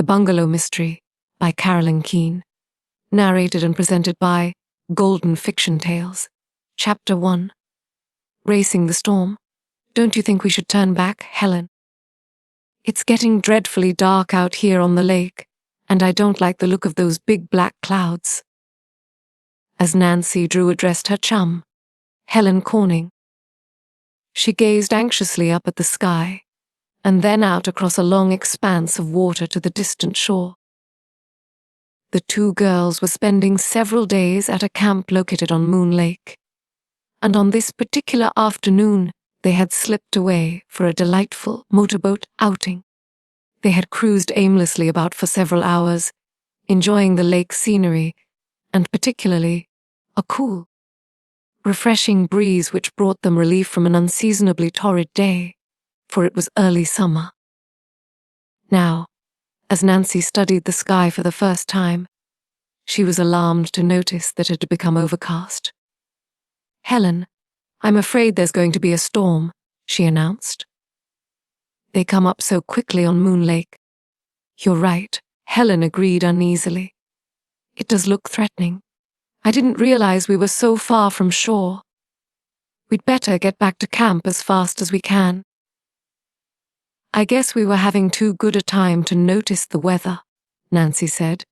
Bungalow Mystery by Carolyn Keene. Narrated and presented by Golden Fiction Tales. Chapter 1. Racing the Storm. Don't you think we should turn back, Helen? It's getting dreadfully dark out here on the lake, and I don't like the look of those big black clouds. As Nancy Drew addressed her chum, Helen Corning, she gazed anxiously up at the sky, and then out across a long expanse of water to the distant shore. The two girls were spending several days at a camp located on Moon Lake, and on this particular afternoon they had slipped away for a delightful motorboat outing. They had cruised aimlessly about for several hours, enjoying the lake scenery, and particularly a cool, refreshing breeze which brought them relief from an unseasonably torrid day, for it was early summer. Now, as Nancy studied the sky for the first time, she was alarmed to notice that it had become overcast. "Helen, I'm afraid there's going to be a storm," she announced. "They come up so quickly on Moon Lake." "You're right," Helen agreed uneasily. "It does look threatening. I didn't realize we were so far from shore. We'd better get back to camp as fast as we can." "I guess we were having too good a time to notice the weather," Nancy said.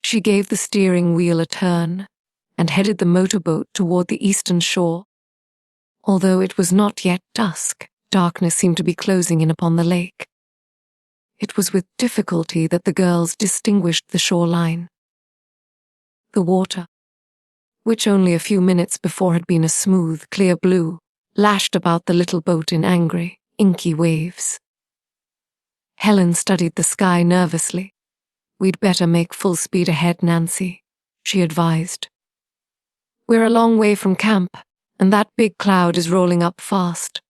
She gave the steering wheel a turn and headed the motorboat toward the eastern shore. Although it was not yet dusk, darkness seemed to be closing in upon the lake. It was with difficulty that the girls distinguished the shoreline. The water, which only a few minutes before had been a smooth, clear blue, lashed about the little boat in angry, inky waves. Helen studied the sky nervously. "We'd better make full speed ahead, Nancy," she advised. "We're a long way from camp, and that big cloud is rolling up fast."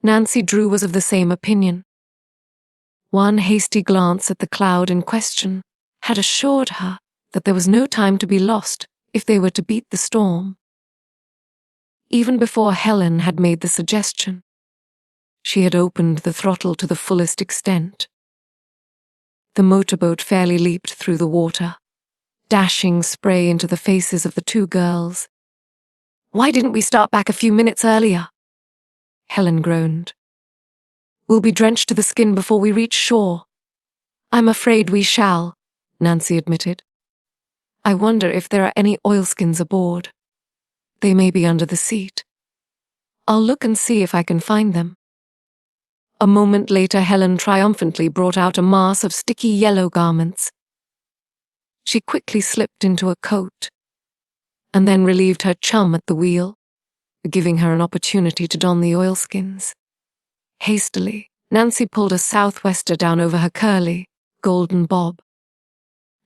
Nancy Drew was of the same opinion. One hasty glance at the cloud in question had assured her that there was no time to be lost if they were to beat the storm. Even before Helen had made the suggestion, she had opened the throttle to the fullest extent. The motorboat fairly leaped through the water, dashing spray into the faces of the two girls. "Why didn't we start back a few minutes earlier?" Helen groaned. "We'll be drenched to the skin before we reach shore." "I'm afraid we shall," Nancy admitted. "I wonder if there are any oilskins aboard. They may be under the seat. I'll look and see if I can find them." A moment later, Helen triumphantly brought out a mass of sticky yellow garments. She quickly slipped into a coat, and then relieved her chum at the wheel, giving her an opportunity to don the oilskins. Hastily, Nancy pulled a southwester down over her curly, golden bob,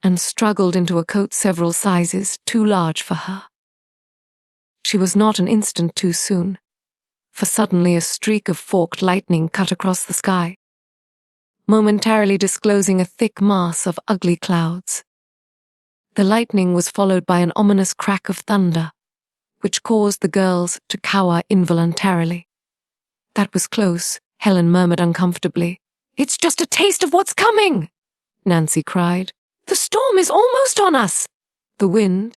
and struggled into a coat several sizes too large for her. She was not an instant too soon, for suddenly a streak of forked lightning cut across the sky, momentarily disclosing a thick mass of ugly clouds. The lightning was followed by an ominous crack of thunder, which caused the girls to cower involuntarily. "That was close," Helen murmured uncomfortably. "It's just a taste of what's coming," Nancy cried. "The storm is almost on us." The wind,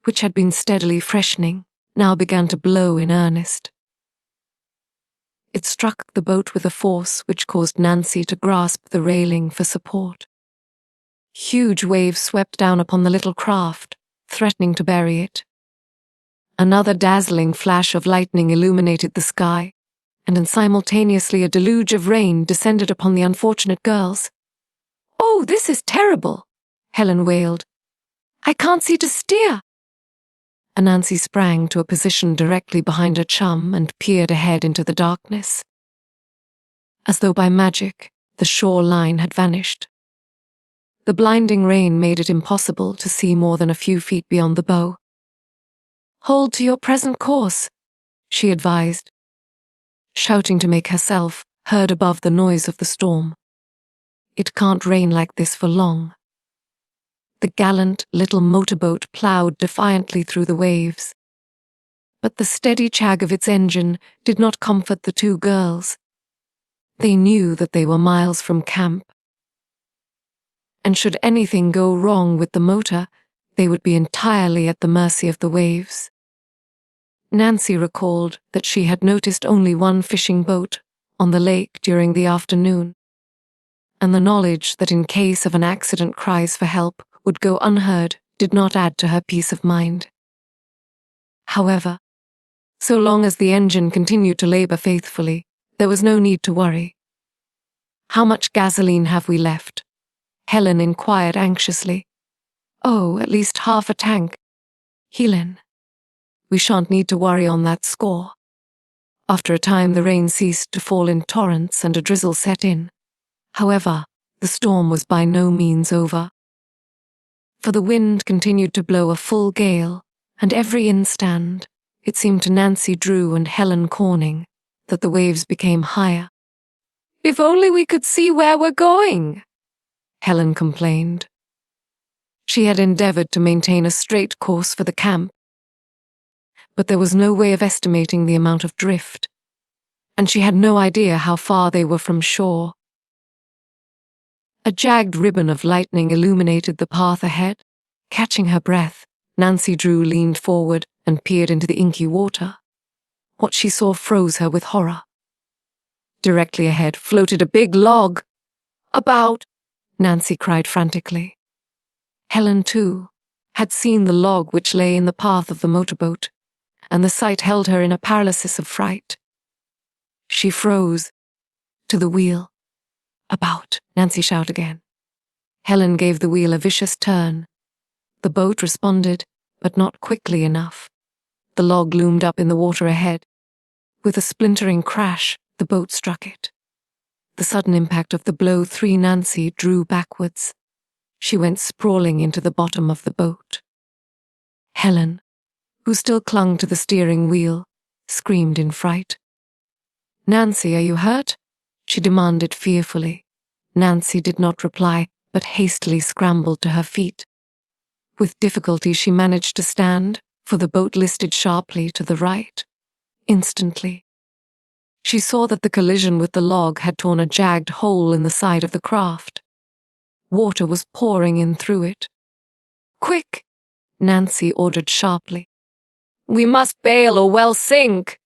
which had been steadily freshening, now began to blow in earnest. It struck the boat with a force which caused Nancy to grasp the railing for support. Huge waves swept down upon the little craft, threatening to bury it. Another dazzling flash of lightning illuminated the sky, and then simultaneously a deluge of rain descended upon the unfortunate girls. "Oh, this is terrible," Helen wailed. "I can't see to steer." And Nancy sprang to a position directly behind her chum and peered ahead into the darkness. As though by magic, the shore line had vanished. The blinding rain made it impossible to see more than a few feet beyond the bow. "Hold to your present course," she advised, shouting to make herself heard above the noise of the storm. "It can't rain like this for long." The gallant little motorboat plowed defiantly through the waves, but the steady chag of its engine did not comfort the two girls. They knew that they were miles from camp, and should anything go wrong with the motor, they would be entirely at the mercy of the waves. Nancy recalled that she had noticed only one fishing boat on the lake during the afternoon, and the knowledge that in case of an accident cries for help would go unheard did not add to her peace of mind. However, so long as the engine continued to labor faithfully, there was no need to worry. "How much gasoline have we left?" Helen inquired anxiously. "Oh, at least half a tank." "Helen, we shan't need to worry on that score." After a time, the rain ceased to fall in torrents and a drizzle set in. However, the storm was by no means over. For the wind continued to blow a full gale, and every instant, it seemed to Nancy Drew and Helen Corning that the waves became higher. "If only we could see where we're going," Helen complained. She had endeavored to maintain a straight course for the camp, but there was no way of estimating the amount of drift, and she had no idea how far they were from shore. A jagged ribbon of lightning illuminated the path ahead. Catching her breath, Nancy Drew leaned forward and peered into the inky water. What she saw froze her with horror. Directly ahead floated a big log. "About!" Nancy cried frantically. Helen, too, had seen the log which lay in the path of the motorboat, and the sight held her in a paralysis of fright. She froze to the wheel. "About!" Nancy shouted again. Helen gave the wheel a vicious turn. The boat responded, but not quickly enough. The log loomed up in the water ahead. With a splintering crash, the boat struck it. The sudden impact of the blow threw Nancy Drew backwards. She went sprawling into the bottom of the boat. Helen, who still clung to the steering wheel, screamed in fright. "Nancy, are you hurt?" she demanded fearfully. Nancy did not reply, but hastily scrambled to her feet. With difficulty she managed to stand, for the boat listed sharply to the right. Instantly, she saw that the collision with the log had torn a jagged hole in the side of the craft. Water was pouring in through it. "Quick!" Nancy ordered sharply. "We must bail or we'll sink!"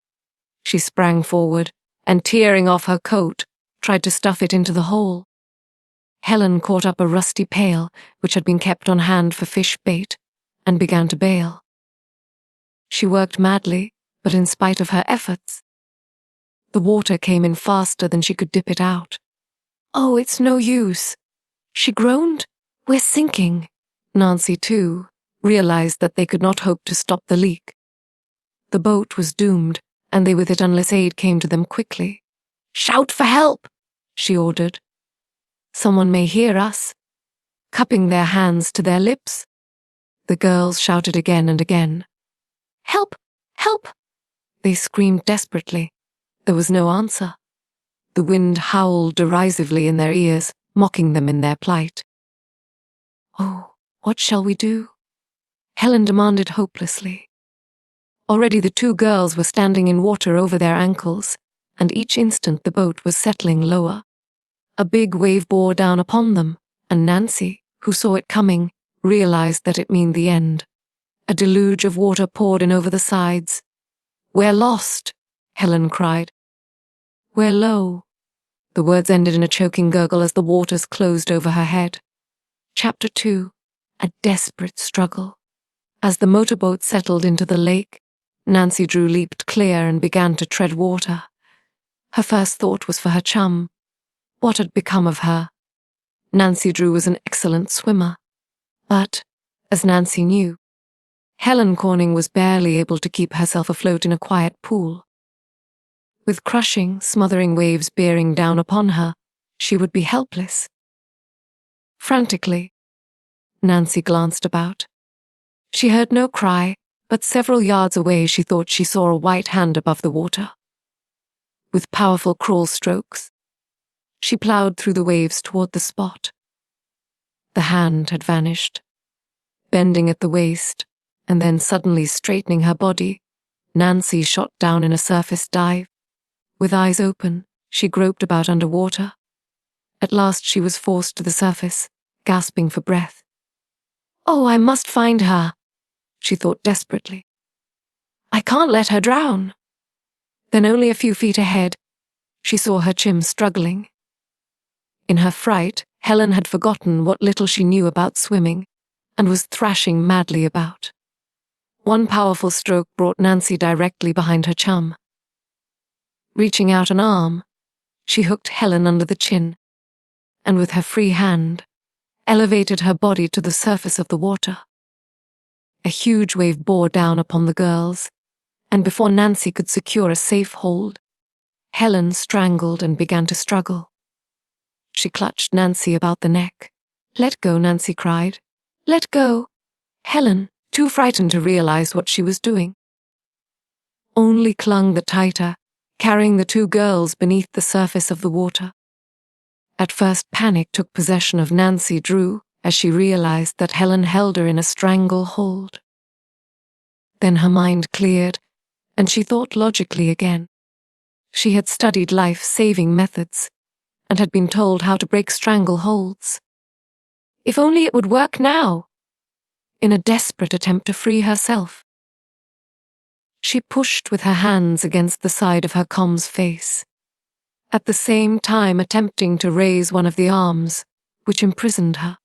She sprang forward, and tearing off her coat, tried to stuff it into the hole. Helen caught up a rusty pail, which had been kept on hand for fish bait, and began to bail. She worked madly, but in spite of her efforts, the water came in faster than she could dip it out. "Oh, it's no use," she groaned. "We're sinking." Nancy, too, realized that they could not hope to stop the leak. The boat was doomed, and they with it unless aid came to them quickly. "Shout for help," she ordered. "Someone may hear us." Cupping their hands to their lips, the girls shouted again and again. "Help! Help!" They screamed desperately. There was no answer. The wind howled derisively in their ears, mocking them in their plight. "Oh, what shall we do?" Helen demanded hopelessly. Already the two girls were standing in water over their ankles, and each instant the boat was settling lower. A big wave bore down upon them, and Nancy, who saw it coming, realized that it meant the end. A deluge of water poured in over the sides. "We're lost," Helen cried. "We're low." The words ended in a choking gurgle as the waters closed over her head. Chapter 2. A desperate struggle. As the motorboat settled into the lake, Nancy Drew leaped clear and began to tread water. Her first thought was for her chum. What had become of her? Nancy Drew was an excellent swimmer, but, as Nancy knew, Helen Corning was barely able to keep herself afloat in a quiet pool. With crushing, smothering waves bearing down upon her, she would be helpless. Frantically, Nancy glanced about. She heard no cry, but several yards away she thought she saw a white hand above the water. With powerful crawl strokes, she plowed through the waves toward the spot. The hand had vanished. Bending at the waist, and then suddenly straightening her body, Nancy shot down in a surface dive. With eyes open, she groped about underwater. At last she was forced to the surface, gasping for breath. "Oh, I must find her," she thought desperately. "I can't let her drown." Then only a few feet ahead, she saw her chum struggling. In her fright, Helen had forgotten what little she knew about swimming and was thrashing madly about. One powerful stroke brought Nancy directly behind her chum. Reaching out an arm, she hooked Helen under the chin, and with her free hand, elevated her body to the surface of the water. A huge wave bore down upon the girls, and before Nancy could secure a safe hold, Helen strangled and began to struggle. She clutched Nancy about the neck. "Let go," Nancy cried. "Let go." Helen, too frightened to realize what she was doing, only clung the tighter, carrying the two girls beneath the surface of the water. At first, panic took possession of Nancy Drew as she realized that Helen held her in a strangle hold. Then her mind cleared, and she thought logically again. She had studied life-saving methods and had been told how to break strangle holds. If only it would work now! In a desperate attempt to free herself, she pushed with her hands against the side of her com's face, at the same time attempting to raise one of the arms which imprisoned her.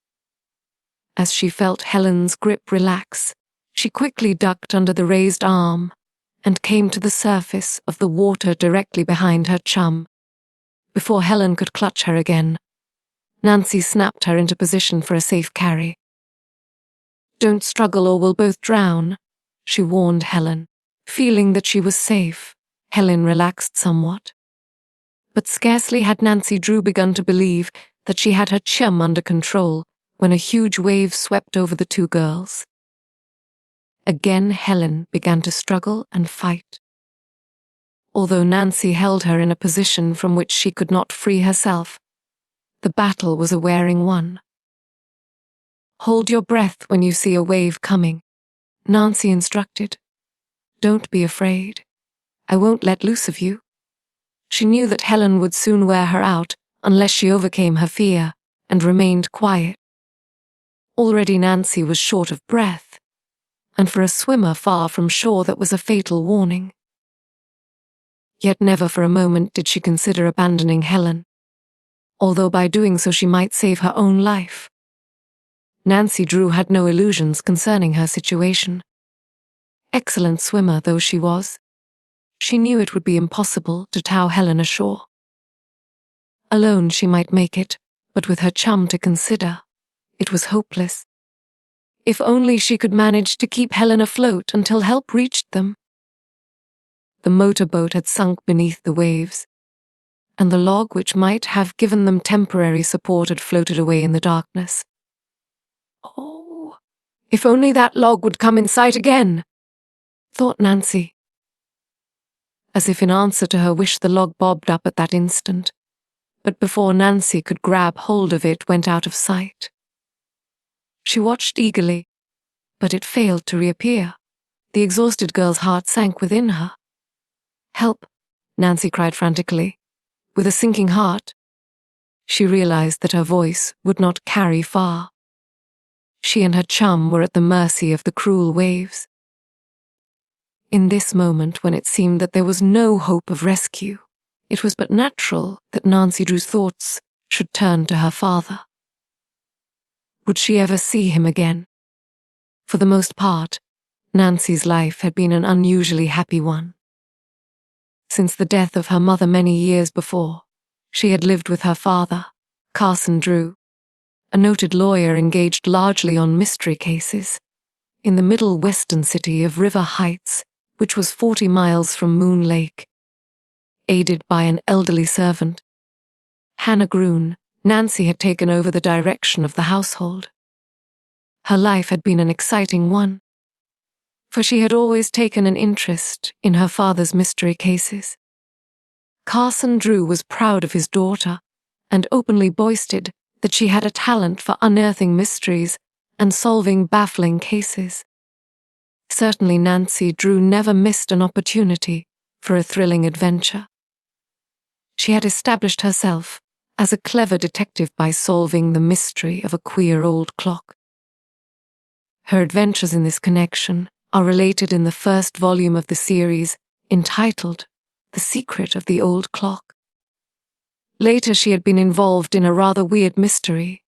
As she felt Helen's grip relax, she quickly ducked under the raised arm and came to the surface of the water directly behind her chum. Before Helen could clutch her again, Nancy snapped her into position for a safe carry. "Don't struggle or we'll both drown," she warned Helen. Feeling that she was safe, Helen relaxed somewhat. But scarcely had Nancy Drew begun to believe that she had her chum under control when a huge wave swept over the two girls. Again Helen began to struggle and fight. Although Nancy held her in a position from which she could not free herself, the battle was a wearing one. "Hold your breath when you see a wave coming," Nancy instructed. "Don't be afraid. I won't let loose of you." She knew that Helen would soon wear her out unless she overcame her fear and remained quiet. Already Nancy was short of breath, and for a swimmer far from shore that was a fatal warning. Yet never for a moment did she consider abandoning Helen, although by doing so she might save her own life. Nancy Drew had no illusions concerning her situation. Excellent swimmer though she was, she knew it would be impossible to tow Helen ashore. Alone she might make it, but with her chum to consider, it was hopeless. If only she could manage to keep Helen afloat until help reached them. The motorboat had sunk beneath the waves, and the log which might have given them temporary support had floated away in the darkness. "Oh, if only that log would come in sight again," thought Nancy. As if in answer to her wish, the log bobbed up at that instant, but before Nancy could grab hold of it, went out of sight. She watched eagerly, but it failed to reappear. The exhausted girl's heart sank within her. "Help," Nancy cried frantically. With a sinking heart, she realized that her voice would not carry far. She and her chum were at the mercy of the cruel waves. In this moment, when it seemed that there was no hope of rescue, it was but natural that Nancy Drew's thoughts should turn to her father. Would she ever see him again? For the most part, Nancy's life had been an unusually happy one. Since the death of her mother many years before, she had lived with her father, Carson Drew, a noted lawyer engaged largely on mystery cases, in the middle western city of River Heights, which was 40 miles from Moon Lake. Aided by an elderly servant, Hannah Groon, Nancy had taken over the direction of the household. Her life had been an exciting one, for she had always taken an interest in her father's mystery cases. Carson Drew was proud of his daughter and openly boasted that she had a talent for unearthing mysteries and solving baffling cases. Certainly Nancy Drew never missed an opportunity for a thrilling adventure. She had established herself as a clever detective by solving the mystery of a queer old clock. Her adventures in this connection are related in the first volume of the series, entitled The Secret of the Old Clock. Later she had been involved in a rather weird mystery,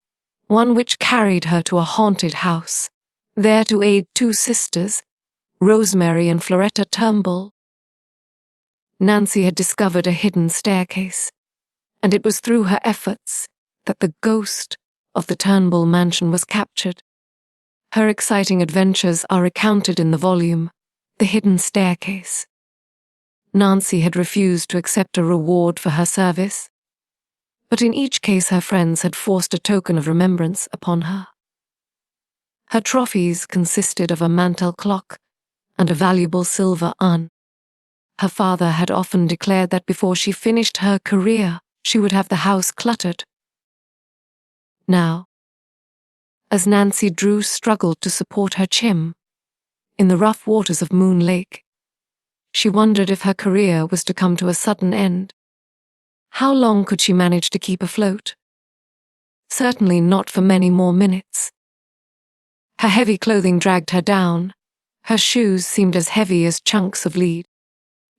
one which carried her to a haunted house, there to aid two sisters, Rosemary and Floretta Turnbull. Nancy had discovered a hidden staircase, and it was through her efforts that the ghost of the Turnbull mansion was captured. Her exciting adventures are recounted in the volume, The Hidden Staircase. Nancy had refused to accept a reward for her service, but in each case her friends had forced a token of remembrance upon her. Her trophies consisted of a mantel clock and a valuable silver urn. Her father had often declared that before she finished her career, she would have the house cluttered. Now, as Nancy Drew struggled to support her chim in the rough waters of Moon Lake, she wondered if her career was to come to a sudden end. How long could she manage to keep afloat? Certainly not for many more minutes. Her heavy clothing dragged her down. Her shoes seemed as heavy as chunks of lead.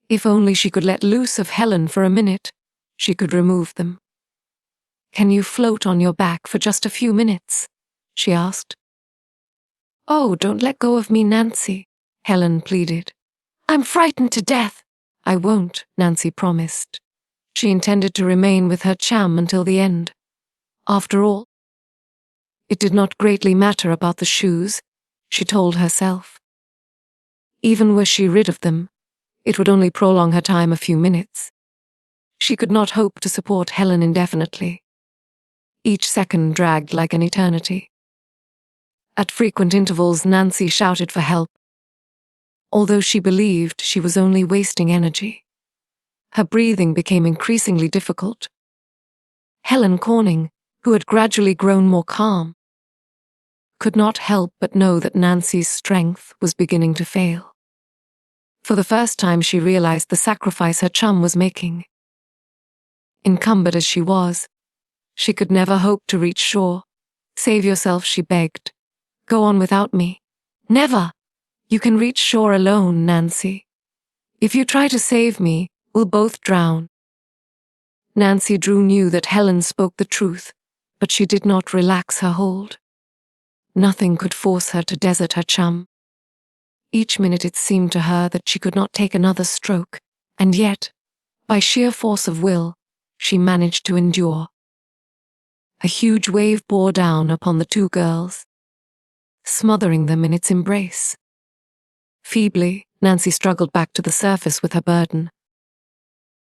If only she could let loose of Helen for a minute, she could remove them. "Can you float on your back for just a few minutes?" she asked. "Oh, don't let go of me, Nancy," Helen pleaded. "I'm frightened to death." "I won't," Nancy promised. She intended to remain with her chum until the end. After all, it did not greatly matter about the shoes, she told herself. Even were she rid of them, it would only prolong her time a few minutes. She could not hope to support Helen indefinitely. Each second dragged like an eternity. At frequent intervals, Nancy shouted for help, although she believed she was only wasting energy. Her breathing became increasingly difficult. Helen Corning, who had gradually grown more calm, could not help but know that Nancy's strength was beginning to fail. For the first time she realized the sacrifice her chum was making. Encumbered as she was, she could never hope to reach shore. "Save yourself," she begged. "Go on without me." "Never! You can reach shore alone, Nancy. If you try to save me, we'll both drown." Nancy Drew knew that Helen spoke the truth, but she did not relax her hold. Nothing could force her to desert her chum. Each minute it seemed to her that she could not take another stroke, and yet, by sheer force of will, she managed to endure. A huge wave bore down upon the two girls, smothering them in its embrace. Feebly, Nancy struggled back to the surface with her burden.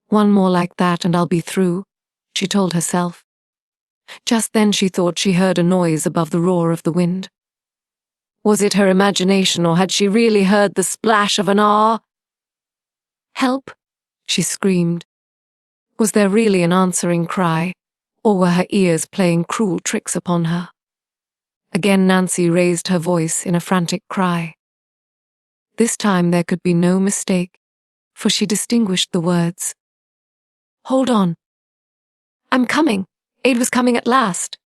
"One more like that and I'll be through," she told herself. Just then she thought she heard a noise above the roar of the wind. Was it her imagination, or had she really heard the splash of an R? "Help!" she screamed. Was there really an answering cry, or were her ears playing cruel tricks upon her? Again Nancy raised her voice in a frantic cry. This time there could be no mistake, for she distinguished the words. "Hold on. I'm coming. Aid was coming at last."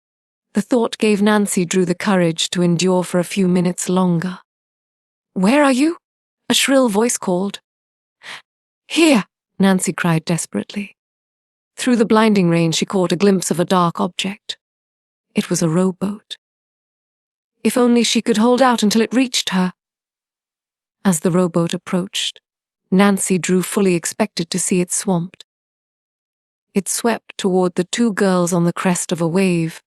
The thought gave Nancy Drew the courage to endure for a few minutes longer. "Where are you?" a shrill voice called. "Here," Nancy cried desperately. Through the blinding rain she caught a glimpse of a dark object. It was a rowboat. If only she could hold out until it reached her. As the rowboat approached, Nancy Drew fully expected to see it swamped. It swept toward the two girls on the crest of a wave,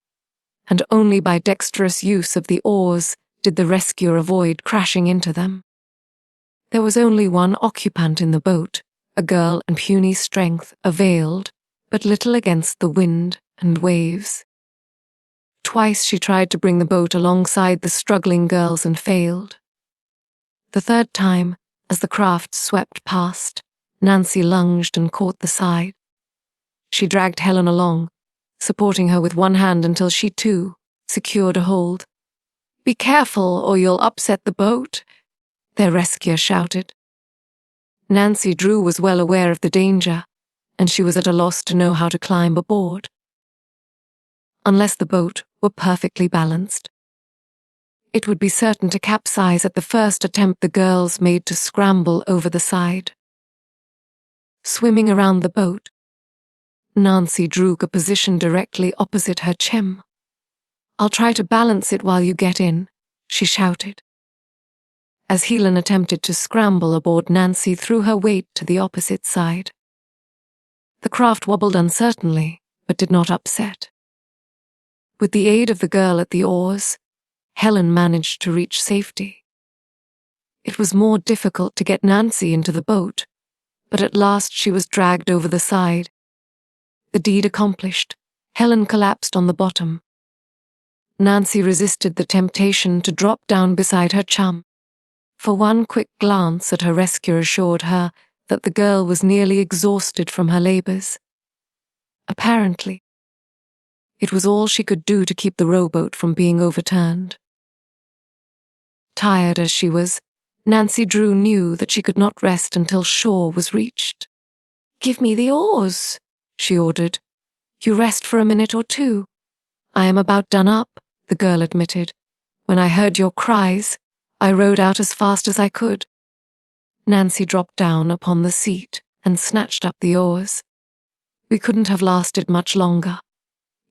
and only by dexterous use of the oars did the rescuer avoid crashing into them. There was only one occupant in the boat, a girl, and puny strength availed but little against the wind and waves. Twice she tried to bring the boat alongside the struggling girls and failed. The third time, as the craft swept past, Nancy lunged and caught the side. She dragged Helen along, supporting her with one hand until she, too, secured a hold. "Be careful, or you'll upset the boat," their rescuer shouted. Nancy Drew was well aware of the danger, and she was at a loss to know how to climb aboard. unless the boat were perfectly balanced. It would be certain to capsize at the first attempt the girls made to scramble over the side. Swimming around the boat, Nancy drew a position directly opposite her chem. "I'll try to balance it while you get in," she shouted. As Helen attempted to scramble aboard, Nancy threw her weight to the opposite side. The craft wobbled uncertainly, but did not upset. With the aid of the girl at the oars, Helen managed to reach safety. It was more difficult to get Nancy into the boat, but at last she was dragged over the side. The deed accomplished, Helen collapsed on the bottom. Nancy resisted the temptation to drop down beside her chum. For one quick glance at her rescuer assured her that the girl was nearly exhausted from her labors. Apparently, it was all she could do to keep the rowboat from being overturned. Tired as she was, Nancy Drew knew that she could not rest until shore was reached. "Give me the oars," she ordered. "You rest for a minute or two." "I am about done up," the girl admitted. "When I heard your cries, I rowed out as fast as I could." Nancy dropped down upon the seat and snatched up the oars. "We couldn't have lasted much longer.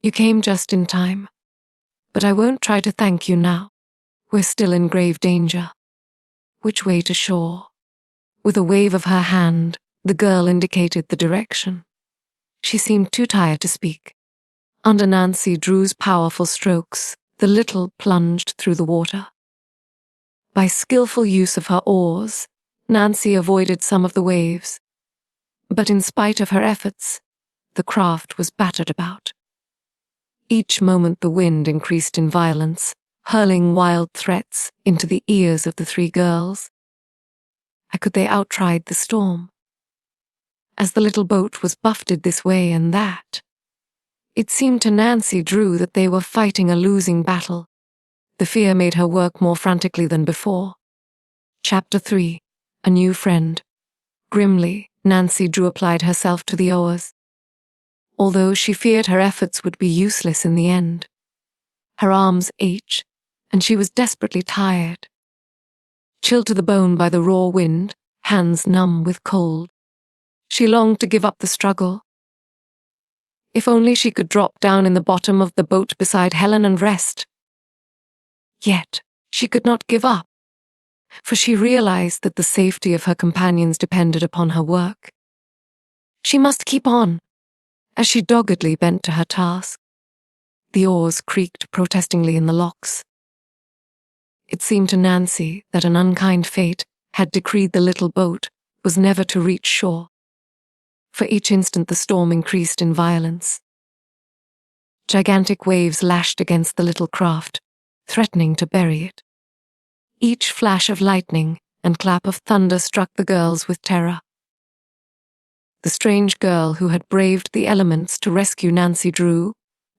You came just in time. But I won't try to thank you now. We're still in grave danger. Which way to shore?" With a wave of her hand, the girl indicated the direction. She seemed too tired to speak. Under Nancy Drew's powerful strokes, the Little plunged through the water. By skillful use of her oars, Nancy avoided some of the waves. But in spite of her efforts, the craft was battered about. Each moment the wind increased in violence, hurling wild threats into the ears of the three girls. How could they outride the storm? As the little boat was buffeted this way and that, it seemed to Nancy Drew that they were fighting a losing battle. The fear made her work more frantically than before. Chapter 3. A New Friend. Grimly, Nancy Drew applied herself to the oars. Although she feared her efforts would be useless in the end. Her arms ached, and she was desperately tired. Chilled to the bone by the raw wind, hands numb with cold, she longed to give up the struggle. If only she could drop down in the bottom of the boat beside Helen and rest. Yet, she could not give up, for she realized that the safety of her companions depended upon her work. She must keep on, as she doggedly bent to her task. The oars creaked protestingly in the locks. It seemed to Nancy that an unkind fate had decreed the little boat was never to reach shore. For each instant the storm increased in violence. Gigantic waves lashed against the little craft, threatening to bury it. Each flash of lightning and clap of thunder struck the girls with terror. The strange girl who had braved the elements to rescue Nancy Drew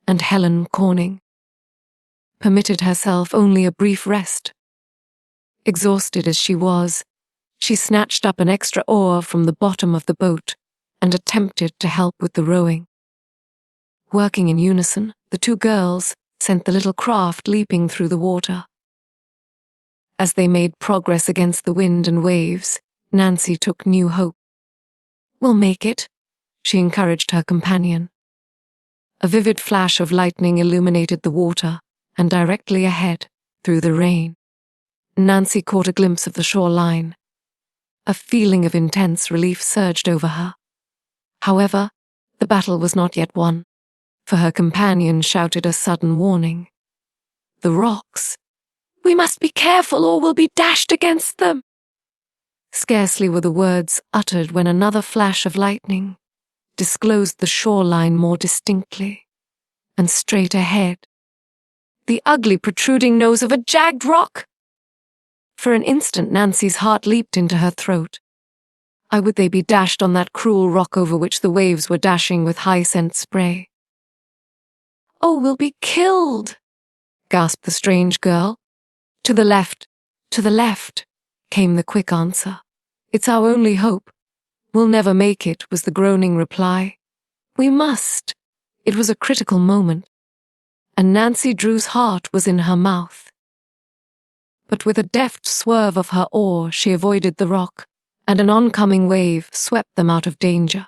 and Helen Corning permitted herself only a brief rest. Exhausted as she was, she snatched up an extra oar from the bottom of the boat and attempted to help with the rowing. Working in unison, the two girls sent the little craft leaping through the water. As they made progress against the wind and waves, Nancy took new hope. "We'll make it," she encouraged her companion. A vivid flash of lightning illuminated the water, and directly ahead, through the rain, Nancy caught a glimpse of the shoreline. A feeling of intense relief surged over her. However, the battle was not yet won, for her companion shouted a sudden warning. "The rocks! We must be careful or we'll be dashed against them!" Scarcely were the words uttered when another flash of lightning disclosed the shoreline more distinctly, and straight ahead, the ugly protruding nose of a jagged rock. For an instant Nancy's heart leaped into her throat. Why would they be dashed on that cruel rock over which the waves were dashing with high-scent spray? "Oh, we'll be killed," gasped the strange girl. To the left, came the quick answer. "It's our only hope. We'll never make it," was the groaning reply. "We must." It was a critical moment. and Nancy Drew's heart was in her mouth. But with a deft swerve of her oar, she avoided the rock, and an oncoming wave swept them out of danger.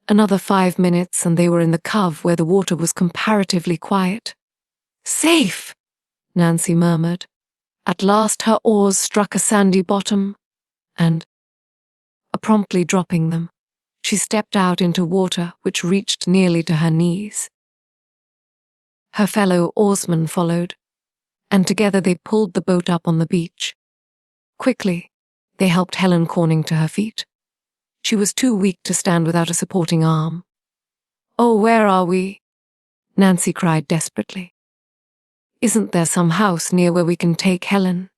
Another 5 minutes and they were in the cove where the water was comparatively quiet. "Safe!" Nancy murmured. At last her oars struck a sandy bottom, and, promptly dropping them, she stepped out into water which reached nearly to her knees. Her fellow oarsmen followed, and together they pulled the boat up on the beach. Quickly, they helped Helen Corning to her feet. She was too weak to stand without a supporting arm. "Oh, where are we?" Nancy cried desperately. "Isn't there some house near where we can take Helen?"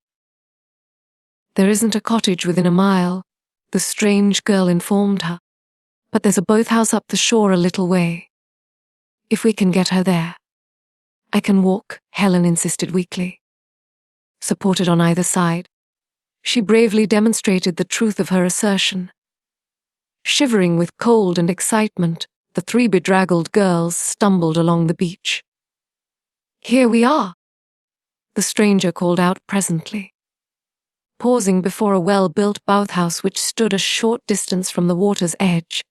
"There isn't a cottage within a mile," the strange girl informed her, "but there's a boathouse up the shore a little way. If we can get her there." "I can walk," Helen insisted weakly. Supported on either side, she bravely demonstrated the truth of her assertion. Shivering with cold and excitement, the 3 bedraggled girls stumbled along the beach. "Here we are," the stranger called out presently. Pausing before a well-built boathouse which stood a short distance from the water's edge,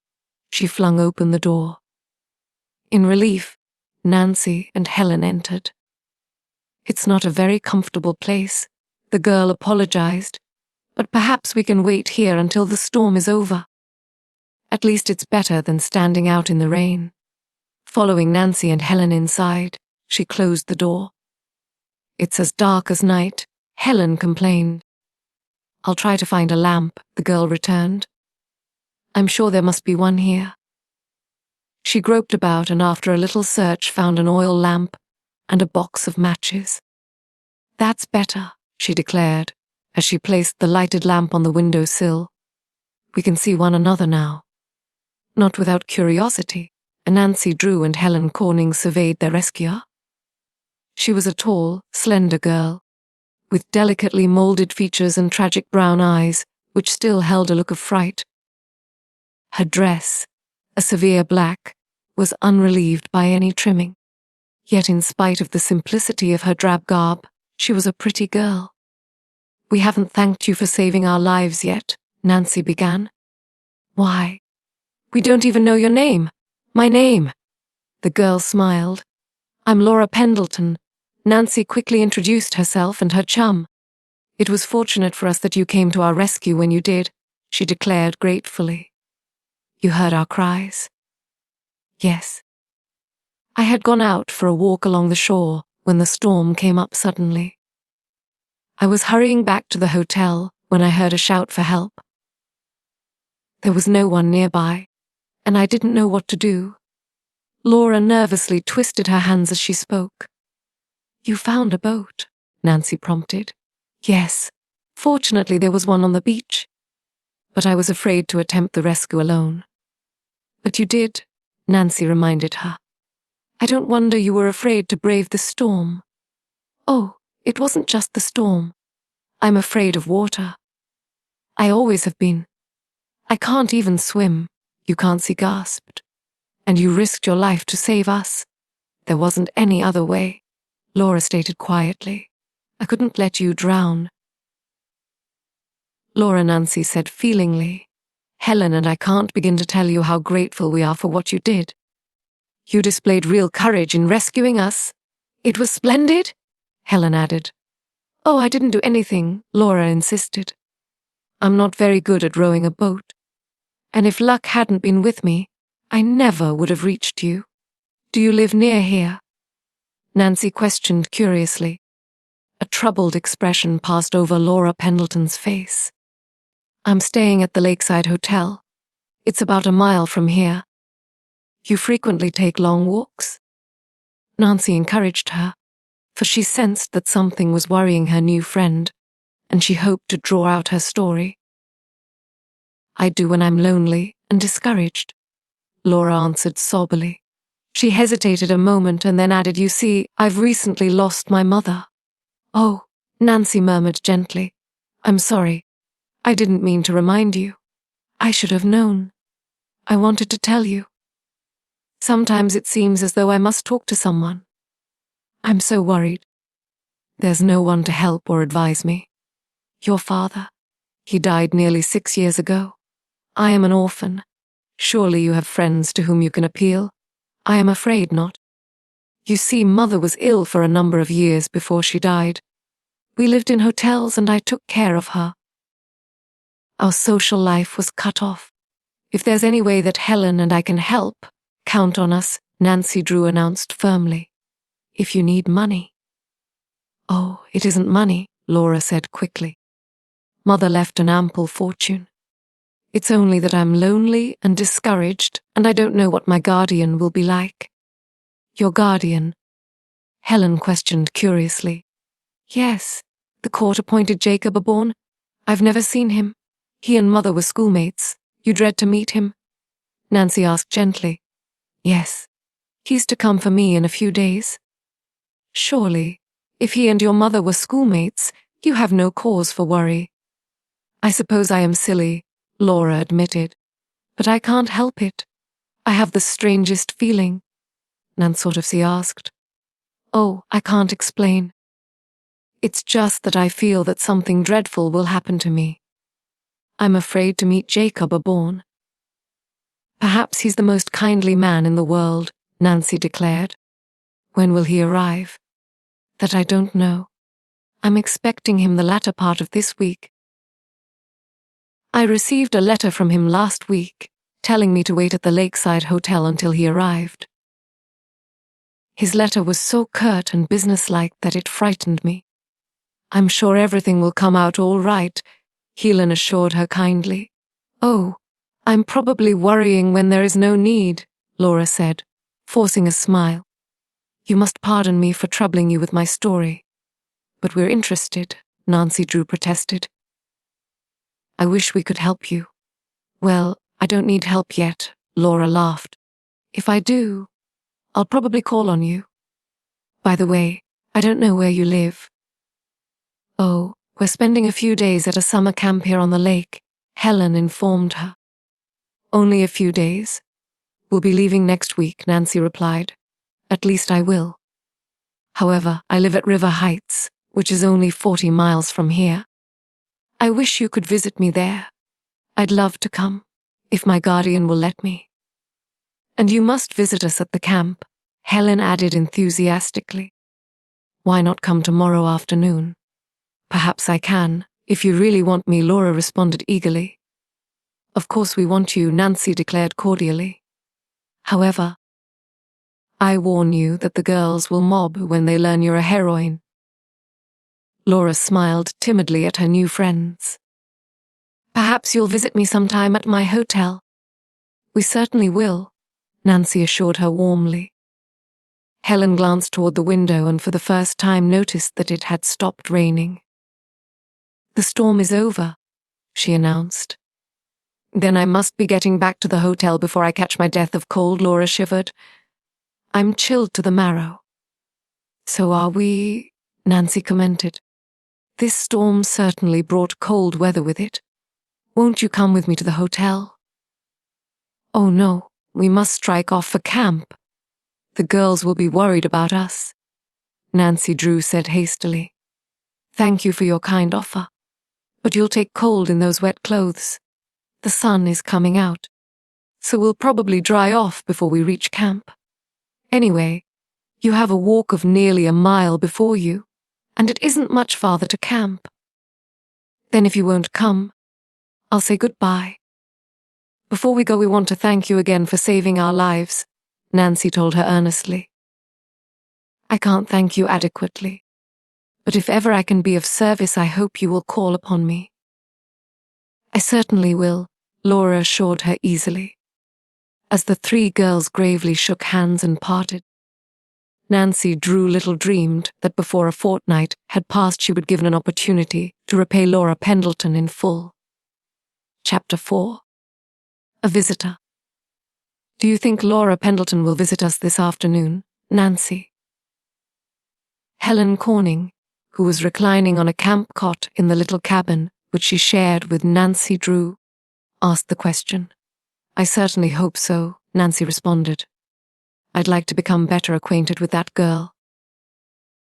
she flung open the door. In relief, Nancy and Helen entered. "It's not a very comfortable place," the girl apologized, "but perhaps we can wait here until the storm is over. At least it's better than standing out in the rain." Following Nancy and Helen inside, she closed the door. "It's as dark as night," Helen complained. "I'll try to find a lamp," the girl returned. "I'm sure there must be one here." She groped about and after a little search found an oil lamp and a box of matches. "That's better," she declared, as she placed the lighted lamp on the window sill. "We can see one another now." Not without curiosity, Nancy Drew and Helen Corning surveyed their rescuer. She was a tall, slender girl, with delicately molded features and tragic brown eyes, which still held a look of fright. Her dress, a severe black, was unrelieved by any trimming. Yet in spite of the simplicity of her drab garb, she was a pretty girl. "We haven't thanked you for saving our lives yet," Nancy began. "Why, we don't even know your name." "My name," the girl smiled. "I'm Laura Pendleton." Nancy quickly introduced herself and her chum. "It was fortunate for us that you came to our rescue when you did," she declared gratefully. "You heard our cries?" "Yes." "I had gone out for a walk along the shore when the storm came up suddenly. I was hurrying back to the hotel when I heard a shout for help. There was no one nearby, and I didn't know what to do." Laura nervously twisted her hands as she spoke. "You found a boat," Nancy prompted. "Yes. Fortunately there was one on the beach. But I was afraid to attempt the rescue alone." "But you did," Nancy reminded her. "I don't wonder you were afraid to brave the storm." "Oh, it wasn't just the storm. I'm afraid of water. I always have been. I can't even swim," Eukansi gasped. "And you risked your life to save us." "There wasn't any other way," Laura stated quietly. "I couldn't let you drown." Laura, Nancy said feelingly, "Helen and I can't begin to tell you how grateful we are for what you did. You displayed real courage in rescuing us." "It was splendid," Helen added. "Oh, I didn't do anything," Laura insisted. "I'm not very good at rowing a boat. And if luck hadn't been with me, I never would have reached you." "Do you live near here?" Nancy questioned curiously. A troubled expression passed over Laura Pendleton's face. "I'm staying at the Lakeside Hotel. It's about a mile from here." "You frequently take long walks?" Nancy encouraged her, for she sensed that something was worrying her new friend, and she hoped to draw out her story. "I do when I'm lonely and discouraged," Laura answered soberly. She hesitated a moment and then added, "You see, I've recently lost my mother." "Oh," Nancy murmured gently. "I'm sorry. I didn't mean to remind you. I should have known. I wanted to tell you. Sometimes it seems as though I must talk to someone. I'm so worried. There's no one to help or advise me. Your father, he died nearly 6 years ago. I am an orphan. Surely you have friends to whom you can appeal. I am afraid not. You see, Mother was ill for a number of years before she died. We lived in hotels and I took care of her. Our social life was cut off. If there's any way that Helen and I can help, count on us, Nancy Drew announced firmly. If you need money. Oh, it isn't money, Laura said quickly. Mother left an ample fortune. It's only that I'm lonely and discouraged, and I don't know what my guardian will be like. Your guardian? Helen questioned curiously. Yes, the court appointed Jacob Aborn. I've never seen him. He and Mother were schoolmates. You dread to meet him? Nancy asked gently. Yes. He's to come for me in a few days. Surely, if he and your mother were schoolmates, you have no cause for worry. I suppose I am silly, Laura admitted, but I can't help it. I have the strangest feeling. Nancy asked. Oh, I can't explain. It's just that I feel that something dreadful will happen to me. I'm afraid to meet Jacob Aborn. Perhaps he's the most kindly man in the world, Nancy declared. When will he arrive? That I don't know. I'm expecting him the latter part of this week. I received a letter from him last week, telling me to wait at the Lakeside Hotel until he arrived. His letter was so curt and businesslike that it frightened me. I'm sure everything will come out all right, Helen assured her kindly. Oh, I'm probably worrying when there is no need, Laura said, forcing a smile. You must pardon me for troubling you with my story. But we're interested, Nancy Drew protested. I wish we could help you. Well, I don't need help yet, Laura laughed. If I do, I'll probably call on you. By the way, I don't know where you live. Oh, we're spending a few days at a summer camp here on the lake, Helen informed her. Only a few days. We'll be leaving next week, Nancy replied. At least I will. However, I live at River Heights, which is only 40 miles from here. I wish you could visit me there. I'd love to come, if my guardian will let me. And you must visit us at the camp, Helen added enthusiastically. Why not come tomorrow afternoon? Perhaps I can, if you really want me, Laura responded eagerly. Of course we want you, Nancy declared cordially. However, I warn you that the girls will mob when they learn you're a heroine. Laura smiled timidly at her new friends. Perhaps you'll visit me sometime at my hotel. We certainly will, Nancy assured her warmly. Helen glanced toward the window and for the first time noticed that it had stopped raining. The storm is over, she announced. Then I must be getting back to the hotel before I catch my death of cold, Laura shivered. I'm chilled to the marrow. So are we, Nancy commented. This storm certainly brought cold weather with it. Won't you come with me to the hotel? Oh no, we must strike off for camp. The girls will be worried about us, Nancy Drew said hastily. Thank you for your kind offer, but you'll take cold in those wet clothes. The sun is coming out, so we'll probably dry off before we reach camp. Anyway, you have a walk of nearly a mile before you, and it isn't much farther to camp. Then if you won't come, I'll say goodbye. Before we go, we want to thank you again for saving our lives, Nancy told her earnestly. I can't thank you adequately, but if ever I can be of service, I hope you will call upon me. I certainly will, Laura assured her easily. As the three girls gravely shook hands and parted, Nancy Drew little dreamed that before a fortnight had passed she would be given an opportunity to repay Laura Pendleton in full. Chapter 4. A Visitor. Do you think Laura Pendleton will visit us this afternoon, Nancy? Helen Corning, who was reclining on a camp cot in the little cabin which she shared with Nancy Drew, asked the question. I certainly hope so, Nancy responded. I'd like to become better acquainted with that girl.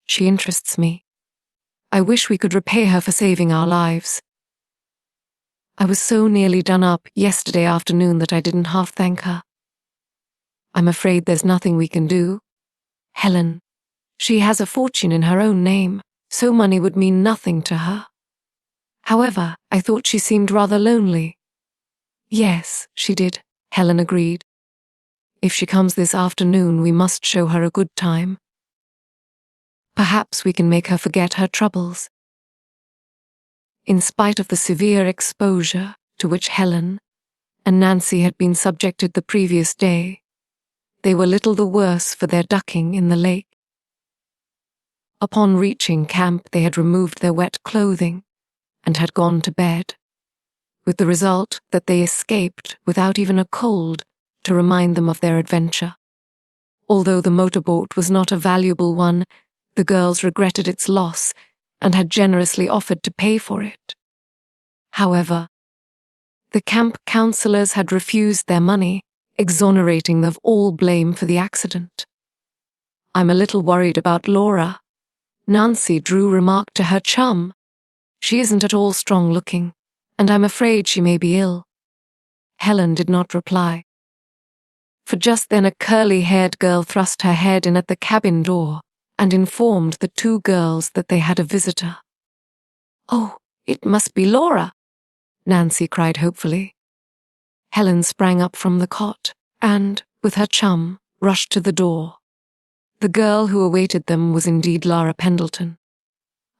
She interests me. I wish we could repay her for saving our lives. I was so nearly done up yesterday afternoon that I didn't half thank her. I'm afraid there's nothing we can do. Helen, she has a fortune in her own name, so money would mean nothing to her. However, I thought she seemed rather lonely. Yes, she did, Helen agreed. If she comes this afternoon, we must show her a good time. Perhaps we can make her forget her troubles. In spite of the severe exposure to which Helen and Nancy had been subjected the previous day, they were little the worse for their ducking in the lake. Upon reaching camp, they had removed their wet clothing and had gone to bed, with the result that they escaped without even a cold to remind them of their adventure. Although the motorboat was not a valuable one, the girls regretted its loss and had generously offered to pay for it. However, the camp counselors had refused their money, exonerating them of all blame for the accident. "I'm a little worried about Laura," Nancy Drew remarked to her chum. "She isn't at all strong-looking, and I'm afraid she may be ill." Helen did not reply. For just then a curly-haired girl thrust her head in at the cabin door and informed the two girls that they had a visitor. "Oh, it must be Laura," Nancy cried hopefully. Helen sprang up from the cot and, with her chum, rushed to the door. The girl who awaited them was indeed Lara Pendleton.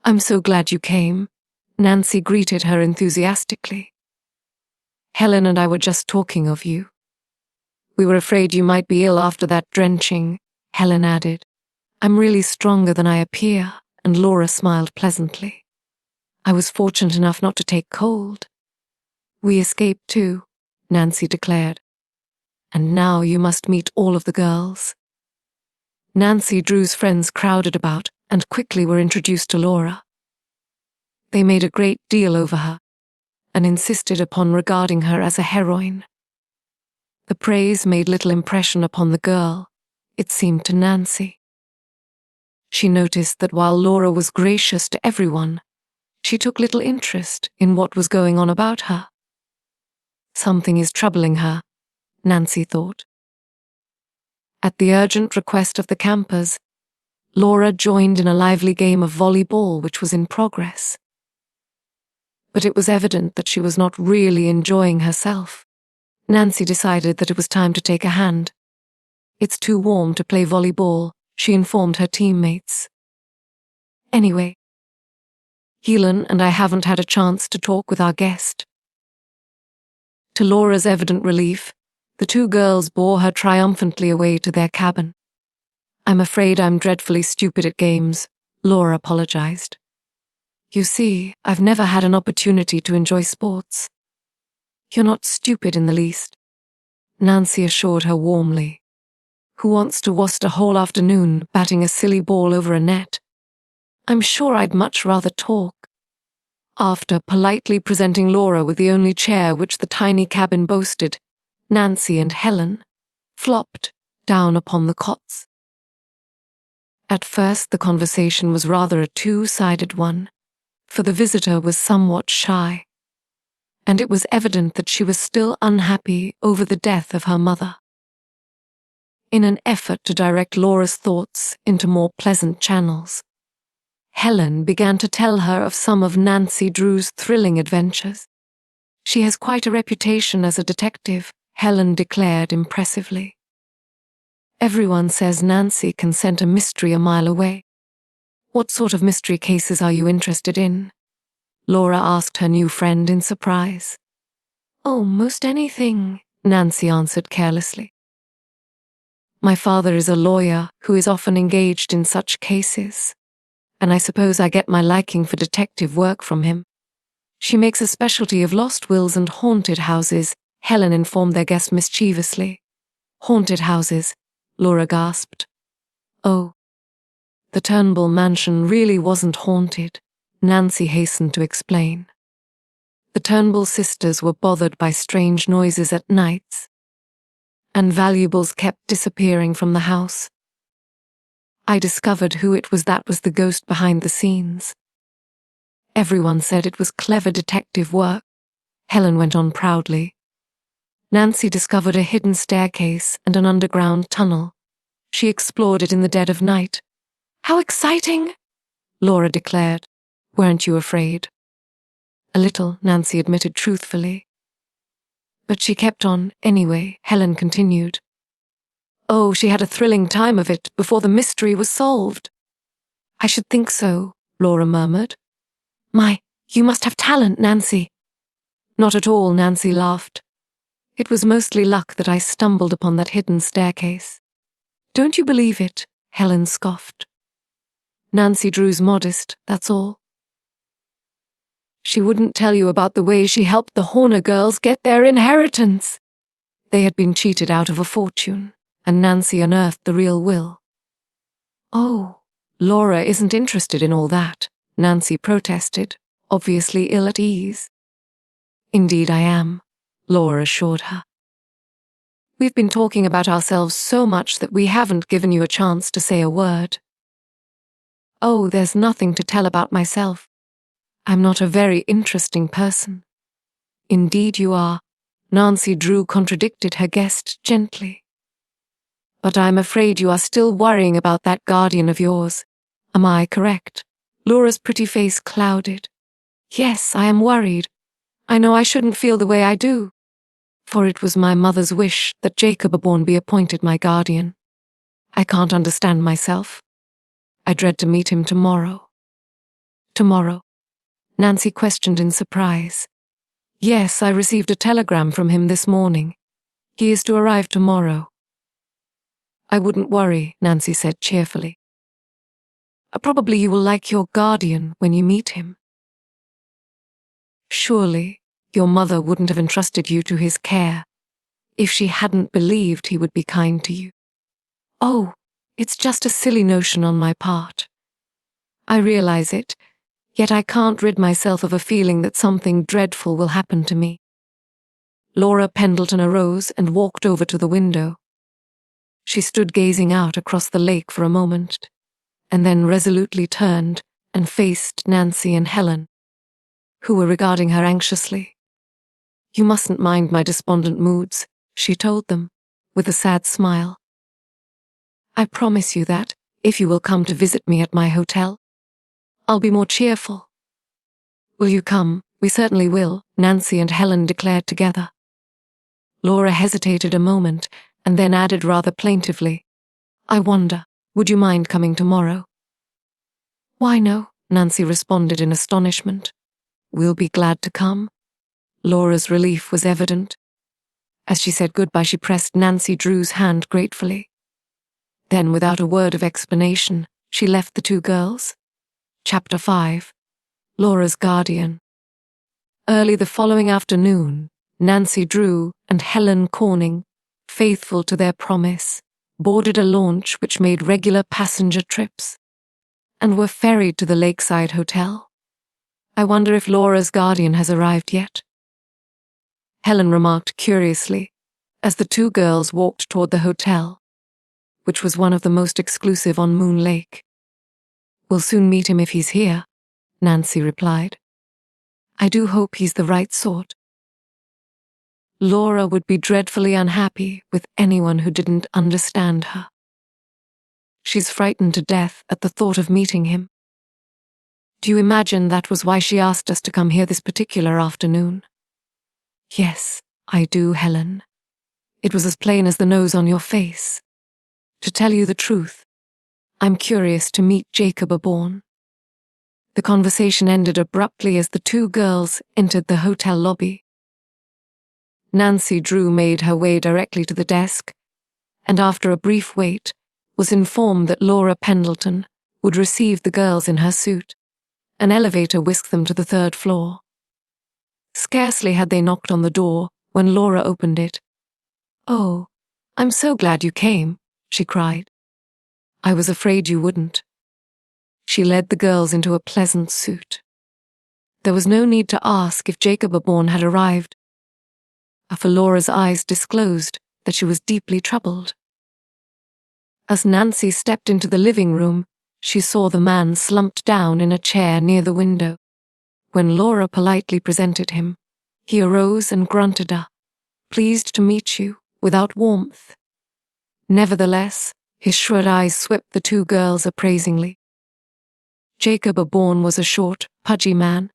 "I'm so glad you came," Nancy greeted her enthusiastically. "Helen and I were just talking of you. We were afraid you might be ill after that drenching," Helen added. "I'm really stronger than I appear," and Laura smiled pleasantly. "I was fortunate enough not to take cold." "We escaped too," Nancy declared. "And now you must meet all of the girls." Nancy Drew's friends crowded about and quickly were introduced to Laura. They made a great deal over her and insisted upon regarding her as a heroine. The praise made little impression upon the girl, it seemed to Nancy. She noticed that while Laura was gracious to everyone, she took little interest in what was going on about her. Something is troubling her, Nancy thought. At the urgent request of the campers, Laura joined in a lively game of volleyball which was in progress. But it was evident that she was not really enjoying herself. Nancy decided that it was time to take a hand. "It's too warm to play volleyball," she informed her teammates. "Anyway, Helen and I haven't had a chance to talk with our guest." To Laura's evident relief, the two girls bore her triumphantly away to their cabin. "I'm afraid I'm dreadfully stupid at games," Laura apologized. "You see, I've never had an opportunity to enjoy sports." "You're not stupid in the least," Nancy assured her warmly. "Who wants to waste a whole afternoon batting a silly ball over a net? I'm sure I'd much rather talk." After politely presenting Laura with the only chair which the tiny cabin boasted, Nancy and Helen flopped down upon the cots. At first the conversation was rather a two-sided one, for the visitor was somewhat shy, and it was evident that she was still unhappy over the death of her mother. In an effort to direct Laura's thoughts into more pleasant channels, Helen began to tell her of some of Nancy Drew's thrilling adventures. "She has quite a reputation as a detective," Helen declared impressively. "Everyone says Nancy can scent a mystery a mile away." "What sort of mystery cases are you interested in?" Laura asked her new friend in surprise. "Oh, most anything," Nancy answered carelessly. "My father is a lawyer who is often engaged in such cases, and I suppose I get my liking for detective work from him. She makes a specialty of lost wills and haunted houses," Helen informed their guest mischievously. "Haunted houses," Laura gasped. "Oh, the Turnbull mansion really wasn't haunted," Nancy hastened to explain. "The Turnbull sisters were bothered by strange noises at nights, and valuables kept disappearing from the house. I discovered who it was that was the ghost behind the scenes. Everyone said it was clever detective work, Helen went on proudly. Nancy discovered a hidden staircase and an underground tunnel. She explored it in the dead of night. How exciting! Laura declared. Weren't you afraid? A little, Nancy admitted truthfully. But she kept on anyway, Helen continued. Oh, she had a thrilling time of it before the mystery was solved. I should think so, Laura murmured. My, you must have talent, Nancy. Not at all, Nancy laughed. It was mostly luck that I stumbled upon that hidden staircase. Don't you believe it? Helen scoffed. Nancy Drew's modest, that's all. She wouldn't tell you about the way she helped the Horner girls get their inheritance. They had been cheated out of a fortune, and Nancy unearthed the real will. Oh, Laura isn't interested in all that, Nancy protested, obviously ill at ease. Indeed I am, Laura assured her. We've been talking about ourselves so much that we haven't given you a chance to say a word. Oh, there's nothing to tell about myself. I'm not a very interesting person. Indeed you are, Nancy Drew contradicted her guest gently. But I'm afraid you are still worrying about that guardian of yours. Am I correct? Laura's pretty face clouded. Yes, I am worried. I know I shouldn't feel the way I do. For it was my mother's wish that Jacob Aborn be appointed my guardian. I can't understand myself. I dread to meet him tomorrow. Tomorrow? Nancy questioned in surprise. Yes, I received a telegram from him this morning. He is to arrive tomorrow. I wouldn't worry, Nancy said cheerfully. Probably you will like your guardian when you meet him. Surely, your mother wouldn't have entrusted you to his care if she hadn't believed he would be kind to you. Oh, it's just a silly notion on my part. I realize it, yet I can't rid myself of a feeling that something dreadful will happen to me. Laura Pendleton arose and walked over to the window. She stood gazing out across the lake for a moment, and then resolutely turned and faced Nancy and Helen, who were regarding her anxiously. You mustn't mind my despondent moods, she told them, with a sad smile. I promise you that, if you will come to visit me at my hotel, I'll be more cheerful. Will you come? We certainly will, Nancy and Helen declared together. Laura hesitated a moment, and then added rather plaintively, I wonder, would you mind coming tomorrow? Why no, Nancy responded in astonishment. We'll be glad to come. Laura's relief was evident. As she said goodbye, she pressed Nancy Drew's hand gratefully. Then, without a word of explanation, she left the two girls. Chapter 5. Laura's Guardian. Early the following afternoon, Nancy Drew and Helen Corning, faithful to their promise, boarded a launch which made regular passenger trips, and were ferried to the lakeside hotel. I wonder if Laura's guardian has arrived yet? Helen remarked curiously, as the two girls walked toward the hotel, which was one of the most exclusive on Moon Lake. We'll soon meet him if he's here, Nancy replied. I do hope he's the right sort. Laura would be dreadfully unhappy with anyone who didn't understand her. She's frightened to death at the thought of meeting him. Do you imagine that was why she asked us to come here this particular afternoon? Yes, I do, Helen. It was as plain as the nose on your face. To tell you the truth, I'm curious to meet Jacob Aborn. The conversation ended abruptly as the two girls entered the hotel lobby. Nancy Drew made her way directly to the desk, and after a brief wait, was informed that Laura Pendleton would receive the girls in her suite. An elevator whisked them to the third floor. Scarcely had they knocked on the door when Laura opened it. Oh, I'm so glad you came, she cried. I was afraid you wouldn't. She led the girls into a pleasant suite. There was no need to ask if Jacob Aborn had arrived, for Laura's eyes disclosed that she was deeply troubled. As Nancy stepped into the living room, she saw the man slumped down in a chair near the window. When Laura politely presented him, he arose and grunted "Pleased to meet you," without warmth. Nevertheless, his shrewd eyes swept the two girls appraisingly. Jacob Bourne was a short, pudgy man,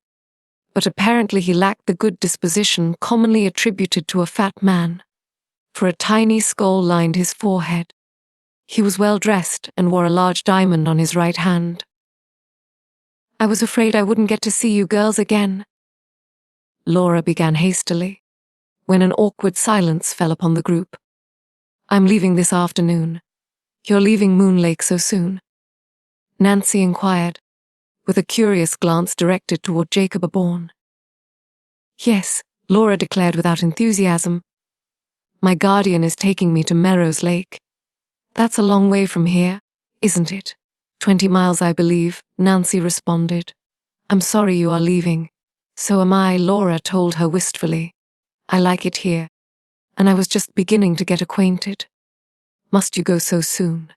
but apparently he lacked the good disposition commonly attributed to a fat man, for a tiny skull lined his forehead. He was well dressed and wore a large diamond on his right hand. "I was afraid I wouldn't get to see you girls again," Laura began hastily, when an awkward silence fell upon the group. "I'm leaving this afternoon. You're leaving Moon Lake so soon?" Nancy inquired, with a curious glance directed toward Jacob Bourne. "Yes," Laura declared without enthusiasm. "My guardian is taking me to Melrose Lake. That's a long way from here, isn't it?" 20 miles, I believe," Nancy responded. "I'm sorry you are leaving." "So am I," Laura told her wistfully. "I like it here, and I was just beginning to get acquainted." "Must you go so soon?"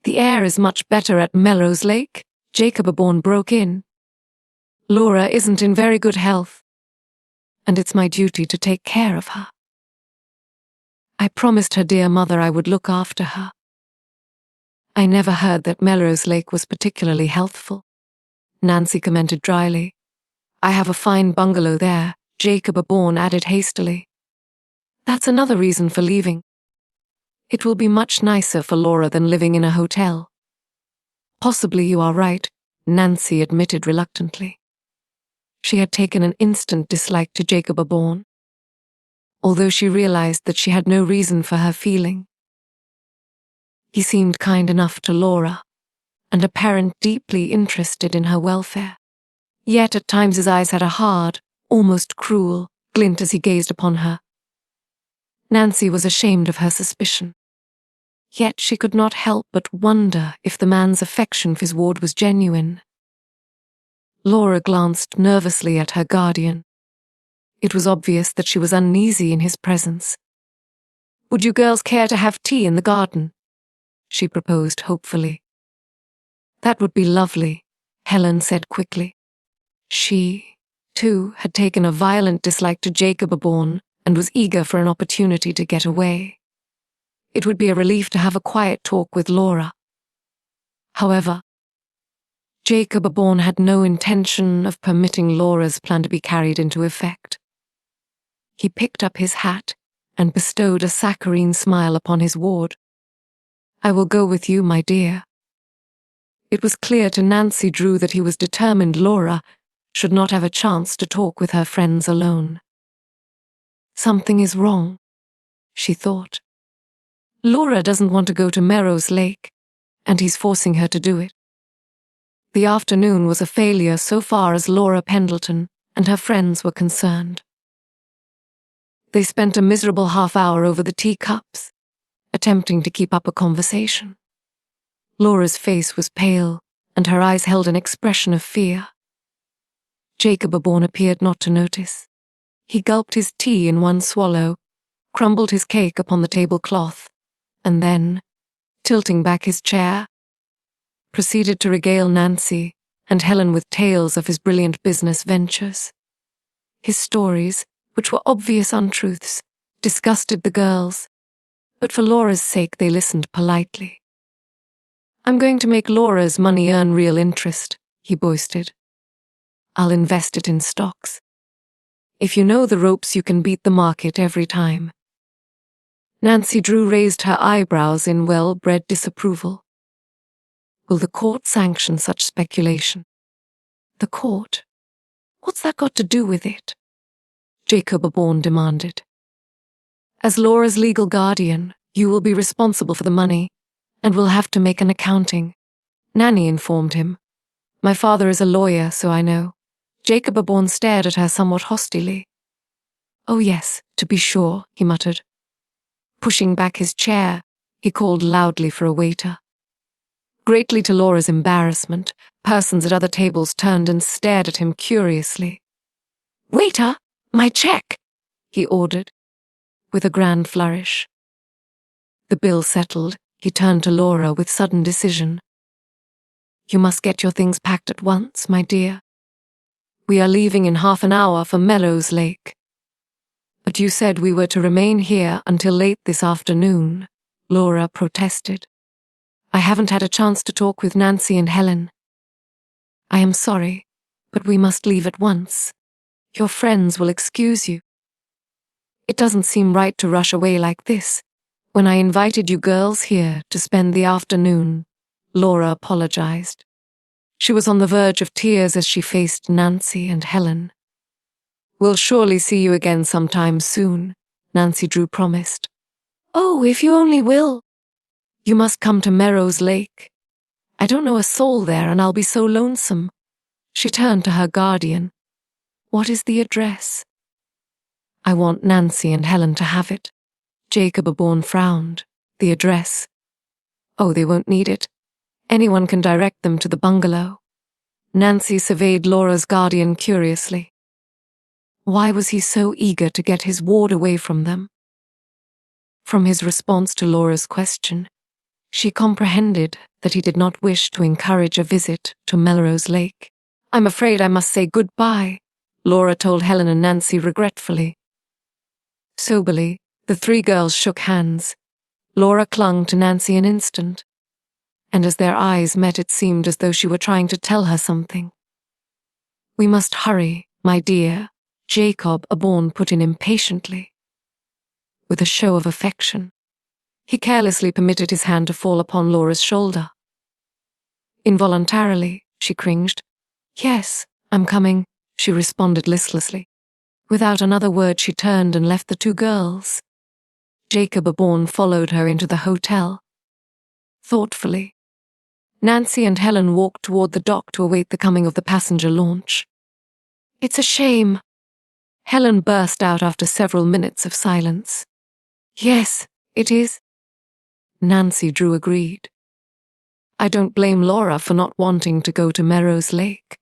"The air is much better at Melrose Lake," Jacob Bourne broke in. "Laura isn't in very good health, and it's my duty to take care of her. I promised her dear mother I would look after her." "I never heard that Melrose Lake was particularly healthful," Nancy commented dryly. "I have a fine bungalow there," Jacob Bourne added hastily. "That's another reason for leaving. It will be much nicer for Laura than living in a hotel." "Possibly you are right," Nancy admitted reluctantly. She had taken an instant dislike to Jacob Bourne, although she realized that she had no reason for her feeling. He seemed kind enough to Laura, and apparently deeply interested in her welfare. Yet at times his eyes had a hard, almost cruel, glint as he gazed upon her. Nancy was ashamed of her suspicion. Yet she could not help but wonder if the man's affection for his ward was genuine. Laura glanced nervously at her guardian. It was obvious that she was uneasy in his presence. "Would you girls care to have tea in the garden?" she proposed hopefully. "That would be lovely," Helen said quickly. She, too, had taken a violent dislike to Jacob Bourne and was eager for an opportunity to get away. It would be a relief to have a quiet talk with Laura. However, Jacob Bourne had no intention of permitting Laura's plan to be carried into effect. He picked up his hat and bestowed a saccharine smile upon his ward. "I will go with you, my dear." It was clear to Nancy Drew that he was determined Laura should not have a chance to talk with her friends alone. "Something is wrong," she thought. "Laura doesn't want to go to Melrose Lake, and he's forcing her to do it." The afternoon was a failure so far as Laura Pendleton and her friends were concerned. They spent a miserable half-hour over the teacups, attempting to keep up a conversation. Laura's face was pale, and her eyes held an expression of fear. Jacob Bourne appeared not to notice. He gulped his tea in one swallow, crumbled his cake upon the tablecloth, and then, tilting back his chair, proceeded to regale Nancy and Helen with tales of his brilliant business ventures. His stories, which were obvious untruths, disgusted the girls, but for Laura's sake they listened politely. "I'm going to make Laura's money earn real interest," he boasted. "I'll invest it in stocks. If you know the ropes, you can beat the market every time." Nancy Drew raised her eyebrows in well-bred disapproval. Will the court sanction such speculation? "The court? What's that got to do with it?" Jacob Bourne demanded. "As Laura's legal guardian, you will be responsible for the money, and will have to make an accounting," Nanny informed him. "My father is a lawyer, so I know." Jacob Bourne stared at her somewhat hostilely. "Oh yes, to be sure," he muttered. Pushing back his chair, he called loudly for a waiter. Greatly to Laura's embarrassment, persons at other tables turned and stared at him curiously. "Waiter, my check," he ordered, with a grand flourish. The bill settled, He turned to Laura with sudden decision. You must get your things packed at once, my dear. We are leaving in half an hour for Melrose Lake. But you said we were to remain here until late this afternoon, Laura protested. I haven't had a chance to talk with Nancy and Helen. I am sorry, but we must leave at once. Your friends will excuse you. It doesn't seem right to rush away like this. When I invited you girls here to spend the afternoon, Laura apologized. She was on the verge of tears as she faced Nancy and Helen. We'll surely see you again sometime soon, Nancy Drew promised. Oh, if you only will. You must come to Melrose Lake. I don't know a soul there and I'll be so lonesome. She turned to her guardian. What is the address? I want Nancy and Helen to have it. Jacob Aborn frowned. The address. Oh, they won't need it. Anyone can direct them to the bungalow. Nancy surveyed Laura's guardian curiously. Why was he so eager to get his ward away from them? From his response to Laura's question, she comprehended that he did not wish to encourage a visit to Melrose Lake. I'm afraid I must say goodbye, Laura told Helen and Nancy regretfully. Soberly, the three girls shook hands. Laura clung to Nancy an instant, and as their eyes met it seemed as though she were trying to tell her something. We must hurry, my dear, Jacob Aborn put in impatiently. With a show of affection, he carelessly permitted his hand to fall upon Laura's shoulder. Involuntarily, she cringed. Yes, I'm coming, she responded listlessly. Without another word she turned and left the two girls. Jacob Aborn followed her into the hotel. Thoughtfully, Nancy and Helen walked toward the dock to await the coming of the passenger launch. It's a shame, Helen burst out after several minutes of silence. Yes, it is. Nancy Drew agreed. I don't blame Laura for not wanting to go to Melrose Lake.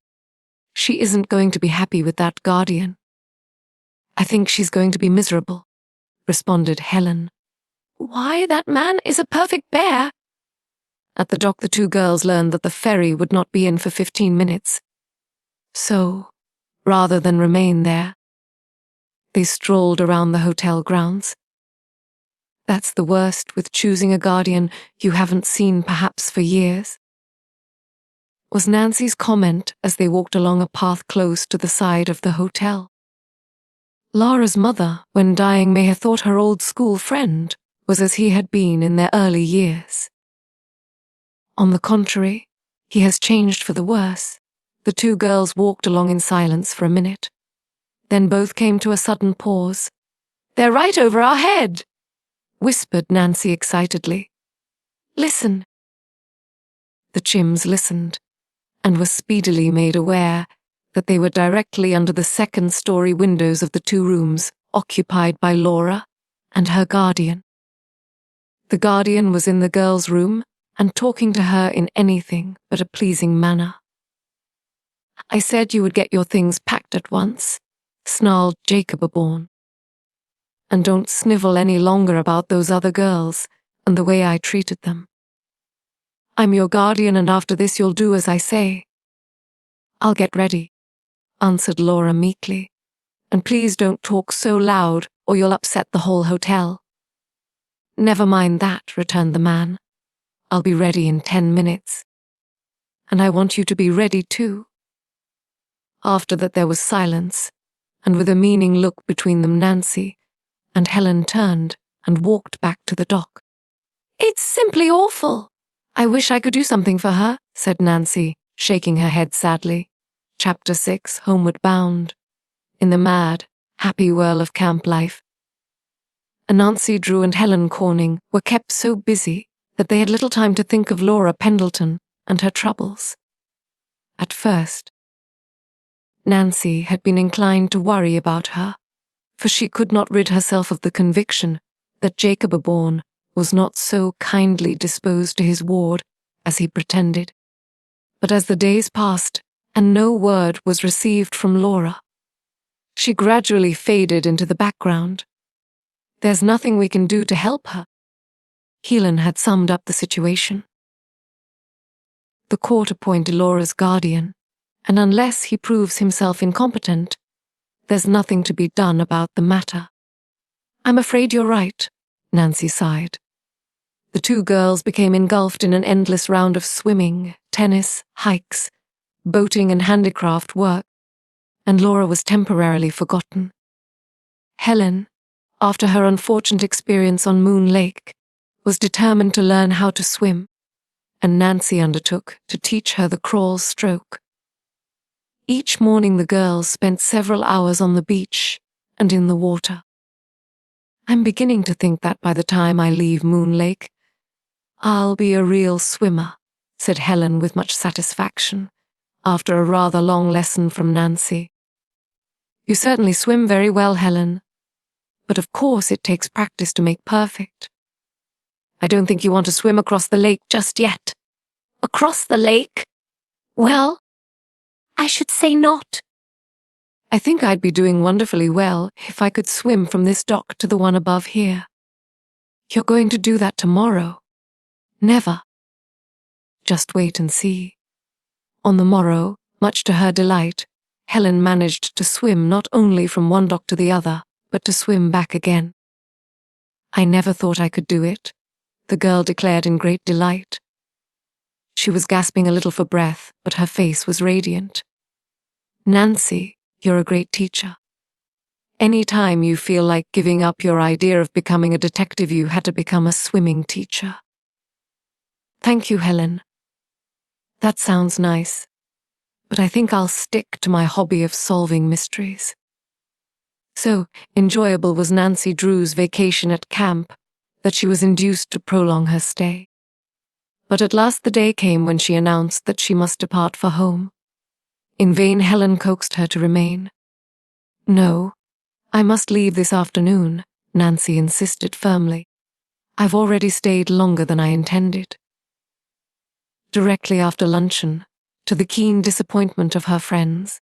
She isn't going to be happy with that guardian. I think she's going to be miserable, responded Helen. Why, that man is a perfect bear. At the dock the two girls learned that the ferry would not be in for 15 minutes. So, rather than remain there, they strolled around the hotel grounds. That's the worst with choosing a guardian you haven't seen perhaps for years, was Nancy's comment as they walked along a path close to the side of the hotel. Laura's mother, when dying, may have thought her old school friend was as he had been in their early years. On the contrary, he has changed for the worse. The two girls walked along in silence for a minute. Then both came to a sudden pause. They're right over our head, whispered Nancy excitedly. Listen. The Chims listened, and were speedily made aware that they were directly under the second-story windows of the two rooms occupied by Laura and her guardian. The guardian was in the girl's room and talking to her in anything but a pleasing manner. I said you would get your things packed at once, snarled Jacob Aborn. And don't snivel any longer about those other girls and the way I treated them. I'm your guardian and after this you'll do as I say. I'll get ready, answered Laura meekly. And please don't talk so loud or you'll upset the whole hotel. Never mind that, returned the man. I'll be ready in 10 minutes. And I want you to be ready too. After that there was silence, and with a meaning look between them Nancy and Helen turned and walked back to the dock. It's simply awful. I wish I could do something for her, said Nancy, shaking her head sadly. Chapter 6, Homeward Bound. In the mad, happy whirl of camp life. Nancy Drew and Helen Corning were kept so busy that they had little time to think of Laura Pendleton and her troubles. At first, Nancy had been inclined to worry about her, for she could not rid herself of the conviction that Jacob Aborn was not so kindly disposed to his ward as he pretended. But as the days passed and no word was received from Laura, she gradually faded into the background. There's nothing we can do to help her. Helen had summed up the situation. The court appointed Laura's guardian, and unless he proves himself incompetent, there's nothing to be done about the matter. I'm afraid you're right, Nancy sighed. The two girls became engulfed in an endless round of swimming, tennis, hikes, boating and handicraft work, and Laura was temporarily forgotten. Helen, after her unfortunate experience on Moon Lake, was determined to learn how to swim, and Nancy undertook to teach her the crawl stroke. Each morning the girls spent several hours on the beach and in the water. I'm beginning to think that by the time I leave Moon Lake, I'll be a real swimmer, said Helen with much satisfaction, after a rather long lesson from Nancy. You certainly swim very well, Helen, but of course it takes practice to make perfect. I don't think you want to swim across the lake just yet. Across the lake? Well, I should say not. I think I'd be doing wonderfully well if I could swim from this dock to the one above here. You're going to do that tomorrow. Never. Just wait and see. On the morrow, much to her delight, Helen managed to swim not only from one dock to the other, but to swim back again. I never thought I could do it, the girl declared in great delight. She was gasping a little for breath, but her face was radiant. Nancy, you're a great teacher. Any time you feel like giving up your idea of becoming a detective, you had to become a swimming teacher. Thank you, Helen. That sounds nice, but I think I'll stick to my hobby of solving mysteries. So enjoyable was Nancy Drew's vacation at camp that she was induced to prolong her stay. But at last the day came when she announced that she must depart for home. In vain Helen coaxed her to remain. No, I must leave this afternoon, Nancy insisted firmly. I've already stayed longer than I intended. Directly after luncheon, to the keen disappointment of her friends,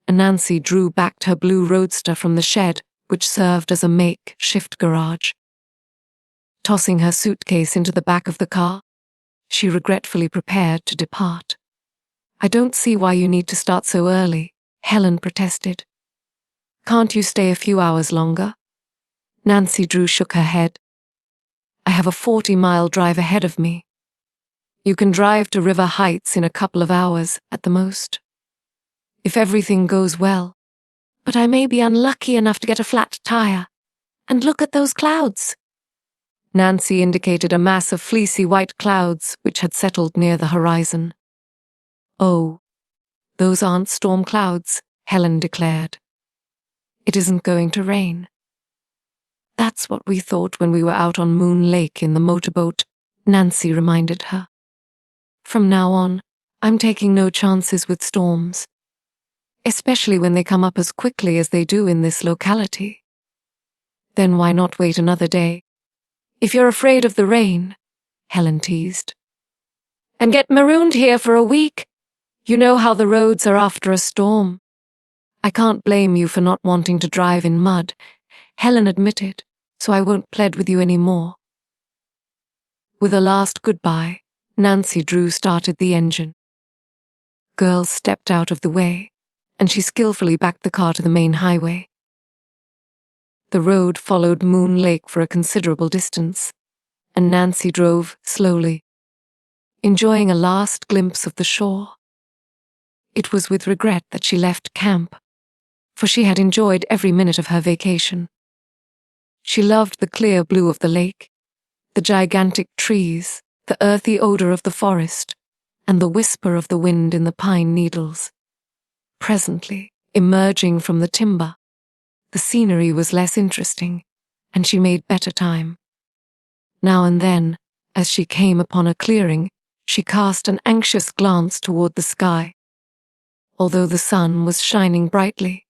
Nancy Drew backed her blue roadster from the shed which served as a makeshift garage. Tossing her suitcase into the back of the car, she regretfully prepared to depart. I don't see why you need to start so early, Helen protested. Can't you stay a few hours longer? Nancy Drew shook her head. I have a 40-mile drive ahead of me. You can drive to River Heights in a couple of hours at the most. If everything goes well. But I may be unlucky enough to get a flat tire. And look at those clouds. Nancy indicated a mass of fleecy white clouds which had settled near the horizon. Oh, those aren't storm clouds, Helen declared. It isn't going to rain. That's what we thought when we were out on Moon Lake in the motorboat, Nancy reminded her. From now on, I'm taking no chances with storms, especially when they come up as quickly as they do in this locality. Then why not wait another day? If you're afraid of the rain, Helen teased. And get marooned here for a week. You know how the roads are after a storm. I can't blame you for not wanting to drive in mud, Helen admitted, so I won't plead with you any more. With a last goodbye, Nancy Drew started the engine. Girls stepped out of the way, and she skillfully backed the car to the main highway. The road followed Moon Lake for a considerable distance, and Nancy drove slowly, enjoying a last glimpse of the shore. It was with regret that she left camp, for she had enjoyed every minute of her vacation. She loved the clear blue of the lake, the gigantic trees, the earthy odor of the forest, and the whisper of the wind in the pine needles. Presently, emerging from the timber, the scenery was less interesting, and she made better time. Now and then, as she came upon a clearing, she cast an anxious glance toward the sky. Although the sun was shining brightly,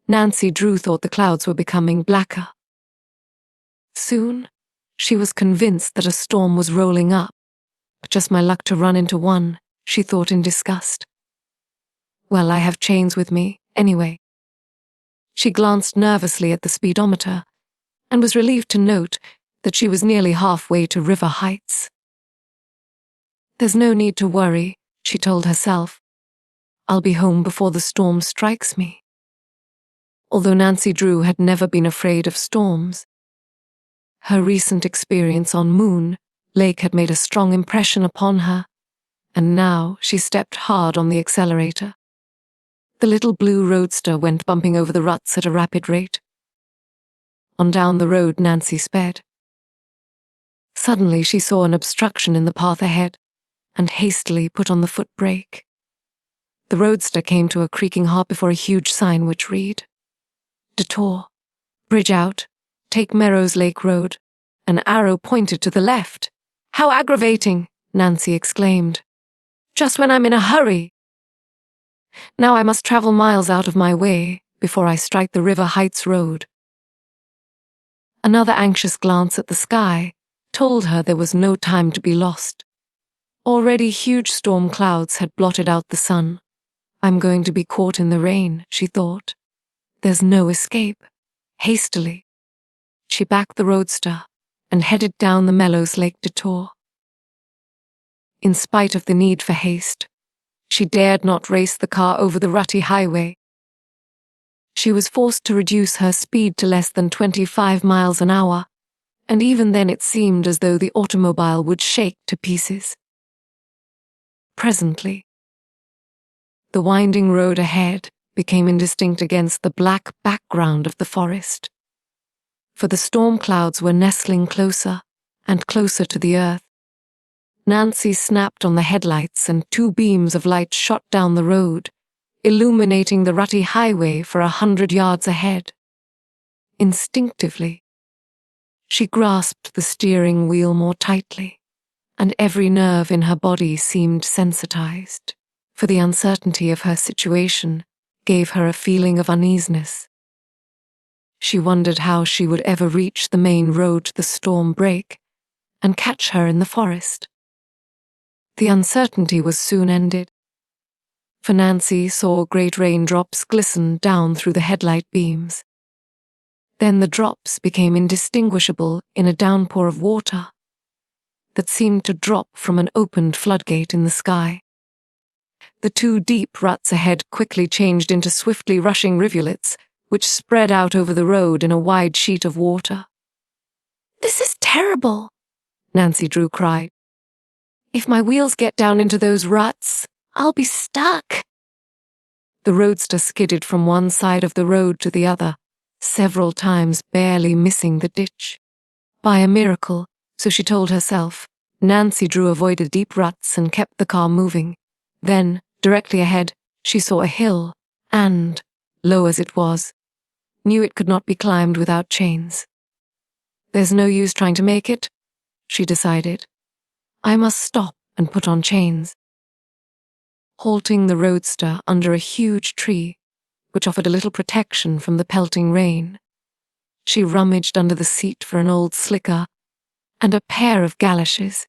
Nancy Drew thought the clouds were becoming blacker. Soon, she was convinced that a storm was rolling up. Just my luck to run into one, she thought in disgust. Well, I have chains with me, anyway. She glanced nervously at the speedometer and was relieved to note that she was nearly halfway to River Heights. "There's no need to worry," she told herself. "I'll be home before the storm strikes me." Although Nancy Drew had never been afraid of storms, her recent experience on Moon Lake had made a strong impression upon her, and now she stepped hard on the accelerator. The little blue roadster went bumping over the ruts at a rapid rate. On down the road Nancy sped. Suddenly she saw an obstruction in the path ahead and hastily put on the foot brake. The roadster came to a creaking halt before a huge sign which read, "Detour. Bridge out. Take Merrow's Lake Road." An arrow pointed to the left. "How aggravating," Nancy exclaimed. "Just when I'm in a hurry. Now I must travel miles out of my way before I strike the River Heights Road." Another anxious glance at the sky told her there was no time to be lost. Already huge storm clouds had blotted out the sun. "I'm going to be caught in the rain," she thought. "There's no escape." Hastily, she backed the roadster and headed down the Mellows Lake detour. In spite of the need for haste, she dared not race the car over the rutty highway. She was forced to reduce her speed to less than 25 miles an hour, and even then it seemed as though the automobile would shake to pieces. Presently, the winding road ahead became indistinct against the black background of the forest, for the storm clouds were nestling closer and closer to the earth. Nancy snapped on the headlights and 2 beams of light shot down the road, illuminating the rutty highway for 100 yards ahead. Instinctively, she grasped the steering wheel more tightly, and every nerve in her body seemed sensitized, for the uncertainty of her situation gave her a feeling of uneasiness. She wondered how she would ever reach the main road the storm break and catch her in the forest. The uncertainty was soon ended, for Nancy saw great raindrops glisten down through the headlight beams. Then the drops became indistinguishable in a downpour of water that seemed to drop from an opened floodgate in the sky. The 2 deep ruts ahead quickly changed into swiftly rushing rivulets, which spread out over the road in a wide sheet of water. "This is terrible," Nancy Drew cried. "If my wheels get down into those ruts, I'll be stuck." The roadster skidded from one side of the road to the other, several times barely missing the ditch. By a miracle, so she told herself, Nancy Drew avoided deep ruts and kept the car moving. Then, directly ahead, she saw a hill and, low as it was, knew it could not be climbed without chains. "There's no use trying to make it," she decided. "I must stop and put on chains." Halting the roadster under a huge tree, which offered a little protection from the pelting rain, she rummaged under the seat for an old slicker and a pair of galoshes.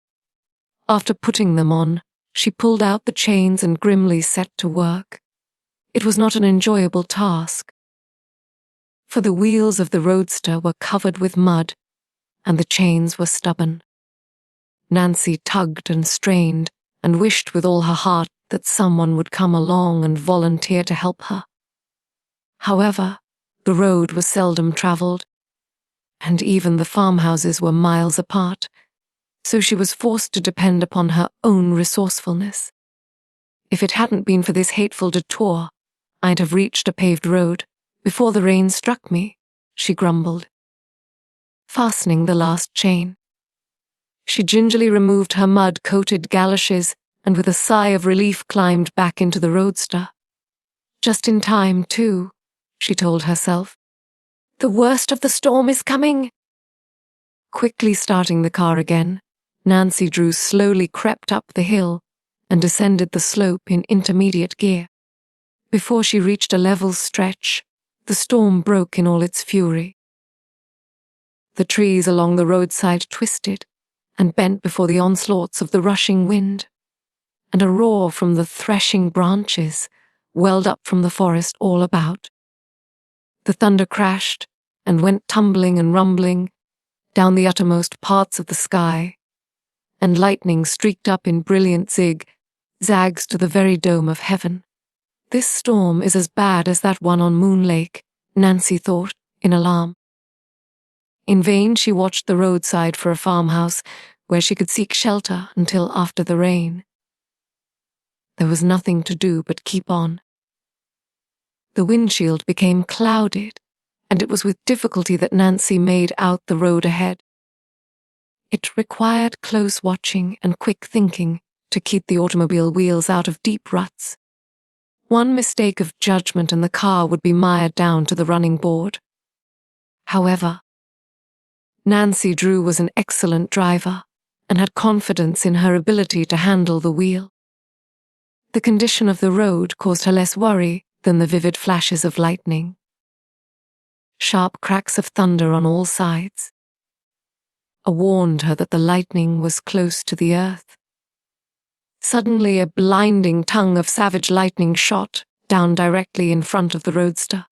After putting them on, she pulled out the chains and grimly set to work. It was not an enjoyable task, for the wheels of the roadster were covered with mud and the chains were stubborn. Nancy tugged and strained and wished with all her heart that someone would come along and volunteer to help her. However, the road was seldom traveled, and even the farmhouses were miles apart, so she was forced to depend upon her own resourcefulness. "If it hadn't been for this hateful detour, I'd have reached a paved road before the rain struck me," she grumbled. Fastening the last chain, she gingerly removed her mud-coated galoshes and with a sigh of relief climbed back into the roadster. Just in time, too, she told herself. "The worst of the storm is coming." Quickly starting the car again, Nancy Drew slowly crept up the hill and descended the slope in intermediate gear. Before she reached a level stretch, the storm broke in all its fury. The trees along the roadside twisted and bent before the onslaughts of the rushing wind, and a roar from the threshing branches welled up from the forest all about. The thunder crashed and went tumbling and rumbling, down the uttermost parts of the sky, and lightning streaked up in brilliant zags to the very dome of heaven. This storm is as bad as that one on Moon Lake, Nancy thought, in alarm. In vain she watched the roadside for a farmhouse where she could seek shelter until after the rain. There was nothing to do but keep on. The windshield became clouded, and it was with difficulty that Nancy made out the road ahead. It required close watching and quick thinking to keep the automobile wheels out of deep ruts. One mistake of judgment and the car would be mired down to the running board. However, Nancy Drew was an excellent driver and had confidence in her ability to handle the wheel. The condition of the road caused her less worry than the vivid flashes of lightning. Sharp cracks of thunder on all sides warned her that the lightning was close to the earth. Suddenly a blinding tongue of savage lightning shot down directly in front of the roadster.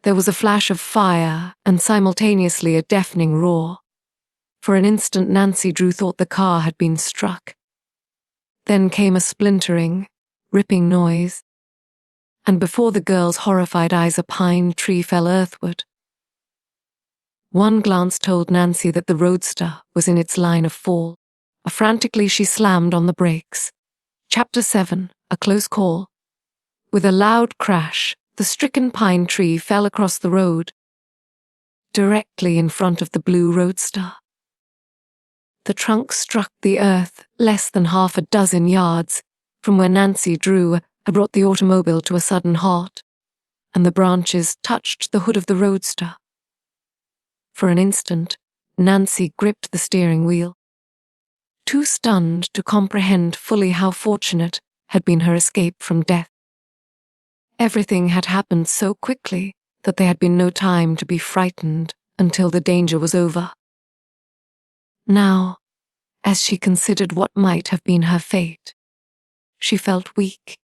There was a flash of fire and simultaneously a deafening roar. For an instant Nancy Drew thought the car had been struck. Then came a splintering, ripping noise, and before the girl's horrified eyes a pine tree fell earthward. One glance told Nancy that the roadster was in its line of fall. Frantically she slammed on the brakes. Chapter 7, A Close Call. With a loud crash, the stricken pine tree fell across the road, directly in front of the blue roadster. The trunk struck the earth less than half a dozen yards from where Nancy Drew had brought the automobile to a sudden halt, and the branches touched the hood of the roadster. For an instant, Nancy gripped the steering wheel, too stunned to comprehend fully how fortunate had been her escape from death. Everything had happened so quickly that there had been no time to be frightened until the danger was over. Now, as she considered what might have been her fate, she felt weak.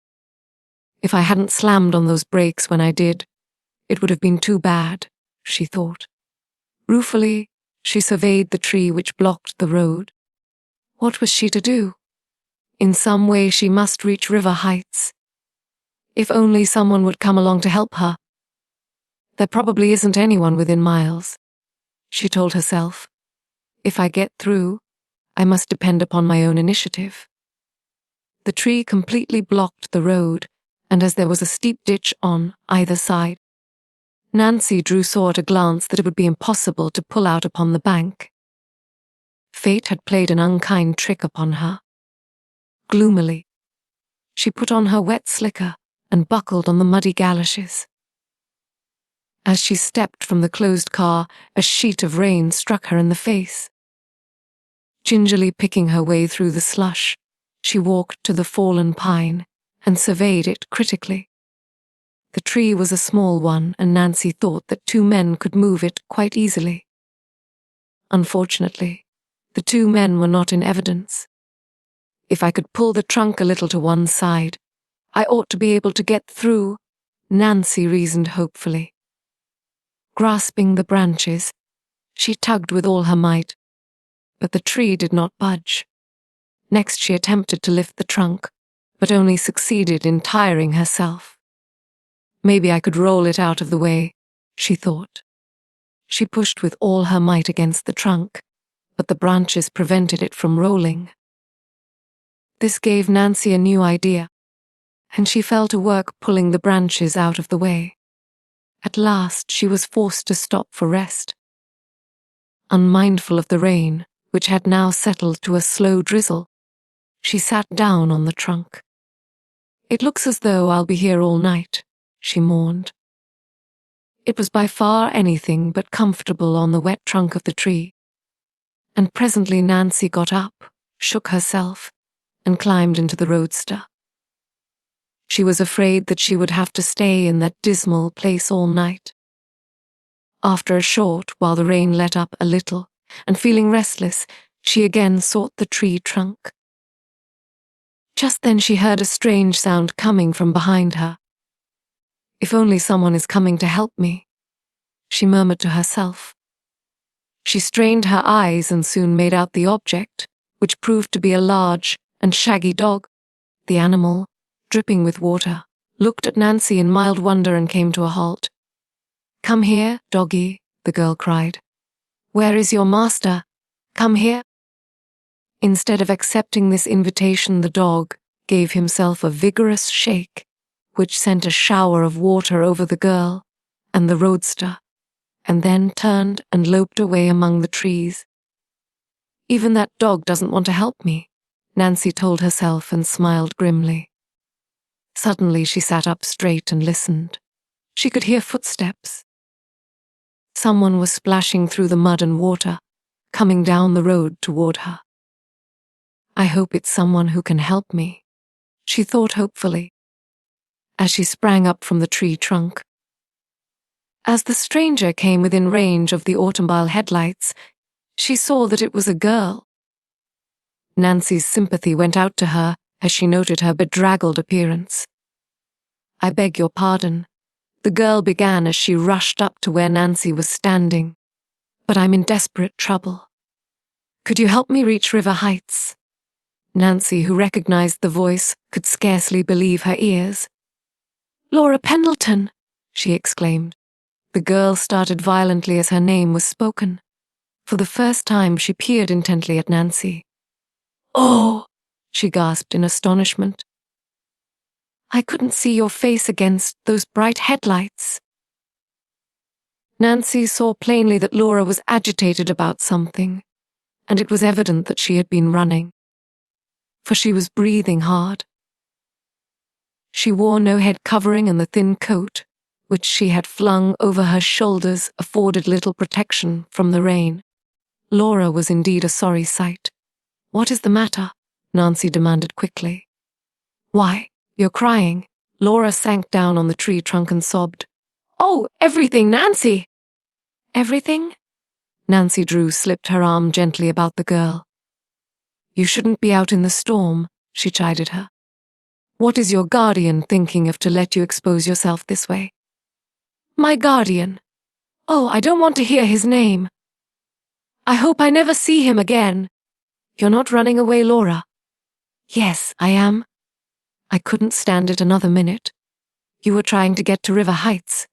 If I hadn't slammed on those brakes when I did, it would have been too bad, she thought. Ruefully, she surveyed the tree which blocked the road. What was she to do? In some way she must reach River Heights. If only someone would come along to help her. There probably isn't anyone within miles, she told herself. If I get through, I must depend upon my own initiative. The tree completely blocked the road, and as there was a steep ditch on either side, Nancy Drew saw at a glance that it would be impossible to pull out upon the bank. Fate had played an unkind trick upon her. Gloomily, she put on her wet slicker and buckled on the muddy galoshes. As she stepped from the closed car, a sheet of rain struck her in the face. Gingerly picking her way through the slush, she walked to the fallen pine and surveyed it critically. The tree was a small one, and Nancy thought that 2 men could move it quite easily. Unfortunately, the 2 men were not in evidence. If I could pull the trunk a little to one side, I ought to be able to get through, Nancy reasoned hopefully. Grasping the branches, she tugged with all her might, but the tree did not budge. Next she attempted to lift the trunk, but only succeeded in tiring herself. Maybe I could roll it out of the way, she thought. She pushed with all her might against the trunk, but the branches prevented it from rolling. This gave Nancy a new idea, and she fell to work pulling the branches out of the way. At last she was forced to stop for rest. Unmindful of the rain, which had now settled to a slow drizzle, she sat down on the trunk. It looks as though I'll be here all night, she mourned. It was by far anything but comfortable on the wet trunk of the tree, and presently Nancy got up, shook herself, and climbed into the roadster. She was afraid that she would have to stay in that dismal place all night. After a short while the rain let up a little, and feeling restless, she again sought the tree trunk. Just then she heard a strange sound coming from behind her. If only someone is coming to help me, she murmured to herself. She strained her eyes and soon made out the object, which proved to be a large and shaggy dog. The animal, dripping with water, looked at Nancy in mild wonder and came to a halt. "Come here, doggy," the girl cried. "Where is your master? Come here." Instead of accepting this invitation, the dog gave himself a vigorous shake, which sent a shower of water over the girl and the roadster, and then turned and loped away among the trees. "Even that dog doesn't want to help me," Nancy told herself and smiled grimly. Suddenly she sat up straight and listened. She could hear footsteps. Someone was splashing through the mud and water, coming down the road toward her. "I hope it's someone who can help me," she thought hopefully, as she sprang up from the tree trunk. As the stranger came within range of the automobile headlights, she saw that it was a girl. Nancy's sympathy went out to her as she noted her bedraggled appearance. "I beg your pardon," the girl began as she rushed up to where Nancy was standing, "but I'm in desperate trouble. Could you help me reach River Heights?" Nancy, who recognized the voice, could scarcely believe her ears. "Laura Pendleton!" she exclaimed. The girl started violently as her name was spoken. For the first time, she peered intently at Nancy. "Oh!" she gasped in astonishment. "I couldn't see your face against those bright headlights." Nancy saw plainly that Laura was agitated about something, and it was evident that she had been running, for she was breathing hard. She wore no head covering, and the thin coat, which she had flung over her shoulders, afforded little protection from the rain. Laura was indeed a sorry sight. "What is the matter?" Nancy demanded quickly. "Why, you're crying." Laura sank down on the tree trunk and sobbed. "Oh, everything, Nancy!" "Everything?" Nancy Drew slipped her arm gently about the girl. "You shouldn't be out in the storm," she chided her. "What is your guardian thinking of to let you expose yourself this way?" "My guardian? Oh, I don't want to hear his name. I hope I never see him again." "You're not running away, Laura?" "Yes, I am. I couldn't stand it another minute. You were trying to get to River Heights."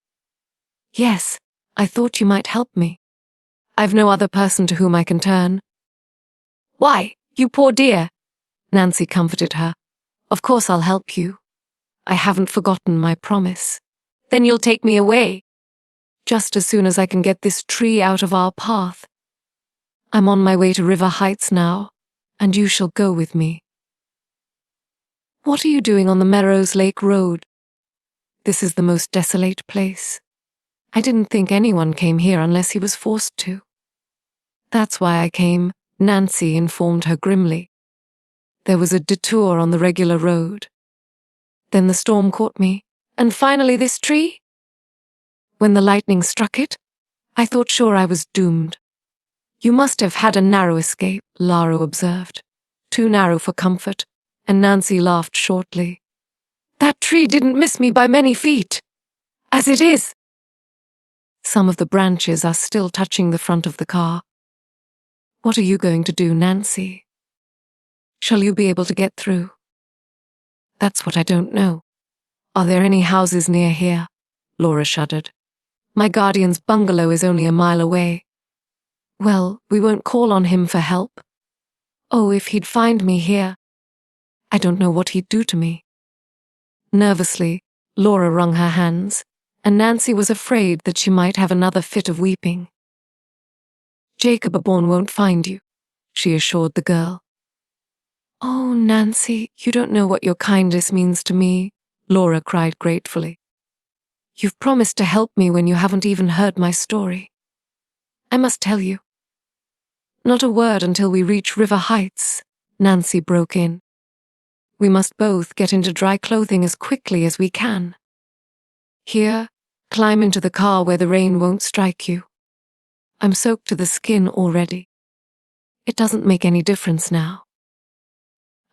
"Yes, I thought you might help me. I've no other person to whom I can turn." "Why, you poor dear," Nancy comforted her. "Of course I'll help you. I haven't forgotten my promise." "Then you'll take me away?" "Just as soon as I can get this tree out of our path. I'm on my way to River Heights now, and you shall go with me." "What are you doing on the Merrow's Lake Road?" "This is the most desolate place. I didn't think anyone came here unless he was forced to." "That's why I came," Nancy informed her grimly. "There was a detour on the regular road. Then the storm caught me, and finally this tree. When the lightning struck it, I thought sure I was doomed." "You must have had a narrow escape," Lara observed. "Too narrow for comfort," and Nancy laughed shortly. "That tree didn't miss me by many feet. As it is." Some of the branches are still touching the front of the car. "What are you going to do, Nancy? Shall you be able to get through?" "That's what I don't know. Are there any houses near here?" Laura shuddered. "My guardian's bungalow is only a mile away." "Well, we won't call on him for help. Oh, if he'd find me here, I don't know what he'd do to me." Nervously, Laura wrung her hands, and Nancy was afraid that she might have another fit of weeping. "Jacob Aborn won't find you," she assured the girl. "Oh, Nancy, you don't know what your kindness means to me," Laura cried gratefully. "You've promised to help me when you haven't even heard my story. I must tell you." "Not a word until we reach River Heights," Nancy broke in. "We must both get into dry clothing as quickly as we can. Here, climb into the car where the rain won't strike you. I'm soaked to the skin already. It doesn't make any difference now.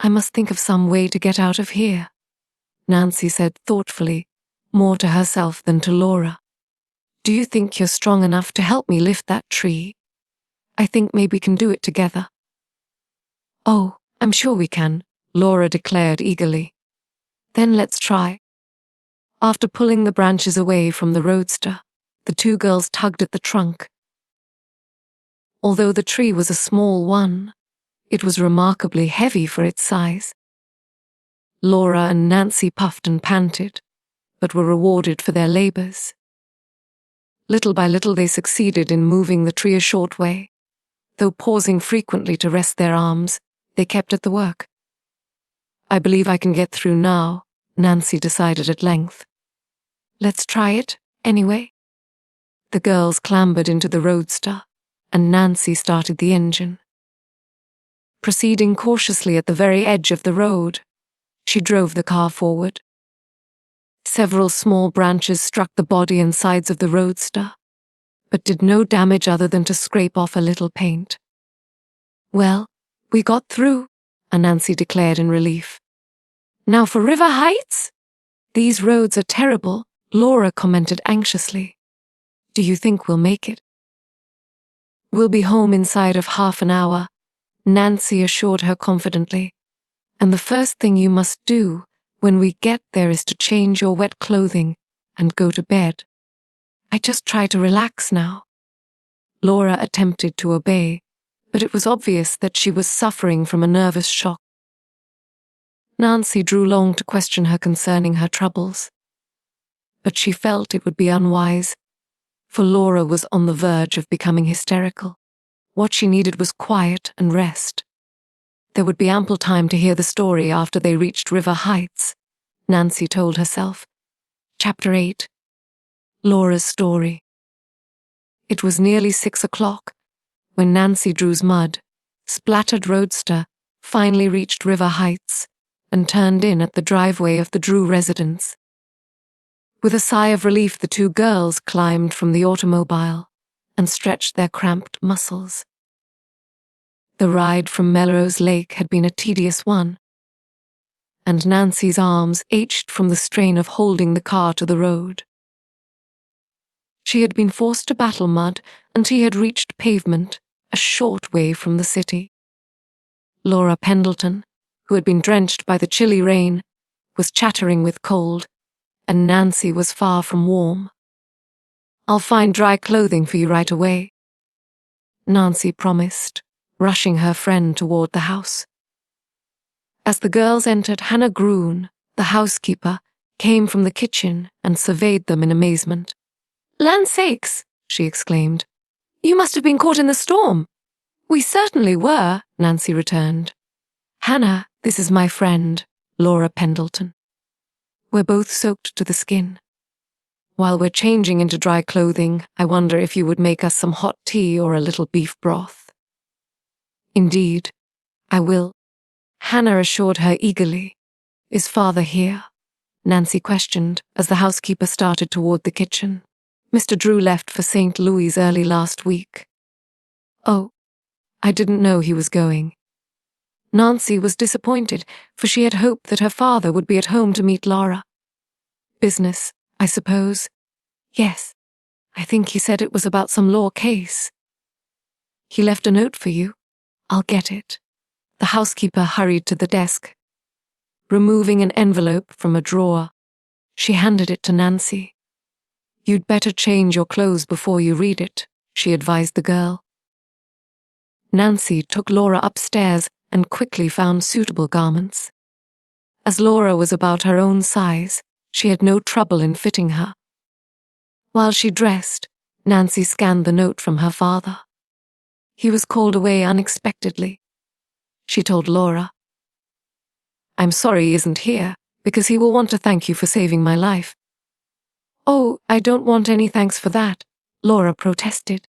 I must think of some way to get out of here," Nancy said thoughtfully, more to herself than to Laura. "Do you think you're strong enough to help me lift that tree?" I think maybe we can do it together. Oh, I'm sure we can, Laura declared eagerly. Then let's try. After pulling the branches away from the roadster, the two girls tugged at the trunk. Although the tree was a small one, it was remarkably heavy for its size. Laura and Nancy puffed and panted, but were rewarded for their labors. Little by little they succeeded in moving the tree a short way. Though pausing frequently to rest their arms, they kept at the work. I believe I can get through now, Nancy decided at length. Let's try it, anyway. The girls clambered into the roadster, and Nancy started the engine. Proceeding cautiously at the very edge of the road, she drove the car forward. Several small branches struck the body and sides of the roadster, but did no damage other than to scrape off a little paint. Well, we got through, Nancy declared in relief. Now for River Heights? These roads are terrible, Laura commented anxiously. Do you think we'll make it? We'll be home inside of half an hour, Nancy assured her confidently. And the first thing you must do when we get there is to change your wet clothing and go to bed. I just try to relax now. Laura attempted to obey, but it was obvious that she was suffering from a nervous shock. Nancy drew long to question her concerning her troubles, but she felt it would be unwise, for Laura was on the verge of becoming hysterical. What she needed was quiet and rest. There would be ample time to hear the story after they reached River Heights, Nancy told herself. Chapter 8. Laura's Story. It was nearly 6 o'clock when Nancy Drew's mud, splattered roadster finally reached River Heights and turned in at the driveway of the Drew residence. With a sigh of relief, the two girls climbed from the automobile and stretched their cramped muscles. The ride from Melrose Lake had been a tedious one, and Nancy's arms ached from the strain of holding the car to the road. She had been forced to battle mud until she had reached pavement, a short way from the city. Laura Pendleton, who had been drenched by the chilly rain, was chattering with cold, and Nancy was far from warm. I'll find dry clothing for you right away, Nancy promised, rushing her friend toward the house. As the girls entered, Hannah Groon, the housekeeper, came from the kitchen and surveyed them in amazement. Land sakes, she exclaimed. You must have been caught in the storm. We certainly were, Nancy returned. Hannah, this is my friend, Laura Pendleton. We're both soaked to the skin. While we're changing into dry clothing, I wonder if you would make us some hot tea or a little beef broth. Indeed, I will, Hannah assured her eagerly. Is Father here? Nancy questioned as the housekeeper started toward the kitchen. Mr. Drew left for St. Louis early last week. Oh, I didn't know he was going. Nancy was disappointed, for she had hoped that her father would be at home to meet Laura. Business, I suppose. Yes, I think he said it was about some law case. He left a note for you. I'll get it. The housekeeper hurried to the desk. Removing an envelope from a drawer, she handed it to Nancy. You'd better change your clothes before you read it, she advised the girl. Nancy took Laura upstairs and quickly found suitable garments. As Laura was about her own size, she had no trouble in fitting her. While she dressed, Nancy scanned the note from her father. He was called away unexpectedly. She told Laura, I'm sorry he isn't here, because he will want to thank you for saving my life. Oh, I don't want any thanks for that, Laura protested.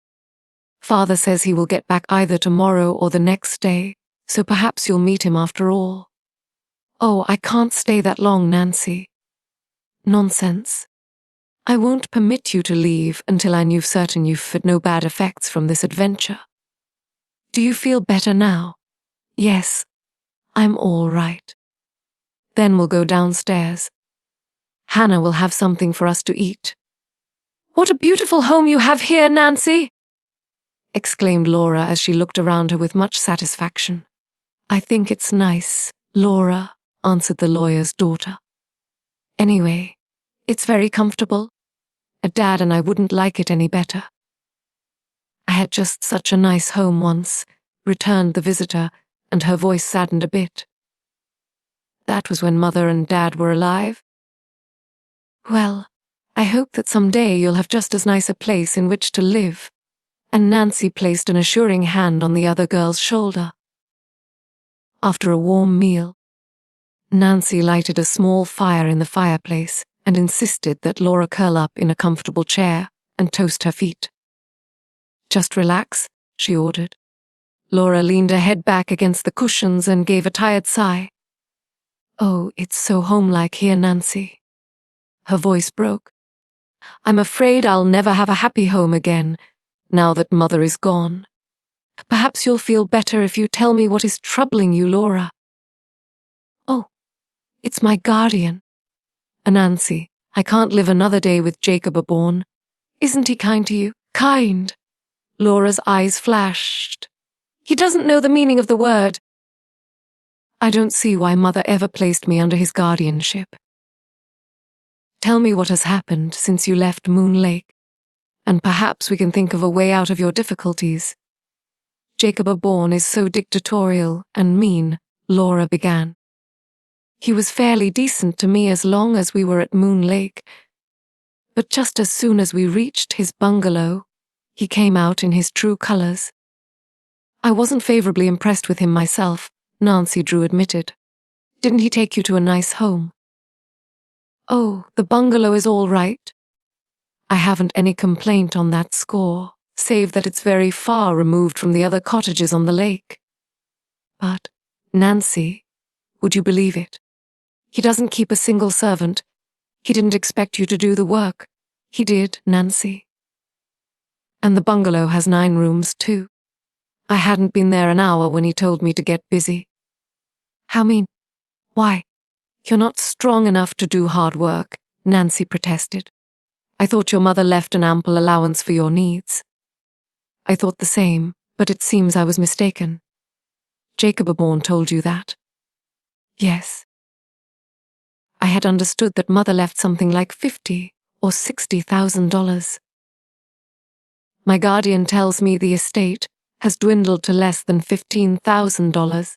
Father says he will get back either tomorrow or the next day, so perhaps you'll meet him after all. Oh, I can't stay that long, Nancy. Nonsense. I won't permit you to leave until I knew certain you've had no bad effects from this adventure. Do you feel better now? Yes, I'm all right. Then we'll go downstairs. Hannah will have something for us to eat. What a beautiful home you have here, Nancy! exclaimed Laura as she looked around her with much satisfaction. I think it's nice, Laura, answered the lawyer's daughter. Anyway, it's very comfortable. Dad and I wouldn't like it any better. I had just such a nice home once, returned the visitor, and her voice saddened a bit. That was when Mother and Dad were alive. Well, I hope that someday you'll have just as nice a place in which to live. And Nancy placed an assuring hand on the other girl's shoulder. After a warm meal, Nancy lighted a small fire in the fireplace and insisted that Laura curl up in a comfortable chair and toast her feet. Just relax, she ordered. Laura leaned her head back against the cushions and gave a tired sigh. Oh, it's so homelike here, Nancy. Her voice broke. I'm afraid I'll never have a happy home again, now that Mother is gone. Perhaps you'll feel better if you tell me what is troubling you, Laura. Oh, it's my guardian. Nancy, I can't live another day with Jacob Aborn. Isn't he kind to you? Kind. Laura's eyes flashed. He doesn't know the meaning of the word. I don't see why Mother ever placed me under his guardianship. Tell me what has happened since you left Moon Lake, and perhaps we can think of a way out of your difficulties. Jacob Aborn is so dictatorial and mean, Laura began. He was fairly decent to me as long as we were at Moon Lake, but just as soon as we reached his bungalow, he came out in his true colors. I wasn't favorably impressed with him myself, Nancy Drew admitted. Didn't he take you to a nice home? Oh, the bungalow is all right. I haven't any complaint on that score, save that it's very far removed from the other cottages on the lake. But, Nancy, would you believe it? He doesn't keep a single servant. He didn't expect you to do the work. He did, Nancy. And the bungalow has 9 rooms, too. I hadn't been there an hour when he told me to get busy. How mean? Why? You're not strong enough to do hard work, Nancy protested. I thought your mother left an ample allowance for your needs. I thought the same, but it seems I was mistaken. Jacob Aborn told you that? Yes. I had understood that Mother left something like $50,000 or $60,000. My guardian tells me the estate has dwindled to less than $15,000.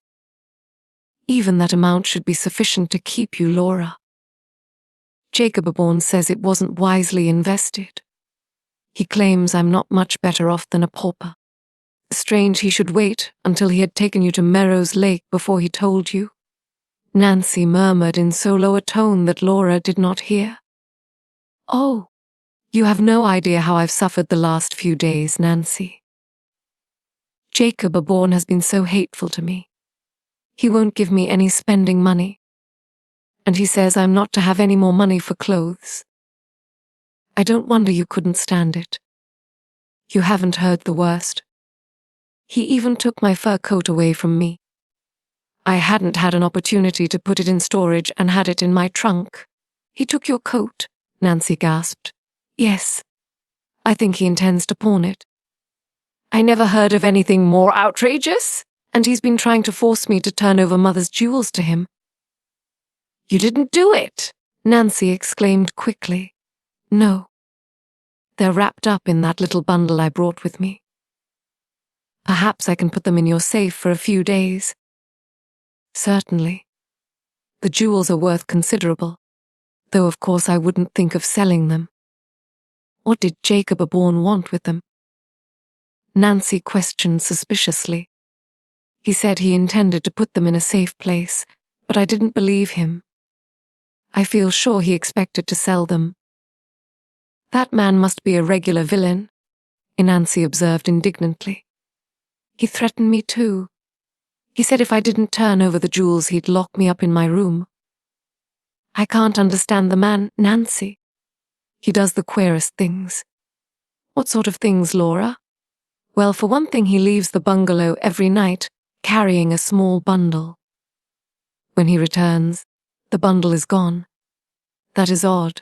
Even that amount should be sufficient to keep you, Laura. Jacob Aborn says it wasn't wisely invested. He claims I'm not much better off than a pauper. Strange he should wait until he had taken you to Merrow's Lake before he told you. Nancy murmured in so low a tone that Laura did not hear. Oh, you have no idea how I've suffered the last few days, Nancy. Jacob Aborn has been so hateful to me. He won't give me any spending money. And he says I'm not to have any more money for clothes. I don't wonder you couldn't stand it. You haven't heard the worst. He even took my fur coat away from me. I hadn't had an opportunity to put it in storage and had it in my trunk. He took your coat, Nancy gasped. Yes. I think he intends to pawn it. I never heard of anything more outrageous, and he's been trying to force me to turn over Mother's jewels to him. You didn't do it, Nancy exclaimed quickly. No. They're wrapped up in that little bundle I brought with me. Perhaps I can put them in your safe for a few days. Certainly. The jewels are worth considerable, though of course I wouldn't think of selling them. What did Jacob Aborn want with them? Nancy questioned suspiciously. He said he intended to put them in a safe place, but I didn't believe him. I feel sure he expected to sell them. That man must be a regular villain, Nancy observed indignantly. He threatened me too. He said if I didn't turn over the jewels, he'd lock me up in my room. I can't understand the man, Nancy. He does the queerest things. What sort of things, Laura? Well, for one thing, he leaves the bungalow every night, carrying a small bundle. When he returns, the bundle is gone. That is odd,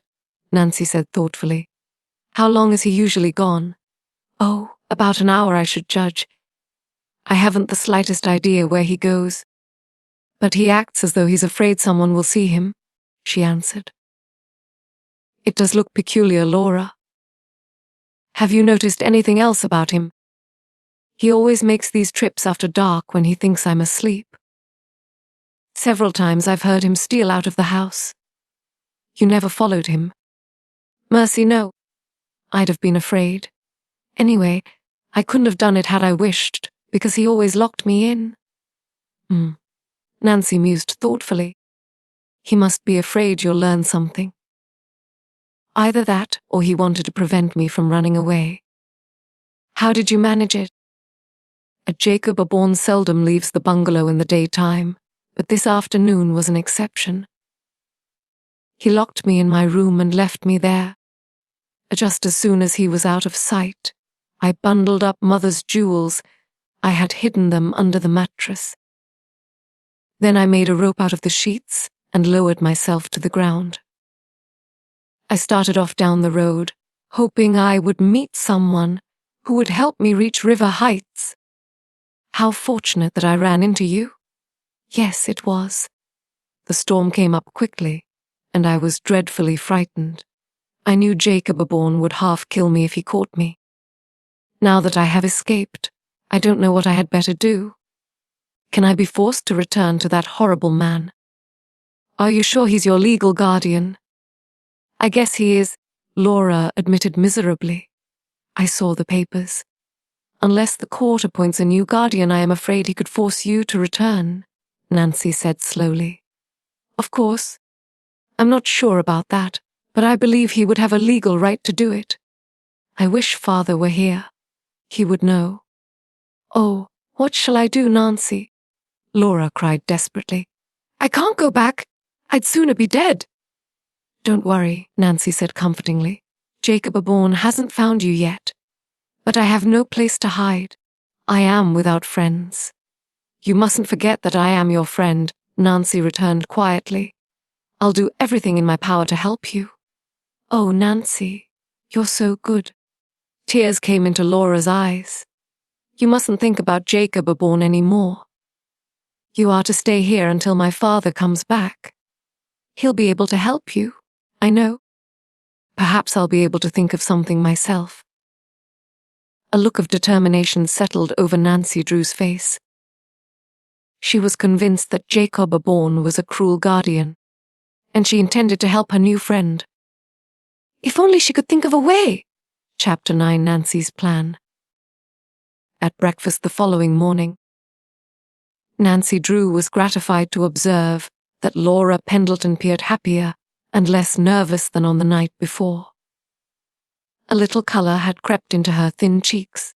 Nancy said thoughtfully. How long is he usually gone? Oh, About an hour, I should judge. I haven't the slightest idea where he goes. But he acts as though he's afraid someone will see him, she answered. It does look peculiar, Laura. Have you noticed anything else about him? He always makes these trips after dark when he thinks I'm asleep. Several times I've heard him steal out of the house. You never followed him. Mercy, no. I'd have been afraid. Anyway, I couldn't have done it had I wished, because he always locked me in. Nancy mused thoughtfully. He must be afraid you'll learn something. Either that, or he wanted to prevent me from running away. How did you manage it? Jacob Aborn seldom leaves the bungalow in the daytime, but this afternoon was an exception. He locked me in my room and left me there. Just as soon as he was out of sight, I bundled up Mother's jewels. I had hidden them under the mattress. Then I made a rope out of the sheets and lowered myself to the ground. I started off down the road, hoping I would meet someone who would help me reach River Heights. How fortunate that I ran into you. Yes, it was. The storm came up quickly, and I was dreadfully frightened. I knew Jacob Aborn would half kill me if he caught me. Now that I have escaped, I don't know what I had better do. Can I be forced to return to that horrible man? Are you sure he's your legal guardian? I guess he is, Laura admitted miserably. I saw the papers. Unless the court appoints a new guardian, I am afraid he could force you to return, Nancy said slowly. Of course. I'm not sure about that, but I believe he would have a legal right to do it. I wish Father were here. He would know. Oh, what shall I do, Nancy? Laura cried desperately. I can't go back. I'd sooner be dead. Don't worry, Nancy said comfortingly. Jacob Aborn hasn't found you yet. But I have no place to hide. I am without friends. You mustn't forget that I am your friend, Nancy returned quietly. I'll do everything in my power to help you. Oh, Nancy, you're so good. Tears came into Laura's eyes. You mustn't think about Jacob Aborn anymore. You are to stay here until my father comes back. He'll be able to help you, I know. Perhaps I'll be able to think of something myself. A look of determination settled over Nancy Drew's face. She was convinced that Jacob Aborn was a cruel guardian, and she intended to help her new friend. If only she could think of a way! Chapter 9, Nancy's Plan. At breakfast the following morning, Nancy Drew was gratified to observe that Laura Pendleton appeared happier and less nervous than on the night before. A little colour had crept into her thin cheeks,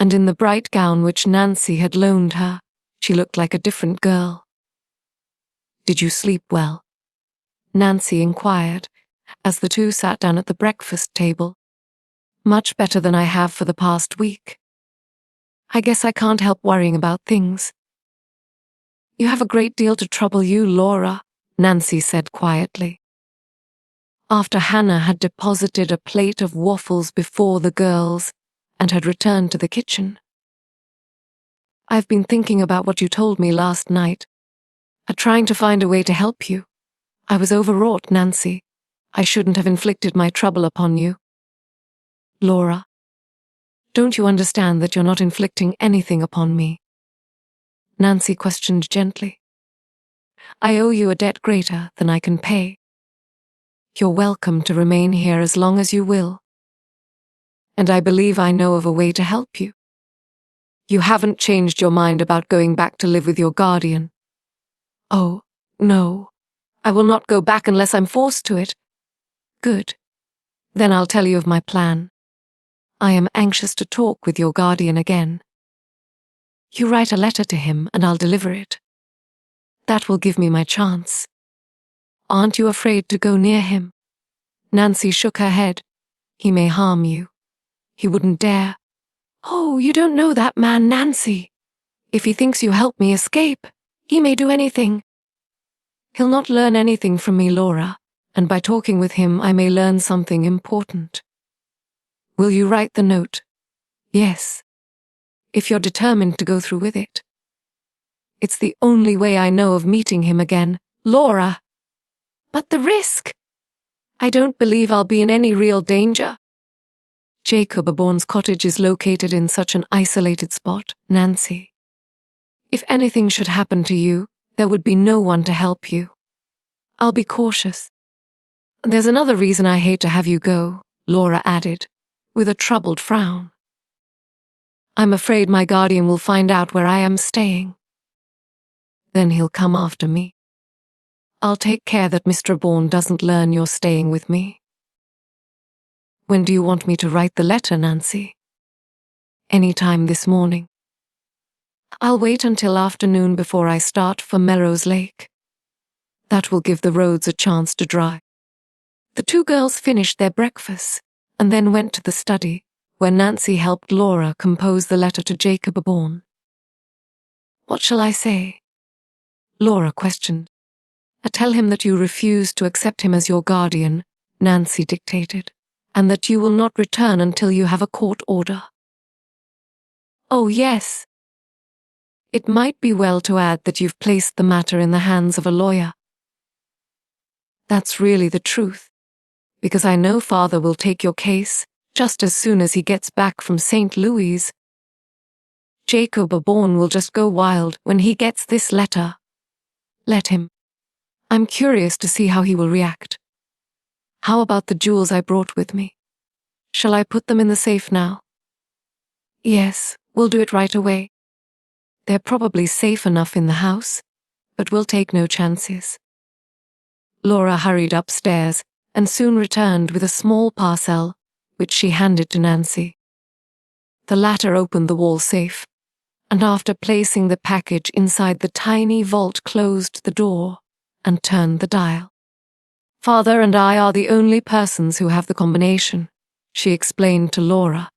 and in the bright gown which Nancy had loaned her, she looked like a different girl. Did you sleep well? Nancy inquired, as the two sat down at the breakfast table. Much better than I have for the past week. I guess I can't help worrying about things. You have a great deal to trouble you, Laura, Nancy said quietly. After Hannah had deposited a plate of waffles before the girls and had returned to the kitchen. I've been thinking about what you told me last night, trying to find a way to help you. I was overwrought, Nancy. I shouldn't have inflicted my trouble upon you. Laura, don't you understand that you're not inflicting anything upon me? Nancy questioned gently. I owe you a debt greater than I can pay. You're welcome to remain here as long as you will. And I believe I know of a way to help you. You haven't changed your mind about going back to live with your guardian. Oh, no. I will not go back unless I'm forced to it. Good. Then I'll tell you of my plan. I am anxious to talk with your guardian again. You write a letter to him and I'll deliver it. That will give me my chance. Aren't you afraid to go near him? Nancy shook her head. He may harm you. He wouldn't dare. Oh, you don't know that man, Nancy. If he thinks you helped me escape, he may do anything. He'll not learn anything from me, Laura, and by talking with him I may learn something important. Will you write the note? Yes, if you're determined to go through with it. It's the only way I know of meeting him again, Laura. But the risk! I don't believe I'll be in any real danger. Jacob Aborn's cottage is located in such an isolated spot, Nancy. If anything should happen to you, there would be no one to help you. I'll be cautious. There's another reason I hate to have you go, Laura added, with a troubled frown. I'm afraid my guardian will find out where I am staying. Then he'll come after me. I'll take care that Mr. Aborn doesn't learn you're staying with me. When do you want me to write the letter, Nancy? Any time this morning. I'll wait until afternoon before I start for Melrose Lake. That will give the roads a chance to dry. The two girls finished their breakfast and then went to the study, where Nancy helped Laura compose the letter to Jacob Aborn. What shall I say? Laura questioned. Tell him that you refuse to accept him as your guardian, Nancy dictated, and that you will not return until you have a court order. Oh, yes. It might be well to add that you've placed the matter in the hands of a lawyer. That's really the truth, because I know Father will take your case just as soon as he gets back from St. Louis. Jacob Aborn will just go wild when he gets this letter. Let him. I'm curious to see how he will react. How about the jewels I brought with me? Shall I put them in the safe now? Yes, we'll do it right away. They're probably safe enough in the house, but we'll take no chances. Laura hurried upstairs and soon returned with a small parcel, which she handed to Nancy. The latter opened the wall safe, and after placing the package inside the tiny vault, closed the door and turned the dial. Father and I are the only persons who have the combination, she explained to Laura,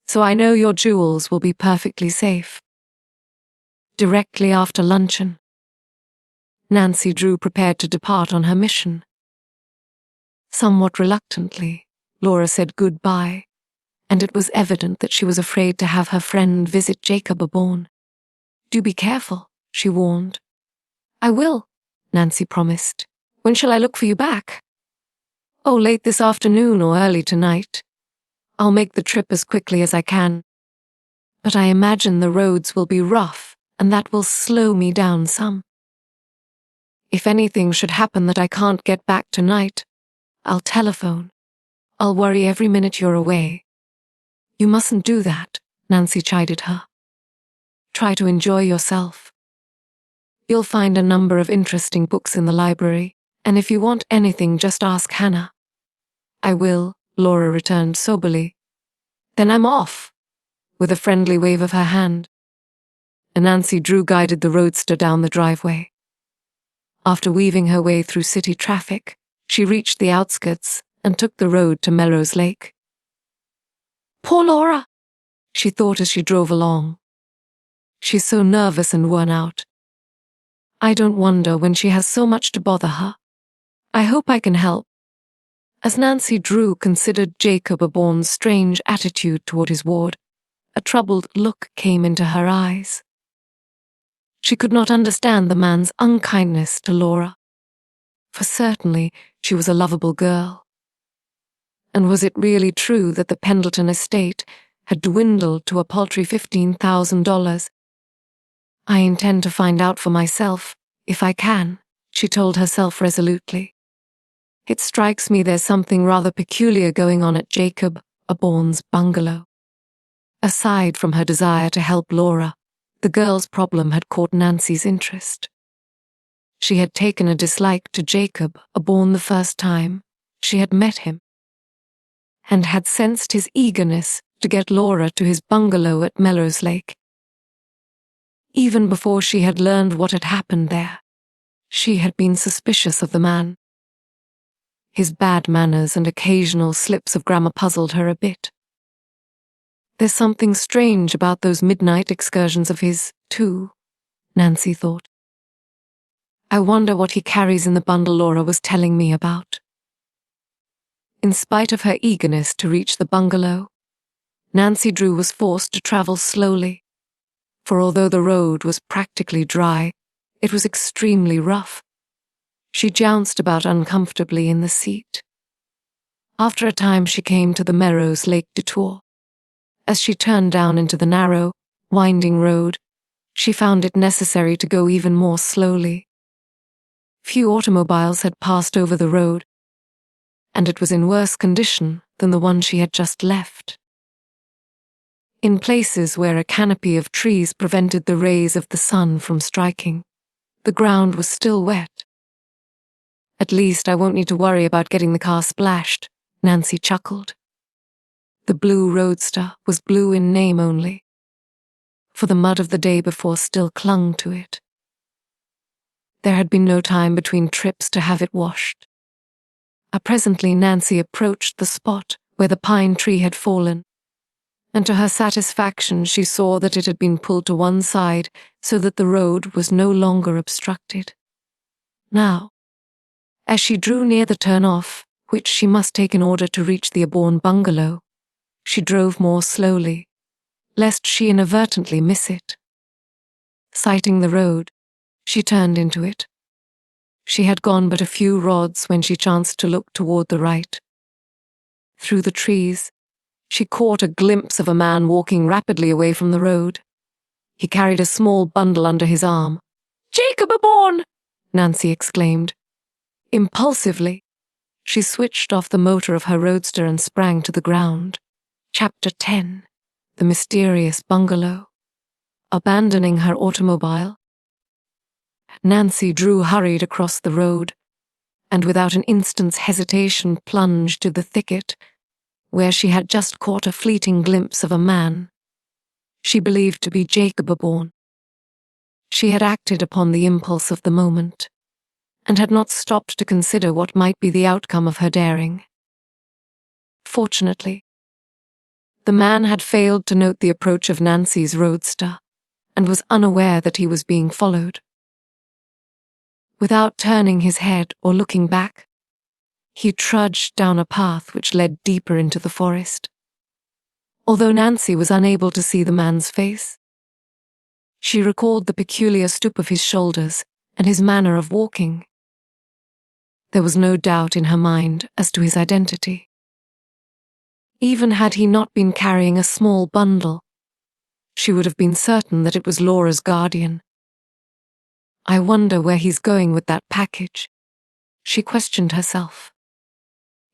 so I know your jewels will be perfectly safe. Directly after luncheon, Nancy Drew prepared to depart on her mission. Somewhat reluctantly, Laura said goodbye, and it was evident that she was afraid to have her friend visit Jacob Aborn. Do be careful, she warned. I will, Nancy promised. When shall I look for you back? Oh, late this afternoon or early tonight. I'll make the trip as quickly as I can. But I imagine the roads will be rough, and that will slow me down some. If anything should happen that I can't get back tonight, I'll telephone. I'll worry every minute you're away. You mustn't do that, Nancy chided her. Try to enjoy yourself. You'll find a number of interesting books in the library, and if you want anything, just ask Hannah. I will, Laura returned soberly. Then I'm off, with a friendly wave of her hand. And Nancy Drew guided the roadster down the driveway. After weaving her way through city traffic, she reached the outskirts and took the road to Melrose Lake. Poor Laura, she thought as she drove along. She's so nervous and worn out. I don't wonder when she has so much to bother her. I hope I can help. As Nancy Drew considered Jacob Aborn's strange attitude toward his ward, a troubled look came into her eyes. She could not understand the man's unkindness to Laura, for certainly she was a lovable girl. And was it really true that the Pendleton estate had dwindled to a paltry $15,000? I intend to find out for myself, if I can, she told herself resolutely. It strikes me there's something rather peculiar going on at Jacob Aborn's bungalow. Aside from her desire to help Laura, the girl's problem had caught Nancy's interest. She had taken a dislike to Jacob Aborn the first time she had met him, and had sensed his eagerness to get Laura to his bungalow at Melrose Lake. Even before she had learned what had happened there, she had been suspicious of the man. His bad manners and occasional slips of grammar puzzled her a bit. There's something strange about those midnight excursions of his, too, Nancy thought. I wonder what he carries in the bundle Laura was telling me about. In spite of her eagerness to reach the bungalow, Nancy Drew was forced to travel slowly, for although the road was practically dry, it was extremely rough. She jounced about uncomfortably in the seat. After a time she came to the Merrow's Lake detour. As she turned down into the narrow, winding road, she found it necessary to go even more slowly. Few automobiles had passed over the road, and it was in worse condition than the one she had just left. In places where a canopy of trees prevented the rays of the sun from striking, the ground was still wet. "At least I won't need to worry about getting the car splashed," Nancy chuckled. The blue roadster was blue in name only, for the mud of the day before still clung to it. There had been no time between trips to have it washed. Presently Nancy approached the spot where the pine tree had fallen, and to her satisfaction she saw that it had been pulled to one side so that the road was no longer obstructed. Now, as she drew near the turn-off, which she must take in order to reach the Aborn bungalow, she drove more slowly, lest she inadvertently miss it. Sighting the road, she turned into it. She had gone but a few rods when she chanced to look toward the right. Through the trees, she caught a glimpse of a man walking rapidly away from the road. He carried a small bundle under his arm. "Jacob Aborn!" Nancy exclaimed. Impulsively, she switched off the motor of her roadster and sprang to the ground. Chapter 10. The Mysterious Bungalow. Abandoning her automobile, Nancy Drew hurried across the road, and without an instant's hesitation plunged to the thicket, where she had just caught a fleeting glimpse of a man she believed to be Jacob Aborn. She had acted upon the impulse of the moment, and had not stopped to consider what might be the outcome of her daring. Fortunately, the man had failed to note the approach of Nancy's roadster, and was unaware that he was being followed. Without turning his head or looking back, he trudged down a path which led deeper into the forest. Although Nancy was unable to see the man's face, she recalled the peculiar stoop of his shoulders and his manner of walking. There was no doubt in her mind as to his identity. Even had he not been carrying a small bundle, she would have been certain that it was Laura's guardian. "I wonder where he's going with that package," she questioned herself.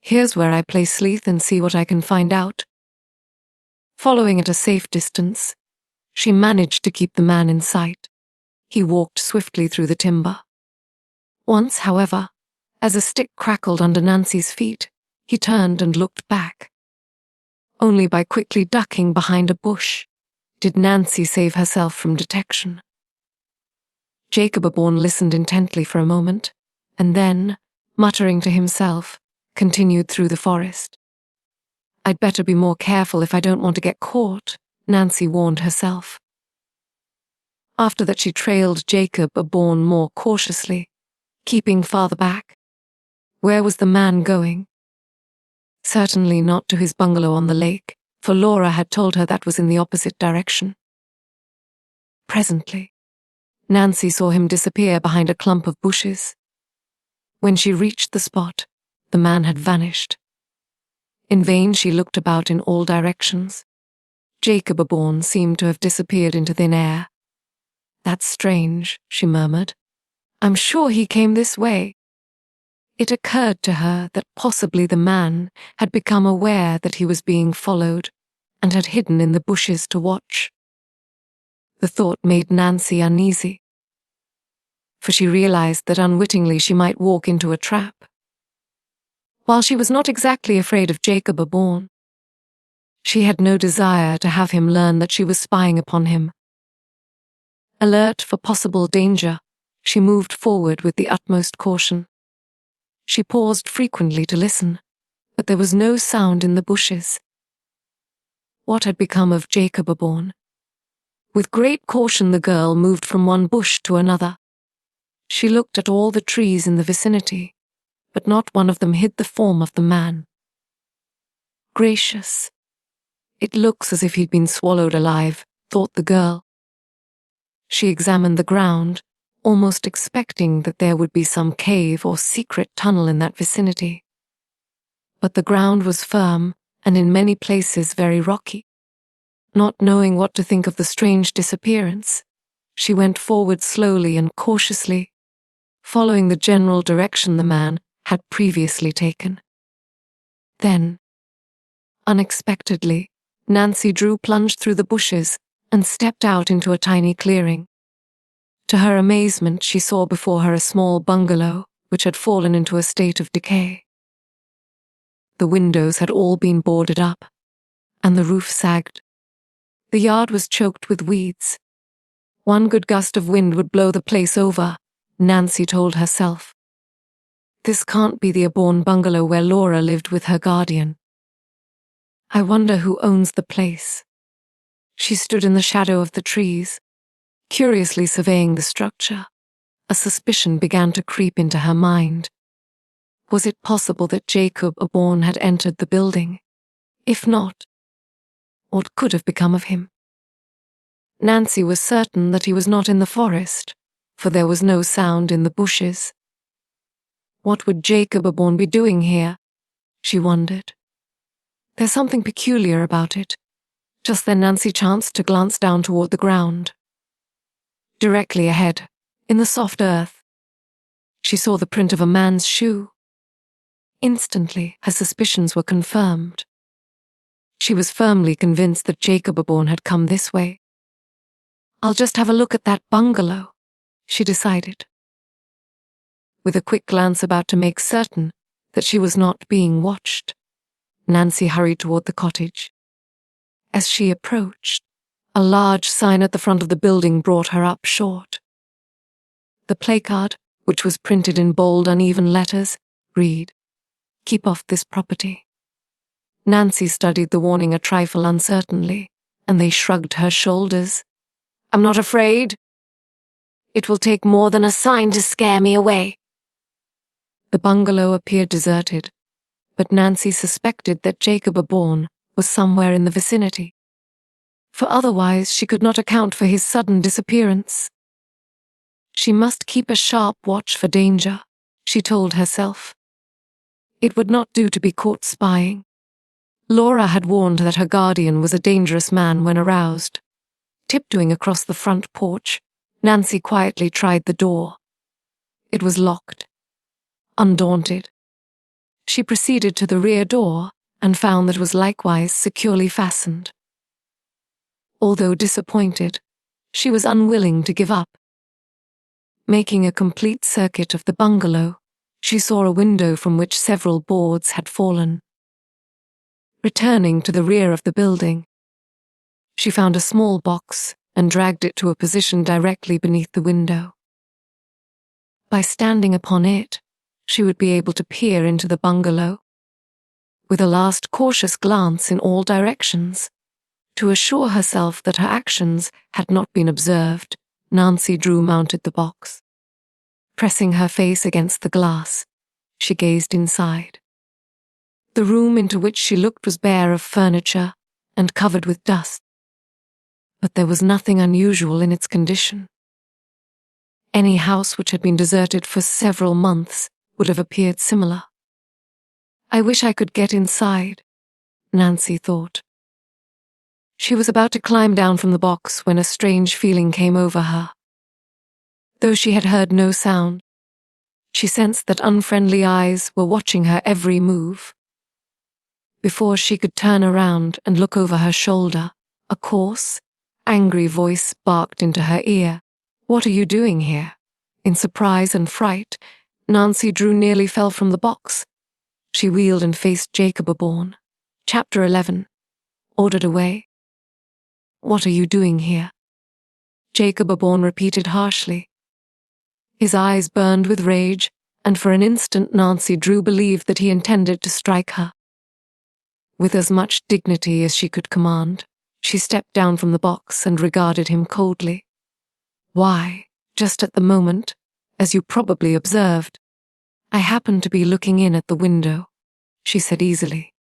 "Here's where I play sleuth and see what I can find out." Following at a safe distance, she managed to keep the man in sight. He walked swiftly through the timber. Once, however, as a stick crackled under Nancy's feet, he turned and looked back. Only by quickly ducking behind a bush did Nancy save herself from detection. Jacob Aborn listened intently for a moment, and then, muttering to himself, continued through the forest. "I'd better be more careful if I don't want to get caught," Nancy warned herself. After that she trailed Jacob Aborn more cautiously, keeping farther back. Where was the man going? Certainly not to his bungalow on the lake, for Laura had told her that was in the opposite direction. Presently, Nancy saw him disappear behind a clump of bushes. When she reached the spot, the man had vanished. In vain she looked about in all directions. Jacob Aborn seemed to have disappeared into thin air. "That's strange," she murmured. "I'm sure he came this way." It occurred to her that possibly the man had become aware that he was being followed and had hidden in the bushes to watch. The thought made Nancy uneasy, for she realized that unwittingly she might walk into a trap. While she was not exactly afraid of Jacob Aborn, she had no desire to have him learn that she was spying upon him. Alert for possible danger, she moved forward with the utmost caution. She paused frequently to listen, but there was no sound in the bushes. What had become of Jacob Aborn? With great caution the girl moved from one bush to another. She looked at all the trees in the vicinity, but not one of them hid the form of the man. Gracious! It looks as if he'd been swallowed alive, thought the girl. She examined the ground, almost expecting that there would be some cave or secret tunnel in that vicinity. But the ground was firm and in many places very rocky. Not knowing what to think of the strange disappearance, she went forward slowly and cautiously, following the general direction the man had previously taken. Then, unexpectedly, Nancy Drew plunged through the bushes and stepped out into a tiny clearing. To her amazement, she saw before her a small bungalow which had fallen into a state of decay. The windows had all been boarded up, and the roof sagged. The yard was choked with weeds. One good gust of wind would blow the place over, Nancy told herself. This can't be the Aborn bungalow where Laura lived with her guardian. I wonder who owns the place. She stood in the shadow of the trees, curiously surveying the structure. A suspicion began to creep into her mind. Was it possible that Jacob Aborn had entered the building? If not, what could have become of him? Nancy was certain that he was not in the forest, for there was no sound in the bushes. What would Jacob Aborn be doing here? She wondered. There's something peculiar about it. Just then Nancy chanced to glance down toward the ground. Directly ahead, in the soft earth, she saw the print of a man's shoe. Instantly, her suspicions were confirmed. She was firmly convinced that Jacob Aborn had come this way. I'll just have a look at that bungalow, she decided. With a quick glance about to make certain that she was not being watched, Nancy hurried toward the cottage. As she approached, a large sign at the front of the building brought her up short. The placard, which was printed in bold, uneven letters, read, "Keep off this property." Nancy studied the warning a trifle uncertainly, and they shrugged her shoulders. "I'm not afraid. It will take more than a sign to scare me away." The bungalow appeared deserted, but Nancy suspected that Jacob Aborn was somewhere in the vicinity. For otherwise she could not account for his sudden disappearance. She must keep a sharp watch for danger, she told herself. It would not do to be caught spying. Laura had warned that her guardian was a dangerous man when aroused. Tiptoeing across the front porch, Nancy quietly tried the door. It was locked. Undaunted, she proceeded to the rear door and found that it was likewise securely fastened. Although disappointed, she was unwilling to give up. Making a complete circuit of the bungalow, she saw a window from which several boards had fallen. Returning to the rear of the building, she found a small box and dragged it to a position directly beneath the window. By standing upon it, she would be able to peer into the bungalow. With a last cautious glance in all directions, to assure herself that her actions had not been observed, Nancy Drew mounted the box. Pressing her face against the glass, she gazed inside. The room into which she looked was bare of furniture and covered with dust. But there was nothing unusual in its condition. Any house which had been deserted for several months would have appeared similar. I wish I could get inside, Nancy thought. She was about to climb down from the box when a strange feeling came over her. Though she had heard no sound, she sensed that unfriendly eyes were watching her every move. Before she could turn around and look over her shoulder, a coarse, angry voice barked into her ear. "What are you doing here?" In surprise and fright, Nancy Drew nearly fell from the box. She wheeled and faced Jacob Aborn. Chapter 11. Ordered away. "What are you doing here?" Jacob Aborn repeated harshly. His eyes burned with rage, and for an instant Nancy Drew believed that he intended to strike her. With as much dignity as she could command, she stepped down from the box and regarded him coldly. "Why, just at the moment, as you probably observed, I happened to be looking in at the window," she said easily.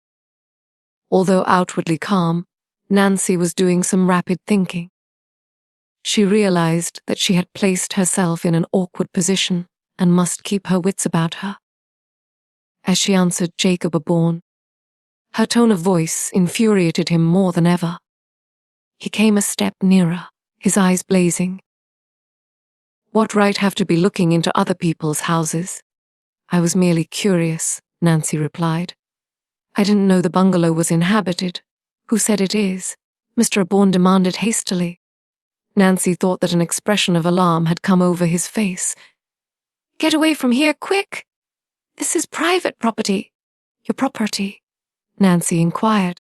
Although outwardly calm, Nancy was doing some rapid thinking. She realized that she had placed herself in an awkward position and must keep her wits about her. As she answered Jacob Aborn, her tone of voice infuriated him more than ever. He came a step nearer, his eyes blazing. "What right have to be looking into other people's houses? I was merely curious," Nancy replied. "I didn't know the bungalow was inhabited. Who said it is?" Mr. Aborn demanded hastily. Nancy thought that an expression of alarm had come over his face. "Get away from here, quick! This is private property." "Your property?" Nancy inquired.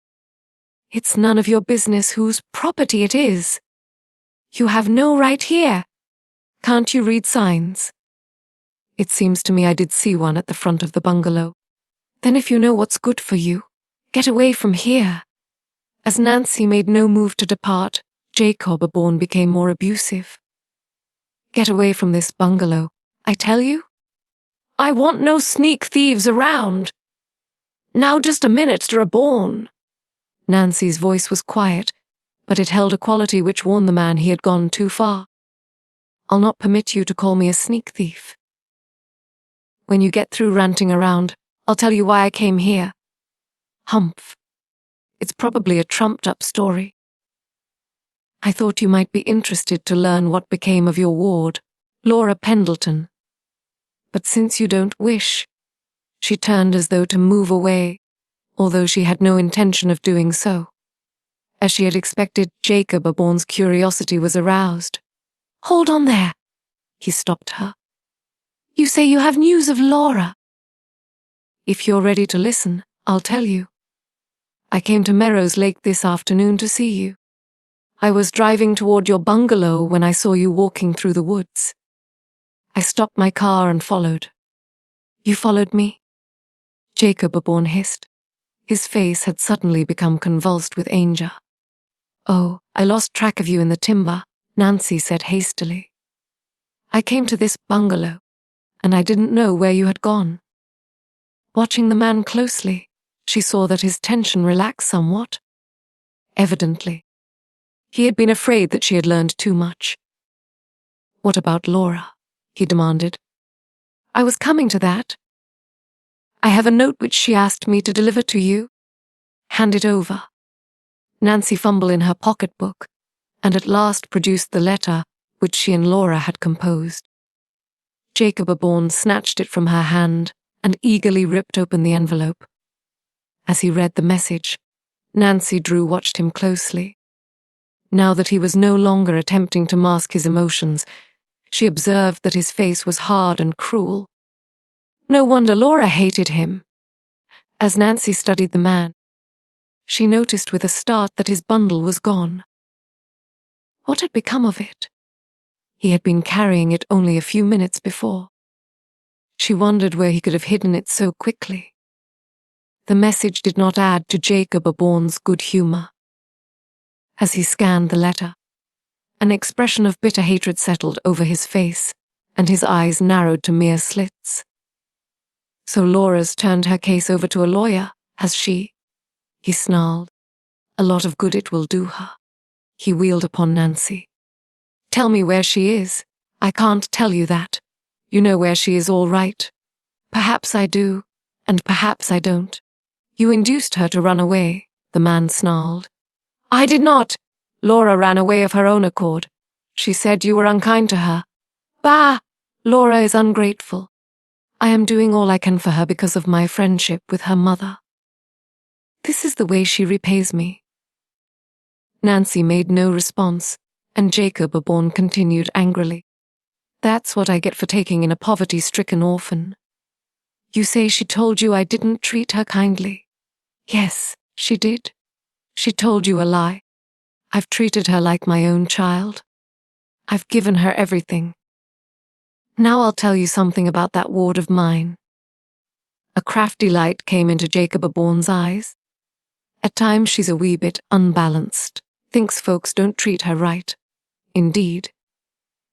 "It's none of your business whose property it is. You have no right here. Can't you read signs?" "It seems to me I did see one at the front of the bungalow." "Then if you know what's good for you, get away from here." As Nancy made no move to depart, Jacob Aborn became more abusive. "Get away from this bungalow, I tell you." "I want no sneak thieves around. Now just a minute, Mr. Aborn." Nancy's voice was quiet, but it held a quality which warned the man he had gone too far. "I'll not permit you to call me a sneak thief. When you get through ranting around, I'll tell you why I came here." "Humph. It's probably a trumped-up story. I thought you might be interested to learn what became of your ward, Laura Pendleton. But since you don't wish—" She turned as though to move away, although she had no intention of doing so. As she had expected, Jacob Aborn's curiosity was aroused. "Hold on there," he stopped her. "You say you have news of Laura." "If you're ready to listen, I'll tell you. I came to Merrow's Lake this afternoon to see you. I was driving toward your bungalow when I saw you walking through the woods. I stopped my car and followed." "You followed me?" Jacob Aborn hissed. His face had suddenly become convulsed with anger. "Oh, I lost track of you in the timber," Nancy said hastily. "I came to this bungalow, and I didn't know where you had gone." Watching the man closely, she saw that his tension relaxed somewhat. Evidently, he had been afraid that she had learned too much. "What about Laura?" he demanded. "I was coming to that. I have a note which she asked me to deliver to you." "Hand it over." Nancy fumbled in her pocketbook, and at last produced the letter which she and Laura had composed. Jacob Aborn snatched it from her hand and eagerly ripped open the envelope. As he read the message, Nancy Drew watched him closely. Now that he was no longer attempting to mask his emotions, she observed that his face was hard and cruel. No wonder Laura hated him. As Nancy studied the man, she noticed with a start that his bundle was gone. What had become of it? He had been carrying it only a few minutes before. She wondered where he could have hidden it so quickly. The message did not add to Jacob Aborn's good humor. As he scanned the letter, an expression of bitter hatred settled over his face, and his eyes narrowed to mere slits. "So Laura's turned her case over to a lawyer, has she?" he snarled. "A lot of good it will do her." He wheeled upon Nancy. "Tell me where she is." "I can't tell you that. You know where she is all right." "Perhaps I do, and perhaps I don't." "You induced her to run away," the man snarled. "I did not. Laura ran away of her own accord. She said you were unkind to her." "Bah! "Laura is ungrateful. I am doing all I can for her because of my friendship with her mother. This is the way she repays me." Nancy made no response, and Jacob Aborn continued angrily. "That's what I get for taking in a poverty-stricken orphan. You say she told you I didn't treat her kindly?" "Yes, she did. She told you a lie. I've treated her like my own child. I've given her everything. Now I'll tell you something about that ward of mine." A crafty light came into Jacob Aborn's eyes. "At times she's a wee bit unbalanced, thinks folks don't treat her right. Indeed.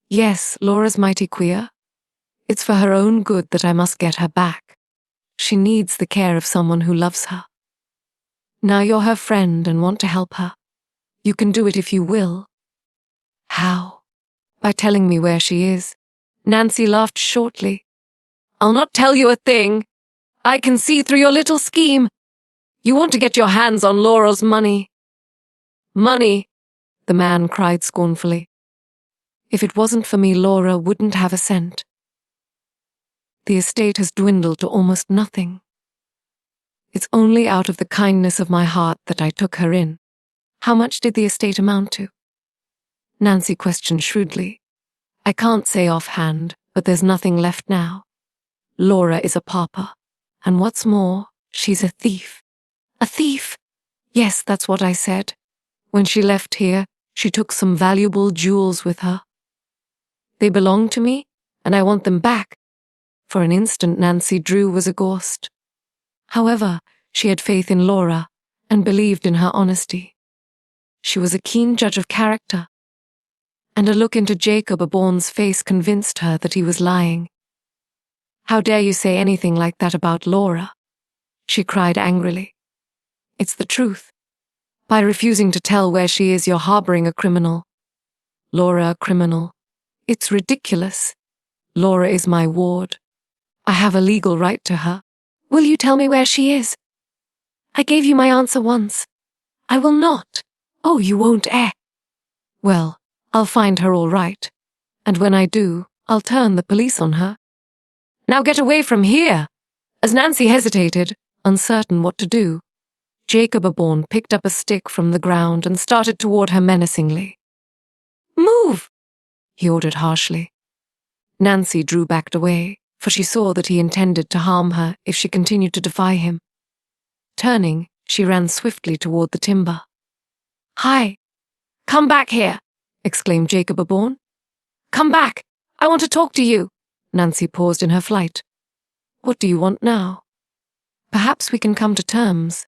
Yes, Laura's mighty queer. It's for her own good that I must get her back. She needs the care of someone who loves her. Now you're her friend and want to help her. You can do it if you will. How? By telling me where she is. Nancy laughed shortly. I'll not tell you a thing. I can see through your little scheme. You want to get your hands on Laura's money. Money, the man cried scornfully. If it wasn't for me, Laura wouldn't have a cent. The estate has dwindled to almost nothing. It's only out of the kindness of my heart that I took her in. How much did the estate amount to? Nancy questioned shrewdly. I can't say offhand, but there's nothing left now. Laura is a pauper, and what's more, she's a thief. A thief? Yes, that's what I said. When she left here, she took some valuable jewels with her. They belong to me, and I want them back. For an instant, Nancy Drew was aghast. However, she had faith in Laura and believed in her honesty. She was a keen judge of character, and a look into Jacob Aborn's face convinced her that he was lying. How dare you say anything like that about Laura? She cried angrily. It's the truth. By refusing to tell where she is, you're harboring a criminal. Laura a criminal. It's ridiculous. Laura is my ward. I have a legal right to her. Will you tell me where she is? I gave you my answer once. I will not. Oh, you won't, eh? Well, I'll find her all right. And when I do, I'll turn the police on her. Now get away from here! As Nancy hesitated, uncertain what to do, Jacob Aborn picked up a stick from the ground and started toward her menacingly. Move! He ordered harshly. Nancy Drew backed away, for she saw that he intended to harm her if she continued to defy him. Turning, she ran swiftly toward the timber. Hi! Come back here! Exclaimed Jacob Aborn. Come back! I want to talk to you! Nancy paused in her flight. What do you want now? Perhaps we can come to terms.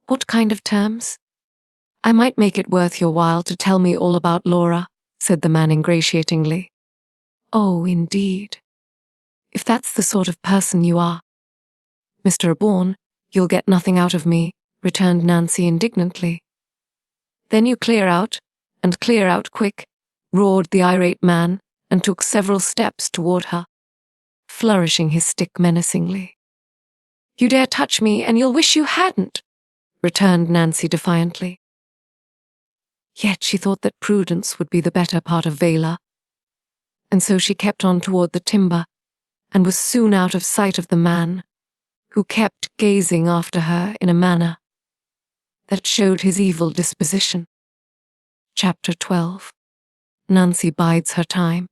What kind of terms? I might make it worth your while to tell me all about Laura, said the man ingratiatingly. Oh, indeed. If that's the sort of person you are. Mr. Aborn, you'll get nothing out of me, returned Nancy indignantly. Then you clear out, and clear out quick, roared the irate man, and took several steps toward her, flourishing his stick menacingly. You dare touch me, and you'll wish you hadn't, returned Nancy defiantly. Yet she thought that prudence would be the better part of valor, and so she kept on toward the timber, and was soon out of sight of the man, who kept gazing after her in a manner that showed his evil disposition. Chapter 12. Nancy bides her time.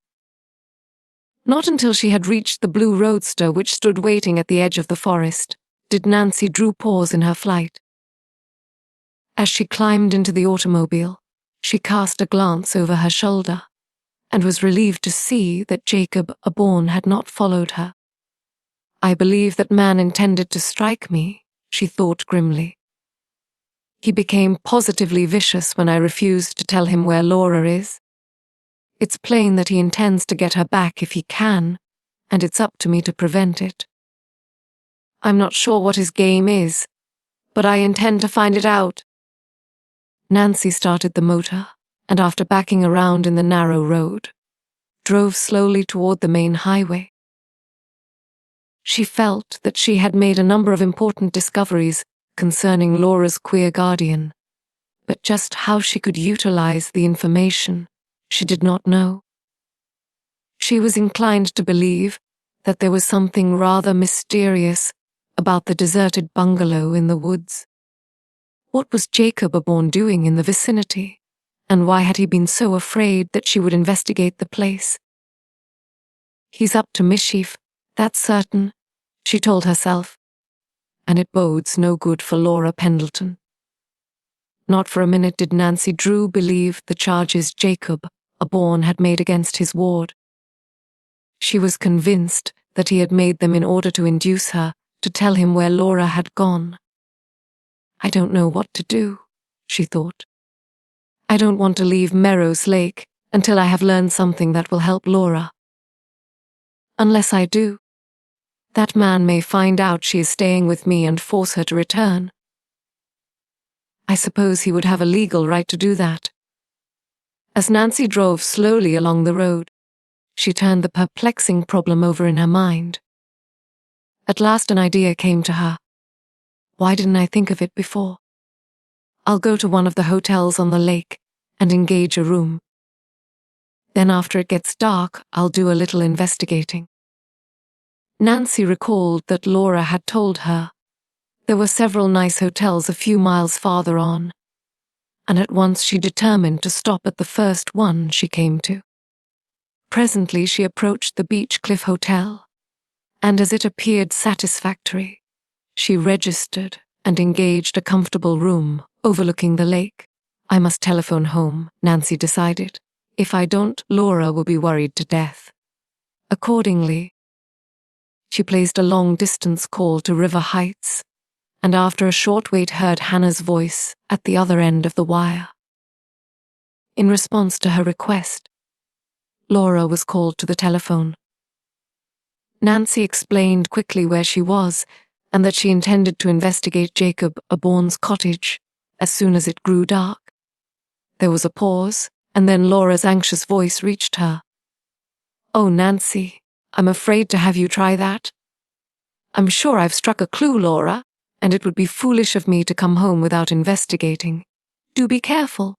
Not until she had reached the blue roadster which stood waiting at the edge of the forest did Nancy Drew pause in her flight. As she climbed into the automobile, she cast a glance over her shoulder and was relieved to see that Jacob Aborn had not followed her. I believe that man intended to strike me, she thought grimly. He became positively vicious when I refused to tell him where Laura is. It's plain that he intends to get her back if he can, and it's up to me to prevent it. I'm not sure what his game is, but I intend to find it out. Nancy started the motor, and after backing around in the narrow road, drove slowly toward the main highway. She felt that she had made a number of important discoveries concerning Laura's queer guardian, but just how she could utilize the information she did not know. She was inclined to believe that there was something rather mysterious about the deserted bungalow in the woods. What was Jacob Aborn doing in the vicinity, and why had he been so afraid that she would investigate the place? He's up to mischief, that's certain, she told herself, and it bodes no good for Laura Pendleton. Not for a minute did Nancy Drew believe the charges Jacob Aborn had made against his ward. She was convinced that he had made them in order to induce her to tell him where Laura had gone. I don't know what to do, she thought. I don't want to leave Merrow's Lake until I have learned something that will help Laura. Unless I do, that man may find out she is staying with me and force her to return. I suppose he would have a legal right to do that. As Nancy drove slowly along the road, she turned the perplexing problem over in her mind. At last an idea came to her. Why didn't I think of it before? I'll go to one of the hotels on the lake and engage a room. Then after it gets dark, I'll do a little investigating. Nancy recalled that Laura had told her there were several nice hotels a few miles farther on, and at once she determined to stop at the first one she came to. Presently she approached the Beach Cliff Hotel, and as it appeared satisfactory, she registered and engaged a comfortable room overlooking the lake. I must telephone home, Nancy decided. If I don't, Laura will be worried to death. Accordingly, she placed a long-distance call to River Heights, and after a short wait heard Hannah's voice at the other end of the wire. In response to her request, Laura was called to the telephone. Nancy explained quickly where she was and that she intended to investigate Jacob Aborn's cottage as soon as it grew dark. There was a pause, and then Laura's anxious voice reached her. "Oh, Nancy, I'm afraid to have you try that. I'm sure I've struck a clue, Laura, and it would be foolish of me to come home without investigating. Do be careful."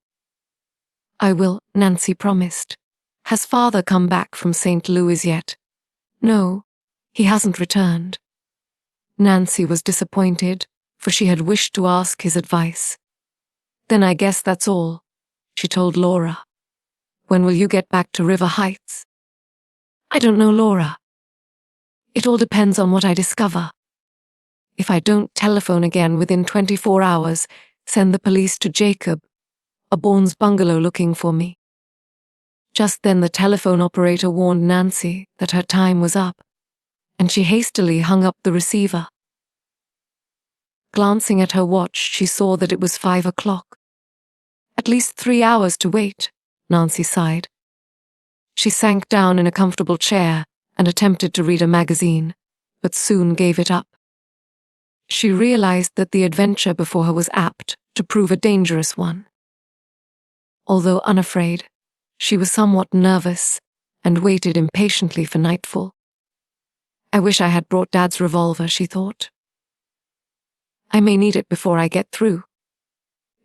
"I will," Nancy promised. "Has Father come back from St. Louis yet?" "No, he hasn't returned." Nancy was disappointed, for she had wished to ask his advice. "Then I guess that's all," she told Laura. "When will you get back to River Heights?" "I don't know, Laura. It all depends on what I discover. If I don't telephone again within 24 hours, send the police to Jacob Aborn's bungalow looking for me." Just then the telephone operator warned Nancy that her time was up, and she hastily hung up the receiver. Glancing at her watch, she saw that it was 5 o'clock. At least 3 hours to wait, Nancy sighed. She sank down in a comfortable chair and attempted to read a magazine, but soon gave it up. She realized that the adventure before her was apt to prove a dangerous one. Although unafraid, she was somewhat nervous and waited impatiently for nightfall. "I wish I had brought Dad's revolver," she thought. "I may need it before I get through."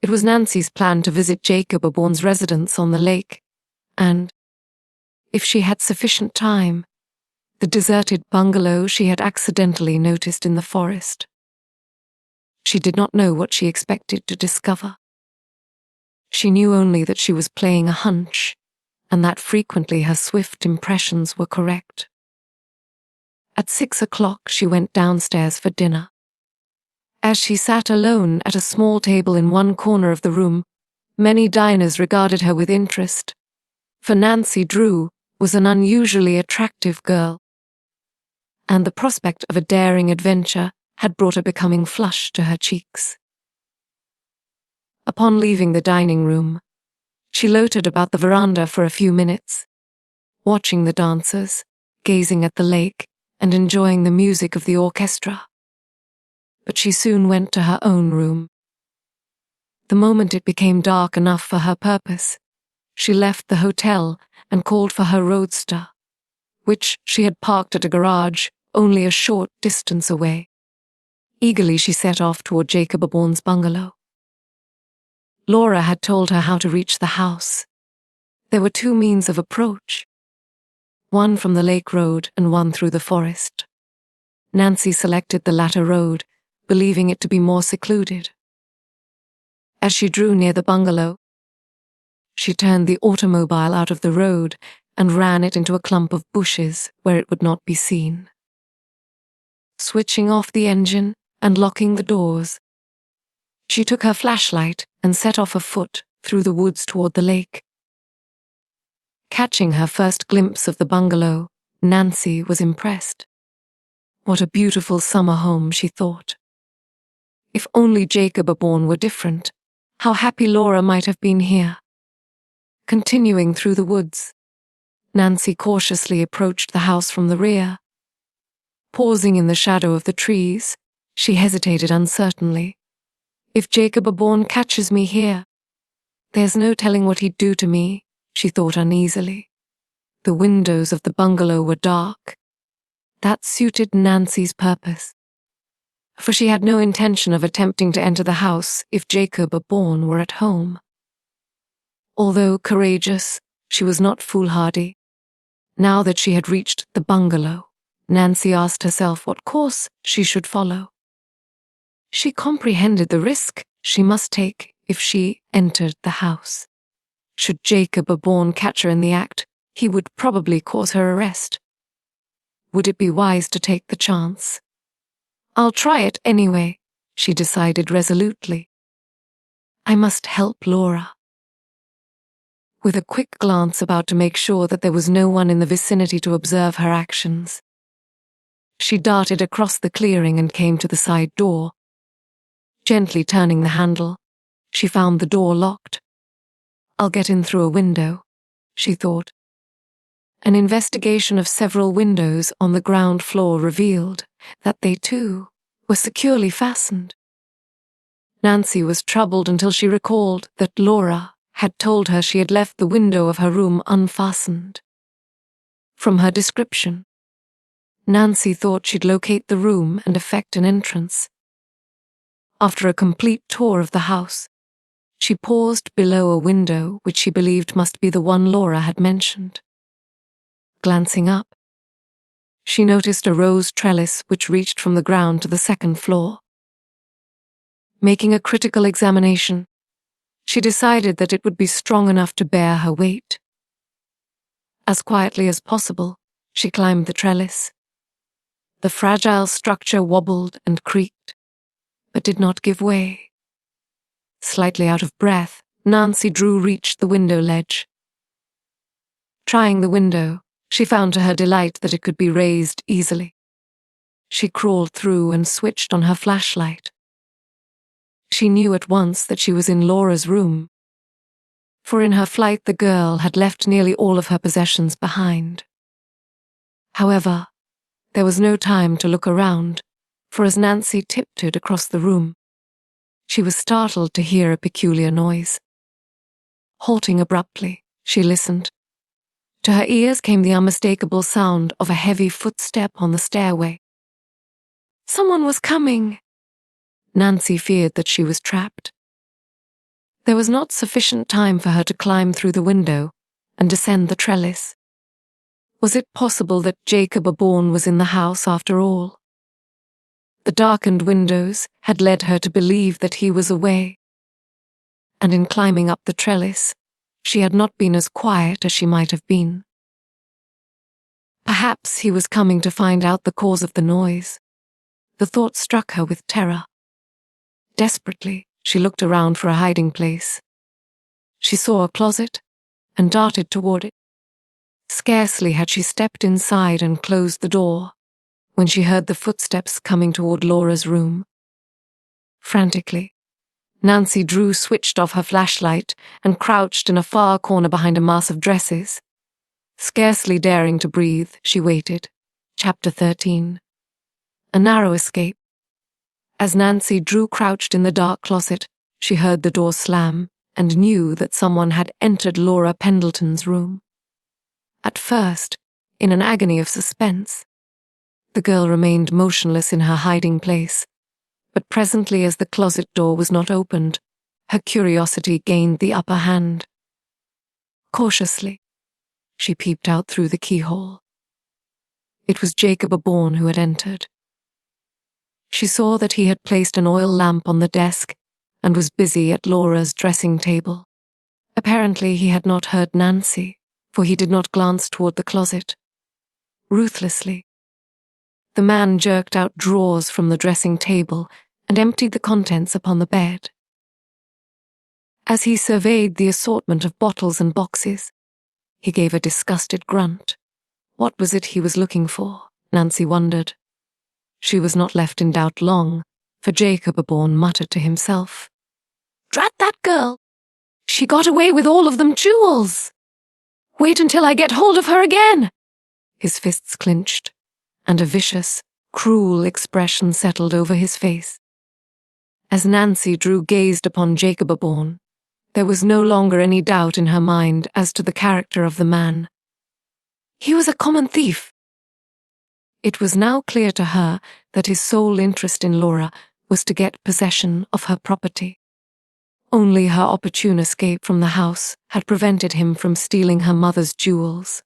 It was Nancy's plan to visit Jacob Aborn's residence on the lake, and, if she had sufficient time, the deserted bungalow she had accidentally noticed in the forest. She did not know what she expected to discover. She knew only that she was playing a hunch, and that frequently her swift impressions were correct. At 6 o'clock she went downstairs for dinner. As she sat alone at a small table in one corner of the room, many diners regarded her with interest, for Nancy Drew was an unusually attractive girl, and the prospect of a daring adventure had brought a becoming flush to her cheeks. Upon leaving the dining room, she loitered about the veranda for a few minutes, watching the dancers, gazing at the lake, and enjoying the music of the orchestra. But she soon went to her own room. The moment it became dark enough for her purpose, she left the hotel and called for her roadster, which she had parked at a garage only a short distance away. Eagerly she set off toward Jacob Aborn's bungalow. Laura had told her how to reach the house. There were 2 means of approach, one from the lake road and one through the forest. Nancy selected the latter road, believing it to be more secluded. As she drew near the bungalow, she turned the automobile out of the road and ran it into a clump of bushes where it would not be seen. Switching off the engine and locking the doors, she took her flashlight and set off afoot through the woods toward the lake. Catching her first glimpse of the bungalow, Nancy was impressed. What a beautiful summer home, she thought. If only Jacob Aborn were different, how happy Laura might have been here. Continuing through the woods, Nancy cautiously approached the house from the rear. Pausing in the shadow of the trees, she hesitated uncertainly. If Jacob Aborn catches me here, there's no telling what he'd do to me, she thought uneasily. The windows of the bungalow were dark. That suited Nancy's purpose, for she had no intention of attempting to enter the house if Jacob Aborn were at home. Although courageous, she was not foolhardy. Now that she had reached the bungalow, Nancy asked herself what course she should follow. She comprehended the risk she must take if she entered the house. Should Jacob Aborn catch her in the act, he would probably cause her arrest. Would it be wise to take the chance? I'll try it anyway, she decided resolutely. I must help Laura. With a quick glance about to make sure that there was no one in the vicinity to observe her actions, she darted across the clearing and came to the side door. Gently turning the handle, she found the door locked. I'll get in through a window, she thought. An investigation of several windows on the ground floor revealed that they, too, were securely fastened. Nancy was troubled until she recalled that Laura had told her she had left the window of her room unfastened. From her description, Nancy thought she'd locate the room and effect an entrance. After a complete tour of the house, she paused below a window which she believed must be the one Laura had mentioned. Glancing up, she noticed a rose trellis which reached from the ground to the second floor. Making a critical examination, she decided that it would be strong enough to bear her weight. As quietly as possible, she climbed the trellis. The fragile structure wobbled and creaked, but did not give way. Slightly out of breath, Nancy Drew reached the window ledge. Trying the window, she found to her delight that it could be raised easily. She crawled through and switched on her flashlight. She knew at once that she was in Laura's room, for in her flight the girl had left nearly all of her possessions behind. However, there was no time to look around, for as Nancy tiptoed across the room, she was startled to hear a peculiar noise. Halting abruptly, she listened. To her ears came the unmistakable sound of a heavy footstep on the stairway. Someone was coming. Nancy feared that she was trapped. There was not sufficient time for her to climb through the window and descend the trellis. Was it possible that Jacob Aborn was in the house after all? The darkened windows had led her to believe that he was away, and in climbing up the trellis, she had not been as quiet as she might have been. Perhaps he was coming to find out the cause of the noise. The thought struck her with terror. Desperately, she looked around for a hiding place. She saw a closet and darted toward it. Scarcely had she stepped inside and closed the door when she heard the footsteps coming toward Laura's room. Frantically, Nancy Drew switched off her flashlight and crouched in a far corner behind a mass of dresses. Scarcely daring to breathe, she waited. Chapter 13. A narrow escape. As Nancy Drew crouched in the dark closet, she heard the door slam and knew that someone had entered Laura Pendleton's room. At first, in an agony of suspense, the girl remained motionless in her hiding place, but presently as the closet door was not opened, her curiosity gained the upper hand. Cautiously, she peeped out through the keyhole. It was Jacob Aborn who had entered. She saw that he had placed an oil lamp on the desk and was busy at Laura's dressing table. Apparently he had not heard Nancy, for he did not glance toward the closet. Ruthlessly, the man jerked out drawers from the dressing table and emptied the contents upon the bed. As he surveyed the assortment of bottles and boxes, he gave a disgusted grunt. What was it he was looking for? Nancy wondered. She was not left in doubt long, for Jacob Aborn muttered to himself, "Drat that girl! She got away with all of them jewels! Wait until I get hold of her again!" His fists clenched, and a vicious, cruel expression settled over his face. As Nancy Drew gazed upon Jacob Aborn, there was no longer any doubt in her mind as to the character of the man. He was a common thief. It was now clear to her that his sole interest in Laura was to get possession of her property. Only her opportune escape from the house had prevented him from stealing her mother's jewels.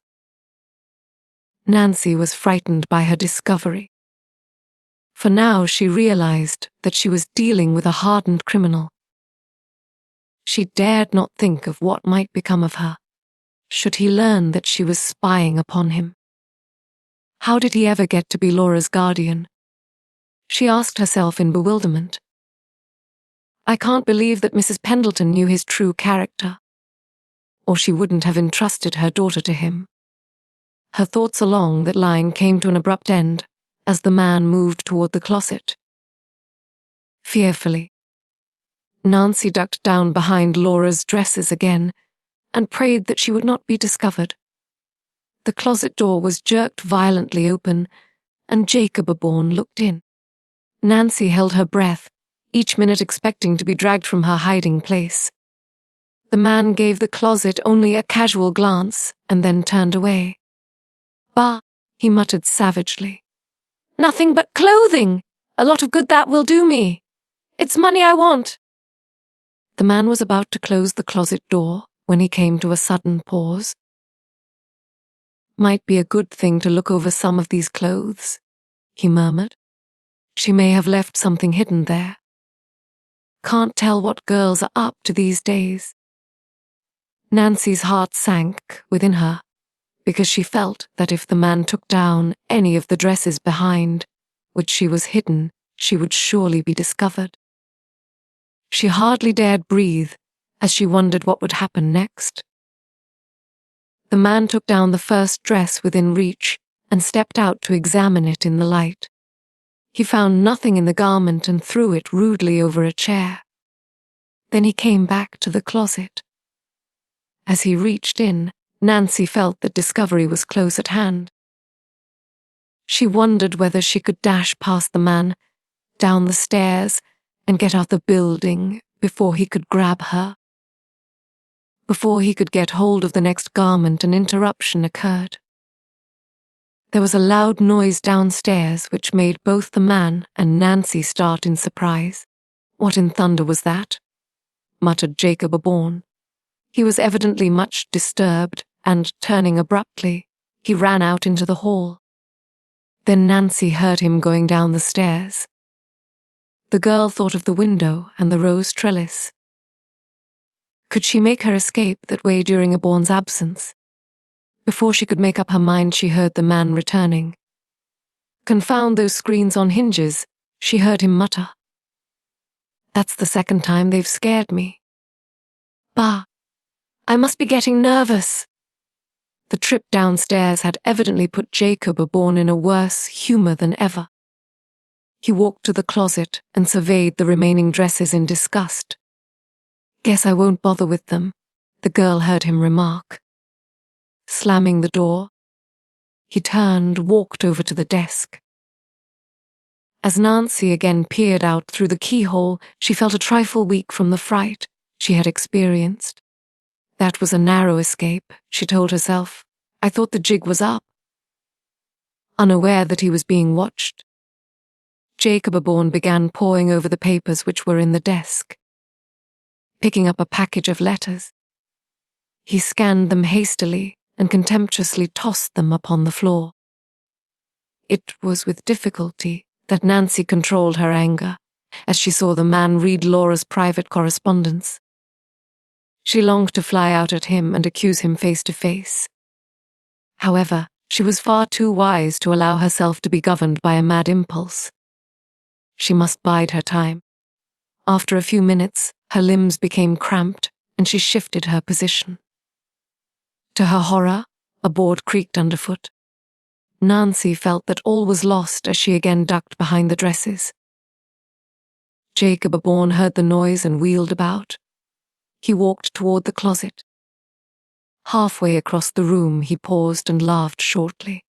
Nancy was frightened by her discovery. For now she realized that she was dealing with a hardened criminal. She dared not think of what might become of her, should he learn that she was spying upon him. How did he ever get to be Laura's guardian? She asked herself in bewilderment. I can't believe that Mrs. Pendleton knew his true character, or she wouldn't have entrusted her daughter to him. Her thoughts along that line came to an abrupt end as the man moved toward the closet. Fearfully, Nancy ducked down behind Laura's dresses again and prayed that she would not be discovered. The closet door was jerked violently open, and Jacob Aborn looked in. Nancy held her breath, each minute expecting to be dragged from her hiding place. The man gave the closet only a casual glance and then turned away. Bah, he muttered savagely. Nothing but clothing! A lot of good that will do me. It's money I want. The man was about to close the closet door when he came to a sudden pause. Might be a good thing to look over some of these clothes, he murmured. She may have left something hidden there. Can't tell what girls are up to these days. Nancy's heart sank within her, because she felt that if the man took down any of the dresses behind, which she was hidden, she would surely be discovered. She hardly dared breathe as she wondered what would happen next. The man took down the first dress within reach and stepped out to examine it in the light. He found nothing in the garment and threw it rudely over a chair. Then he came back to the closet. As he reached in, Nancy felt that discovery was close at hand. She wondered whether she could dash past the man, down the stairs, and get out the building before he could grab her. Before he could get hold of the next garment, an interruption occurred. There was a loud noise downstairs which made both the man and Nancy start in surprise. What in thunder was that? Muttered Jacob Aborn. He was evidently much disturbed, and, turning abruptly, he ran out into the hall. Then Nancy heard him going down the stairs. The girl thought of the window and the rose trellis. Could she make her escape that way during Aborn's absence? Before she could make up her mind, she heard the man returning. Confound those screens on hinges, she heard him mutter. That's the second time they've scared me. Bah, I must be getting nervous. The trip downstairs had evidently put Jacob Aborn in a worse humor than ever. He walked to the closet and surveyed the remaining dresses in disgust. Guess I won't bother with them, the girl heard him remark. Slamming the door, he turned, walked over to the desk. As Nancy again peered out through the keyhole, she felt a trifle weak from the fright she had experienced. That was a narrow escape, she told herself. I thought the jig was up. Unaware that he was being watched, Jacob Aborn began poring over the papers which were in the desk. Picking up a package of letters, he scanned them hastily and contemptuously tossed them upon the floor. It was with difficulty that Nancy controlled her anger as she saw the man read Laura's private correspondence. She longed to fly out at him and accuse him face to face. However, she was far too wise to allow herself to be governed by a mad impulse. She must bide her time. After a few minutes, her limbs became cramped and she shifted her position. To her horror, a board creaked underfoot. Nancy felt that all was lost as she again ducked behind the dresses. Jacob Aborn heard the noise and wheeled about. He walked toward the closet. Halfway across the room, he paused and laughed shortly.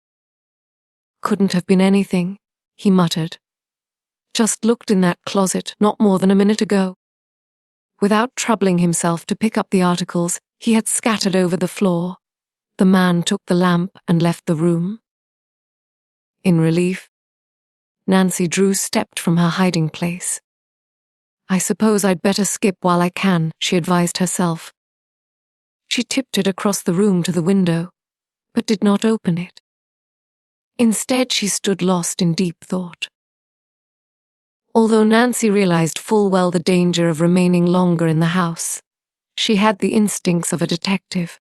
Couldn't have been anything, he muttered. just looked in that closet not more than a minute ago. Without troubling himself to pick up the articles he had scattered over the floor, the man took the lamp and left the room. In relief, Nancy Drew stepped from her hiding place. I suppose I'd better skip while I can, she advised herself. She tiptoed across the room to the window, but did not open it. Instead, she stood lost in deep thought. Although Nancy realized full well the danger of remaining longer in the house, she had the instincts of a detective.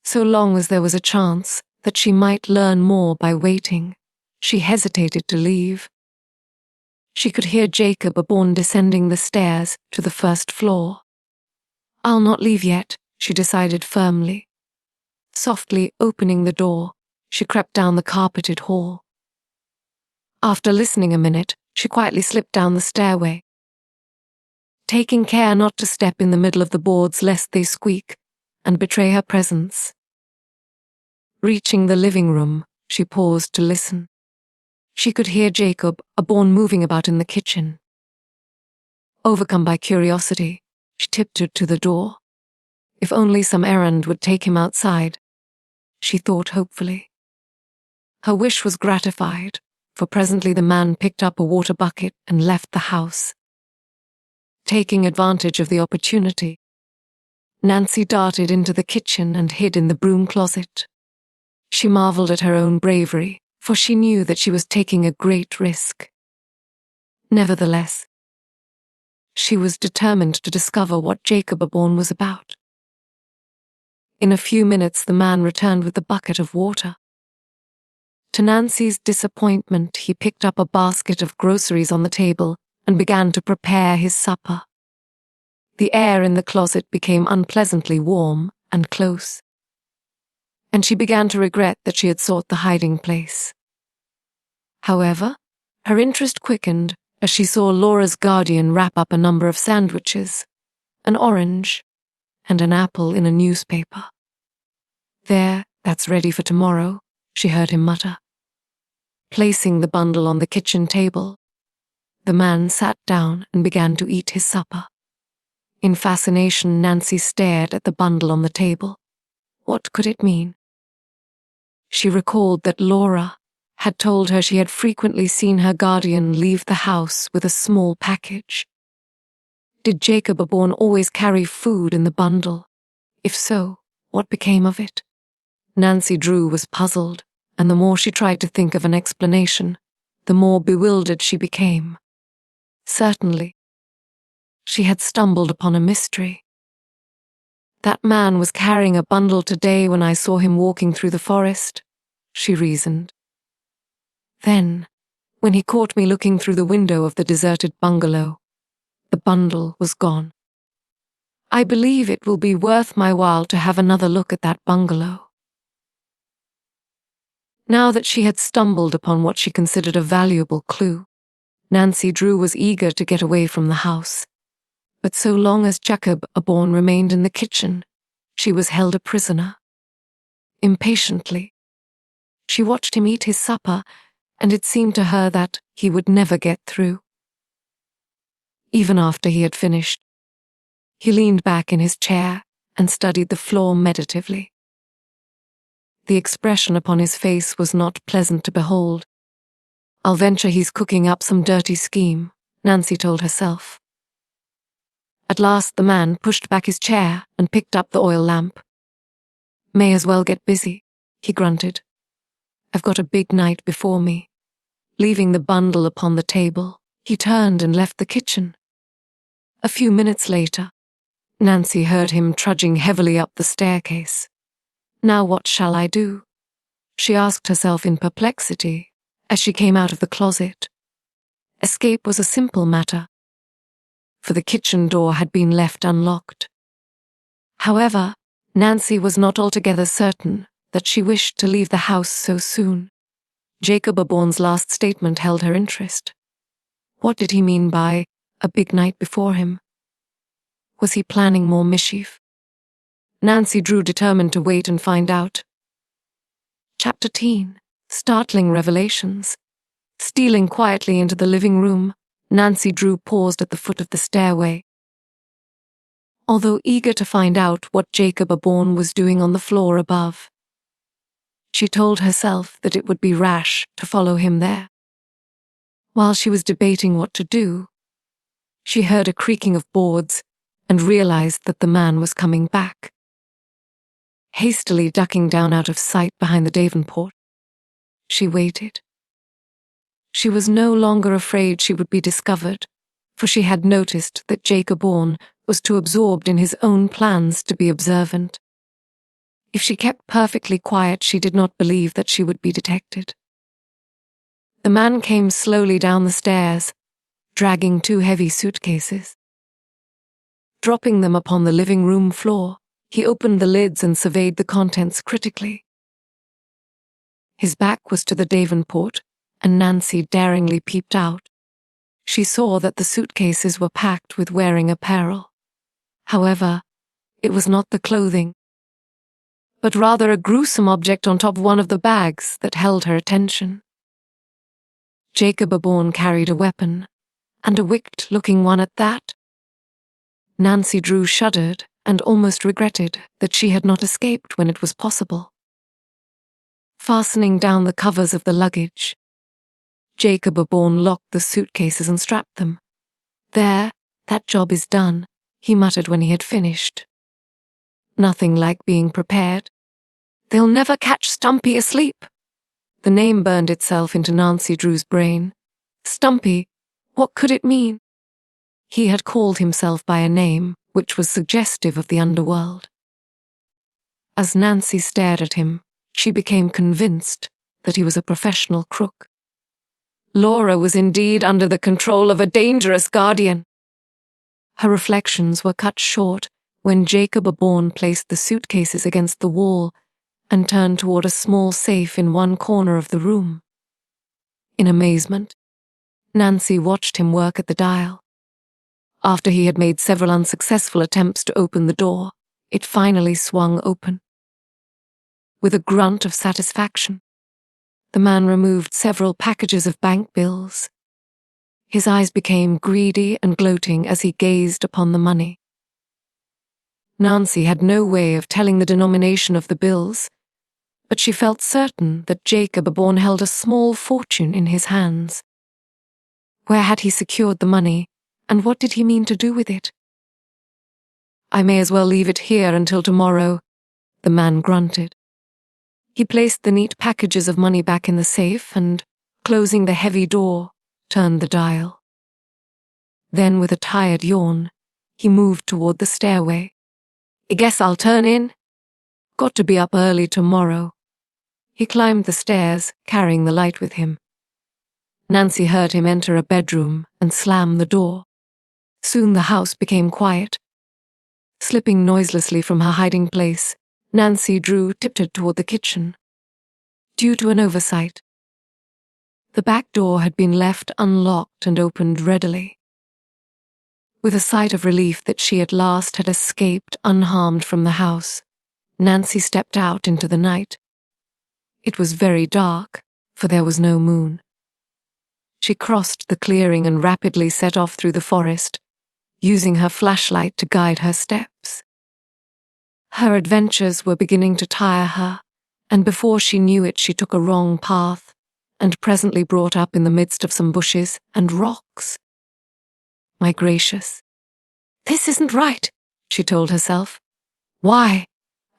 So long as there was a chance that she might learn more by waiting, she hesitated to leave. She could hear Jacob Aborn descending the stairs to the first floor. I'll not leave yet, she decided firmly. Softly opening the door, she crept down the carpeted hall. After listening a minute, she quietly slipped down the stairway, taking care not to step in the middle of the boards lest they squeak and betray her presence. Reaching the living room, she paused to listen. She could hear Jacob Aborn moving about in the kitchen. Overcome by curiosity, she tiptoed to the door. If only some errand would take him outside, she thought hopefully. Her wish was gratified, for presently the man picked up a water bucket and left the house. Taking advantage of the opportunity, Nancy darted into the kitchen and hid in the broom closet. She marveled at her own bravery, for she knew that she was taking a great risk. Nevertheless, she was determined to discover what Jacob Aborn was about. In a few minutes the man returned with the bucket of water. To Nancy's disappointment, he picked up a basket of groceries on the table and began to prepare his supper. The air in the closet became unpleasantly warm and close, and she began to regret that she had sought the hiding place. However, her interest quickened as she saw Laura's guardian wrap up a number of sandwiches, an orange, and an apple in a newspaper. "There, that's ready for tomorrow," she heard him mutter. Placing the bundle on the kitchen table, the man sat down and began to eat his supper. In fascination, Nancy stared at the bundle on the table. What could it mean? She recalled that Laura had told her she had frequently seen her guardian leave the house with a small package. Did Jacob Aborn always carry food in the bundle? If so, what became of it? Nancy Drew was puzzled, and the more she tried to think of an explanation, the more bewildered she became. Certainly, she had stumbled upon a mystery. That man was carrying a bundle today when I saw him walking through the forest, she reasoned. Then, when he caught me looking through the window of the deserted bungalow, the bundle was gone. I believe it will be worth my while to have another look at that bungalow. Now that she had stumbled upon what she considered a valuable clue, Nancy Drew was eager to get away from the house. But so long as Jacob Aborn remained in the kitchen, she was held a prisoner. Impatiently, she watched him eat his supper, and it seemed to her that he would never get through. Even after he had finished, he leaned back in his chair and studied the floor meditatively. The expression upon his face was not pleasant to behold. "I'll venture he's cooking up some dirty scheme," Nancy told herself. At last the man pushed back his chair and picked up the oil lamp. "May as well get busy," he grunted. "I've got a big night before me." Leaving the bundle upon the table, he turned and left the kitchen. A few minutes later, Nancy heard him trudging heavily up the staircase. "Now what shall I do?" she asked herself in perplexity as she came out of the closet. Escape was a simple matter, for the kitchen door had been left unlocked. However, Nancy was not altogether certain that she wished to leave the house so soon. Jacob Aborn's last statement held her interest. What did he mean by a big night before him? Was he planning more mischief? Nancy Drew determined to wait and find out. Chapter 10. Startling Revelations. Stealing quietly into the living room, Nancy Drew paused at the foot of the stairway. Although eager to find out what Jacob Aborn was doing on the floor above, she told herself that it would be rash to follow him there. While she was debating what to do, she heard a creaking of boards and realized that the man was coming back. Hastily ducking down out of sight behind the Davenport, she waited. She was no longer afraid she would be discovered, for she had noticed that Jacob Aborn was too absorbed in his own plans to be observant. If she kept perfectly quiet, she did not believe that she would be detected. The man came slowly down the stairs, dragging 2 heavy suitcases. Dropping them upon the living room floor, he opened the lids and surveyed the contents critically. His back was to the Davenport, and Nancy daringly peeped out. She saw that the suitcases were packed with wearing apparel. However, it was not the clothing, but rather a gruesome object on top of one of the bags that held her attention. Jacob Aborn carried a weapon, and a wicked-looking one at that. Nancy Drew shuddered and almost regretted that she had not escaped when it was possible. Fastening down the covers of the luggage, Jacob Aborn locked the suitcases and strapped them. "There, that job is done," he muttered when he had finished. Nothing like being prepared. "They'll never catch Stumpy asleep." The name burned itself into Nancy Drew's brain. Stumpy, what could it mean? He had called himself by a name which was suggestive of the underworld. As Nancy stared at him, she became convinced that he was a professional crook. Laura was indeed under the control of a dangerous guardian. Her reflections were cut short when Jacob Aborn placed the suitcases against the wall and turned toward a small safe in one corner of the room. In amazement, Nancy watched him work at the dial. After he had made several unsuccessful attempts to open the door, it finally swung open. With a grunt of satisfaction, the man removed several packages of bank bills. His eyes became greedy and gloating as he gazed upon the money. Nancy had no way of telling the denomination of the bills, but she felt certain that Jacob Aborn held a small fortune in his hands. Where had he secured the money, and what did he mean to do with it? "I may as well leave it here until tomorrow," the man grunted. He placed the neat packages of money back in the safe and, closing the heavy door, turned the dial. Then, with a tired yawn, he moved toward the stairway. "I guess I'll turn in. Got to be up early tomorrow." He climbed the stairs, carrying the light with him. Nancy heard him enter a bedroom and slam the door. Soon the house became quiet. Slipping noiselessly from her hiding place, Nancy Drew tiptoed toward the kitchen. Due to an oversight, the back door had been left unlocked and opened readily. With a sigh of relief that she at last had escaped unharmed from the house, Nancy stepped out into the night. It was very dark, for there was no moon. She crossed the clearing and rapidly set off through the forest, using her flashlight to guide her steps. Her adventures were beginning to tire her, and before she knew it, she took a wrong path and presently brought up in the midst of some bushes and rocks. My gracious, this isn't right, she told herself. Why?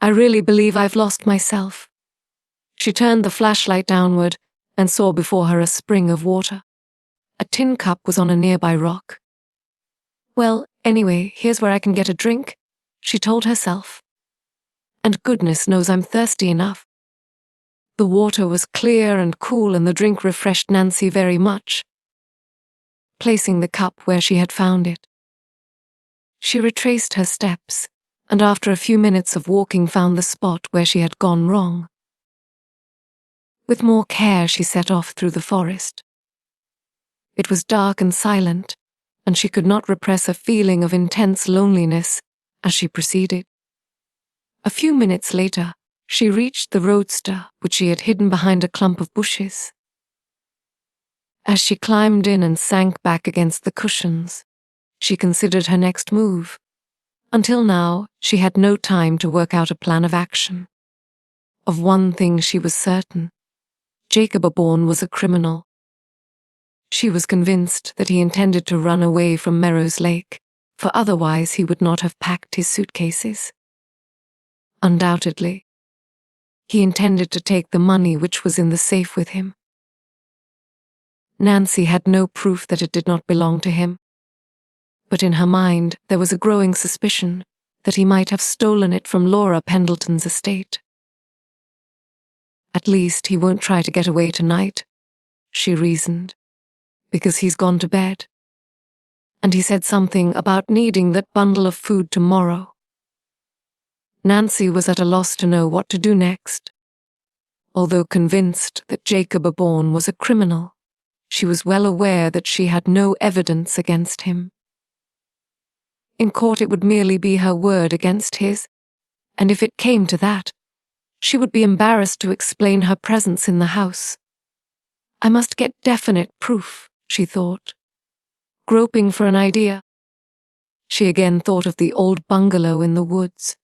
I really believe I've lost myself. She turned the flashlight downward and saw before her a spring of water. A tin cup was on a nearby rock. Well, anyway, here's where I can get a drink, she told herself. And goodness knows I'm thirsty enough. The water was clear and cool and the drink refreshed Nancy very much. Placing the cup where she had found it, she retraced her steps and after a few minutes of walking found the spot where she had gone wrong. With more care she set off through the forest. It was dark and silent, and she could not repress a feeling of intense loneliness as she proceeded. A few minutes later, she reached the roadster which she had hidden behind a clump of bushes. As she climbed in and sank back against the cushions, she considered her next move. Until now, she had no time to work out a plan of action. Of one thing she was certain: Jacob Aborn was a criminal. She was convinced that he intended to run away from Merrow's Lake, for otherwise he would not have packed his suitcases. Undoubtedly, he intended to take the money which was in the safe with him. Nancy had no proof that it did not belong to him, but in her mind there was a growing suspicion that he might have stolen it from Laura Pendleton's estate. At least he won't try to get away tonight, she reasoned, because he's gone to bed. And he said something about needing that bundle of food tomorrow. Nancy was at a loss to know what to do next. Although convinced that Jacob Aborn was a criminal, she was well aware that she had no evidence against him. In court it would merely be her word against his, and if it came to that, she would be embarrassed to explain her presence in the house. I must get definite proof, she thought, groping for an idea. She again thought of the old bungalow in the woods.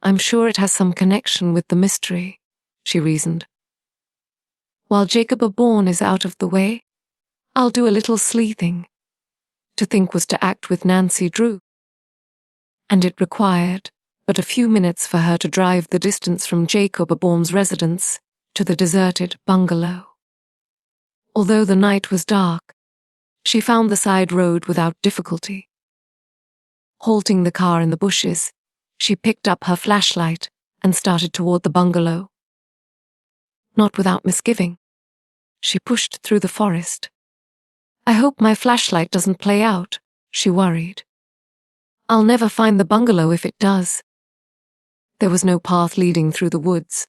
I'm sure it has some connection with the mystery, she reasoned. While Jacob Aborn is out of the way, I'll do a little sleuthing. To think was to act with Nancy Drew. And it required but a few minutes for her to drive the distance from Jacob Aborn's residence to the deserted bungalow. Although the night was dark, she found the side road without difficulty. Halting the car in the bushes, she picked up her flashlight and started toward the bungalow. Not without misgiving, she pushed through the forest. I hope my flashlight doesn't play out, she worried. I'll never find the bungalow if it does. There was no path leading through the woods,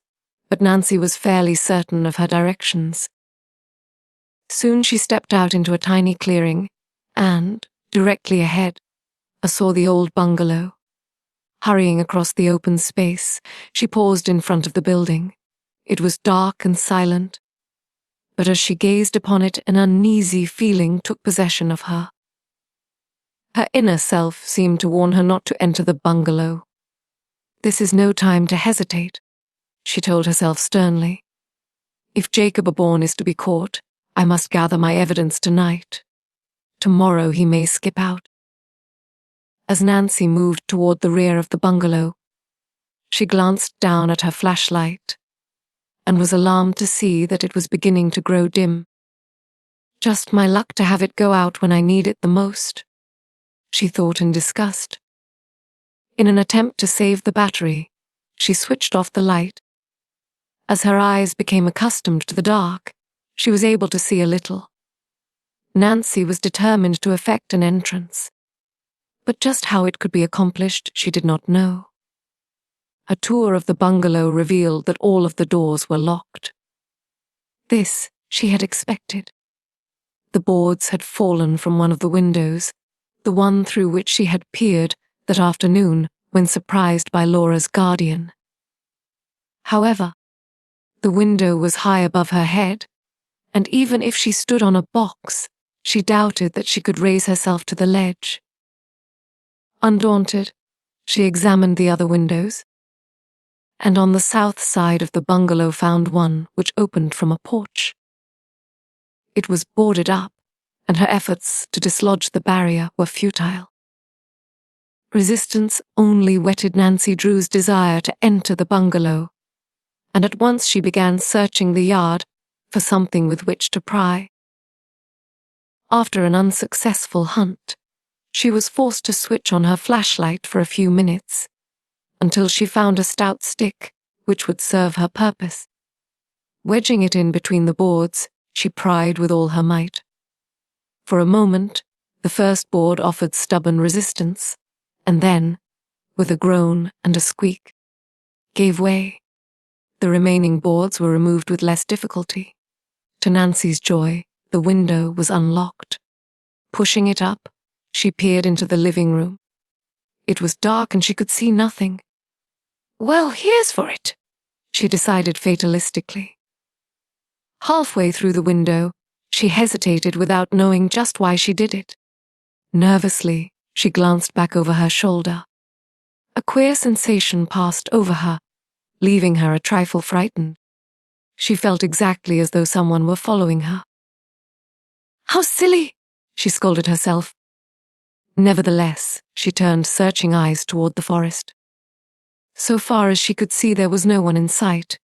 but Nancy was fairly certain of her directions. Soon she stepped out into a tiny clearing, and, directly ahead, saw the old bungalow. Hurrying across the open space, she paused in front of the building. It was dark and silent, but as she gazed upon it, an uneasy feeling took possession of her. Her inner self seemed to warn her not to enter the bungalow. This is no time to hesitate, she told herself sternly. If Jacob Aborn is to be caught, I must gather my evidence tonight. Tomorrow he may skip out. As Nancy moved toward the rear of the bungalow, she glanced down at her flashlight and was alarmed to see that it was beginning to grow dim. Just my luck to have it go out when I need it the most, she thought in disgust. In an attempt to save the battery, she switched off the light. As her eyes became accustomed to the dark, she was able to see a little. Nancy was determined to effect an entrance, but just how it could be accomplished she did not know. A tour of the bungalow revealed that all of the doors were locked. This she had expected. The boards had fallen from one of the windows, the one through which she had peered that afternoon when surprised by Laura's guardian. However, the window was high above her head, and even if she stood on a box, she doubted that she could raise herself to the ledge. Undaunted, she examined the other windows, and on the south side of the bungalow found one which opened from a porch. It was boarded up, and her efforts to dislodge the barrier were futile. Resistance only whetted Nancy Drew's desire to enter the bungalow, and at once she began searching the yard for something with which to pry. After an unsuccessful hunt, she was forced to switch on her flashlight for a few minutes, until she found a stout stick which would serve her purpose. Wedging it in between the boards, she pried with all her might. For a moment, the first board offered stubborn resistance, and then, with a groan and a squeak, gave way. The remaining boards were removed with less difficulty. To Nancy's joy, the window was unlocked. Pushing it up, she peered into the living room. It was dark and she could see nothing. Well, here's for it, she decided fatalistically. Halfway through the window, She hesitated without knowing just why she did it. Nervously, she glanced back over her shoulder. A queer sensation passed over her, leaving her a trifle frightened. She felt exactly as though someone were following her. "How silly!" she scolded herself. Nevertheless, she turned searching eyes toward the forest. So far as she could see, there was no one in sight.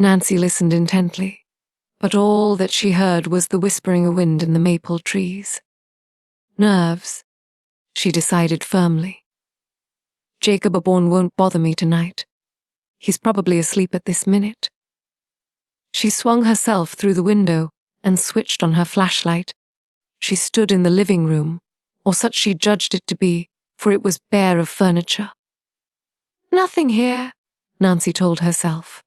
Nancy listened intently, but all that she heard was the whispering of wind in the maple trees. Nerves, she decided firmly. Jacob Aborn won't bother me tonight. He's probably asleep at this minute. She swung herself through the window and switched on her flashlight. She stood in the living room, or such she judged it to be, for it was bare of furniture. "Nothing here," Nancy told herself.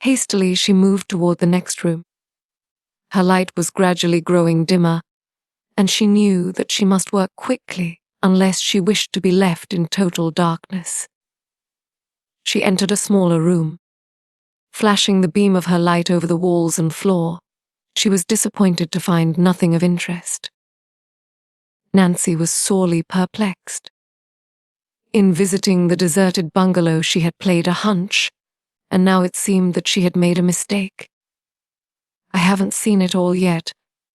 Hastily, she moved toward the next room. Her light was gradually growing dimmer, and she knew that she must work quickly unless she wished to be left in total darkness. She entered a smaller room. Flashing the beam of her light over the walls and floor, she was disappointed to find nothing of interest. Nancy was sorely perplexed. In visiting the deserted bungalow, she had played a hunch, and now it seemed that she had made a mistake. "I haven't seen it all yet,"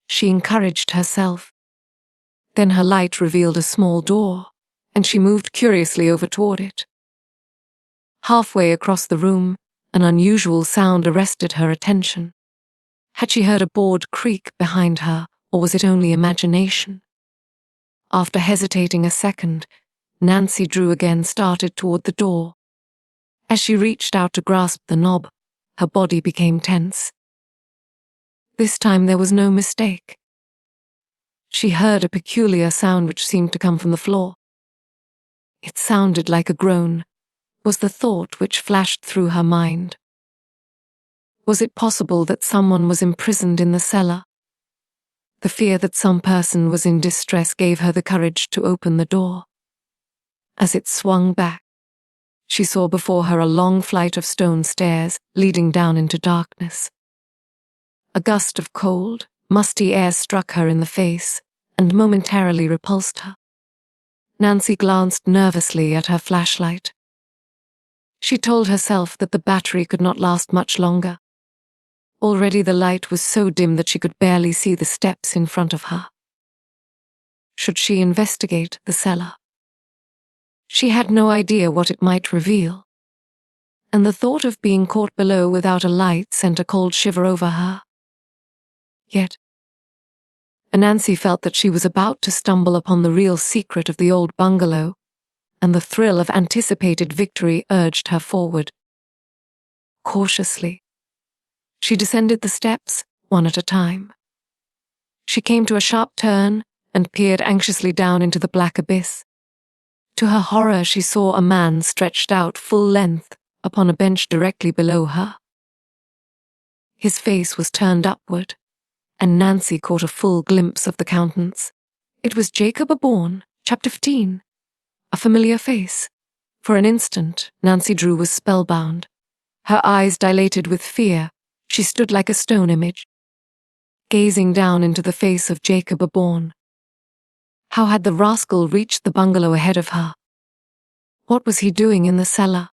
she encouraged herself. Then her light revealed a small door, and she moved curiously over toward it. Halfway across the room, an unusual sound arrested her attention. Had she heard a board creak behind her, or was it only imagination? After hesitating a second, Nancy Drew again started toward the door. As she reached out to grasp the knob, her body became tense. This time there was no mistake. She heard a peculiar sound which seemed to come from the floor. It sounded like a groan, was the thought which flashed through her mind. Was it possible that someone was imprisoned in the cellar? The fear that some person was in distress gave her the courage to open the door. As it swung back, she saw before her a long flight of stone stairs leading down into darkness. A gust of cold, musty air struck her in the face and momentarily repulsed her. Nancy glanced nervously at her flashlight. She told herself that the battery could not last much longer. Already the light was so dim that she could barely see the steps in front of her. Should she investigate the cellar? She had no idea what it might reveal, and the thought of being caught below without a light sent a cold shiver over her. Yet, Nancy felt that she was about to stumble upon the real secret of the old bungalow, and the thrill of anticipated victory urged her forward. Cautiously, she descended the steps, one at a time. She came to a sharp turn and peered anxiously down into the black abyss. To her horror, she saw a man stretched out full length upon a bench directly below her. His face was turned upward, and Nancy caught a full glimpse of the countenance. It was Jacob Aborn, Chapter 15. A familiar face. For an instant, Nancy Drew was spellbound. Her eyes dilated with fear. She stood like a stone image, gazing down into the face of Jacob Aborn. How had the rascal reached the bungalow ahead of her? What was he doing in the cellar?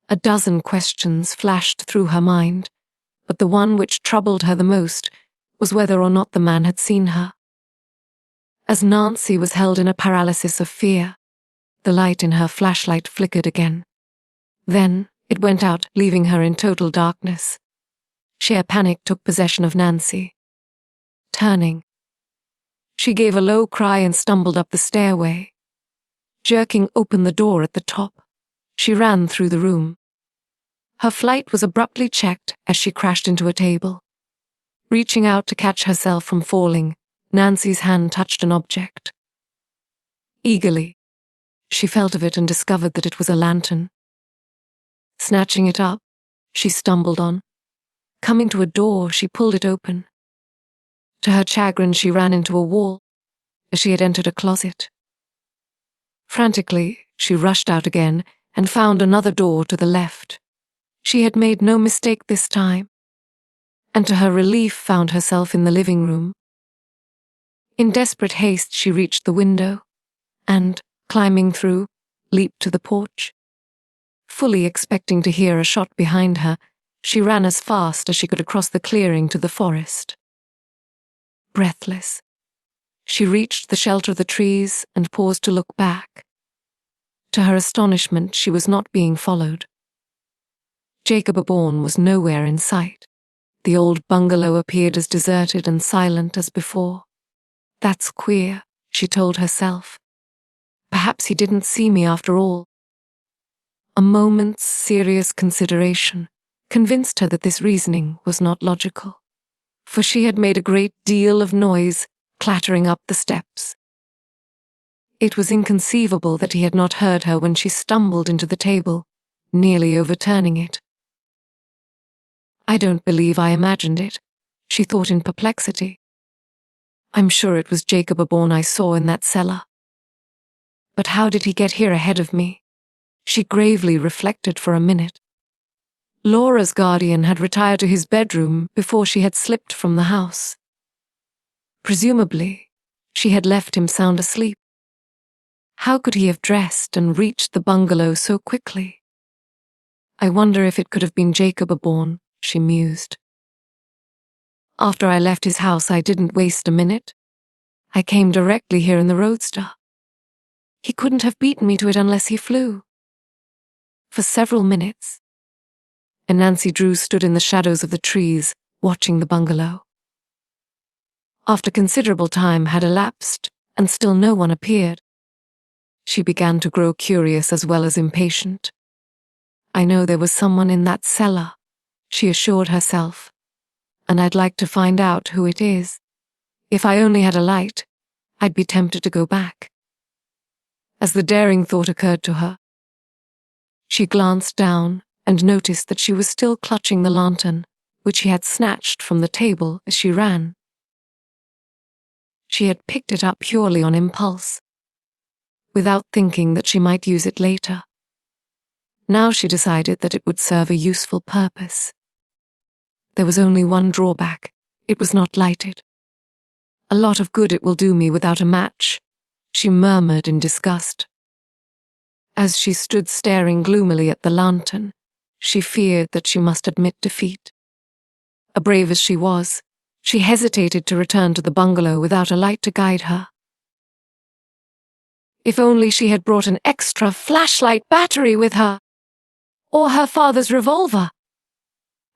A dozen questions flashed through her mind, but the one which troubled her the most was whether or not the man had seen her. As Nancy was held in a paralysis of fear, the light in her flashlight flickered again. Then it went out, leaving her in total darkness. Sheer panic took possession of Nancy. Turning, she gave a low cry and stumbled up the stairway. Jerking open the door at the top, she ran through the room. Her flight was abruptly checked as she crashed into a table. Reaching out to catch herself from falling, Nancy's hand touched an object. Eagerly, she felt of it and discovered that it was a lantern. Snatching it up, she stumbled on. Coming to a door, she pulled it open. To her chagrin, she ran into a wall, as she had entered a closet. Frantically, she rushed out again and found another door to the left. She had made no mistake this time. and to her relief found herself in the living room. In desperate haste, she reached the window and, climbing through, leaped to the porch. Fully expecting to hear a shot behind her, she ran as fast as she could across the clearing to the forest. Breathless, she reached the shelter of the trees and paused to look back. To her astonishment, she was not being followed. Jacob Bourne was nowhere in sight. The old bungalow appeared as deserted and silent as before. That's queer, she told herself. Perhaps he didn't see me after all. A moment's serious consideration convinced her that this reasoning was not logical, for she had made a great deal of noise clattering up the steps. It was inconceivable that he had not heard her when she stumbled into the table, nearly overturning it. I don't believe I imagined it, she thought in perplexity. I'm sure it was Jacob Bourne I saw in that cellar. But how did he get here ahead of me? She gravely reflected for a minute. Laura's guardian had retired to his bedroom before she had slipped from the house. Presumably, she had left him sound asleep. How could he have dressed and reached the bungalow so quickly? I wonder if it could have been Jacob Bourne, she mused. After I left his house, I didn't waste a minute. I came directly here in the roadster. He couldn't have beaten me to it unless he flew. For several minutes, and Nancy Drew stood in the shadows of the trees, watching the bungalow. After considerable time had elapsed, and still no one appeared, she began to grow curious as well as impatient. I know there was someone in that cellar, she assured herself, and I'd like to find out who it is. If I only had a light, I'd be tempted to go back. As the daring thought occurred to her, she glanced down and noticed that she was still clutching the lantern, which she had snatched from the table as she ran. She had picked it up purely on impulse, without thinking that she might use it later. Now she decided that it would serve a useful purpose. There was only one drawback. It was not lighted. A lot of good it will do me without a match, she murmured in disgust. As she stood staring gloomily at the lantern, she feared that she must admit defeat. Brave as she was, she hesitated to return to the bungalow without a light to guide her. If only she had brought an extra flashlight battery with her, or her father's revolver.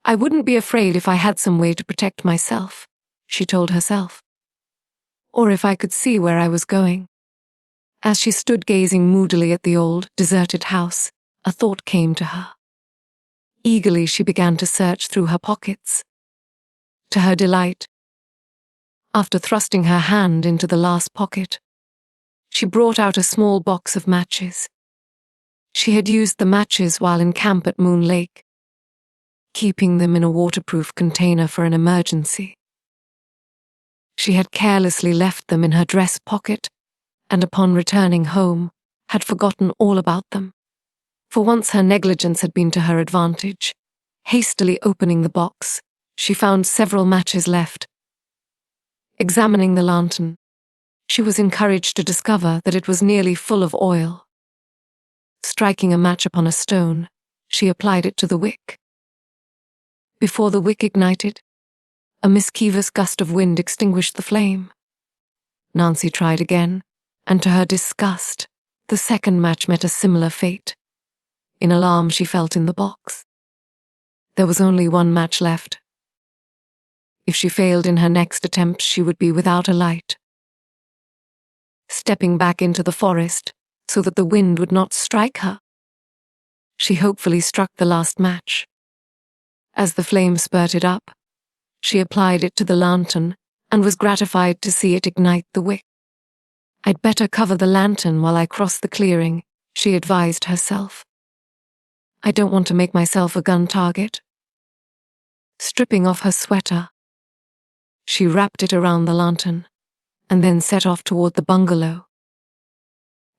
I wouldn't be afraid if I had some way to protect myself, she told herself. Or if I could see where I was going. As she stood gazing moodily at the old, deserted house, a thought came to her. Eagerly she began to search through her pockets. To her delight, after thrusting her hand into the last pocket, she brought out a small box of matches. She had used the matches while in camp at Moon Lake, keeping them in a waterproof container for an emergency. She had carelessly left them in her dress pocket, and upon returning home, had forgotten all about them. For once her negligence had been to her advantage. Hastily opening the box, she found several matches left. Examining the lantern, she was encouraged to discover that it was nearly full of oil. Striking a match upon a stone, she applied it to the wick. Before the wick ignited, a mischievous gust of wind extinguished the flame. Nancy tried again, and to her disgust, the second match met a similar fate. In alarm, she felt in the box. There was only one match left. If she failed in her next attempt, she would be without a light. Stepping back into the forest so that the wind would not strike her, she hopefully struck the last match. As the flame spurted up, she applied it to the lantern and was gratified to see it ignite the wick. I'd better cover the lantern while I cross the clearing, she advised herself. I don't want to make myself a gun target. Stripping off her sweater, she wrapped it around the lantern and then set off toward the bungalow.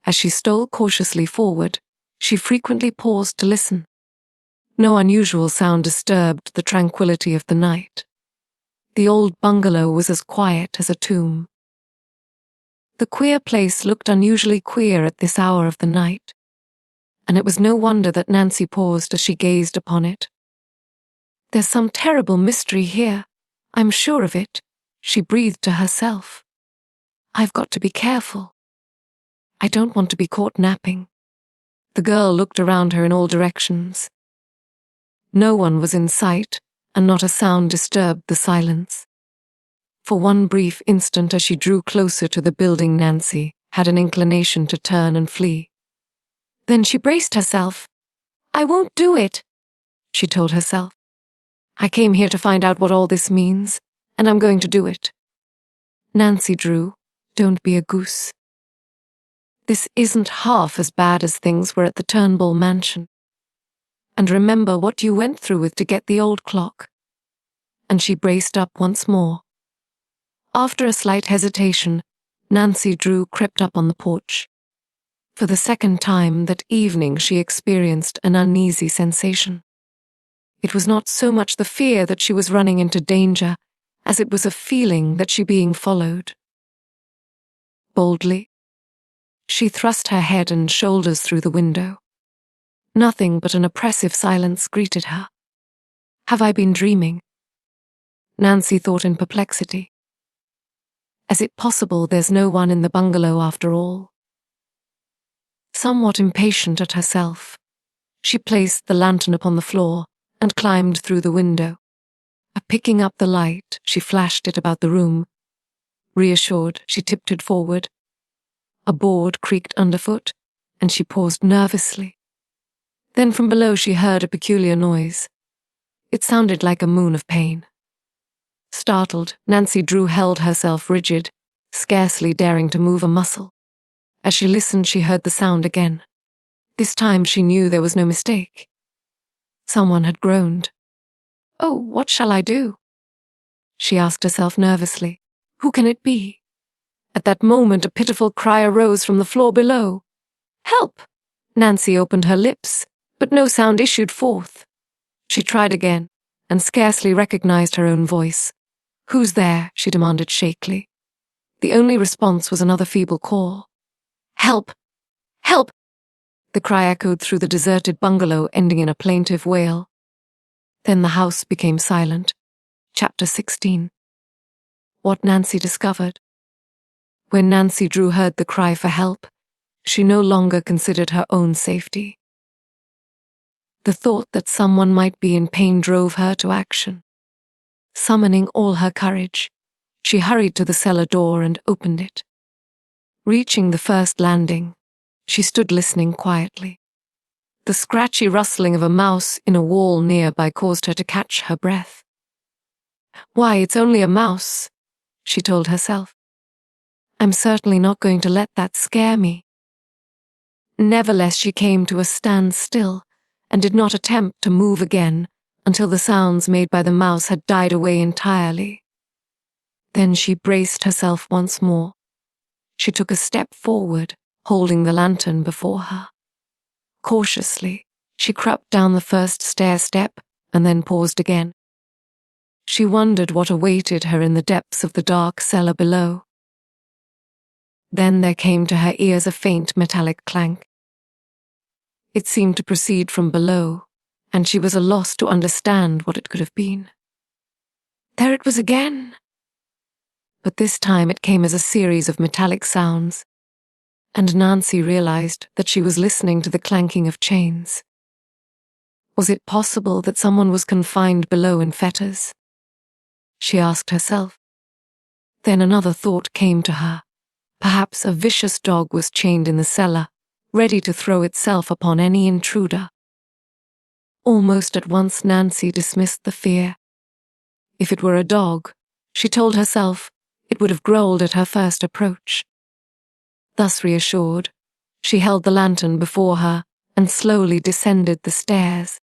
As she stole cautiously forward, she frequently paused to listen. No unusual sound disturbed the tranquility of the night. The old bungalow was as quiet as a tomb. The queer place looked unusually queer at this hour of the night, and it was no wonder that Nancy paused as she gazed upon it. "There's some terrible mystery here, I'm sure of it," she breathed to herself. "I've got to be careful. I don't want to be caught napping." The girl looked around her in all directions. No one was in sight, and not a sound disturbed the silence. For one brief instant as she drew closer to the building, Nancy had an inclination to turn and flee. Then she braced herself. "I won't do it," she told herself. "I came here to find out what all this means, and I'm going to do it. Nancy Drew, don't be a goose. This isn't half as bad as things were at the Turnbull mansion. And remember what you went through with to get the old clock." And she braced up once more. After a slight hesitation, Nancy Drew crept up on the porch. For the second time that evening she experienced an uneasy sensation. It was not so much the fear that she was running into danger, as it was a feeling that she was being followed. Boldly, she thrust her head and shoulders through the window. Nothing but an oppressive silence greeted her. "Have I been dreaming?" Nancy thought in perplexity. Is it possible there's no one in the bungalow after all? Somewhat impatient at herself, she placed the lantern upon the floor and climbed through the window. Picking up the light, she flashed it about the room. Reassured, she tiptoed forward. A board creaked underfoot, and she paused nervously. Then from below she heard a peculiar noise. It sounded like a moan of pain. Startled, Nancy Drew held herself rigid, scarcely daring to move a muscle. As she listened, she heard the sound again. This time she knew there was no mistake. Someone had groaned. "Oh, what shall I do?" she asked herself nervously. "Who can it be?" At that moment a pitiful cry arose from the floor below. "Help!" Nancy opened her lips, but no sound issued forth. She tried again, and scarcely recognized her own voice. "Who's there?" she demanded shakily. The only response was another feeble call. "Help! Help!" The cry echoed through the deserted bungalow, ending in a plaintive wail. Then the house became silent. Chapter 16. What Nancy discovered. When Nancy Drew heard the cry for help, she no longer considered her own safety. The thought that someone might be in pain drove her to action. Summoning all her courage, she hurried to the cellar door and opened it. Reaching the first landing, she stood listening quietly. The scratchy rustling of a mouse in a wall nearby caused her to catch her breath. "Why, it's only a mouse," she told herself. "I'm certainly not going to let that scare me." Nevertheless, she came to a standstill and did not attempt to move again until the sounds made by the mouse had died away entirely. Then she braced herself once more. She took a step forward, holding the lantern before her. Cautiously, she crept down the first stair step and then paused again. She wondered what awaited her in the depths of the dark cellar below. Then there came to her ears a faint metallic clank. It seemed to proceed from below, and she was at a loss to understand what it could have been. There it was again! But this time it came as a series of metallic sounds, and Nancy realized that she was listening to the clanking of chains. Was it possible that someone was confined below in fetters? She asked herself. Then another thought came to her. Perhaps a vicious dog was chained in the cellar, ready to throw itself upon any intruder. Almost at once Nancy dismissed the fear. If it were a dog, she told herself, it would have growled at her first approach. Thus reassured, she held the lantern before her and slowly descended the stairs,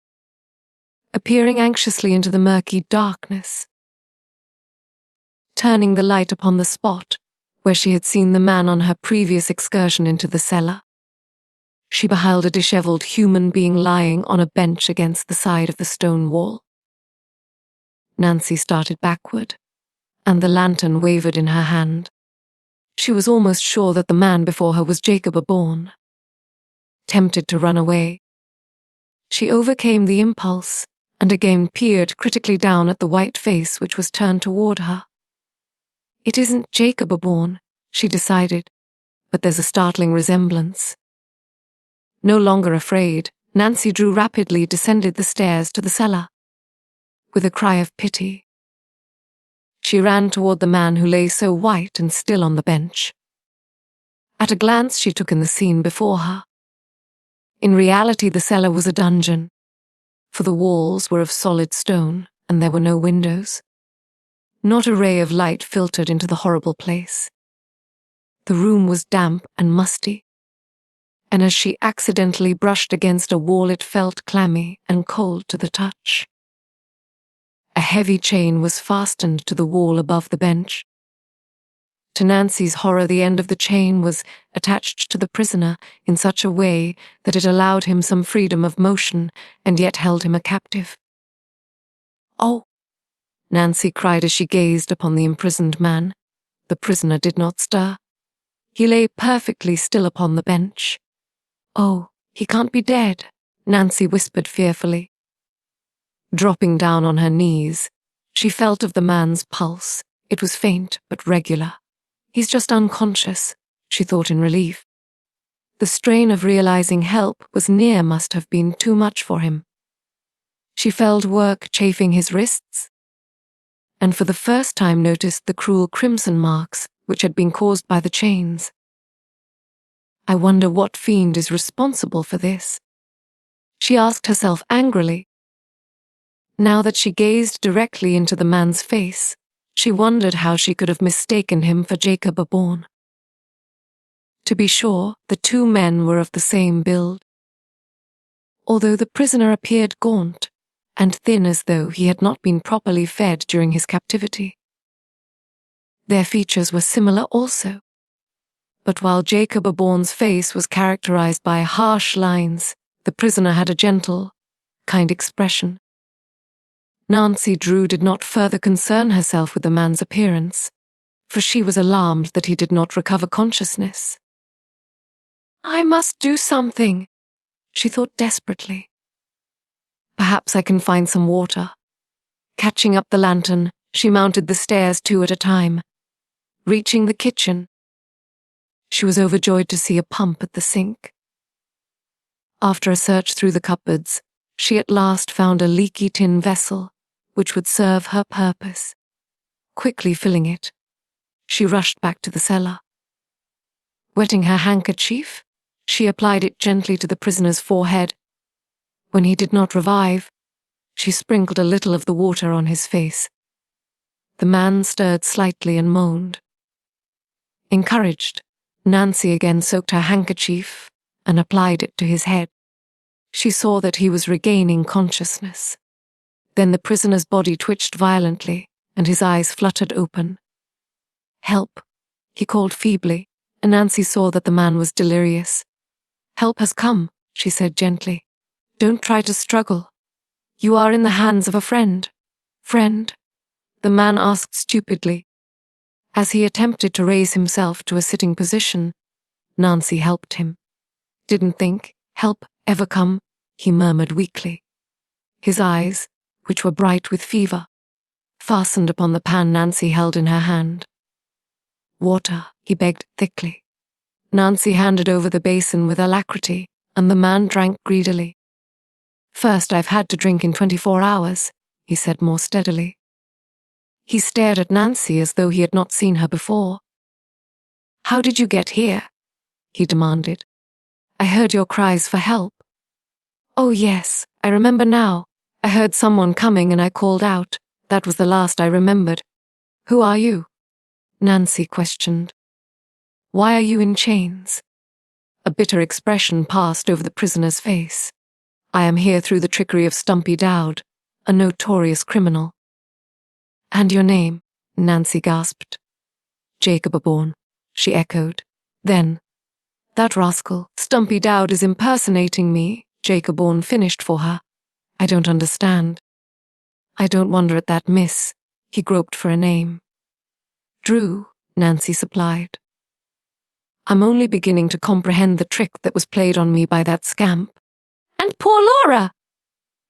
peering anxiously into the murky darkness. Turning the light upon the spot where she had seen the man on her previous excursion into the cellar, she beheld a disheveled human being lying on a bench against the side of the stone wall. Nancy started backward, and the lantern wavered in her hand. She was almost sure that the man before her was Jacob Aborn. Tempted to run away, she overcame the impulse and again peered critically down at the white face which was turned toward her. It isn't Jacob Aborn, she decided, but there's a startling resemblance. No longer afraid, Nancy Drew rapidly descended the stairs to the cellar. With a cry of pity, she ran toward the man who lay so white and still on the bench. At a glance she took in the scene before her. In reality, the cellar was a dungeon, for the walls were of solid stone and there were no windows. Not a ray of light filtered into the horrible place. The room was damp and musty, and as she accidentally brushed against a wall it felt clammy and cold to the touch. A heavy chain was fastened to the wall above the bench. To Nancy's horror, the end of the chain was attached to the prisoner in such a way that it allowed him some freedom of motion and yet held him a captive. "Oh!" Nancy cried as she gazed upon the imprisoned man. The prisoner did not stir. He lay perfectly still upon the bench. "Oh, he can't be dead," Nancy whispered fearfully. Dropping down on her knees, she felt of the man's pulse. It was faint but regular. "He's just unconscious," she thought in relief. The strain of realizing help was near must have been too much for him. She felt work chafing his wrists, and for the first time noticed the cruel crimson marks which had been caused by the chains. I wonder what fiend is responsible for this, she asked herself angrily. Now that she gazed directly into the man's face, she wondered how she could have mistaken him for Jacob Aborn. To be sure, the two men were of the same build. Although the prisoner appeared gaunt and thin as though he had not been properly fed during his captivity. Their features were similar also. But while Jacob Aborn's face was characterized by harsh lines, the prisoner had a gentle, kind expression. Nancy Drew did not further concern herself with the man's appearance, for she was alarmed that he did not recover consciousness. "I must do something," she thought desperately. "Perhaps I can find some water." Catching up the lantern, she mounted the stairs 2 at a time. Reaching the kitchen, she was overjoyed to see a pump at the sink. After a search through the cupboards, she at last found a leaky tin vessel which would serve her purpose. Quickly filling it, she rushed back to the cellar. Wetting her handkerchief, she applied it gently to the prisoner's forehead. When he did not revive, she sprinkled a little of the water on his face. The man stirred slightly and moaned. Encouraged, Nancy again soaked her handkerchief and applied it to his head. She saw that he was regaining consciousness. Then the prisoner's body twitched violently, and his eyes fluttered open. "Help," he called feebly, and Nancy saw that the man was delirious. "Help has come," she said gently. "Don't try to struggle. You are in the hands of a friend." "Friend?" the man asked stupidly. As he attempted to raise himself to a sitting position, Nancy helped him. "Didn't think help ever come," he murmured weakly. His eyes, which were bright with fever, fastened upon the pan Nancy held in her hand. "Water," he begged thickly. Nancy handed over the basin with alacrity, and the man drank greedily. "First I've had to drink in 24 hours, he said more steadily. He stared at Nancy as though he had not seen her before. "How did you get here?" he demanded. "I heard your cries for help." "Oh yes, I remember now. I heard someone coming and I called out. That was the last I remembered." "Who are you?" Nancy questioned. "Why are you in chains?" A bitter expression passed over the prisoner's face. "I am here through the trickery of Stumpy Dowd, a notorious criminal." "And your name?" Nancy gasped. "Jacob Aborn," she echoed. Then, "That rascal, Stumpy Dowd, is impersonating me," Jacob Aborn finished for her. "I don't understand." "I don't wonder at that, miss." He groped for a name. Drew, Nancy supplied. I'm only beginning to comprehend the trick that was played on me by that scamp. And poor Laura!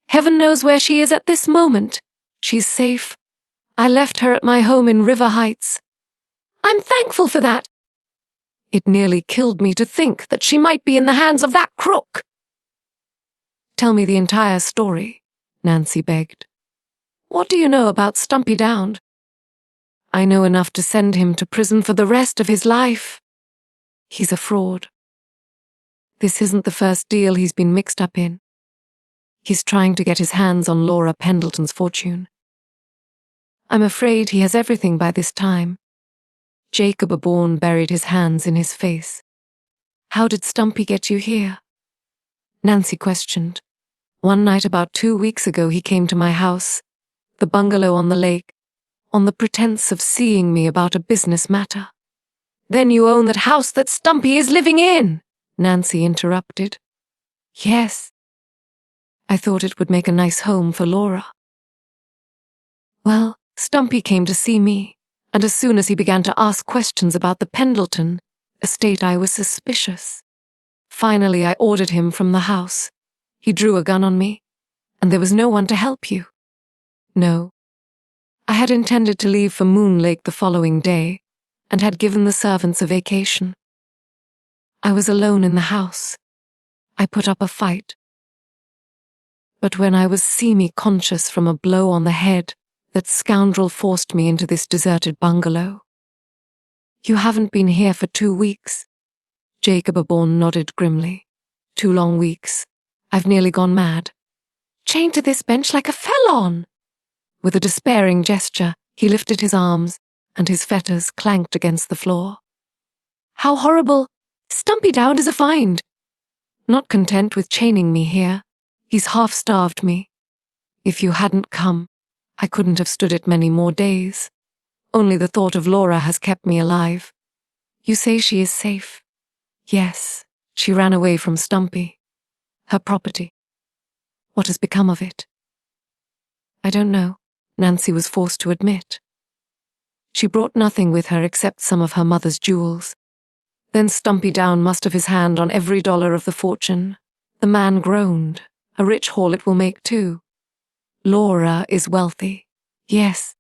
Heaven knows where she is at this moment. She's safe. I left her at my home in River Heights. I'm thankful for that. It nearly killed me to think that she might be in the hands of that crook. Tell me the entire story, Nancy begged. What do you know about Stumpy Dowd? I know enough to send him to prison for the rest of his life. He's a fraud. This isn't the first deal he's been mixed up in. He's trying to get his hands on Laura Pendleton's fortune. I'm afraid he has everything by this time. Jacob Bourne buried his hands in his face. How did Stumpy get you here? Nancy questioned. One night about 2 weeks ago he came to my house, the bungalow on the lake, on the pretense of seeing me about a business matter. Then you own that house that Stumpy is living in, Nancy interrupted. Yes. I thought it would make a nice home for Laura. Well, Stumpy came to see me, and as soon as he began to ask questions about the Pendleton estate, I was suspicious. Finally, I ordered him from the house. He drew a gun on me, and there was no one to help you. No. I had intended to leave for Moon Lake the following day, and had given the servants a vacation. I was alone in the house. I put up a fight. But when I was semi-conscious from a blow on the head, that scoundrel forced me into this deserted bungalow. You haven't been here for 2 weeks. Jacob Bourne nodded grimly. 2 long weeks. I've nearly gone mad. Chained to this bench like a felon. With a despairing gesture, he lifted his arms, and his fetters clanked against the floor. How horrible! Stumpy Dowd is a find. Not content with chaining me here, he's half-starved me. If you hadn't come, I couldn't have stood it many more days. Only the thought of Laura has kept me alive. You say she is safe? Yes, she ran away from Stumpy. Her property. What has become of it? I don't know, Nancy was forced to admit. She brought nothing with her except some of her mother's jewels. Then Stumpy Dowd must have his hand on every dollar of the fortune. The man groaned. A rich haul it will make too. Laura is wealthy. Yes.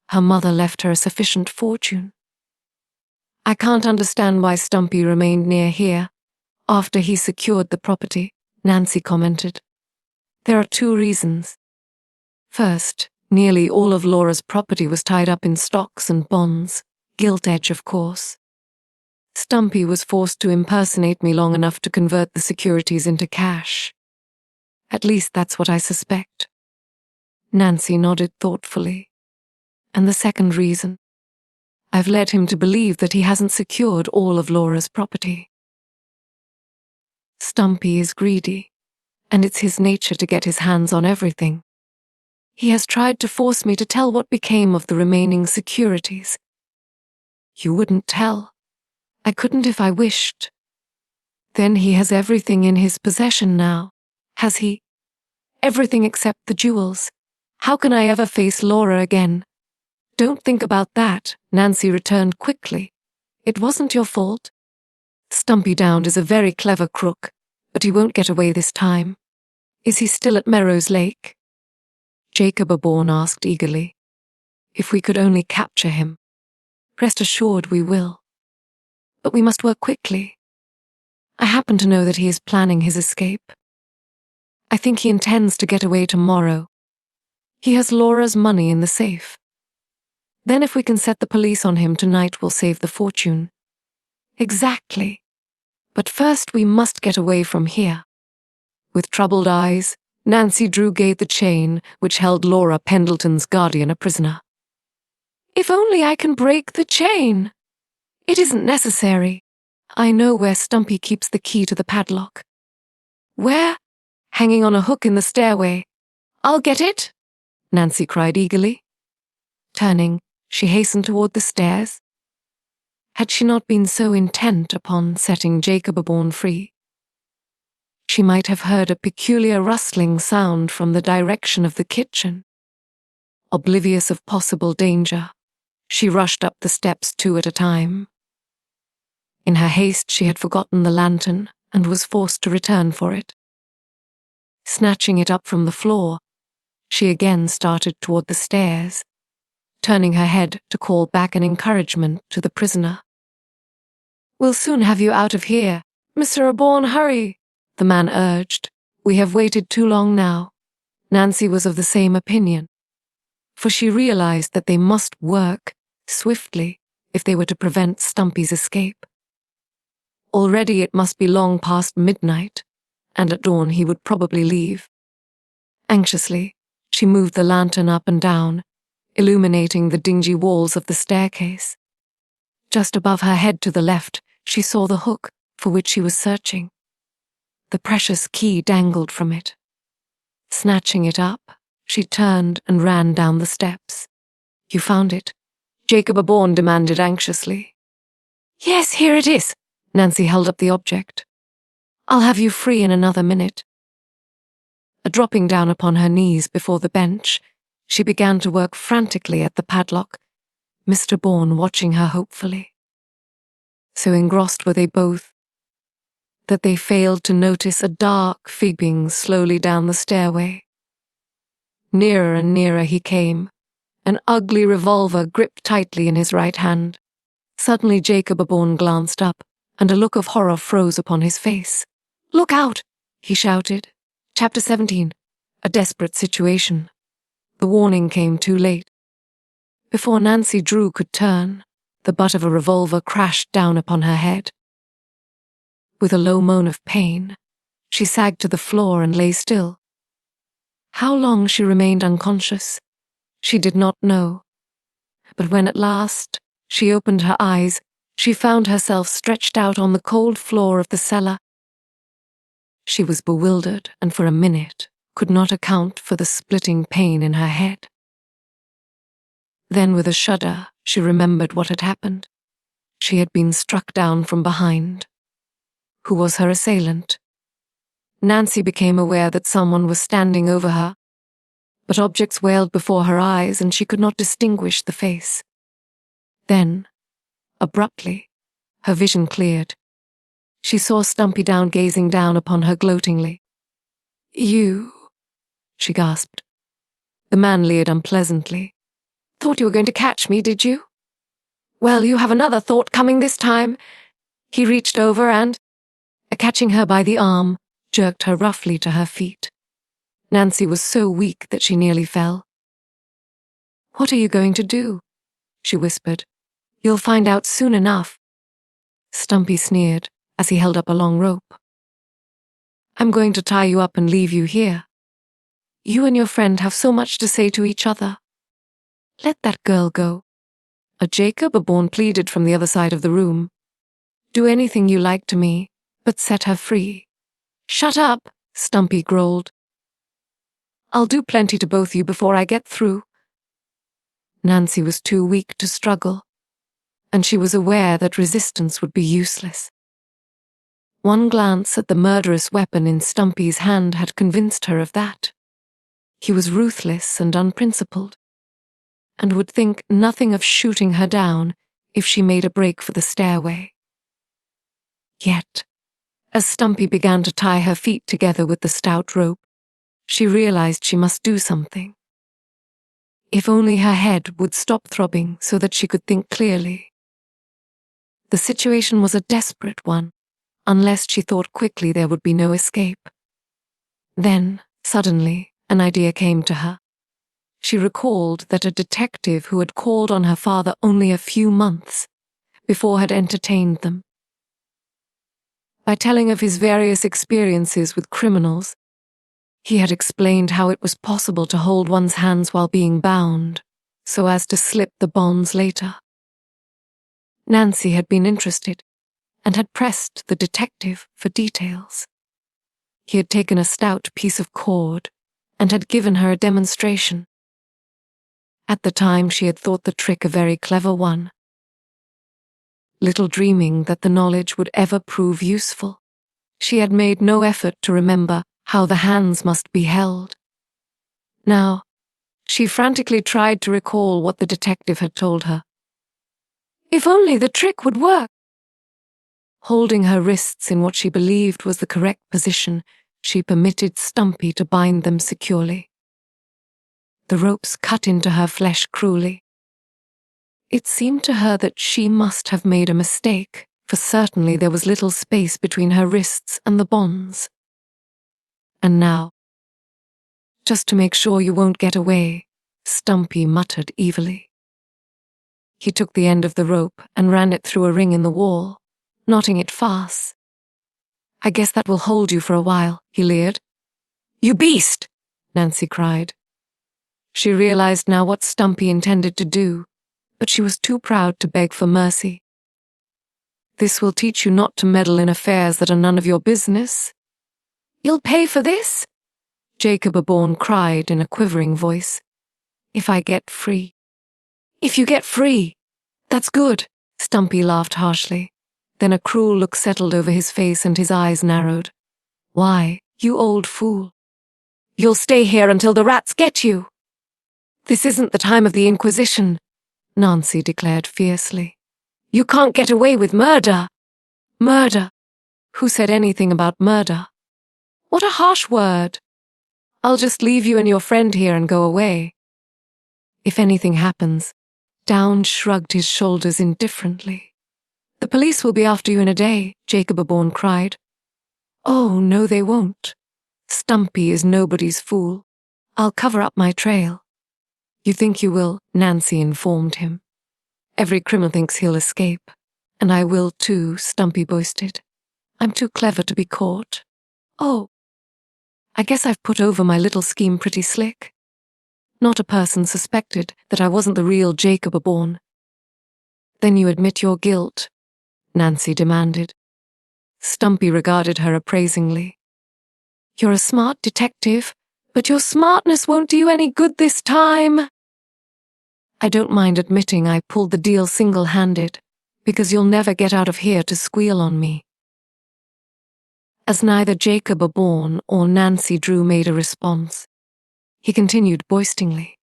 Her mother left her a sufficient fortune. I can't understand why Stumpy remained near here after he secured the property, Nancy commented. There are 2 reasons. First, nearly all of Laura's property was tied up in stocks and bonds, gilt edge of course. Stumpy was forced to impersonate me long enough to convert the securities into cash. At least that's what I suspect. Nancy nodded thoughtfully. And the second reason? I've led him to believe that he hasn't secured all of Laura's property. Stumpy is greedy, and it's his nature to get his hands on everything. He has tried to force me to tell what became of the remaining securities. You wouldn't tell. I couldn't if I wished. Then he has everything in his possession now, has he? Everything except the jewels. How can I ever face Laura again? Don't think about that, Nancy returned quickly. It wasn't your fault. Stumpy Dowd is a very clever crook, but he won't get away this time. Is he still at Merrow's Lake? Jacob Bourne asked eagerly. If we could only capture him. Rest assured we will. But we must work quickly. I happen to know that he is planning his escape. I think he intends to get away tomorrow. He has Laura's money in the safe. Then if we can set the police on him tonight, we'll save the fortune. Exactly. But first we must get away from here. With troubled eyes, Nancy drew gave the chain which held Laura Pendleton's guardian a prisoner. If only I can break the chain. It isn't necessary. I know where Stumpy keeps the key to the padlock. Where? Hanging on a hook in the stairway. I'll get it, Nancy cried eagerly. Turning, she hastened toward the stairs. Had she not been so intent upon setting Jacob Bourne free? She might have heard a peculiar rustling sound from the direction of the kitchen. Oblivious of possible danger, She rushed up the steps 2 at a time. In her haste, she had forgotten the lantern and was forced to return for it. Snatching it up from the floor, she again started toward the stairs, turning her head to call back an encouragement to the prisoner. "We'll soon have you out of here. Mr. Aborn, hurry," the man urged. "We have waited too long now." Nancy was of the same opinion, for she realized that they must work swiftly if they were to prevent Stumpy's escape. Already it must be long past midnight, and at dawn he would probably leave. Anxiously, she moved the lantern up and down, illuminating the dingy walls of the staircase. Just above her head to the left, she saw the hook for which she was searching. The precious key dangled from it. Snatching it up, she turned and ran down the steps. "You found it?" Jacob Aborn demanded anxiously. "Yes, here it is." Nancy held up the object. "I'll have you free in another minute." Dropping down upon her knees before the bench, she began to work frantically at the padlock, Mr. Bourne watching her hopefully. So engrossed were they both that they failed to notice a dark figure slowly down the stairway. Nearer and nearer he came, an ugly revolver gripped tightly in his right hand. Suddenly Jacob Aborn glanced up, and a look of horror froze upon his face. "Look out!" he shouted. Chapter 17. A desperate situation. The warning came too late. Before Nancy Drew could turn, the butt of a revolver crashed down upon her head. With a low moan of pain, she sagged to the floor and lay still. How long she remained unconscious, she did not know. But when at last she opened her eyes, she found herself stretched out on the cold floor of the cellar. She was bewildered and for a minute could not account for the splitting pain in her head. Then with a shudder, she remembered what had happened. She had been struck down from behind. Who was her assailant? Nancy became aware that someone was standing over her, but objects wailed before her eyes and she could not distinguish the face. Then, abruptly, her vision cleared. She saw Stumpy gazing down upon her gloatingly. "You," she gasped. The man leered unpleasantly. "Thought you were going to catch me, did you? Well, you have another thought coming this time." He reached over and, catching her by the arm, jerked her roughly to her feet. Nancy was so weak that she nearly fell. "What are you going to do?" she whispered. "You'll find out soon enough." Stumpy sneered as he held up a long rope. "I'm going to tie you up and leave you here. You and your friend have so much to say to each other. Let that girl go." A Jacob Aborn pleaded from the other side of the room. "Do anything you like to me, but set her free." "Shut up," Stumpy growled. "I'll do plenty to both you before I get through." Nancy was too weak to struggle, and she was aware that resistance would be useless. One glance at the murderous weapon in Stumpy's hand had convinced her of that. He was ruthless and unprincipled, and would think nothing of shooting her down if she made a break for the stairway. Yet, as Stumpy began to tie her feet together with the stout rope, she realized she must do something. If only her head would stop throbbing so that she could think clearly. The situation was a desperate one. Unless she thought quickly, there would be no escape. Then, suddenly, an idea came to her. She recalled that a detective who had called on her father only a few months before had entertained them. By telling of his various experiences with criminals, he had explained how it was possible to hold one's hands while being bound, so as to slip the bonds later. Nancy had been interested, and had pressed the detective for details. He had taken a stout piece of cord, and had given her a demonstration. At the time she had thought the trick a very clever one, little dreaming that the knowledge would ever prove useful. She had made no effort to remember how the hands must be held. Now, she frantically tried to recall what the detective had told her, If only the trick would work. Holding her wrists in what she believed was the correct position, she permitted Stumpy to bind them securely. The ropes cut into her flesh cruelly. It seemed to her that she must have made a mistake, for certainly there was little space between her wrists and the bonds. And now, just to make sure you won't get away, Stumpy muttered evilly. He took the end of the rope and ran it through a ring in the wall, knotting it fast. I guess that will hold you for a while, he leered. You beast! Nancy cried. She realized now what Stumpy intended to do, but she was too proud to beg for mercy. This will teach you not to meddle in affairs that are none of your business. You'll pay for this? Jacob Aborn cried in a quivering voice. If I get free. If you get free. That's good, Stumpy laughed harshly. Then a cruel look settled over his face and his eyes narrowed. Why, you old fool. You'll stay here until the rats get you. This isn't the time of the Inquisition, Nancy declared fiercely. You can't get away with murder. Murder? Who said anything about murder? What a harsh word. I'll just leave you and your friend here and go away. If anything happens, Downs shrugged his shoulders indifferently. The police will be after you in a day, Jacob Aborn cried. Oh, no they won't. Stumpy is nobody's fool. I'll cover up my trail. You think you will, Nancy informed him. Every criminal thinks he'll escape. And I will too, Stumpy boasted. I'm too clever to be caught. Oh, I guess I've put over my little scheme pretty slick. Not a person suspected that I wasn't the real Jacob Aborn. Then you admit your guilt, Nancy demanded. Stumpy regarded her appraisingly. You're a smart detective, but your smartness won't do you any good this time. I don't mind admitting I pulled the deal single-handed, because you'll never get out of here to squeal on me. As neither Jacob Aborn or Nancy Drew made a response, he continued boastingly.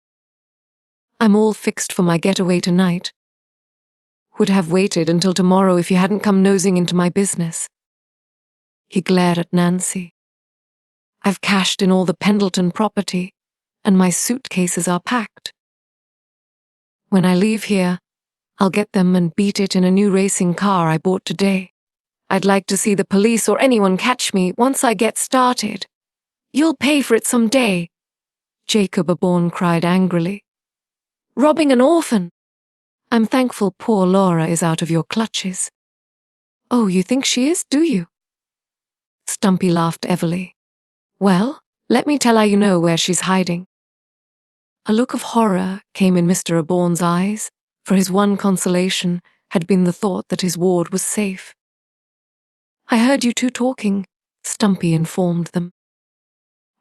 I'm all fixed for my getaway tonight. Would have waited until tomorrow if you hadn't come nosing into my business. He glared at Nancy. I've cashed in all the Pendleton property, and my suitcases are packed. When I leave here, I'll get them and beat it in a new racing car I bought today. I'd like to see the police or anyone catch me once I get started. You'll pay for it someday, Jacob Aborn cried angrily. Robbing an orphan. I'm thankful poor Laura is out of your clutches. Oh, you think she is, do you? Stumpy laughed heavily. Well, let me tell her you know where she's hiding. A look of horror came in Mr. Aborn's eyes, for his one consolation had been the thought that his ward was safe. I heard you two talking, Stumpy informed them.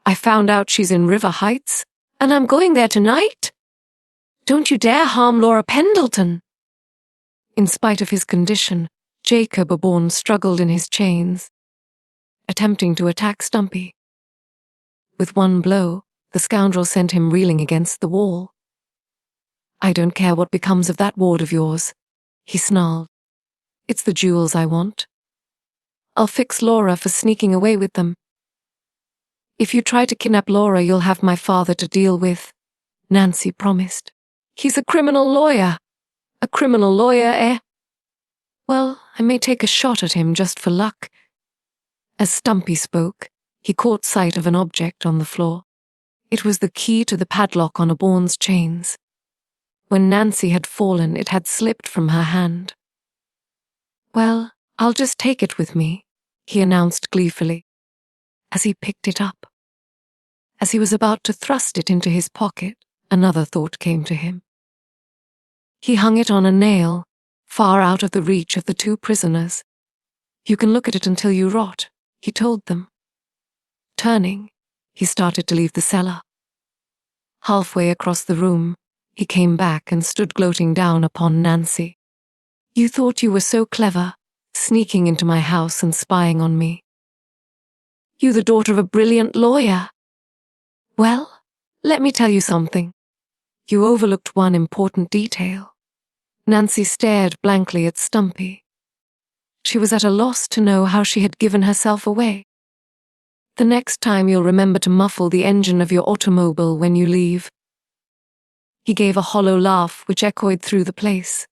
I found out she's in River Heights, and I'm going there tonight. Don't you dare harm Laura Pendleton. In spite of his condition, Jacob Aborn struggled in his chains, attempting to attack Stumpy. With one blow, the scoundrel sent him reeling against the wall. I don't care what becomes of that ward of yours, he snarled. It's the jewels I want. I'll fix Laura for sneaking away with them. If you try to kidnap Laura, you'll have my father to deal with, Nancy promised. He's a criminal lawyer. A criminal lawyer, eh? Well, I may take a shot at him just for luck. As Stumpy spoke, he caught sight of an object on the floor. It was the key to the padlock on Aborn's chains. When Nancy had fallen, it had slipped from her hand. Well, I'll just take it with me, he announced gleefully, as he picked it up. As he was about to thrust it into his pocket, another thought came to him. He hung it on a nail, far out of the reach of the two prisoners. You can look at it until you rot, he told them. Turning, he started to leave the cellar. Halfway across the room, he came back and stood gloating down upon Nancy. You thought you were so clever, sneaking into my house and spying on me. You the daughter of a brilliant lawyer. Well, let me tell you something. You overlooked one important detail. Nancy stared blankly at Stumpy. She was at a loss to know how she had given herself away. "The next time you'll remember to muffle the engine of your automobile when you leave." He gave a hollow laugh which echoed through the place.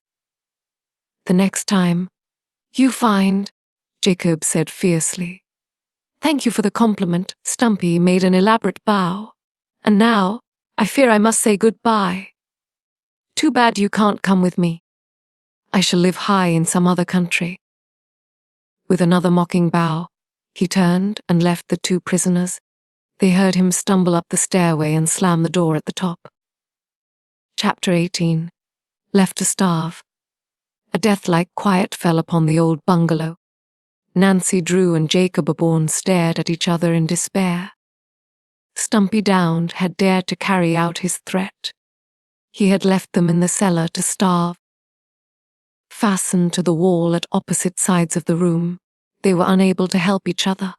"The next time you find," Jacob said fiercely. "Thank you for the compliment." Stumpy made an elaborate bow. "And now, I fear I must say goodbye. Too bad you can't come with me. I shall live high in some other country." With another mocking bow, he turned and left the two prisoners. They heard him stumble up the stairway and slam the door at the top. Chapter 18. Left to starve. A death-like quiet fell upon the old bungalow. Nancy Drew and Jacob Aborn stared at each other in despair. Stumpy Dowd had dared to carry out his threat. He had left them in the cellar to starve. Fastened to the wall at opposite sides of the room, they were unable to help each other.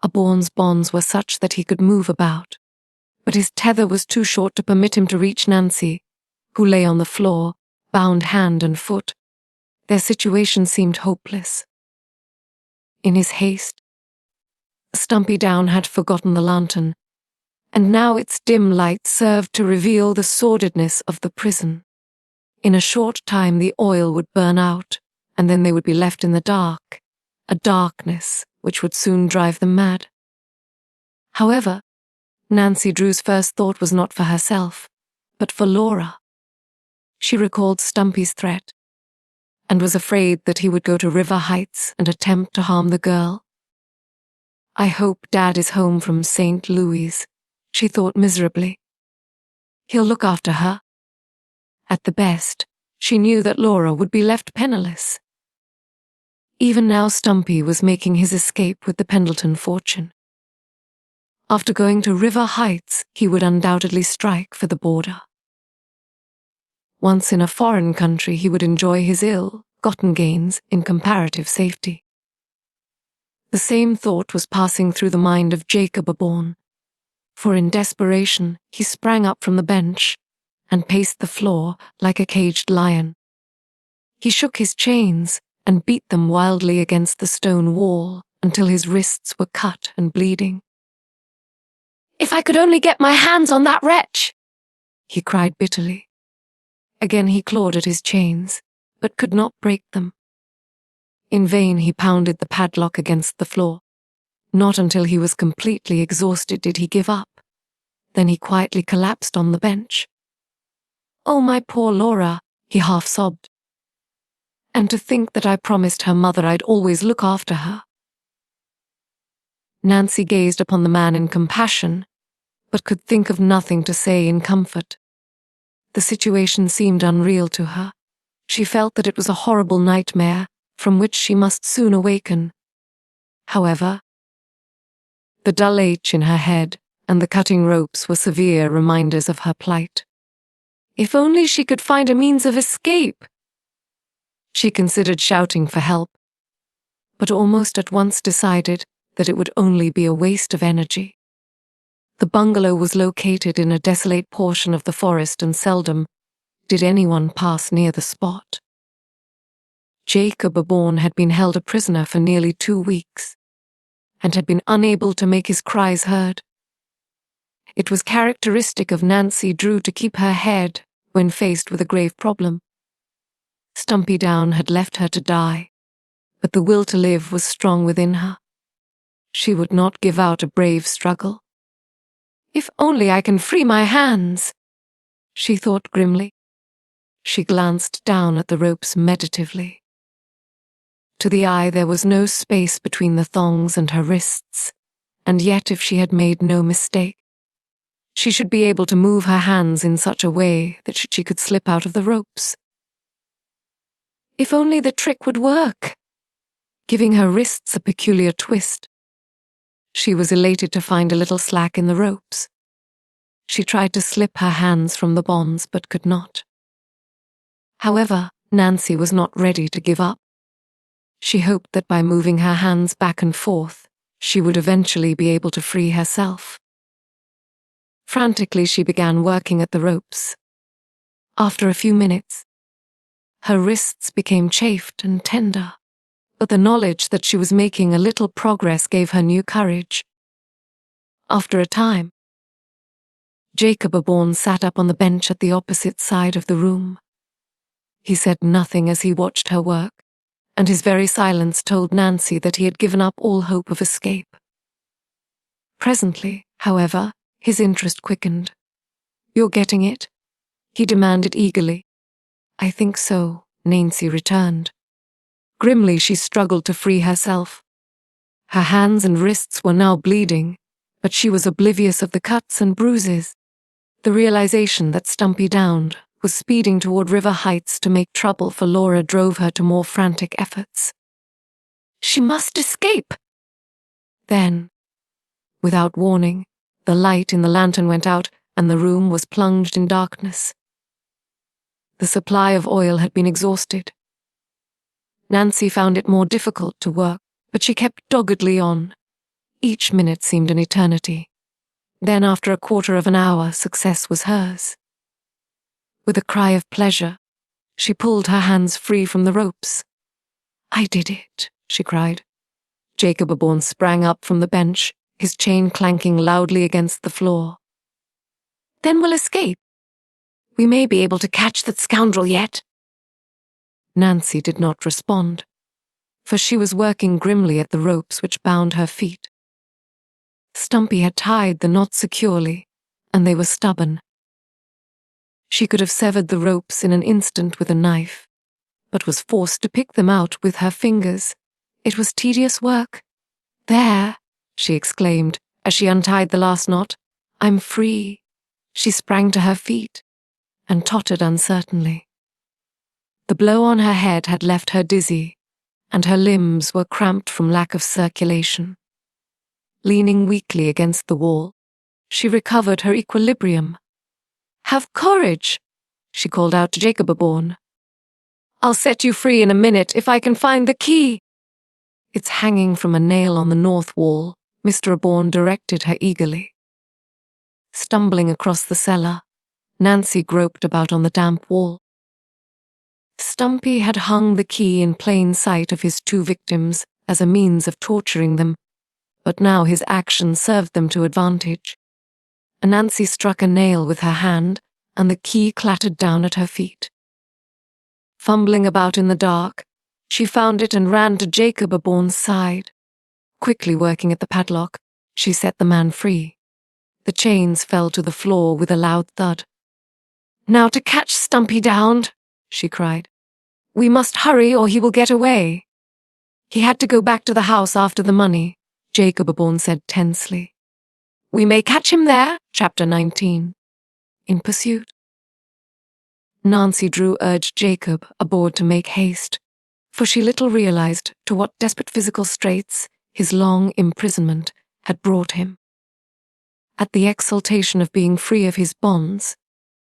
Aborn's bonds were such that he could move about, but his tether was too short to permit him to reach Nancy, who lay on the floor, bound hand and foot. Their situation seemed hopeless. In his haste, Stumpy Dowd had forgotten the lantern, and now its dim light served to reveal the sordidness of the prison. In a short time the oil would burn out, and then they would be left in the dark, a darkness which would soon drive them mad. However, Nancy Drew's first thought was not for herself, but for Laura. She recalled Stumpy's threat, and was afraid that he would go to River Heights and attempt to harm the girl. "I hope Dad is home from St. Louis," she thought miserably. "He'll look after her." At the best, she knew that Laura would be left penniless. Even now Stumpy was making his escape with the Pendleton fortune. After going to River Heights, he would undoubtedly strike for the border. Once in a foreign country, he would enjoy his ill-gotten gains in comparative safety. The same thought was passing through the mind of Jacob Aborn, for in desperation he sprang up from the bench and paced the floor like a caged lion. He shook his chains and beat them wildly against the stone wall until his wrists were cut and bleeding. "If I could only get my hands on that wretch!" he cried bitterly. Again he clawed at his chains, but could not break them. In vain he pounded the padlock against the floor. Not until he was completely exhausted did he give up. Then he quietly collapsed on the bench. "Oh, my poor Laura," he half sobbed. "And to think that I promised her mother I'd always look after her." Nancy gazed upon the man in compassion, but could think of nothing to say in comfort. The situation seemed unreal to her. She felt that it was a horrible nightmare from which she must soon awaken. However, the dull ache in her head and the cutting ropes were severe reminders of her plight. If only she could find a means of escape! She considered shouting for help, but almost at once decided that it would only be a waste of energy. The bungalow was located in a desolate portion of the forest, and seldom did anyone pass near the spot. Jacob Aborn had been held a prisoner for nearly 2 weeks, and had been unable to make his cries heard. It was characteristic of Nancy Drew to keep her head when faced with a grave problem. Stumpy Dowd had left her to die, but the will to live was strong within her. She would not give out a brave struggle. "If only I can free my hands," she thought grimly. She glanced down at the ropes meditatively. To the eye there was no space between the thongs and her wrists, and yet if she had made no mistake, she should be able to move her hands in such a way that she could slip out of the ropes. If only the trick would work, giving her wrists a peculiar twist. She was elated to find a little slack in the ropes. She tried to slip her hands from the bonds, but could not. However, Nancy was not ready to give up. She hoped that by moving her hands back and forth, she would eventually be able to free herself. Frantically, she began working at the ropes. After a few minutes, her wrists became chafed and tender, but the knowledge that she was making a little progress gave her new courage. After a time, Jacob Aborn sat up on the bench at the opposite side of the room. He said nothing as he watched her work, and his very silence told Nancy that he had given up all hope of escape. Presently, however, his interest quickened. "You're getting it?" he demanded eagerly. "I think so," Nancy returned. Grimly, she struggled to free herself. Her hands and wrists were now bleeding, but she was oblivious of the cuts and bruises. The realization that Stumpy Down was speeding toward River Heights to make trouble for Laura drove her to more frantic efforts. She must escape! Then, without warning, the light in the lantern went out and the room was plunged in darkness. The supply of oil had been exhausted. Nancy found it more difficult to work, but she kept doggedly on. Each minute seemed an eternity. Then, after a quarter of an hour, success was hers. With a cry of pleasure, she pulled her hands free from the ropes. "I did it," she cried. Jacob Aborn sprang up from the bench, his chain clanking loudly against the floor. "Then we'll escape. We may be able to catch that scoundrel yet." Nancy did not respond, for she was working grimly at the ropes which bound her feet. Stumpy had tied the knot securely, and they were stubborn. She could have severed the ropes in an instant with a knife, but was forced to pick them out with her fingers. It was tedious work. "There," she exclaimed, as she untied the last knot. "I'm free." She sprang to her feet and tottered uncertainly. The blow on her head had left her dizzy, and her limbs were cramped from lack of circulation. Leaning weakly against the wall, she recovered her equilibrium. "Have courage," she called out to Jacob Aborn. "I'll set you free in a minute if I can find the key." "It's hanging from a nail on the north wall," Mr. Aborn directed her eagerly. Stumbling across the cellar, Nancy groped about on the damp wall. Stumpy had hung the key in plain sight of his two victims as a means of torturing them, but now his action served them to advantage. Nancy struck a nail with her hand, and the key clattered down at her feet. Fumbling about in the dark, she found it and ran to Jacob Aborn's side. Quickly working at the padlock, she set the man free. The chains fell to the floor with a loud thud. "Now to catch Stumpy Down," she cried. "We must hurry or he will get away." "He had to go back to the house after the money," Jacob Aborn said tensely. "We may catch him there." Chapter 19. In pursuit. Nancy Drew urged Jacob aboard to make haste, for she little realized to what desperate physical straits his long imprisonment had brought him. At the exultation of being free of his bonds,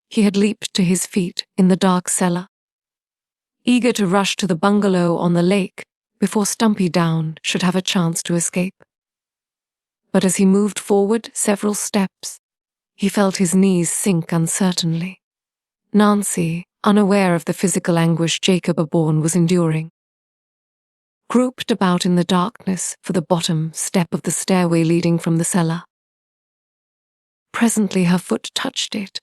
he had leaped to his feet in the dark cellar, eager to rush to the bungalow on the lake before Stumpy Down should have a chance to escape. But as he moved forward several steps, he felt his knees sink uncertainly. Nancy, unaware of the physical anguish Jacob Aborn was enduring, groped about in the darkness for the bottom step of the stairway leading from the cellar. Presently her foot touched it,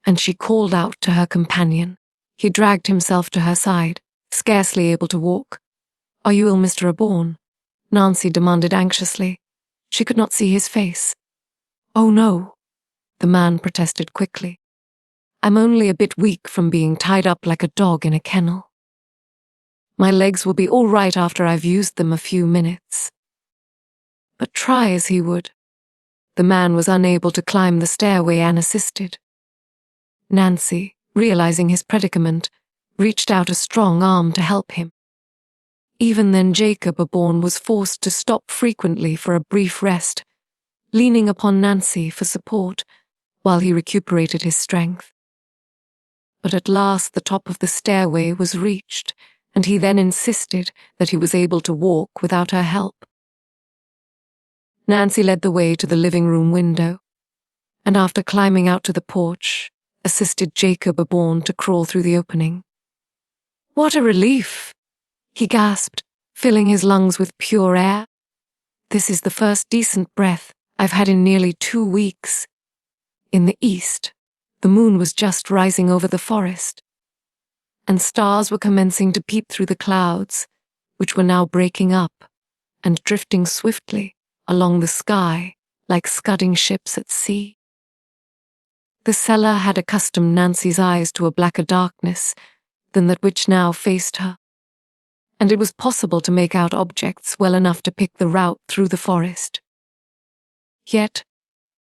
and she called out to her companion. He dragged himself to her side, scarcely able to walk. "Are you ill, Mr. Aborn?" Nancy demanded anxiously. She could not see his face. "Oh no," the man protested quickly. "I'm only a bit weak from being tied up like a dog in a kennel. My legs will be all right after I've used them a few minutes." But try as he would, the man was unable to climb the stairway unassisted. Nancy, realizing his predicament, reached out a strong arm to help him. Even then Jacob Aborn was forced to stop frequently for a brief rest, leaning upon Nancy for support while he recuperated his strength. But at last the top of the stairway was reached, and he then insisted that he was able to walk without her help. Nancy led the way to the living room window, and after climbing out to the porch, assisted Jacob Aborn to crawl through the opening. "What a relief!" he gasped, filling his lungs with pure air. "This is the first decent breath I've had in nearly 2 weeks." In the east, the moon was just rising over the forest, and stars were commencing to peep through the clouds, which were now breaking up and drifting swiftly along the sky like scudding ships at sea. The cellar had accustomed Nancy's eyes to a blacker darkness than that which now faced her, and it was possible to make out objects well enough to pick the route through the forest. Yet,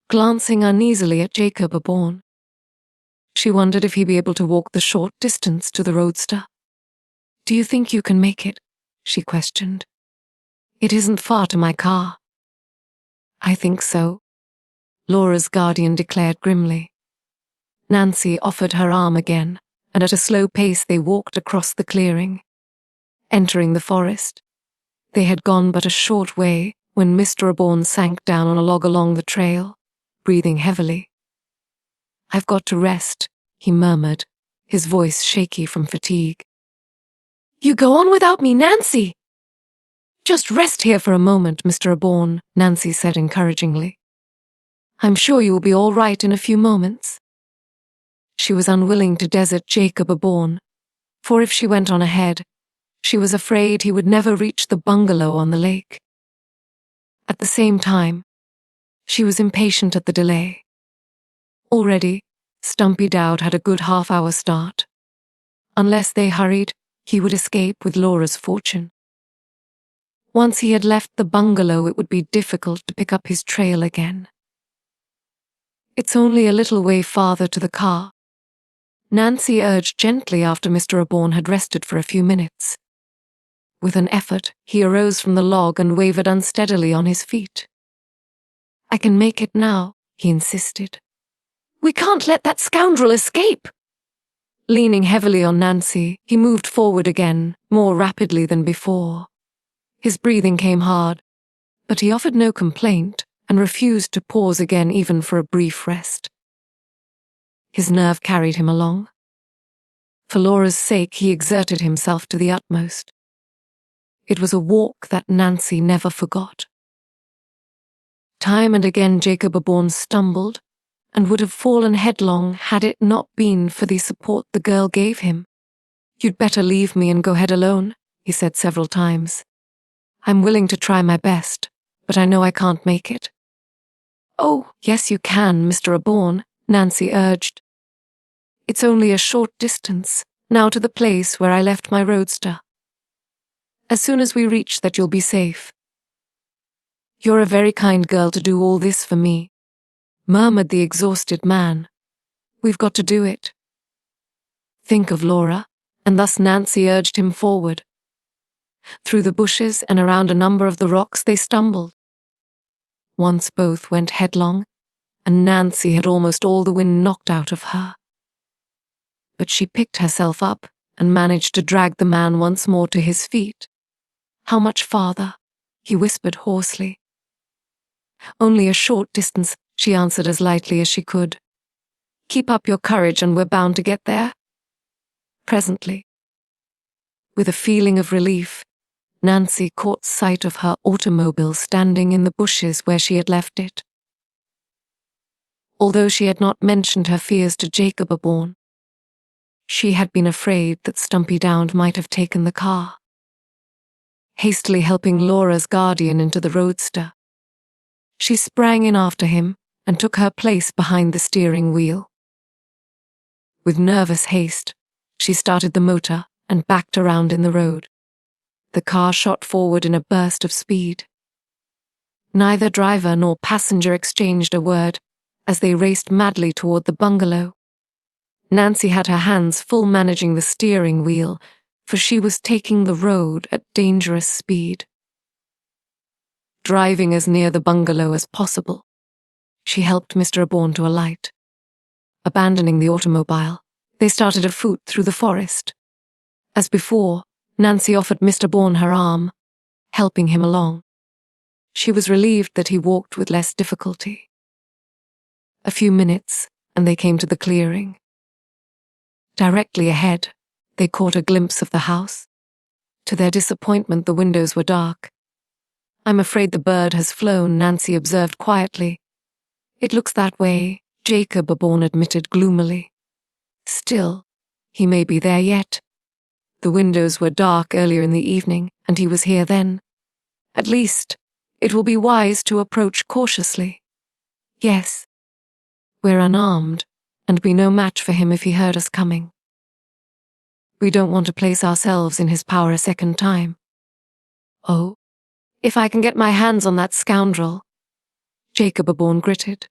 glancing uneasily at Jacob Aborn, she wondered if he'd be able to walk the short distance to the roadster. "Do you think you can make it?" she questioned. "It isn't far to my car." "I think so," Laura's guardian declared grimly. Nancy offered her arm again, and at a slow pace they walked across the clearing. Entering the forest, they had gone but a short way when Mr. Aborn sank down on a log along the trail, breathing heavily. "I've got to rest," he murmured, his voice shaky from fatigue. "You go on without me, Nancy!" "Just rest here for a moment, Mr. Aborn," Nancy said encouragingly. "I'm sure you will be all right in a few moments." She was unwilling to desert Jacob Aborn, for if she went on ahead, she was afraid he would never reach the bungalow on the lake. At the same time, she was impatient at the delay. Already, Stumpy Dowd had a good half-hour start. Unless they hurried, he would escape with Laura's fortune. Once he had left the bungalow, it would be difficult to pick up his trail again. "It's only a little way farther to the car," Nancy urged gently after Mr. Aborn had rested for a few minutes. With an effort, he arose from the log and wavered unsteadily on his feet. "I can make it now," he insisted. "We can't let that scoundrel escape!" Leaning heavily on Nancy, he moved forward again, more rapidly than before. His breathing came hard, but he offered no complaint and refused to pause again even for a brief rest. His nerve carried him along. For Laura's sake, he exerted himself to the utmost. It was a walk that Nancy never forgot. Time and again Jacob Aborn stumbled and would have fallen headlong had it not been for the support the girl gave him. "You'd better leave me and go ahead alone," he said several times. "I'm willing to try my best, but I know I can't make it." "Oh, yes you can, Mr. Aborn," Nancy urged. "It's only a short distance, now to the place where I left my roadster. As soon as we reach that you'll be safe." "You're a very kind girl to do all this for me," murmured the exhausted man. "We've got to do it." Think of Laura, and thus Nancy urged him forward. Through the bushes and around a number of the rocks they stumbled. Once both went headlong, and Nancy had almost all the wind knocked out of her. But she picked herself up and managed to drag the man once more to his feet. "How much farther?" he whispered hoarsely. "Only a short distance," she answered as lightly as she could. "Keep up your courage and we're bound to get there." Presently, with a feeling of relief, Nancy caught sight of her automobile standing in the bushes where she had left it. Although she had not mentioned her fears to Jacob Aborn, she had been afraid that Stumpy Dowd might have taken the car. Hastily helping Laura's guardian into the roadster, she sprang in after him and took her place behind the steering wheel. With nervous haste, she started the motor and backed around in the road. The car shot forward in a burst of speed. Neither driver nor passenger exchanged a word as they raced madly toward the bungalow. Nancy had her hands full managing the steering wheel, for she was taking the road at dangerous speed. Driving as near the bungalow as possible, she helped Mr. Aborn to alight. Abandoning the automobile, they started afoot through the forest. As before, Nancy offered Mr. Aborn her arm, helping him along. She was relieved that he walked with less difficulty. A few minutes, and they came to the clearing. Directly ahead, they caught a glimpse of the house. To their disappointment, the windows were dark. "I'm afraid the bird has flown," Nancy observed quietly. "It looks that way," Jacob Aborn admitted gloomily. "Still, he may be there yet. The windows were dark earlier in the evening, and he was here then. At least, it will be wise to approach cautiously. Yes, we're unarmed, and be no match for him if he heard us coming. We don't want to place ourselves in his power a second time. Oh, if I can get my hands on that scoundrel," Jacob Aborn gritted.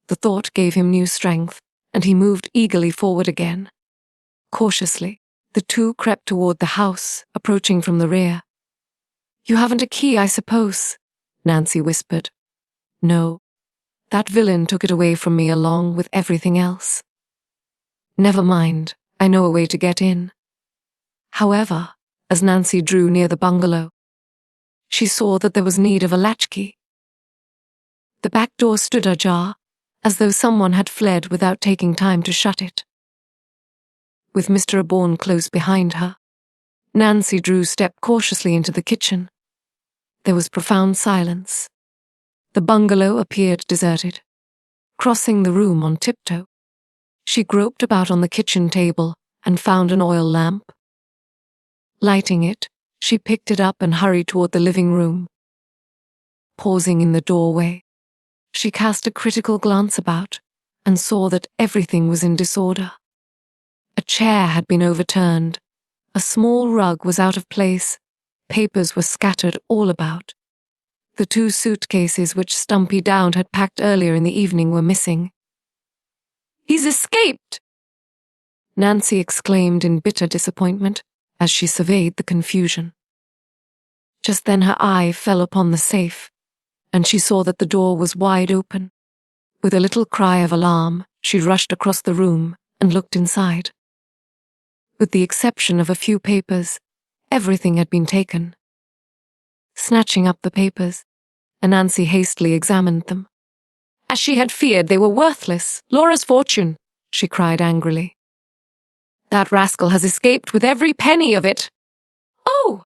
The thought gave him new strength, and he moved eagerly forward again. Cautiously, the two crept toward the house, approaching from the rear. "You haven't a key, I suppose?" Nancy whispered. "No. That villain took it away from me along with everything else." "Never mind, I know a way to get in." However, as Nancy drew near the bungalow, she saw that there was need of a latchkey. The back door stood ajar, as though someone had fled without taking time to shut it. With Mr. Aborn close behind her, Nancy Drew stepped cautiously into the kitchen. There was profound silence. The bungalow appeared deserted. Crossing the room on tiptoe, she groped about on the kitchen table and found an oil lamp. Lighting it, she picked it up and hurried toward the living room. Pausing in the doorway, she cast a critical glance about and saw that everything was in disorder. A chair had been overturned, a small rug was out of place, papers were scattered all about. The 2 suitcases which Stumpy Dowd had packed earlier in the evening were missing. "He's escaped!" Nancy exclaimed in bitter disappointment as she surveyed the confusion. Just then her eye fell upon the safe, and she saw that the door was wide open. With a little cry of alarm, she rushed across the room and looked inside. With the exception of a few papers, everything had been taken. Snatching up the papers, Nancy hastily examined them. As she had feared, they were worthless. Laura's fortune, she cried angrily. "That rascal has escaped with every penny of it." "Oh!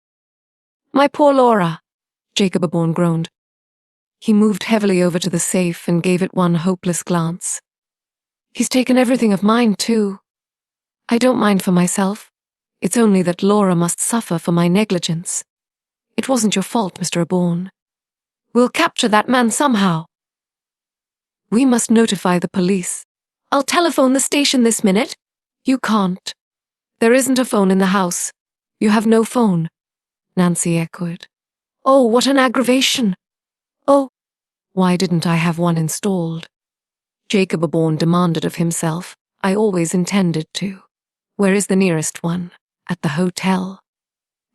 My poor Laura," Jacob Aborn groaned. He moved heavily over to the safe and gave it one hopeless glance. "He's taken everything of mine, too. I don't mind for myself. It's only that Laura must suffer for my negligence. It wasn't your fault, Mr. Aborn. We'll capture that man somehow." "We must notify the police." "I'll telephone the station this minute." "You can't. There isn't a phone in the house. You have no phone," Nancy echoed. "Oh, what an aggravation." "Oh, why didn't I have one installed?" Jacob Aborn demanded of himself. "I always intended to. Where is the nearest one?" "At the hotel."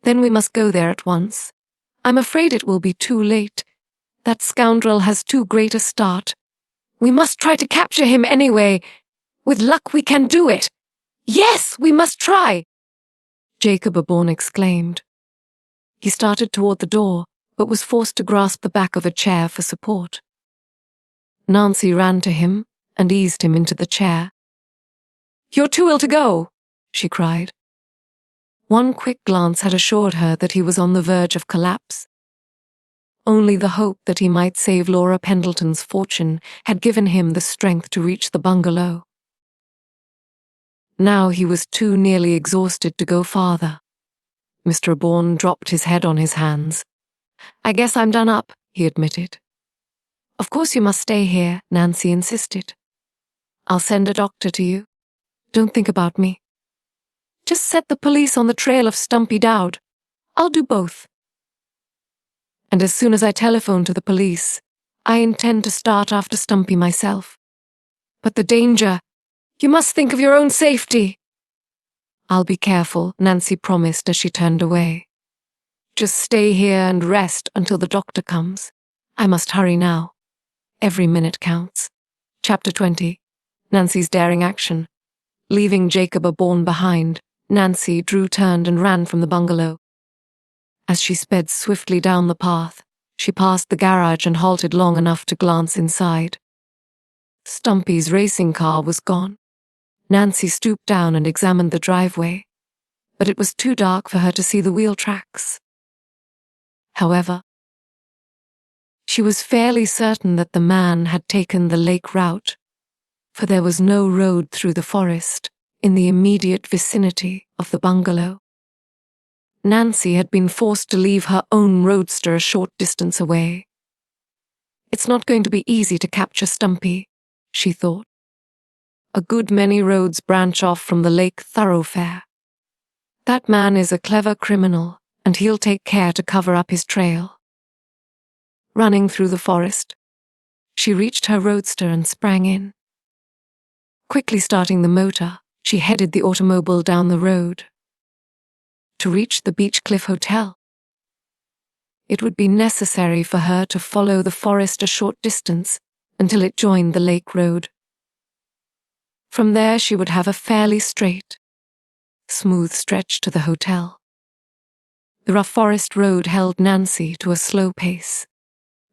"Then we must go there at once. I'm afraid it will be too late. That scoundrel has too great a start. We must try to capture him anyway. With luck we can do it. Yes, we must try," Jacob Aborn exclaimed. He started toward the door, but was forced to grasp the back of a chair for support. Nancy ran to him and eased him into the chair. "You're too ill to go," she cried. One quick glance had assured her that he was on the verge of collapse. Only the hope that he might save Laura Pendleton's fortune had given him the strength to reach the bungalow. Now he was too nearly exhausted to go farther. Mr. Aborn dropped his head on his hands. "I guess I'm done up," he admitted. "Of course you must stay here," Nancy insisted. "I'll send a doctor to you. Don't think about me. Just set the police on the trail of Stumpy Dowd. I'll do both. And as soon as I telephone to the police, I intend to start after Stumpy myself. But the danger, you must think of your own safety." "I'll be careful," Nancy promised as she turned away. "Just stay here and rest until the doctor comes. I must hurry now. Every minute counts." Chapter 20. Nancy's daring action. Leaving Jacob Aborn behind, Nancy Drew turned and ran from the bungalow. As she sped swiftly down the path, she passed the garage and halted long enough to glance inside. Stumpy's racing car was gone. Nancy stooped down and examined the driveway, but it was too dark for her to see the wheel tracks. However, she was fairly certain that the man had taken the lake route, for there was no road through the forest in the immediate vicinity of the bungalow. Nancy had been forced to leave her own roadster a short distance away. It's not going to be easy to capture Stumpy, she thought. A good many roads branch off from the lake thoroughfare. That man is a clever criminal, and he'll take care to cover up his trail. Running through the forest, she reached her roadster and sprang in. Quickly starting the motor, she headed the automobile down the road. To reach the Beach Cliff Hotel, it would be necessary for her to follow the forest a short distance until it joined the lake road. From there she would have a fairly straight, smooth stretch to the hotel. The rough forest road held Nancy to a slow pace,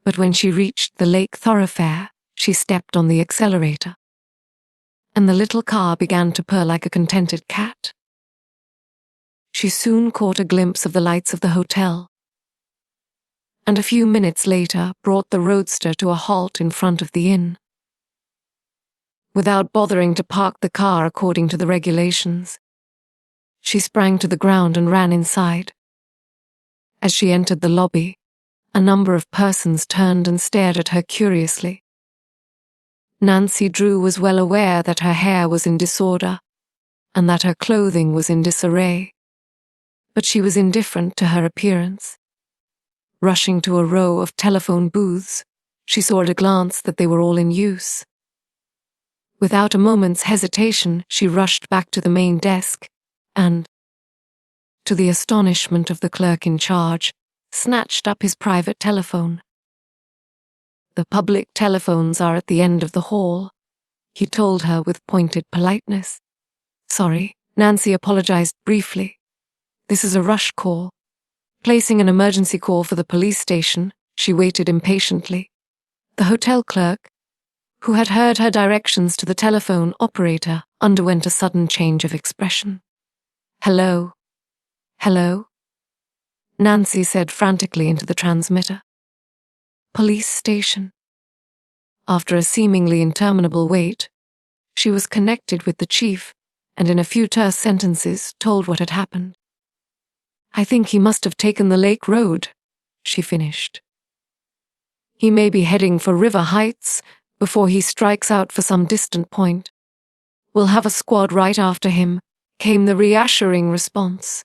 but when she reached the lake thoroughfare, she stepped on the accelerator, and the little car began to purr like a contented cat. She soon caught a glimpse of the lights of the hotel, and a few minutes later brought the roadster to a halt in front of the inn. Without bothering to park the car according to the regulations, she sprang to the ground and ran inside. As she entered the lobby, a number of persons turned and stared at her curiously. Nancy Drew was well aware that her hair was in disorder and that her clothing was in disarray, but she was indifferent to her appearance. Rushing to a row of telephone booths, she saw at a glance that they were all in use. Without a moment's hesitation, she rushed back to the main desk and, to the astonishment of the clerk in charge, snatched up his private telephone. "The public telephones are at the end of the hall," he told her with pointed politeness. "Sorry," Nancy apologized briefly. "This is a rush call." Placing an emergency call for the police station, she waited impatiently. The hotel clerk, who had heard her directions to the telephone operator, underwent a sudden change of expression. "Hello? Hello?" Nancy said frantically into the transmitter. "Police station." After a seemingly interminable wait, she was connected with the chief and in a few terse sentences told what had happened. "I think he must have taken the lake road," she finished. "He may be heading for River Heights before he strikes out for some distant point. We'll have a squad right after him," came the reassuring response.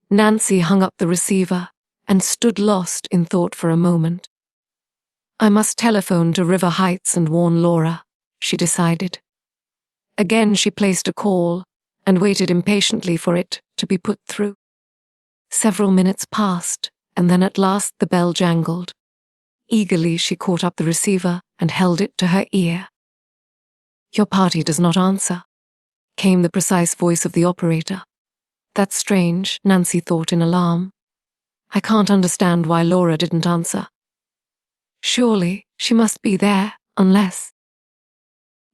Nancy hung up the receiver and stood lost in thought for a moment. "I must telephone to River Heights and warn Laura," she decided. Again she placed a call and waited impatiently for it to be put through. Several minutes passed, and then at last the bell jangled. Eagerly she caught up the receiver and held it to her ear. "Your party does not answer," came the precise voice of the operator. "That's strange," Nancy thought in alarm. "I can't understand why Laura didn't answer. Surely she must be there, unless—"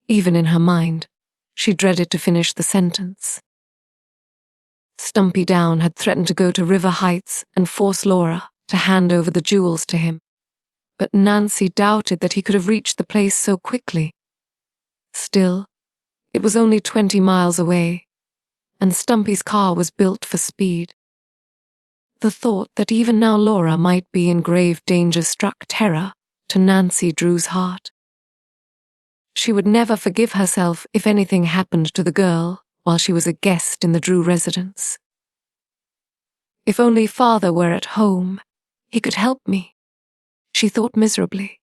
Even in her mind, she dreaded to finish the sentence. Stumpy Down had threatened to go to River Heights and force Laura to hand over the jewels to him, but Nancy doubted that he could have reached the place so quickly. Still, it was only 20 miles away, and Stumpy's car was built for speed. The thought that even now Laura might be in grave danger struck terror to Nancy Drew's heart. She would never forgive herself if anything happened to the girl while she was a guest in the Drew residence. "If only Father were at home, he could help me," she thought miserably.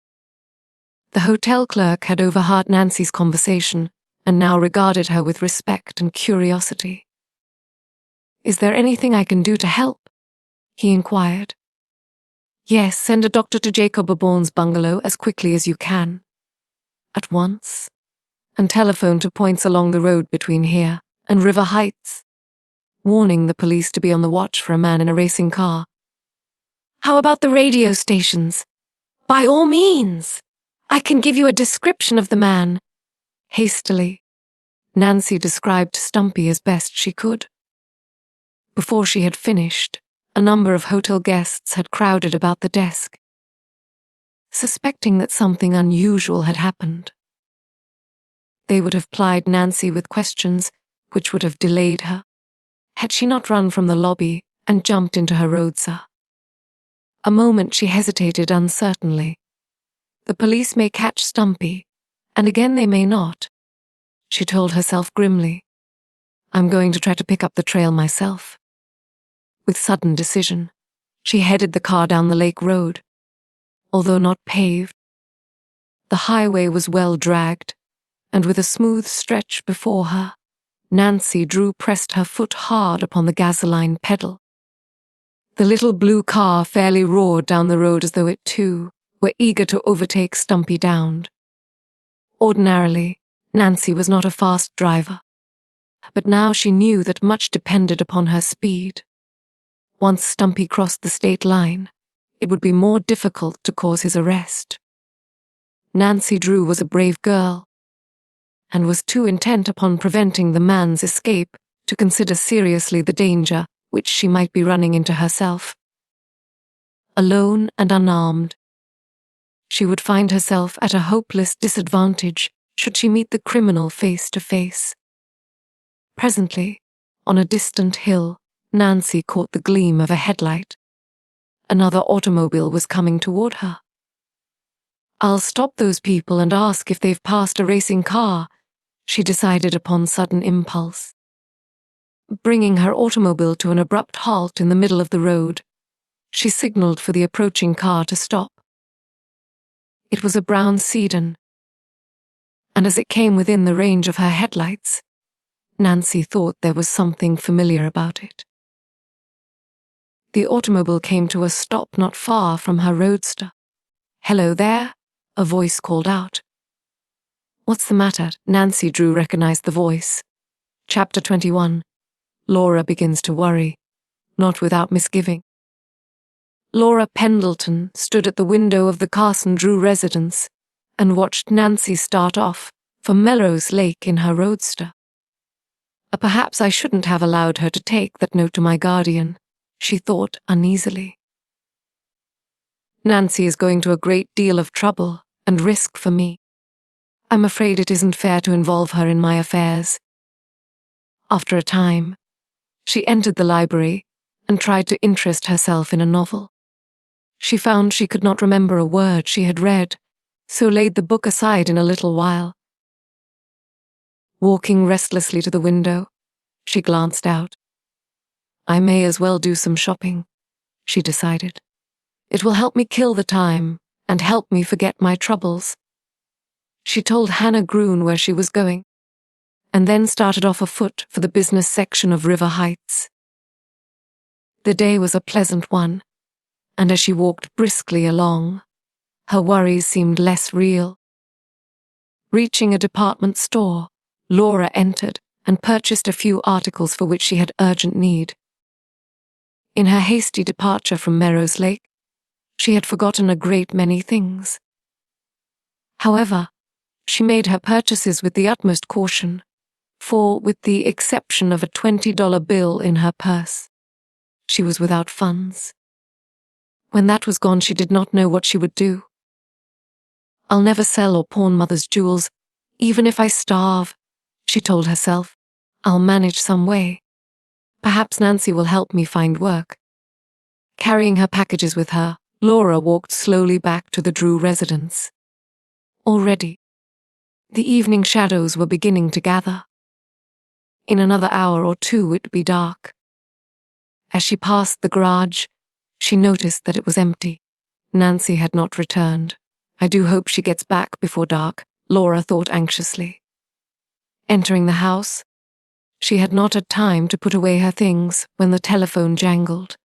The hotel clerk had overheard Nancy's conversation and now regarded her with respect and curiosity. "Is there anything I can do to help?" he inquired. "Yes, send a doctor to Jacob Bourne's bungalow as quickly as you can. At once. And telephone to points along the road between here and River Heights, warning the police to be on the watch for a man in a racing car." "How about the radio stations?" "By all means. I can give you a description of the man." Hastily, Nancy described Stumpy as best she could. Before she had finished, a number of hotel guests had crowded about the desk, suspecting that something unusual had happened. They would have plied Nancy with questions which would have delayed her, had she not run from the lobby and jumped into her roadster. A moment she hesitated uncertainly. The police may catch Stumpy, and again they may not, she told herself grimly. I'm going to try to pick up the trail myself. With sudden decision, she headed the car down the lake road. Although not paved, the highway was well dragged, and with a smooth stretch before her, Nancy Drew pressed her foot hard upon the gasoline pedal. The little blue car fairly roared down the road as though it too were eager to overtake Stumpy Downed. Ordinarily, Nancy was not a fast driver, but now she knew that much depended upon her speed. Once Stumpy crossed the state line, it would be more difficult to cause his arrest. Nancy Drew was a brave girl, and was too intent upon preventing the man's escape to consider seriously the danger which she might be running into herself. Alone and unarmed, she would find herself at a hopeless disadvantage should she meet the criminal face to face. Presently, on a distant hill, Nancy caught the gleam of a headlight. Another automobile was coming toward her. I'll stop those people and ask if they've passed a racing car, she decided upon sudden impulse. Bringing her automobile to an abrupt halt in the middle of the road, she signaled for the approaching car to stop. It was a brown sedan, and as it came within the range of her headlights, Nancy thought there was something familiar about it. The automobile came to a stop not far from her roadster. "Hello there," a voice called out. "What's the matter?" Nancy Drew recognized the voice. Chapter 21. Laura begins to worry, not without misgiving. Laura Pendleton stood at the window of the Carson Drew residence and watched Nancy start off for Melrose Lake in her roadster. Perhaps I shouldn't have allowed her to take that note to my guardian, she thought uneasily. Nancy is going to a great deal of trouble and risk for me. I'm afraid it isn't fair to involve her in my affairs. After a time, she entered the library and tried to interest herself in a novel. She found she could not remember a word she had read, so laid the book aside in a little while. Walking restlessly to the window, she glanced out. I may as well do some shopping, she decided. It will help me kill the time and help me forget my troubles. She told Hannah Groon where she was going, and then started off afoot for the business section of River Heights. The day was a pleasant one, and as she walked briskly along, her worries seemed less real. Reaching a department store, Laura entered and purchased a few articles for which she had urgent need. In her hasty departure from Melrose Lake, she had forgotten a great many things. However, she made her purchases with the utmost caution, for, with the exception of a $20 bill in her purse, she was without funds. When that was gone, she did not know what she would do. I'll never sell or pawn Mother's jewels, even if I starve, she told herself. I'll manage some way. Perhaps Nancy will help me find work. Carrying her packages with her, Laura walked slowly back to the Drew residence. Already, the evening shadows were beginning to gather. In another hour or two it would be dark. As she passed the garage, she noticed that it was empty. Nancy had not returned. I do hope she gets back before dark, Laura thought anxiously. Entering the house, she had not had time to put away her things when the telephone jangled.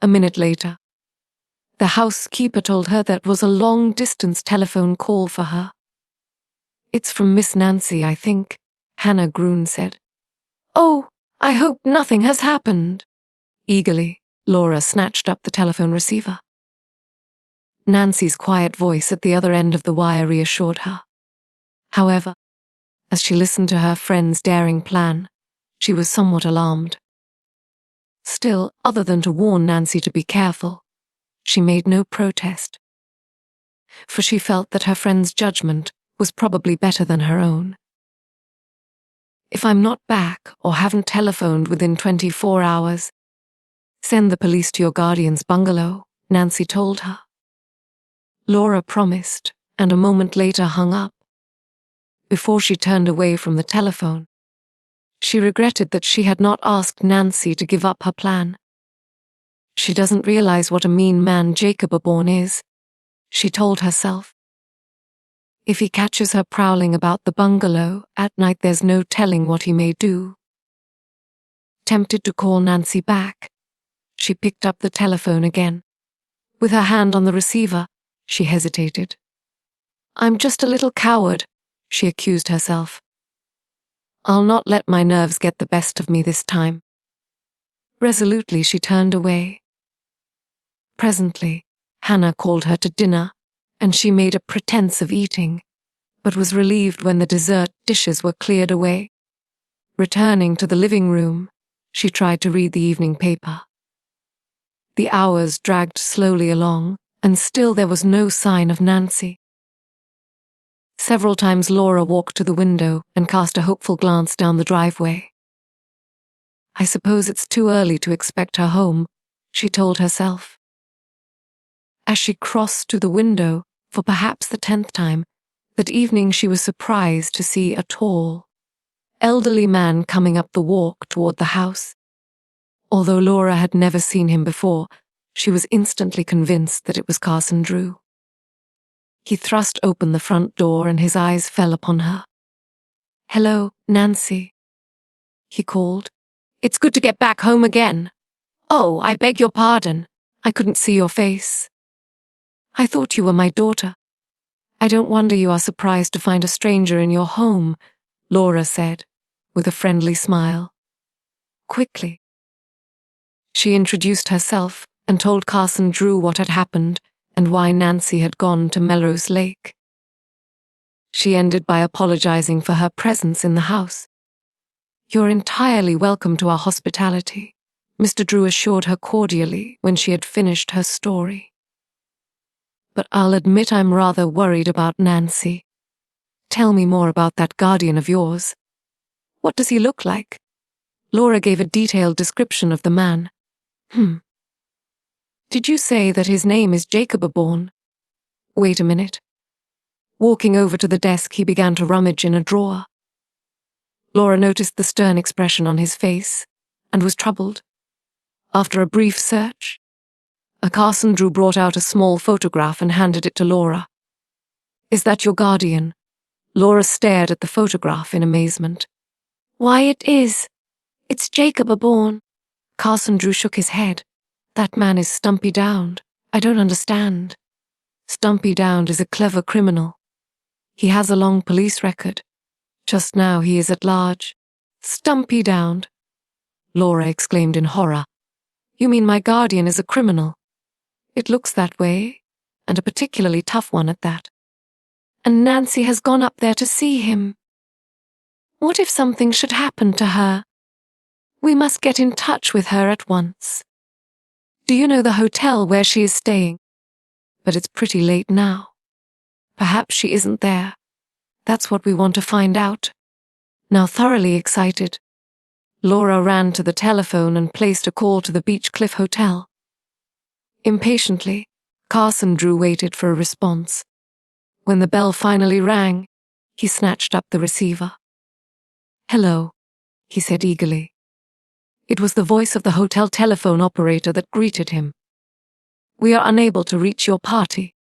A minute later, the housekeeper told her that was a long-distance telephone call for her. It's from Miss Nancy, I think, Hannah Groon said. Oh, I hope nothing has happened. Eagerly, Laura snatched up the telephone receiver. Nancy's quiet voice at the other end of the wire reassured her. However, As she listened to her friend's daring plan, she was somewhat alarmed. Still, other than to warn Nancy to be careful, she made no protest, for she felt that her friend's judgment was probably better than her own. If I'm not back or haven't telephoned within 24 hours, send the police to your guardian's bungalow, Nancy told her. Laura promised, and a moment later hung up. Before she turned away from the telephone, she regretted that she had not asked Nancy to give up her plan. She doesn't realize what a mean man Jacob Aborn is, she told herself. If he catches her prowling about the bungalow at night, there's no telling what he may do. Tempted to call Nancy back, she picked up the telephone again. With her hand on the receiver, she hesitated. I'm just a little coward, she accused herself. I'll not let my nerves get the best of me this time. Resolutely, she turned away. Presently, Hannah called her to dinner, and she made a pretense of eating, but was relieved when the dessert dishes were cleared away. Returning to the living room, she tried to read the evening paper. The hours dragged slowly along, and still there was no sign of Nancy. Several times Laura walked to the window and cast a hopeful glance down the driveway. I suppose it's too early to expect her home, she told herself. As she crossed to the window, for perhaps the 10th time, that evening she was surprised to see a tall, elderly man coming up the walk toward the house. Although Laura had never seen him before, she was instantly convinced that it was Carson Drew. He thrust open the front door and his eyes fell upon her. Hello, Nancy, he called. It's good to get back home again. Oh, I beg your pardon. I couldn't see your face. I thought you were my daughter. I don't wonder you are surprised to find a stranger in your home, Laura said, with a friendly smile. Quickly. She introduced herself and told Carson Drew what had happened and why Nancy had gone to Melrose Lake. She ended by apologizing for her presence in the house. You're entirely welcome to our hospitality, Mr. Drew assured her cordially when she had finished her story. But I'll admit I'm rather worried about Nancy. Tell me more about that guardian of yours. What does he look like? Laura gave a detailed description of the man. Did you say that his name is Jacob Aborn? Wait a minute. Walking over to the desk, he began to rummage in a drawer. Laura noticed the stern expression on his face and was troubled. After a brief search, Carson Drew brought out a small photograph and handed it to Laura. Is that your guardian? Laura stared at the photograph in amazement. Why, it is. It's Jacob Aborn. Carson Drew shook his head. That man is Stumpy Dowd. I don't understand. Stumpy Dowd is a clever criminal. He has a long police record. Just now he is at large. Stumpy Dowd, Laura exclaimed in horror. You mean my guardian is a criminal? It looks that way, and a particularly tough one at that. And Nancy has gone up there to see him. What if something should happen to her? We must get in touch with her at once. Do you know the hotel where she is staying? But it's pretty late now. Perhaps she isn't there. That's what we want to find out. Now thoroughly excited, Laura ran to the telephone and placed a call to the Beach Cliff Hotel. Impatiently, Carson Drew waited for a response. When the bell finally rang, he snatched up the receiver. Hello, he said eagerly. It was the voice of the hotel telephone operator that greeted him. We are unable to reach your party.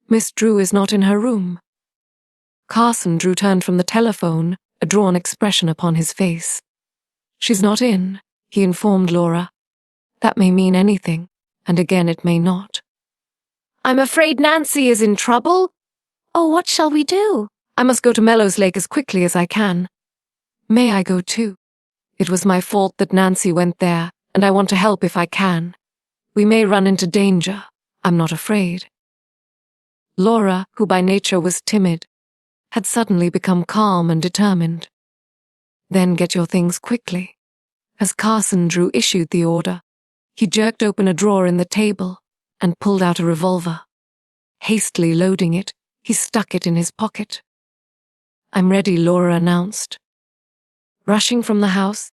Miss Drew is not in her room. Carson Drew turned from the telephone, a drawn expression upon his face. She's not in, he informed Laura. That may mean anything, and again it may not. I'm afraid Nancy is in trouble. Oh, what shall we do? I must go to Melrose Lake as quickly as I can. May I go too? It was my fault that Nancy went there, and I want to help if I can. We may run into danger. I'm not afraid. Laura, who by nature was timid, had suddenly become calm and determined. Then get your things quickly. As Carson Drew issued the order, he jerked open a drawer in the table and pulled out a revolver. Hastily loading it, he stuck it in his pocket. "I'm ready," Laura announced. Rushing from the house,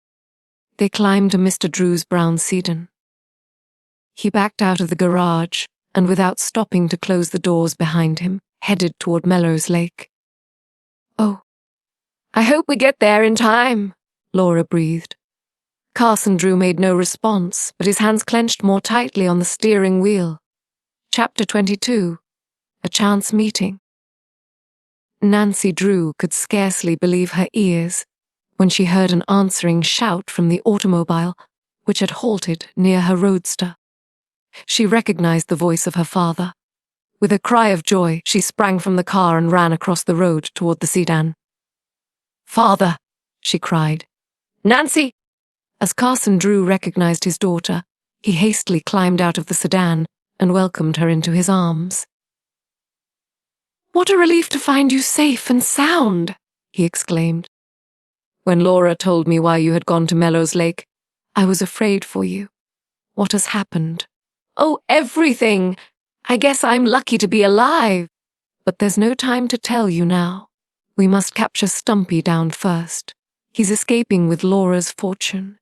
they climbed to Mr. Drew's brown sedan. He backed out of the garage and, without stopping to close the doors behind him, headed toward Melrose Lake. "Oh, I hope we get there in time," Laura breathed. Carson Drew made no response, but his hands clenched more tightly on the steering wheel. Chapter 22. A Chance Meeting. Nancy Drew could scarcely believe her ears when she heard an answering shout from the automobile which had halted near her roadster. She recognized the voice of her father. With a cry of joy, she sprang from the car and ran across the road toward the sedan. "Father!" she cried. "Nancy!" As Carson Drew recognized his daughter, he hastily climbed out of the sedan and welcomed her into his arms. "What a relief to find you safe and sound," he exclaimed. "When Laura told me why you had gone to Melrose Lake, I was afraid for you. What has happened?" "Oh, everything! I guess I'm lucky to be alive." "But there's no time to tell you now. We must capture Stumpy down first. He's escaping with Laura's fortune.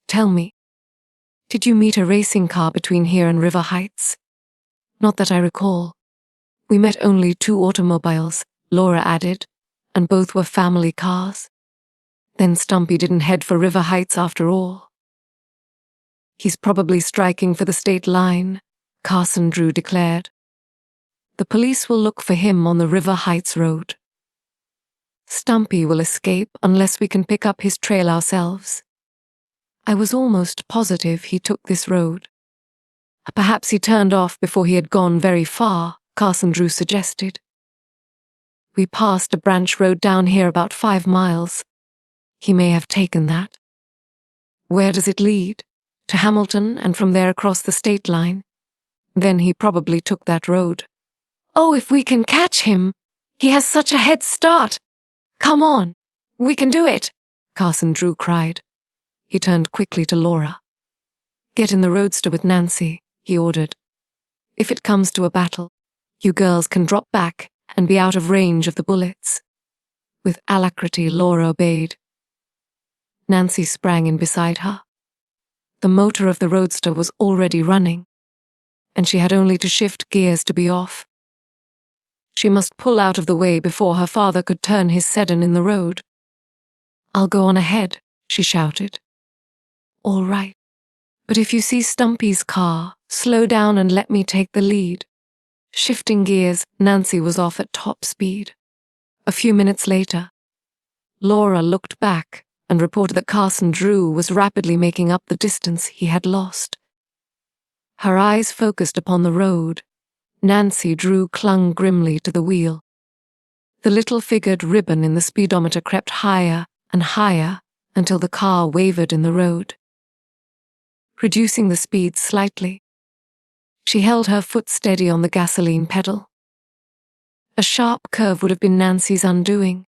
Tell me, did you meet a racing car between here and River Heights?" "Not that I recall. We met only 2 automobiles," Laura added, "and both were family cars. Then Stumpy didn't head for River Heights after all." "He's probably striking for the state line," Carson Drew declared. "The police will look for him on the River Heights road. Stumpy will escape unless we can pick up his trail ourselves. I was almost positive he took this road." "Perhaps he turned off before he had gone very far," Carson Drew suggested. "We passed a branch road down here about 5 miles. He may have taken that." "Where does it lead?" "To Hamilton and from there across the state line. Then he probably took that road." "Oh, if we can catch him! He has such a head start! Come on, we can do it!" Carson Drew cried. He turned quickly to Laura. "Get in the roadster with Nancy," he ordered. "If it comes to a battle, you girls can drop back and be out of range of the bullets." With alacrity, Laura obeyed. Nancy sprang in beside her. The motor of the roadster was already running, and she had only to shift gears to be off. She must pull out of the way before her father could turn his sedan in the road. "I'll go on ahead," she shouted. "All right. But if you see Stumpy's car, slow down and let me take the lead." Shifting gears, Nancy was off at top speed. A few minutes later, Laura looked back and reported that Carson Drew was rapidly making up the distance he had lost. Her eyes focused upon the road. Nancy Drew clung grimly to the wheel. The little figured ribbon in the speedometer crept higher and higher until the car wavered in the road. Reducing the speed slightly, she held her foot steady on the gasoline pedal. A sharp curve would have been Nancy's undoing.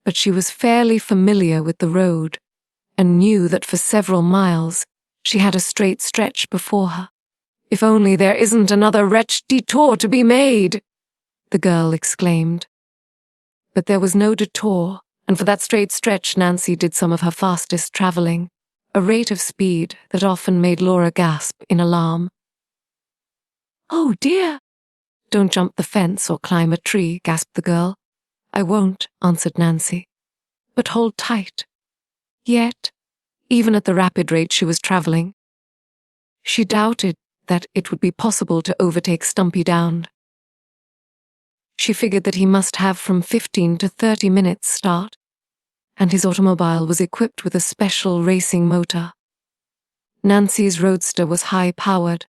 But she was fairly familiar with the road and knew that for several miles she had a straight stretch before her. "If only there isn't another wretched detour to be made!" the girl exclaimed. But there was no detour, and for that straight stretch Nancy did some of her fastest traveling, a rate of speed that often made Laura gasp in alarm. "Oh dear!" "Don't jump the fence or climb a tree," gasped the girl. "I won't," answered Nancy. "But hold tight." Yet, even at the rapid rate she was traveling, she doubted that it would be possible to overtake Stumpy down. She figured that he must have from 15 to 30 minutes start, and his automobile was equipped with a special racing motor. Nancy's roadster was high-powered,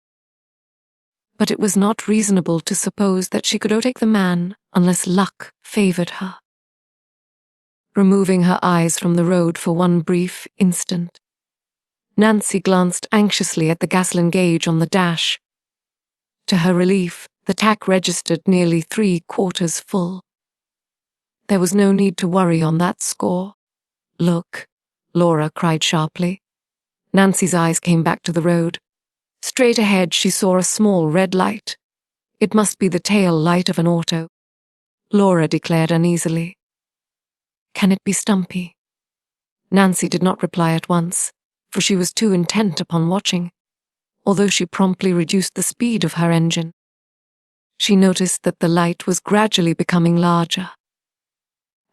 but it was not reasonable to suppose that she could overtake the man unless luck favored her. Removing her eyes from the road for one brief instant, Nancy glanced anxiously at the gasoline gauge on the dash. To her relief, the tank registered nearly 3/4 full. There was no need to worry on that score. "Look," Laura cried sharply. Nancy's eyes came back to the road. Straight ahead she saw a small red light. It must be the tail light of an auto. Laura declared uneasily. "Can it be Stumpy?" Nancy did not reply at once, for she was too intent upon watching, although she promptly reduced the speed of her engine. She noticed that the light was gradually becoming larger.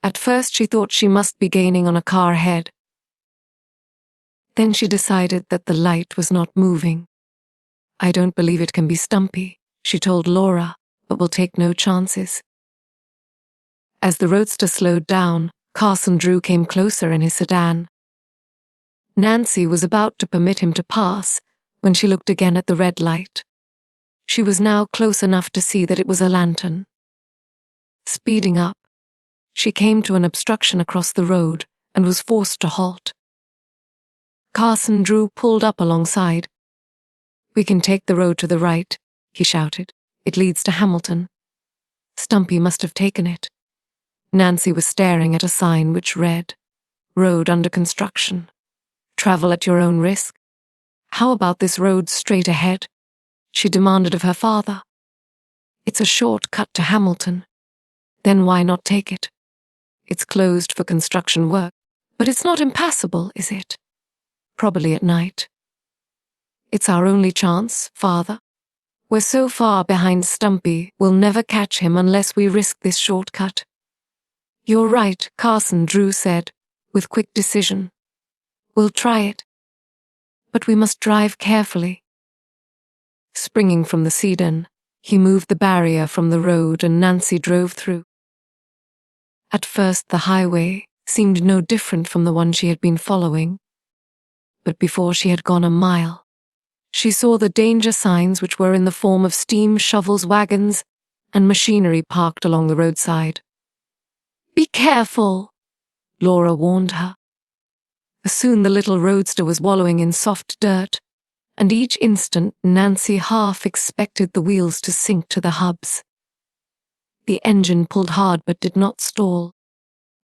At first she thought she must be gaining on a car ahead. Then she decided that the light was not moving. "I don't believe it can be Stumpy," she told Laura, "but we'll take no chances." As the roadster slowed down, Carson Drew came closer in his sedan. Nancy was about to permit him to pass when she looked again at the red light. She was now close enough to see that it was a lantern. Speeding up, she came to an obstruction across the road and was forced to halt. Carson Drew pulled up alongside. "We can take the road to the right," he shouted. "It leads to Hamilton." Stumpy must have taken it. Nancy was staring at a sign which read, "Road under construction. Travel at your own risk." "How about this road straight ahead?" she demanded of her father. "It's a short cut to Hamilton. Then why not take it? It's closed for construction work, but it's not impassable, is it? Probably at night." "It's our only chance, father. We're so far behind Stumpy, we'll never catch him unless we risk this shortcut." "You're right," Carson Drew said, with quick decision. "We'll try it. But we must drive carefully." Springing from the sedan, he moved the barrier from the road and Nancy drove through. At first the highway seemed no different from the one she had been following. But before she had gone a mile, she saw the danger signs, which were in the form of steam shovels, wagons, and machinery parked along the roadside. "Be careful," Laura warned her. Soon the little roadster was wallowing in soft dirt, and each instant Nancy half expected the wheels to sink to the hubs. The engine pulled hard but did not stall.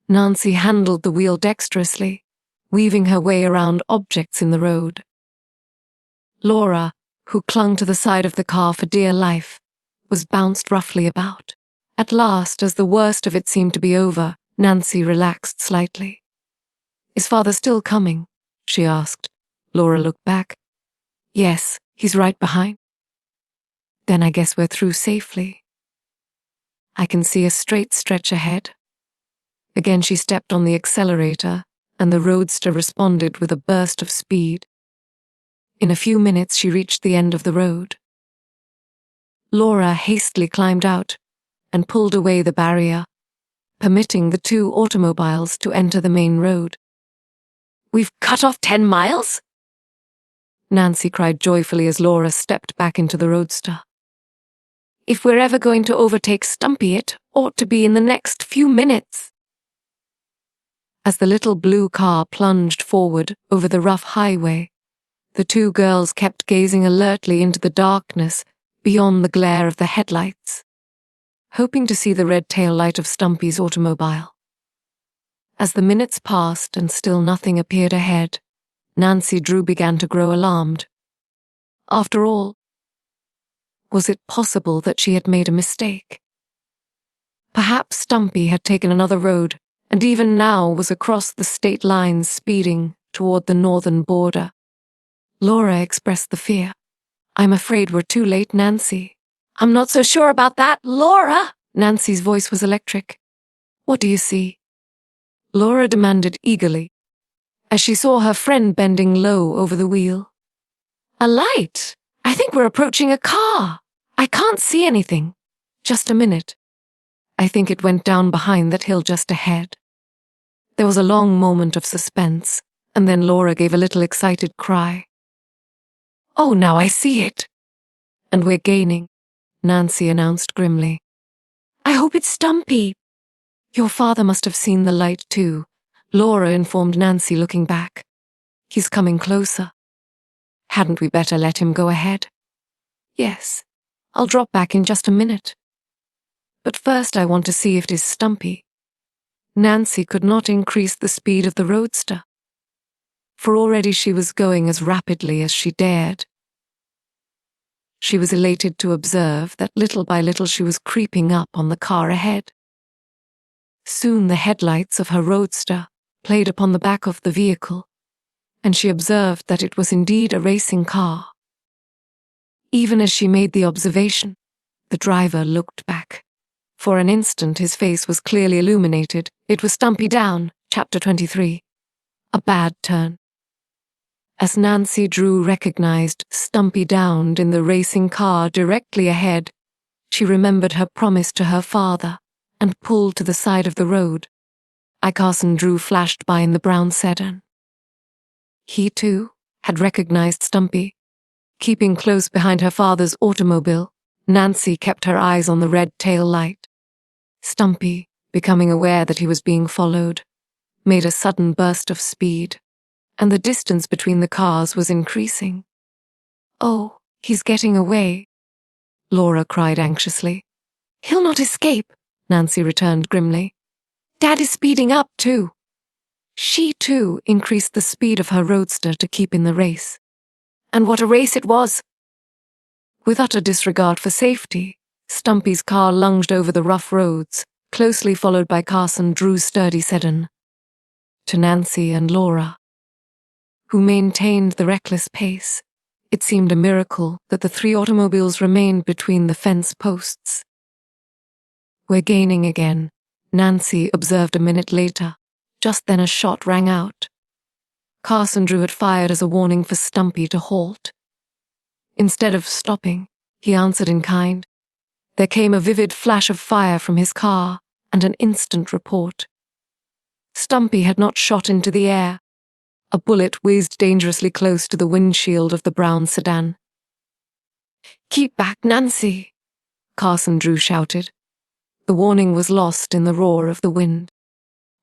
Nancy handled the wheel dexterously, weaving her way around objects in the road. Laura, who clung to the side of the car for dear life, was bounced roughly about. At last, as the worst of it seemed to be over, Nancy relaxed slightly. "Is father still coming?" she asked. Laura looked back. "Yes, he's right behind." "Then I guess we're through safely. I can see a straight stretch ahead." Again she stepped on the accelerator, and the roadster responded with a burst of speed. In a few minutes she reached the end of the road. Laura hastily climbed out and pulled away the barrier, permitting the two automobiles to enter the main road. "We've cut off 10 miles?" Nancy cried joyfully as Laura stepped back into the roadster. "If we're ever going to overtake Stumpy, it ought to be in the next few minutes." As the little blue car plunged forward over the rough highway, the two girls kept gazing alertly into the darkness beyond the glare of the headlights, hoping to see the red tail light of Stumpy's automobile. As the minutes passed and still nothing appeared ahead, Nancy Drew began to grow alarmed. After all, was it possible that she had made a mistake? Perhaps Stumpy had taken another road and even now was across the state lines speeding toward the northern border. Laura expressed the fear. "I'm afraid we're too late, Nancy." "I'm not so sure about that, Laura!" Nancy's voice was electric. "What do you see?" Laura demanded eagerly, as she saw her friend bending low over the wheel. "A light! I think we're approaching a car. I can't see anything. Just a minute. I think it went down behind that hill just ahead." There was a long moment of suspense, and then Laura gave a little excited cry. "Oh, now I see it." "And we're gaining," Nancy announced grimly. "I hope it's Stumpy." "Your father must have seen the light too," Laura informed Nancy, looking back. "He's coming closer. Hadn't we better let him go ahead?" "Yes, I'll drop back in just a minute. But first I want to see if it is Stumpy." Nancy could not increase the speed of the roadster, for already she was going as rapidly as she dared. She was elated to observe that little by little she was creeping up on the car ahead. Soon the headlights of her roadster played upon the back of the vehicle, and she observed that it was indeed a racing car. Even as she made the observation, the driver looked back. For an instant his face was clearly illuminated. It was Stumpy Down, Chapter 23. A Bad Turn. As Nancy Drew recognized Stumpy Down in the racing car directly ahead, she remembered her promise to her father and pulled to the side of the road. Carson Drew flashed by in the brown sedan. He, too, had recognized Stumpy. Keeping close behind her father's automobile, Nancy kept her eyes on the red tail light. Stumpy, becoming aware that he was being followed, made a sudden burst of speed, and the distance between the cars was increasing. "Oh, he's getting away," Laura cried anxiously. "He'll not escape," Nancy returned grimly. "Dad is speeding up, too." She, too, increased the speed of her roadster to keep in the race. And what a race it was! With utter disregard for safety, Stumpy's car lunged over the rough roads, closely followed by Carson Drew's sturdy sedan. To Nancy and Laura, who maintained the reckless pace, it seemed a miracle that the three automobiles remained between the fence posts. "We're gaining again," Nancy observed a minute later. Just then a shot rang out. Carson Drew had fired as a warning for Stumpy to halt. Instead of stopping, he answered in kind. There came a vivid flash of fire from his car and an instant report. Stumpy had not shot into the air. A bullet whizzed dangerously close to the windshield of the brown sedan. "Keep back, Nancy," Carson Drew shouted. The warning was lost in the roar of the wind.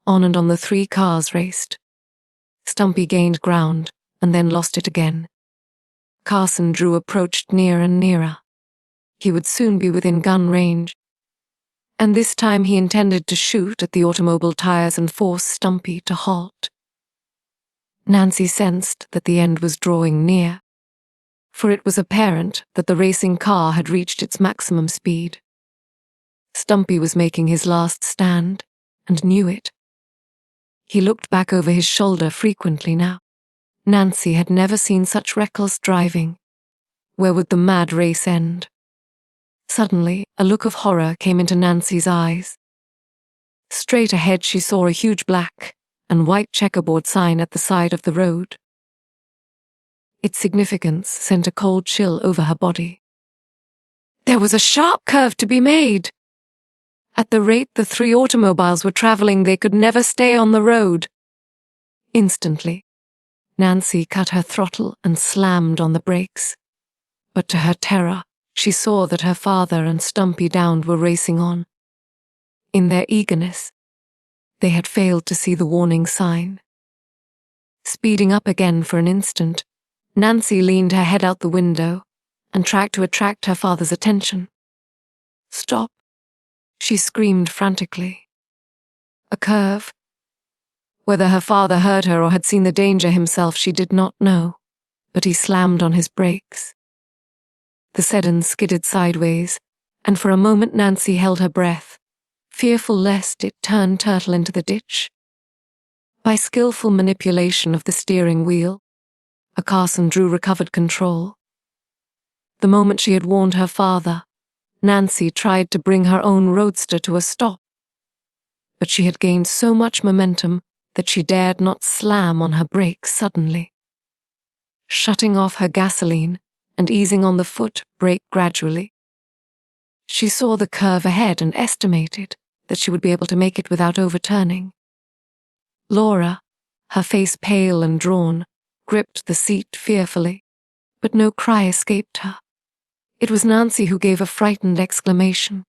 On and on the three cars raced. Stumpy gained ground and then lost it again. Carson Drew approached nearer and nearer. He would soon be within gun range. And this time he intended to shoot at the automobile tires and force Stumpy to halt. Nancy sensed that the end was drawing near, for it was apparent that the racing car had reached its maximum speed. Stumpy was making his last stand, and knew it. He looked back over his shoulder frequently now. Nancy had never seen such reckless driving. Where would the mad race end? Suddenly, a look of horror came into Nancy's eyes. Straight ahead she saw a huge black and white checkerboard sign at the side of the road. Its significance sent a cold chill over her body. There was a sharp curve to be made. At the rate the three automobiles were traveling, they could never stay on the road. Instantly, Nancy cut her throttle and slammed on the brakes. But to her terror, she saw that her father and Stumpy Down were racing on. In their eagerness, they had failed to see the warning sign. Speeding up again for an instant, Nancy leaned her head out the window and tried to attract her father's attention. "Stop," she screamed frantically. A curve. Whether her father heard her or had seen the danger himself, she did not know, but he slammed on his brakes. The sedan skidded sideways, and for a moment Nancy held her breath, fearful lest it turn turtle into the ditch. By skillful manipulation of the steering wheel, Carson Drew recovered control. The moment she had warned her father, Nancy tried to bring her own roadster to a stop. But she had gained so much momentum that she dared not slam on her brakes suddenly. Shutting off her gasoline and easing on the foot brake gradually, she saw the curve ahead and estimated that she would be able to make it without overturning. Laura, her face pale and drawn, gripped the seat fearfully, but no cry escaped her. It was Nancy who gave a frightened exclamation.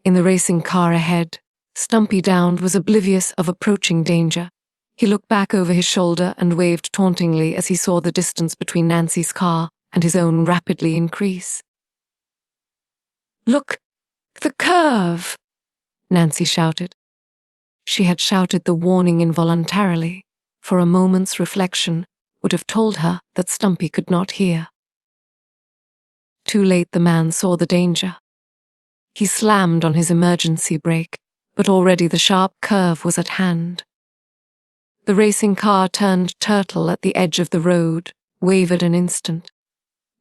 In the racing car ahead, Stumpy Down was oblivious of approaching danger. He looked back over his shoulder and waved tauntingly as he saw the distance between Nancy's car and his own rapidly increase. "Look, the curve!" Nancy shouted. She had shouted the warning involuntarily, for a moment's reflection would have told her that Stumpy could not hear. Too late the man saw the danger. He slammed on his emergency brake, but already the sharp curve was at hand. The racing car turned turtle at the edge of the road, wavered an instant,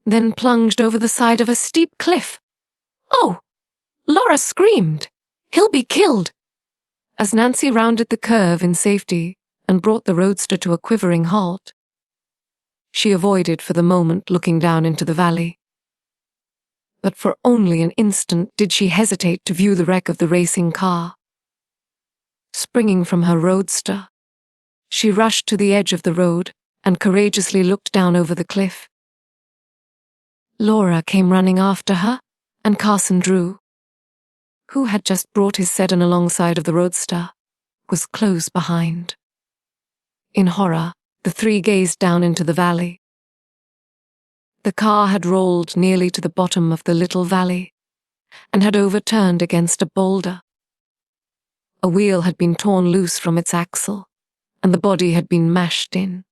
then plunged over the side of a steep cliff. "Oh!" Laura screamed. "He'll be killed!" As Nancy rounded the curve in safety and brought the roadster to a quivering halt, she avoided for the moment looking down into the valley. But for only an instant did she hesitate to view the wreck of the racing car. Springing from her roadster, she rushed to the edge of the road and courageously looked down over the cliff. Laura came running after her, and Carson Drew, who had just brought his sedan alongside of the roadster, was close behind. In horror, the three gazed down into the valley. The car had rolled nearly to the bottom of the little valley and had overturned against a boulder. A wheel had been torn loose from its axle, and the body had been mashed in.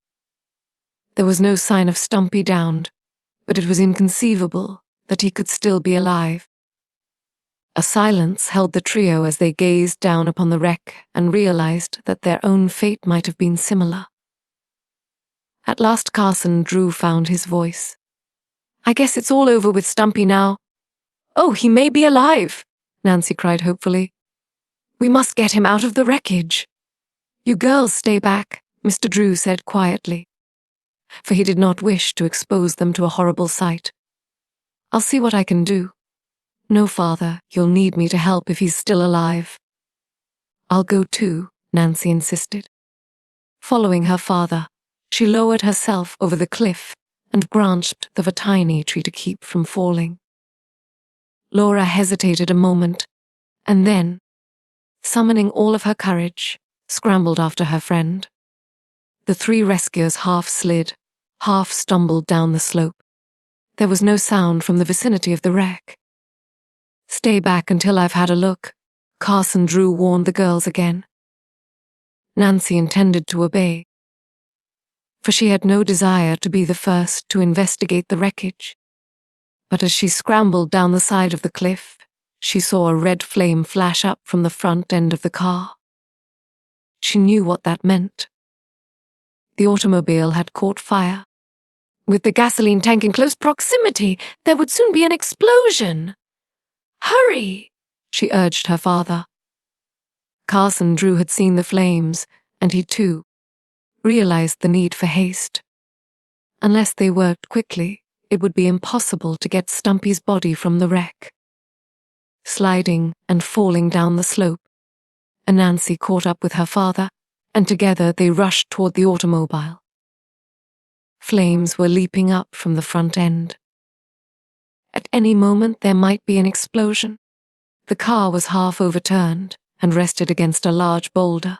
There was no sign of Stumpy downed, but it was inconceivable that he could still be alive. A silence held the trio as they gazed down upon the wreck and realized that their own fate might have been similar. At last Carson Drew found his voice. "I guess it's all over with Stumpy now." "Oh, he may be alive," Nancy cried hopefully. "We must get him out of the wreckage." "You girls stay back," Mr. Drew said quietly, for he did not wish to expose them to a horrible sight. "I'll see what I can do." "No, Father, you'll need me to help if he's still alive." "I'll go too," Nancy insisted. Following her father, she lowered herself over the cliff and grasped the tiny tree to keep from falling. Laura hesitated a moment, and then, summoning all of her courage, scrambled after her friend. The three rescuers half slid, half stumbled down the slope. There was no sound from the vicinity of the wreck. "Stay back until I've had a look," Carson Drew warned the girls again. Nancy intended to obey, for she had no desire to be the first to investigate the wreckage. But as she scrambled down the side of the cliff, she saw a red flame flash up from the front end of the car. She knew what that meant. The automobile had caught fire. With the gasoline tank in close proximity, there would soon be an explosion. "Hurry!" she urged her father. Carson Drew had seen the flames, and he too realized the need for haste. Unless they worked quickly, it would be impossible to get Stumpy's body from the wreck. Sliding and falling down the slope, Nancy caught up with her father, and together they rushed toward the automobile. Flames were leaping up from the front end. At any moment there might be an explosion. The car was half overturned and rested against a large boulder.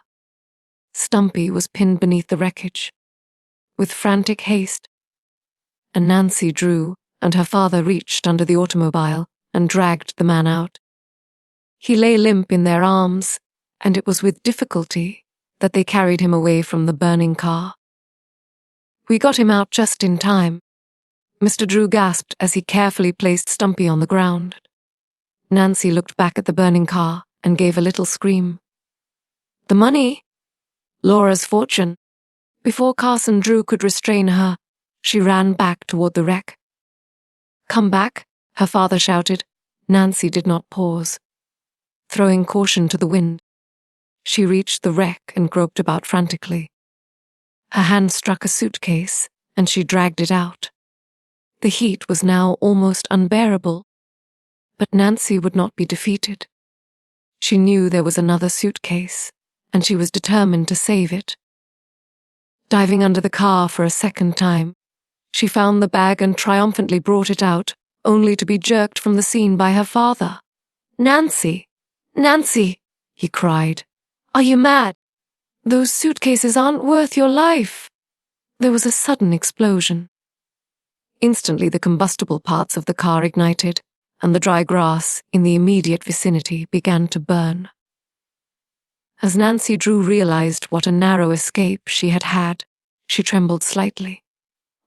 Stumpy was pinned beneath the wreckage. With frantic haste, Nancy Drew and her father reached under the automobile and dragged the man out. He lay limp in their arms, and it was with difficulty that they carried him away from the burning car. "We got him out just in time," Mr. Drew gasped as he carefully placed Stumpy on the ground. Nancy looked back at the burning car and gave a little scream. "The money!" Laura's fortune. Before Carson Drew could restrain her, she ran back toward the wreck. "Come back," her father shouted. Nancy did not pause. Throwing caution to the wind, she reached the wreck and groped about frantically. Her hand struck a suitcase, and she dragged it out. The heat was now almost unbearable, but Nancy would not be defeated. She knew there was another suitcase, and she was determined to save it. Diving under the car for a second time, she found the bag and triumphantly brought it out, only to be jerked from the scene by her father. "Nancy! Nancy!" he cried. "Are you mad? Those suitcases aren't worth your life." There was a sudden explosion. Instantly the combustible parts of the car ignited, and the dry grass in the immediate vicinity began to burn. As Nancy Drew realized what a narrow escape she had had, she trembled slightly.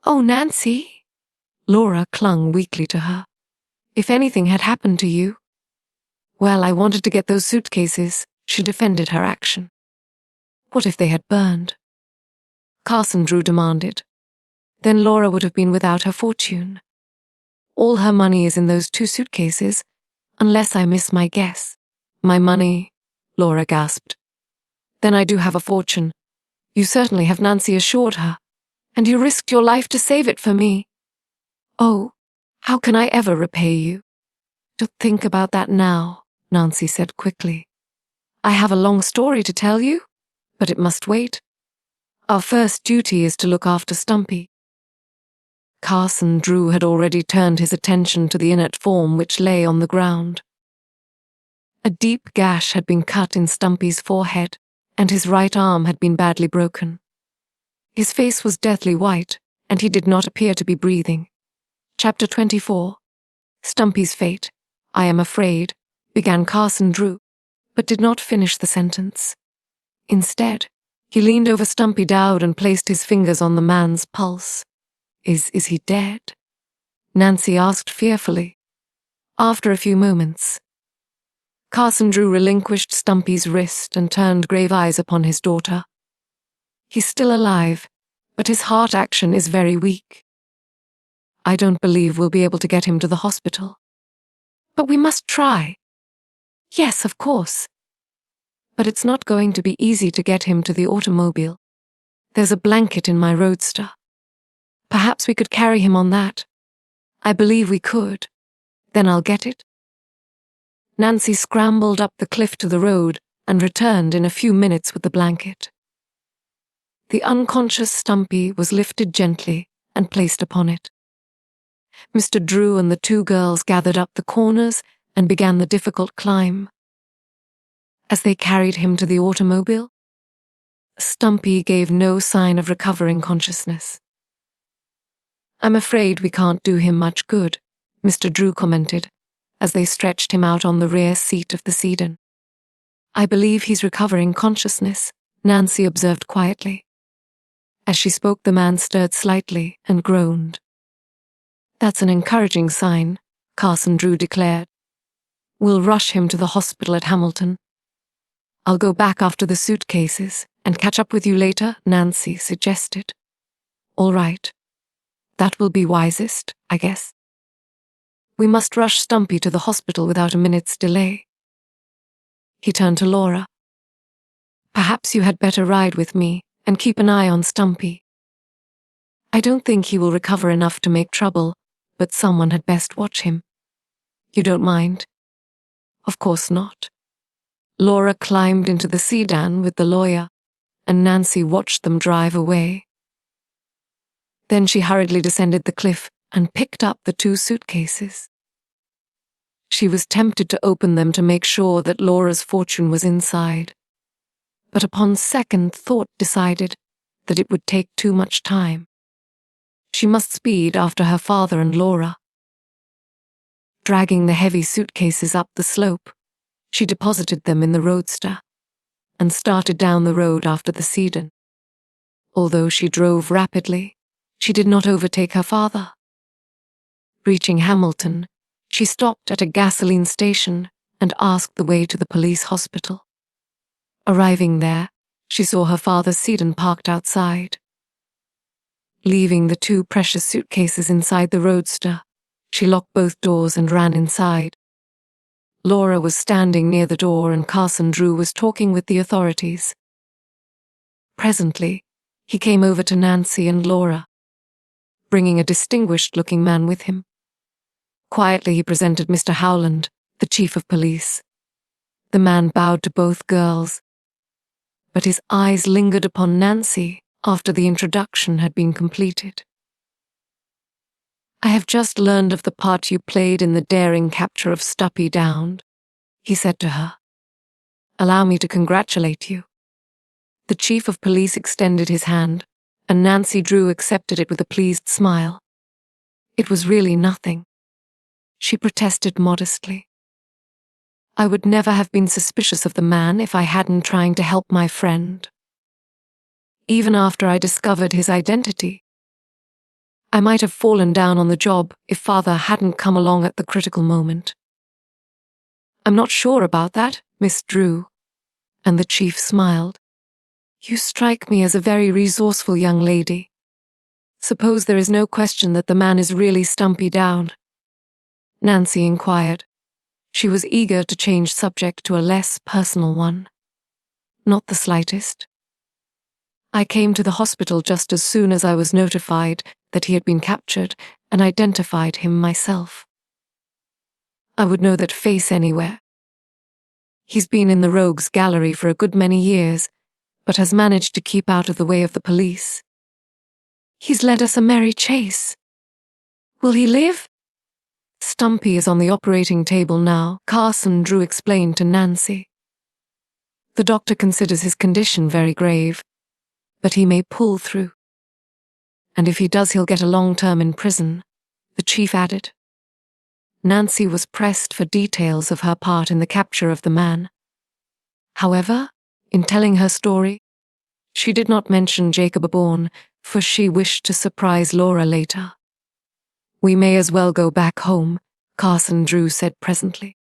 "Oh, Nancy!" Laura clung weakly to her. "If anything had happened to you—" "Well, I wanted to get those suitcases," she defended her action. "What if they had burned?" Carson Drew demanded. "Then Laura would have been without her fortune. All her money is in those 2 suitcases, unless I miss my guess." "My money," Laura gasped. "Then I do have a fortune. You certainly have," Nancy assured her. "And you risked your life to save it for me." "Oh, how can I ever repay you?" "Don't think about that now," Nancy said quickly. "I have a long story to tell you, but it must wait. Our first duty is to look after Stumpy." Carson Drew had already turned his attention to the inert form which lay on the ground. A deep gash had been cut in Stumpy's forehead, and his right arm had been badly broken. His face was deathly white, and he did not appear to be breathing. Chapter 24. Stumpy's Fate. "I am afraid," began Carson Drew, but did not finish the sentence. Instead, he leaned over Stumpy Dowd and placed his fingers on the man's pulse. Is he dead?" Nancy asked fearfully. After a few moments, Carson Drew relinquished Stumpy's wrist and turned grave eyes upon his daughter. "He's still alive, but his heart action is very weak. I don't believe we'll be able to get him to the hospital. But we must try." "Yes, of course. But it's not going to be easy to get him to the automobile. There's a blanket in my roadster. Perhaps we could carry him on that." "I believe we could. Then I'll get it." Nancy scrambled up the cliff to the road and returned in a few minutes with the blanket. The unconscious Stumpy was lifted gently and placed upon it. Mr. Drew and the 2 girls gathered up the corners and began the difficult climb. As they carried him to the automobile, Stumpy gave no sign of recovering consciousness. "I'm afraid we can't do him much good," Mr. Drew commented, as they stretched him out on the rear seat of the sedan. "I believe he's recovering consciousness," Nancy observed quietly. As she spoke, the man stirred slightly and groaned. "That's an encouraging sign," Carson Drew declared. "We'll rush him to the hospital at Hamilton. I'll go back after the suitcases and catch up with you later," Nancy suggested. "All right. That will be wisest, I guess. We must rush Stumpy to the hospital without a minute's delay." He turned to Laura. "Perhaps you had better ride with me and keep an eye on Stumpy. I don't think he will recover enough to make trouble, but someone had best watch him. You don't mind?" "Of course not." Laura climbed into the sedan with the lawyer, and Nancy watched them drive away. Then she hurriedly descended the cliff and picked up the 2 suitcases. She was tempted to open them to make sure that Laura's fortune was inside, but upon second thought decided that it would take too much time. She must speed after her father and Laura. Dragging the heavy suitcases up the slope, she deposited them in the roadster and started down the road after the sedan. Although she drove rapidly, she did not overtake her father. Reaching Hamilton, she stopped at a gasoline station and asked the way to the police hospital. Arriving there, she saw her father's sedan parked outside. Leaving the 2 precious suitcases inside the roadster, she locked both doors and ran inside. Laura was standing near the door and Carson Drew was talking with the authorities. Presently, he came over to Nancy and Laura, bringing a distinguished-looking man with him. Quietly he presented Mr. Howland, the chief of police. The man bowed to both girls, but his eyes lingered upon Nancy after the introduction had been completed. "I have just learned of the part you played in the daring capture of Stumpy Dowd," he said to her. "Allow me to congratulate you." The chief of police extended his hand, and Nancy Drew accepted it with a pleased smile. "It was really nothing," she protested modestly. I would never have been suspicious of the man if I hadn't trying to help my friend. Even after I discovered his identity, I might have fallen down on the job if Father hadn't come along at the critical moment. I'm not sure about that, Miss Drew, and the chief smiled. You strike me as a very resourceful young lady. Suppose there is no question that the man is really Stumpy Down? Nancy inquired. She was eager to change subject to a less personal one. Not the slightest. I came to the hospital just as soon as I was notified that he had been captured and identified him myself. I would know that face anywhere. He's been in the rogues gallery for a good many years, but has managed to keep out of the way of the police. He's led us a merry chase. Will he live? Stumpy is on the operating table now, Carson Drew explained to Nancy. The doctor considers his condition very grave, but he may pull through. And if he does, he'll get a long term in prison, the chief added. Nancy was pressed for details of her part in the capture of the man. However, in telling her story, she did not mention Jacob Bourne, for she wished to surprise Laura later. We may as well go back home, Carson Drew said presently.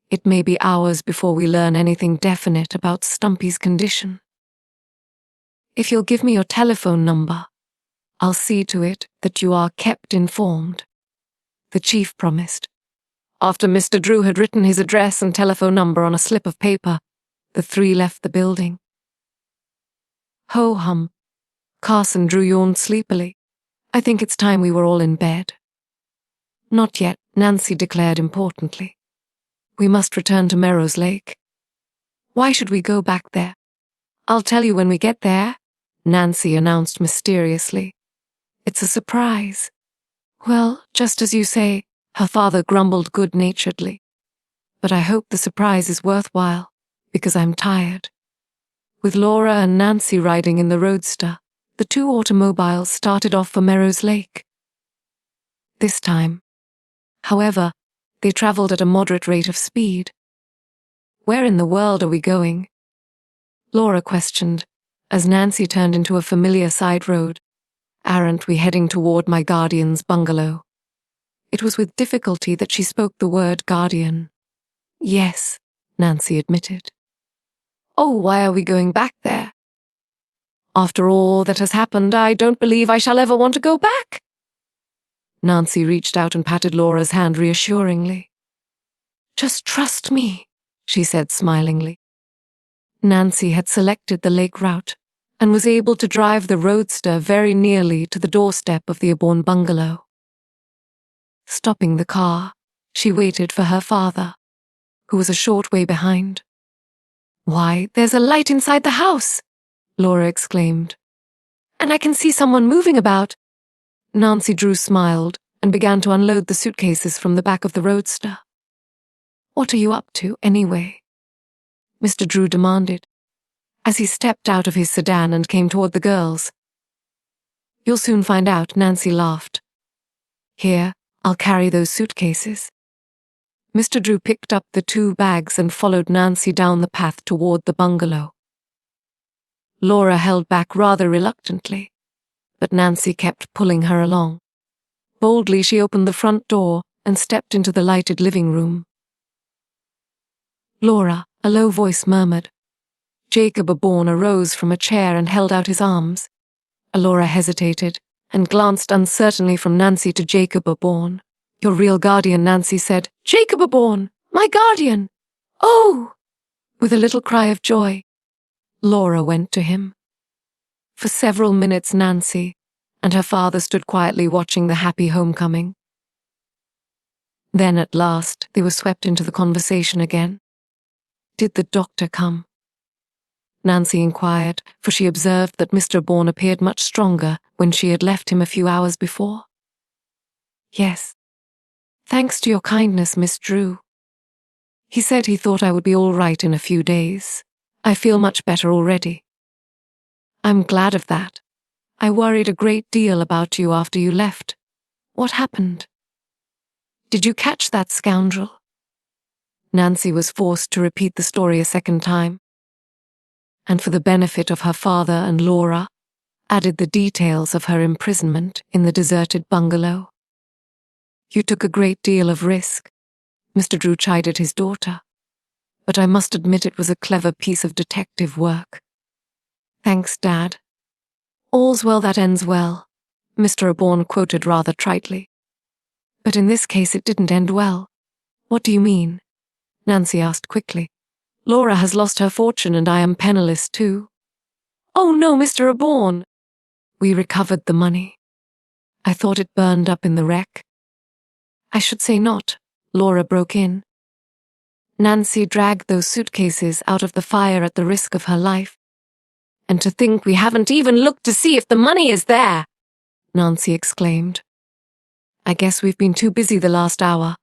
It may be hours before we learn anything definite about Stumpy's condition. If you'll give me your telephone number, I'll see to it that you are kept informed, the chief promised. After Mr. Drew had written his address and telephone number on a slip of paper, the three left the building. Ho-hum. Carson Drew yawned sleepily. I think it's time we were all in bed. Not yet, Nancy declared importantly. We must return to Merrow's Lake. Why should we go back there? I'll tell you when we get there, Nancy announced mysteriously. It's a surprise. Well, just as you say, her father grumbled good-naturedly. But I hope the surprise is worthwhile, because I'm tired. With Laura and Nancy riding in the roadster, the two automobiles started off for Merrow's Lake. This time, however, they traveled at a moderate rate of speed. Where in the world are we going? Laura questioned, as Nancy turned into a familiar side road. Aren't we heading toward my guardian's bungalow? It was with difficulty that she spoke the word guardian. Yes, Nancy admitted. Oh, why are we going back there? After all that has happened, I don't believe I shall ever want to go back. Nancy reached out and patted Laura's hand reassuringly. Just trust me, she said smilingly. Nancy had selected the lake route and was able to drive the roadster very nearly to the doorstep of the Aborn bungalow. Stopping the car, she waited for her father, who was a short way behind. Why, there's a light inside the house, Laura exclaimed. And I can see someone moving about. Nancy Drew smiled and began to unload the suitcases from the back of the roadster. What are you up to, anyway? Mr. Drew demanded, as he stepped out of his sedan and came toward the girls. You'll soon find out, Nancy laughed. Here, I'll carry those suitcases. Mr. Drew picked up the 2 bags and followed Nancy down the path toward the bungalow. Laura held back rather reluctantly, but Nancy kept pulling her along. Boldly, she opened the front door and stepped into the lighted living room. Laura, a low voice murmured. Jacob Bourne arose from a chair and held out his arms. Laura hesitated and glanced uncertainly from Nancy to Jacob Bourne. Your real guardian, Nancy said. Jacob Bourne, my guardian! Oh! With a little cry of joy, Laura went to him. For several minutes, Nancy and her father stood quietly watching the happy homecoming. Then at last they were swept into the conversation again. Did the doctor come? Nancy inquired, for she observed that Mr. Bourne appeared much stronger when she had left him a few hours before. Yes. Thanks to your kindness, Miss Drew. He said he thought I would be all right in a few days. I feel much better already. I'm glad of that. I worried a great deal about you after you left. What happened? Did you catch that scoundrel? Nancy was forced to repeat the story a second time, and for the benefit of her father and Laura, added the details of her imprisonment in the deserted bungalow. "You took a great deal of risk," Mr. Drew chided his daughter, "but I must admit it was a clever piece of detective work." "Thanks, Dad." "All's well that ends well," Mr. Aborn quoted rather tritely. "But in this case it didn't end well." "What do you mean?" Nancy asked quickly. "Laura has lost her fortune and I am penniless too." "Oh no, Mr. Aborn." "We recovered the money. I thought it burned up in the wreck." "I should say not," Laura broke in. "Nancy dragged those suitcases out of the fire at the risk of her life. And to think we haven't even looked to see if the money is there," Nancy exclaimed. "I guess we've been too busy the last hour."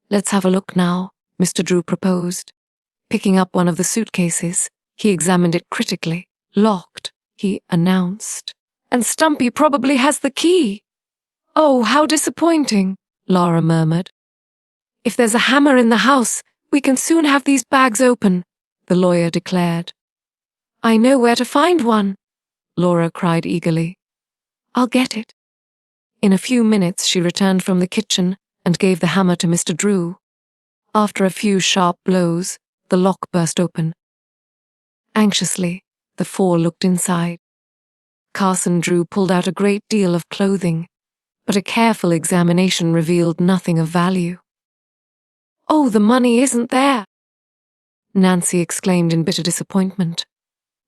"Let's have a look now," Mr. Drew proposed. Picking up one of the suitcases, he examined it critically. "Locked," he announced. "And Stumpy probably has the key." "Oh, how disappointing," Laura murmured. "If there's a hammer in the house, we can soon have these bags open," the lawyer declared. "I know where to find one," Laura cried eagerly. "I'll get it." In a few minutes she returned from the kitchen and gave the hammer to Mr. Drew. After a few sharp blows, the lock burst open. Anxiously, the four looked inside. Carson Drew pulled out a great deal of clothing, but a careful examination revealed nothing of value. "Oh, the money isn't there!" Nancy exclaimed in bitter disappointment.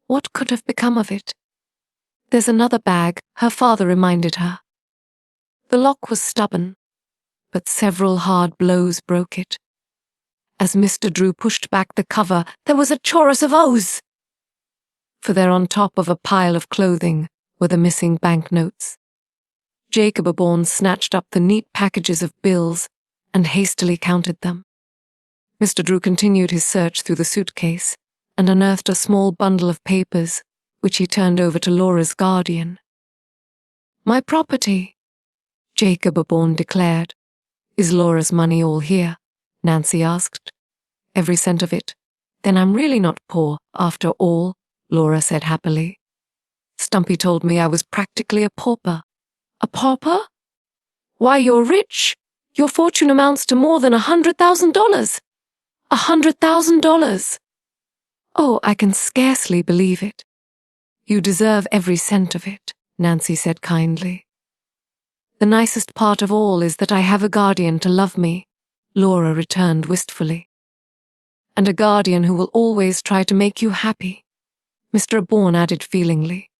What could have become of it? "There's another bag," her father reminded her. The lock was stubborn, but several hard blows broke it. As Mr. Drew pushed back the cover, there was a chorus of oaths. For there on top of a pile of clothing were the missing banknotes. Jacob Aborn snatched up the neat packages of bills and hastily counted them. Mr. Drew continued his search through the suitcase and unearthed a small bundle of papers, which he turned over to Laura's guardian. "My property," Jacob Aborn declared. "Is Laura's money all here?" Nancy asked. "Every cent of it. Then I'm really not poor, after all," Laura said happily. "Stumpy told me I was practically a pauper." "A pauper? Why, you're rich. Your fortune amounts to more than $100,000. $100,000! Oh, I can scarcely believe it." "You deserve every cent of it," Nancy said kindly. "The nicest part of all is that I have a guardian to love me," Laura returned wistfully. "And a guardian who will always try to make you happy," Mr. Aborn added feelingly.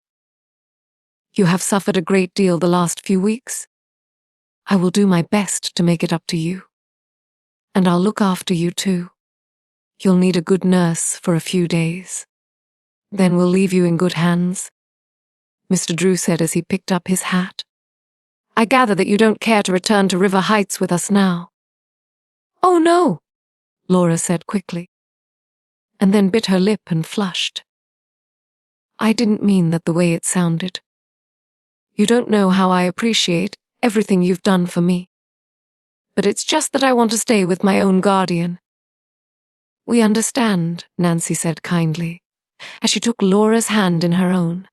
"You have suffered a great deal the last few weeks. I will do my best to make it up to you. And I'll look after you too. You'll need a good nurse for a few days. Then we'll leave you in good hands," Mr. Drew said as he picked up his hat. "I gather that you don't care to return to River Heights with us now." "Oh no," Laura said quickly, and then bit her lip and flushed. "I didn't mean that the way it sounded. You don't know how I appreciate everything you've done for me. But it's just that I want to stay with my own guardian." "We understand," Nancy said kindly, as she took Laura's hand in her own.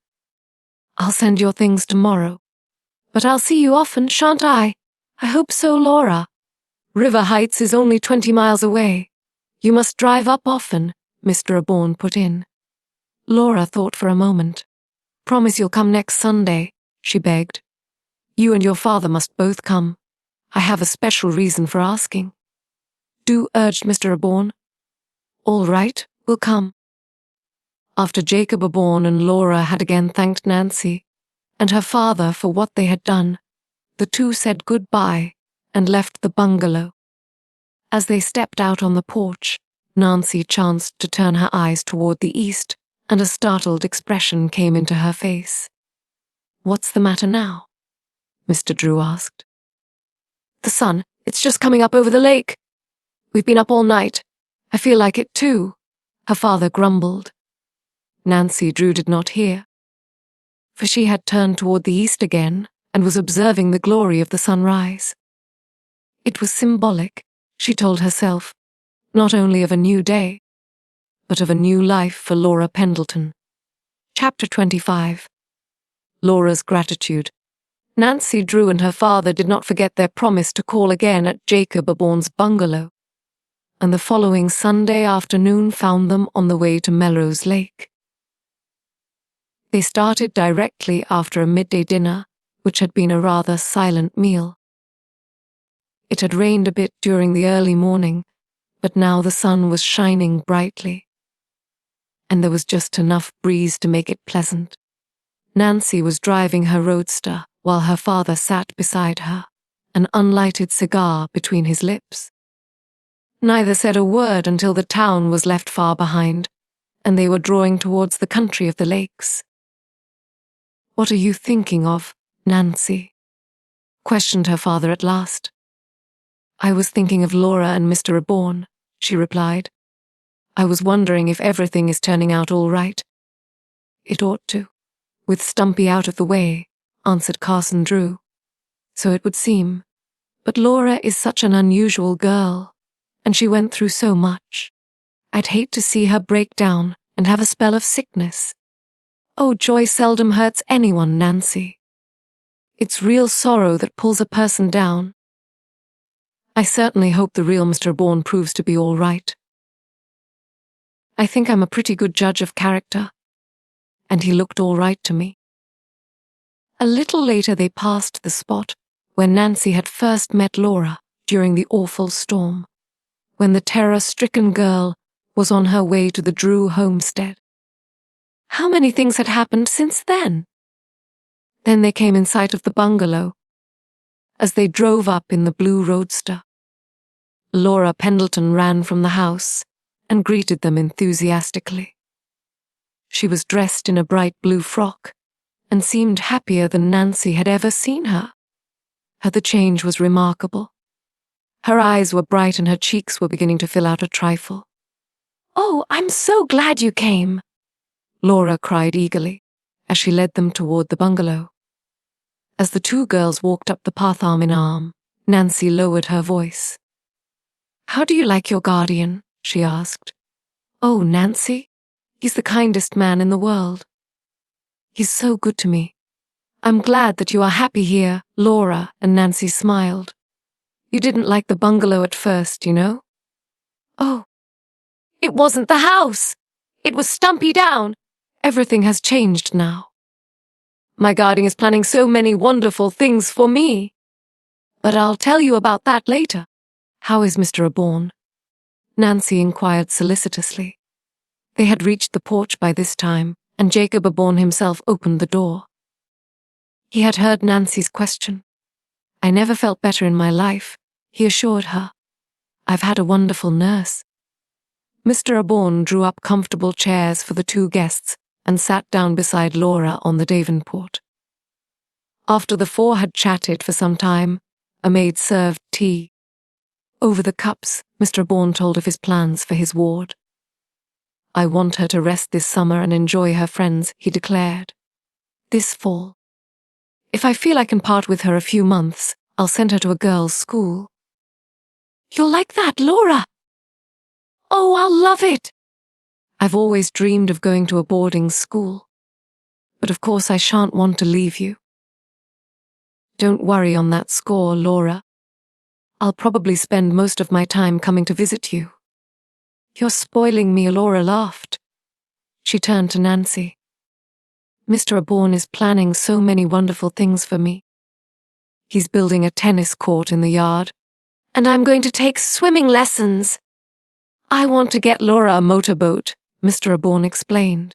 "I'll send your things tomorrow. But I'll see you often, shan't I? I hope so, Laura. River Heights is only 20 miles away. You must drive up often," Mr. Aborn put in. Laura thought for a moment. "Promise you'll come next Sunday," she begged. "You and your father must both come. I have a special reason for asking." "Do," urged Mr. Aborn. "All right, we'll come." After Jacob Aborn and Laura had again thanked Nancy and her father for what they had done, the two said goodbye and left the bungalow. As they stepped out on the porch, Nancy chanced to turn her eyes toward the east, and a startled expression came into her face. "What's the matter now?" Mr. Drew asked. "The sun, it's just coming up over the lake. We've been up all night. I feel like it too," her father grumbled. Nancy Drew did not hear, for she had turned toward the east again and was observing the glory of the sunrise. It was symbolic, she told herself, not only of a new day, but of a new life for Laura Pendleton. Chapter 25. Laura's Gratitude. Nancy Drew and her father did not forget their promise to call again at Jacob Aborn's bungalow, and the following Sunday afternoon found them on the way to Melrose Lake. They started directly after a midday dinner, which had been a rather silent meal. It had rained a bit during the early morning, but now the sun was shining brightly, and there was just enough breeze to make it pleasant. Nancy was driving her roadster while her father sat beside her, an unlighted cigar between his lips. Neither said a word until the town was left far behind, and they were drawing towards the country of the lakes. "What are you thinking of, Nancy?" questioned her father at last. "I was thinking of Laura and Mr. Aborn," she replied. "I was wondering if everything is turning out all right." "It ought to, with Stumpy out of the way," answered Carson Drew. "So it would seem. But Laura is such an unusual girl, and she went through so much. I'd hate to see her break down and have a spell of sickness. Oh, joy seldom hurts anyone, Nancy. It's real sorrow that pulls a person down. I certainly hope the real Mr. Aborn proves to be all right. I think I'm a pretty good judge of character, and he looked all right to me." A little later they passed the spot where Nancy had first met Laura during the awful storm, when the terror-stricken girl was on her way to the Drew homestead. How many things had happened since then? Then they came in sight of the bungalow. As they drove up in the blue roadster, Laura Pendleton ran from the house and greeted them enthusiastically. She was dressed in a bright blue frock and seemed happier than Nancy had ever seen her. The change was remarkable. Her eyes were bright and her cheeks were beginning to fill out a trifle. "Oh, I'm so glad you came," Laura cried eagerly as she led them toward the bungalow. As the two girls walked up the path arm in arm, Nancy lowered her voice. "How do you like your guardian?" she asked. "Oh, Nancy, he's the kindest man in the world. He's so good to me. I'm glad that you are happy here," Laura and Nancy smiled. "You didn't like the bungalow at first, you know." "Oh, it wasn't the house. It was Stumpy down. Everything has changed now. My guardian is planning so many wonderful things for me. But I'll tell you about that later. How is Mr. Aborn?" Nancy inquired solicitously. They had reached the porch by this time, and Jacob Aborn himself opened the door. He had heard Nancy's question. "I never felt better in my life," he assured her. "I've had a wonderful nurse." Mr. Aborn drew up comfortable chairs for the two guests and sat down beside Laura on the Davenport. After the four had chatted for some time, a maid served tea. Over the cups, Mr. Aborn told of his plans for his ward. "I want her to rest this summer and enjoy her friends," he declared. "This fall. If I feel I can part with her a few months, I'll send her to a girls' school." "You'll like that, Laura?" "Oh, I'll love it." "I've always dreamed of going to a boarding school. But of course I shan't want to leave you." "Don't worry on that score, Laura. I'll probably spend most of my time coming to visit you." "You're spoiling me," Laura laughed. She turned to Nancy. "Mr. Aborn is planning so many wonderful things for me. He's building a tennis court in the yard, and I'm going to take swimming lessons. I want to get Laura a motorboat," Mr. Aborn explained,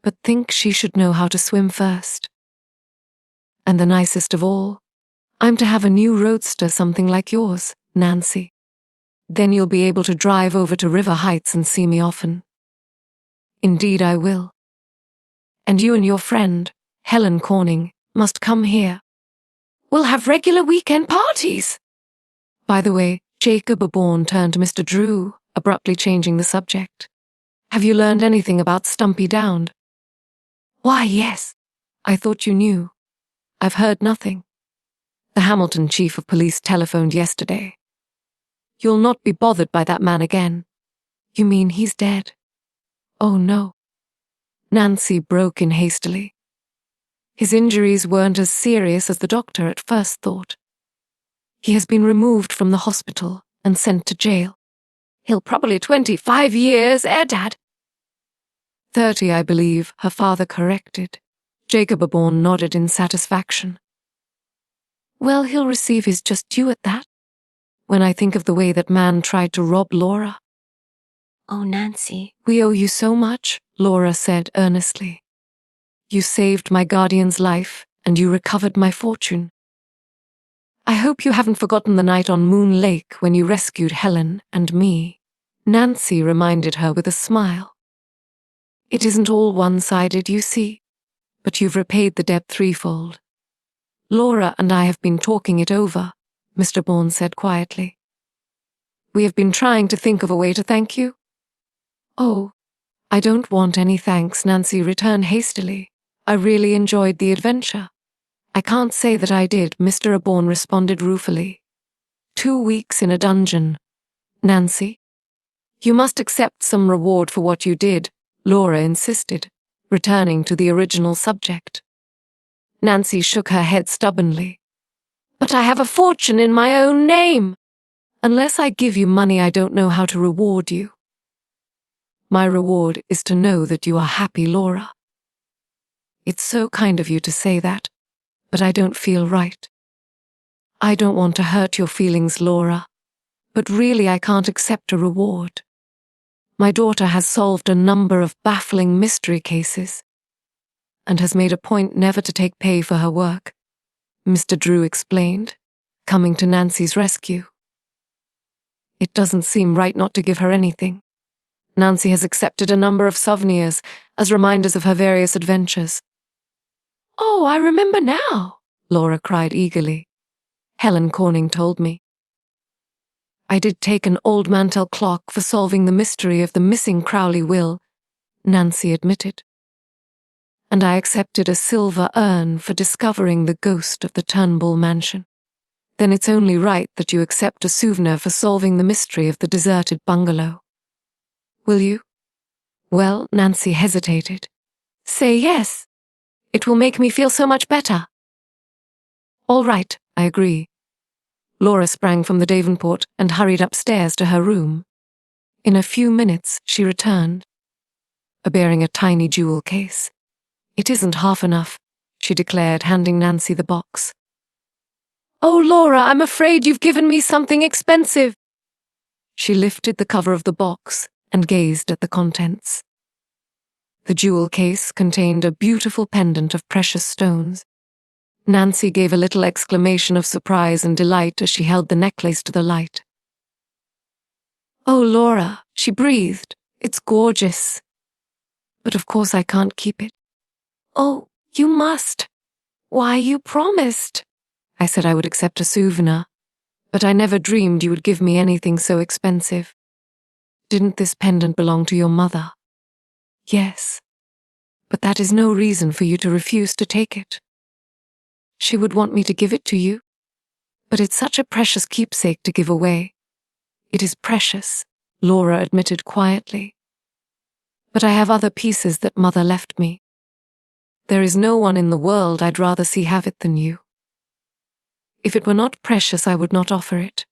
"but think she should know how to swim first. And the nicest of all, I'm to have a new roadster something like yours, Nancy. Then you'll be able to drive over to River Heights and see me often." "Indeed I will. And you and your friend, Helen Corning, must come here. We'll have regular weekend parties." By the way, Jacob Aborn turned to Mr. Drew, abruptly changing the subject. "Have you learned anything about Stumpy Down?" "Why, yes. I thought you knew. I've heard nothing. The Hamilton chief of police telephoned yesterday. You'll not be bothered by that man again." "You mean he's dead?" "Oh, no." Nancy broke in hastily. "His injuries weren't as serious as the doctor at first thought. He has been removed from the hospital and sent to jail. He'll probably 25 years, Dad?" 30, I believe, her father corrected. Jacob Aborn nodded in satisfaction. "Well, he'll receive his just due at that. When I think of the way that man tried to rob Laura." "Oh, Nancy." "We owe you so much," Laura said earnestly. "You saved my guardian's life, and you recovered my fortune. I hope you haven't forgotten the night on Moon Lake when you rescued Helen and me," Nancy reminded her with a smile. "It isn't all one-sided, you see, but you've repaid the debt threefold." "Laura and I have been talking it over," Mr. Bourne said quietly. "We have been trying to think of a way to thank you." "Oh, I don't want any thanks," Nancy returned hastily. "I really enjoyed the adventure." "I can't say that I did," Mr. Aborn responded ruefully. 2 weeks in a dungeon. Nancy, you must accept some reward for what you did, Laura insisted, returning to the original subject. Nancy shook her head stubbornly. "But I have a fortune in my own name. Unless I give you money, I don't know how to reward you." "My reward is to know that you are happy, Laura." "It's so kind of you to say that, but I don't feel right." "I don't want to hurt your feelings, Laura, but really I can't accept a reward. My daughter has solved a number of baffling mystery cases and has made a point never to take pay for her work," Mr. Drew explained, coming to Nancy's rescue. "It doesn't seem right not to give her anything. Nancy has accepted a number of souvenirs as reminders of her various adventures." "Oh, I remember now," Laura cried eagerly. "Helen Corning told me. I did take an old mantel clock for solving the mystery of the missing Crowley will," Nancy admitted. "And I accepted a silver urn for discovering the ghost of the Turnbull mansion. Then it's only right that you accept a souvenir for solving the mystery of the deserted bungalow. Will you?" "Well," Nancy hesitated. "Say yes. It will make me feel so much better." "All right, I agree." Laura sprang from the Davenport and hurried upstairs to her room. In a few minutes, she returned, bearing a tiny jewel case. "It isn't half enough," she declared, handing Nancy the box. "Oh, Laura, I'm afraid you've given me something expensive." She lifted the cover of the box and gazed at the contents. The jewel case contained a beautiful pendant of precious stones. Nancy gave a little exclamation of surprise and delight as she held the necklace to the light. "Oh, Laura," she breathed, "it's gorgeous. But of course I can't keep it." "Oh, you must. Why, you promised." "I said I would accept a souvenir, but I never dreamed you would give me anything so expensive. Didn't this pendant belong to your mother?" "Yes. But that is no reason for you to refuse to take it." "She would want me to give it to you. But it's such a precious keepsake to give away." "It is precious," Laura admitted quietly. "But I have other pieces that Mother left me. There is no one in the world I'd rather see have it than you. If it were not precious, I would not offer it.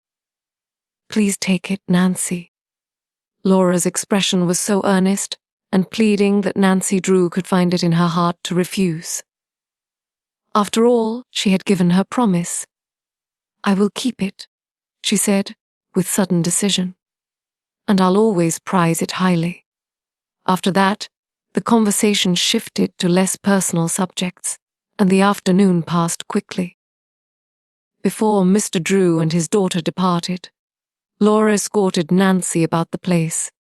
Please take it, Nancy." Laura's expression was so earnest and pleading that Nancy Drew could find it in her heart to refuse. After all, she had given her promise. "I will keep it," she said, with sudden decision. "And I'll always prize it highly." After that, the conversation shifted to less personal subjects, and the afternoon passed quickly. Before Mr. Drew and his daughter departed, Laura escorted Nancy about the place,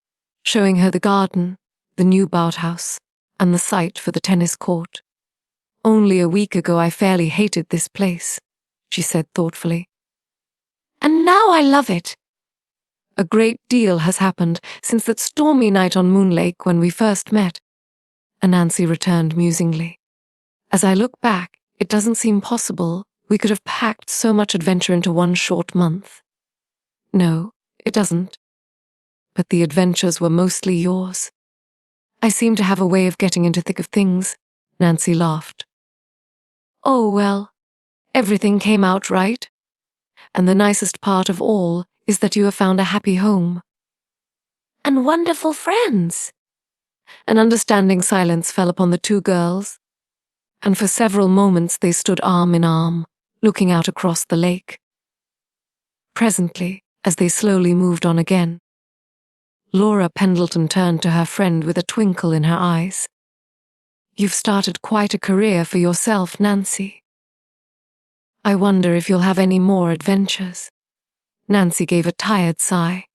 showing her the garden, the new boathouse, and the site for the tennis court. "Only a week ago I fairly hated this place," she said thoughtfully. "And now I love it." "A great deal has happened since that stormy night on Moon Lake when we first met," Nancy returned musingly. "As I look back, it doesn't seem possible we could have packed so much adventure into one short month. No, It doesn't. But the adventures were mostly yours. I seem to have a way of getting into thick of things, Nancy laughed. Oh, well, everything came out right. And the nicest part of all is that you have found a happy home. And wonderful friends. An understanding silence fell upon the two girls, and for several moments they stood arm in arm, looking out across the lake. Presently, as they slowly moved on again, Laura Pendleton turned to her friend with a twinkle in her eyes. You've started quite a career for yourself, Nancy. I wonder if you'll have any more adventures. Nancy gave a tired sigh.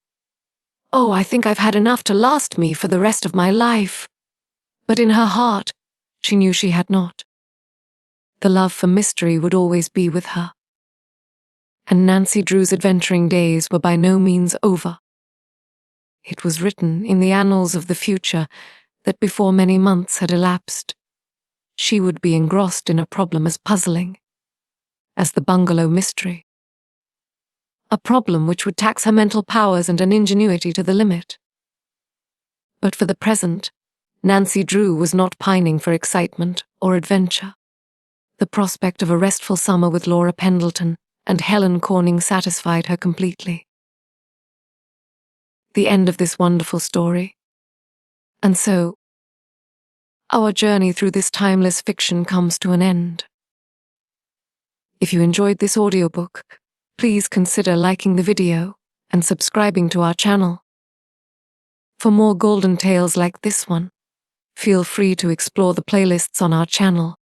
Oh, I think I've had enough to last me for the rest of my life. But in her heart, she knew she had not. The love for mystery would always be with her. And Nancy Drew's adventuring days were by no means over. It was written in the annals of the future that before many months had elapsed, she would be engrossed in a problem as puzzling as the bungalow mystery. A problem which would tax her mental powers and an ingenuity to the limit. But for the present, Nancy Drew was not pining for excitement or adventure. The prospect of a restful summer with Laura Pendleton and Helen Corning satisfied her completely. The end of this wonderful story. And so, our journey through this timeless fiction comes to an end. If you enjoyed this audiobook, please consider liking the video and subscribing to our channel. For more golden tales like this one, feel free to explore the playlists on our channel.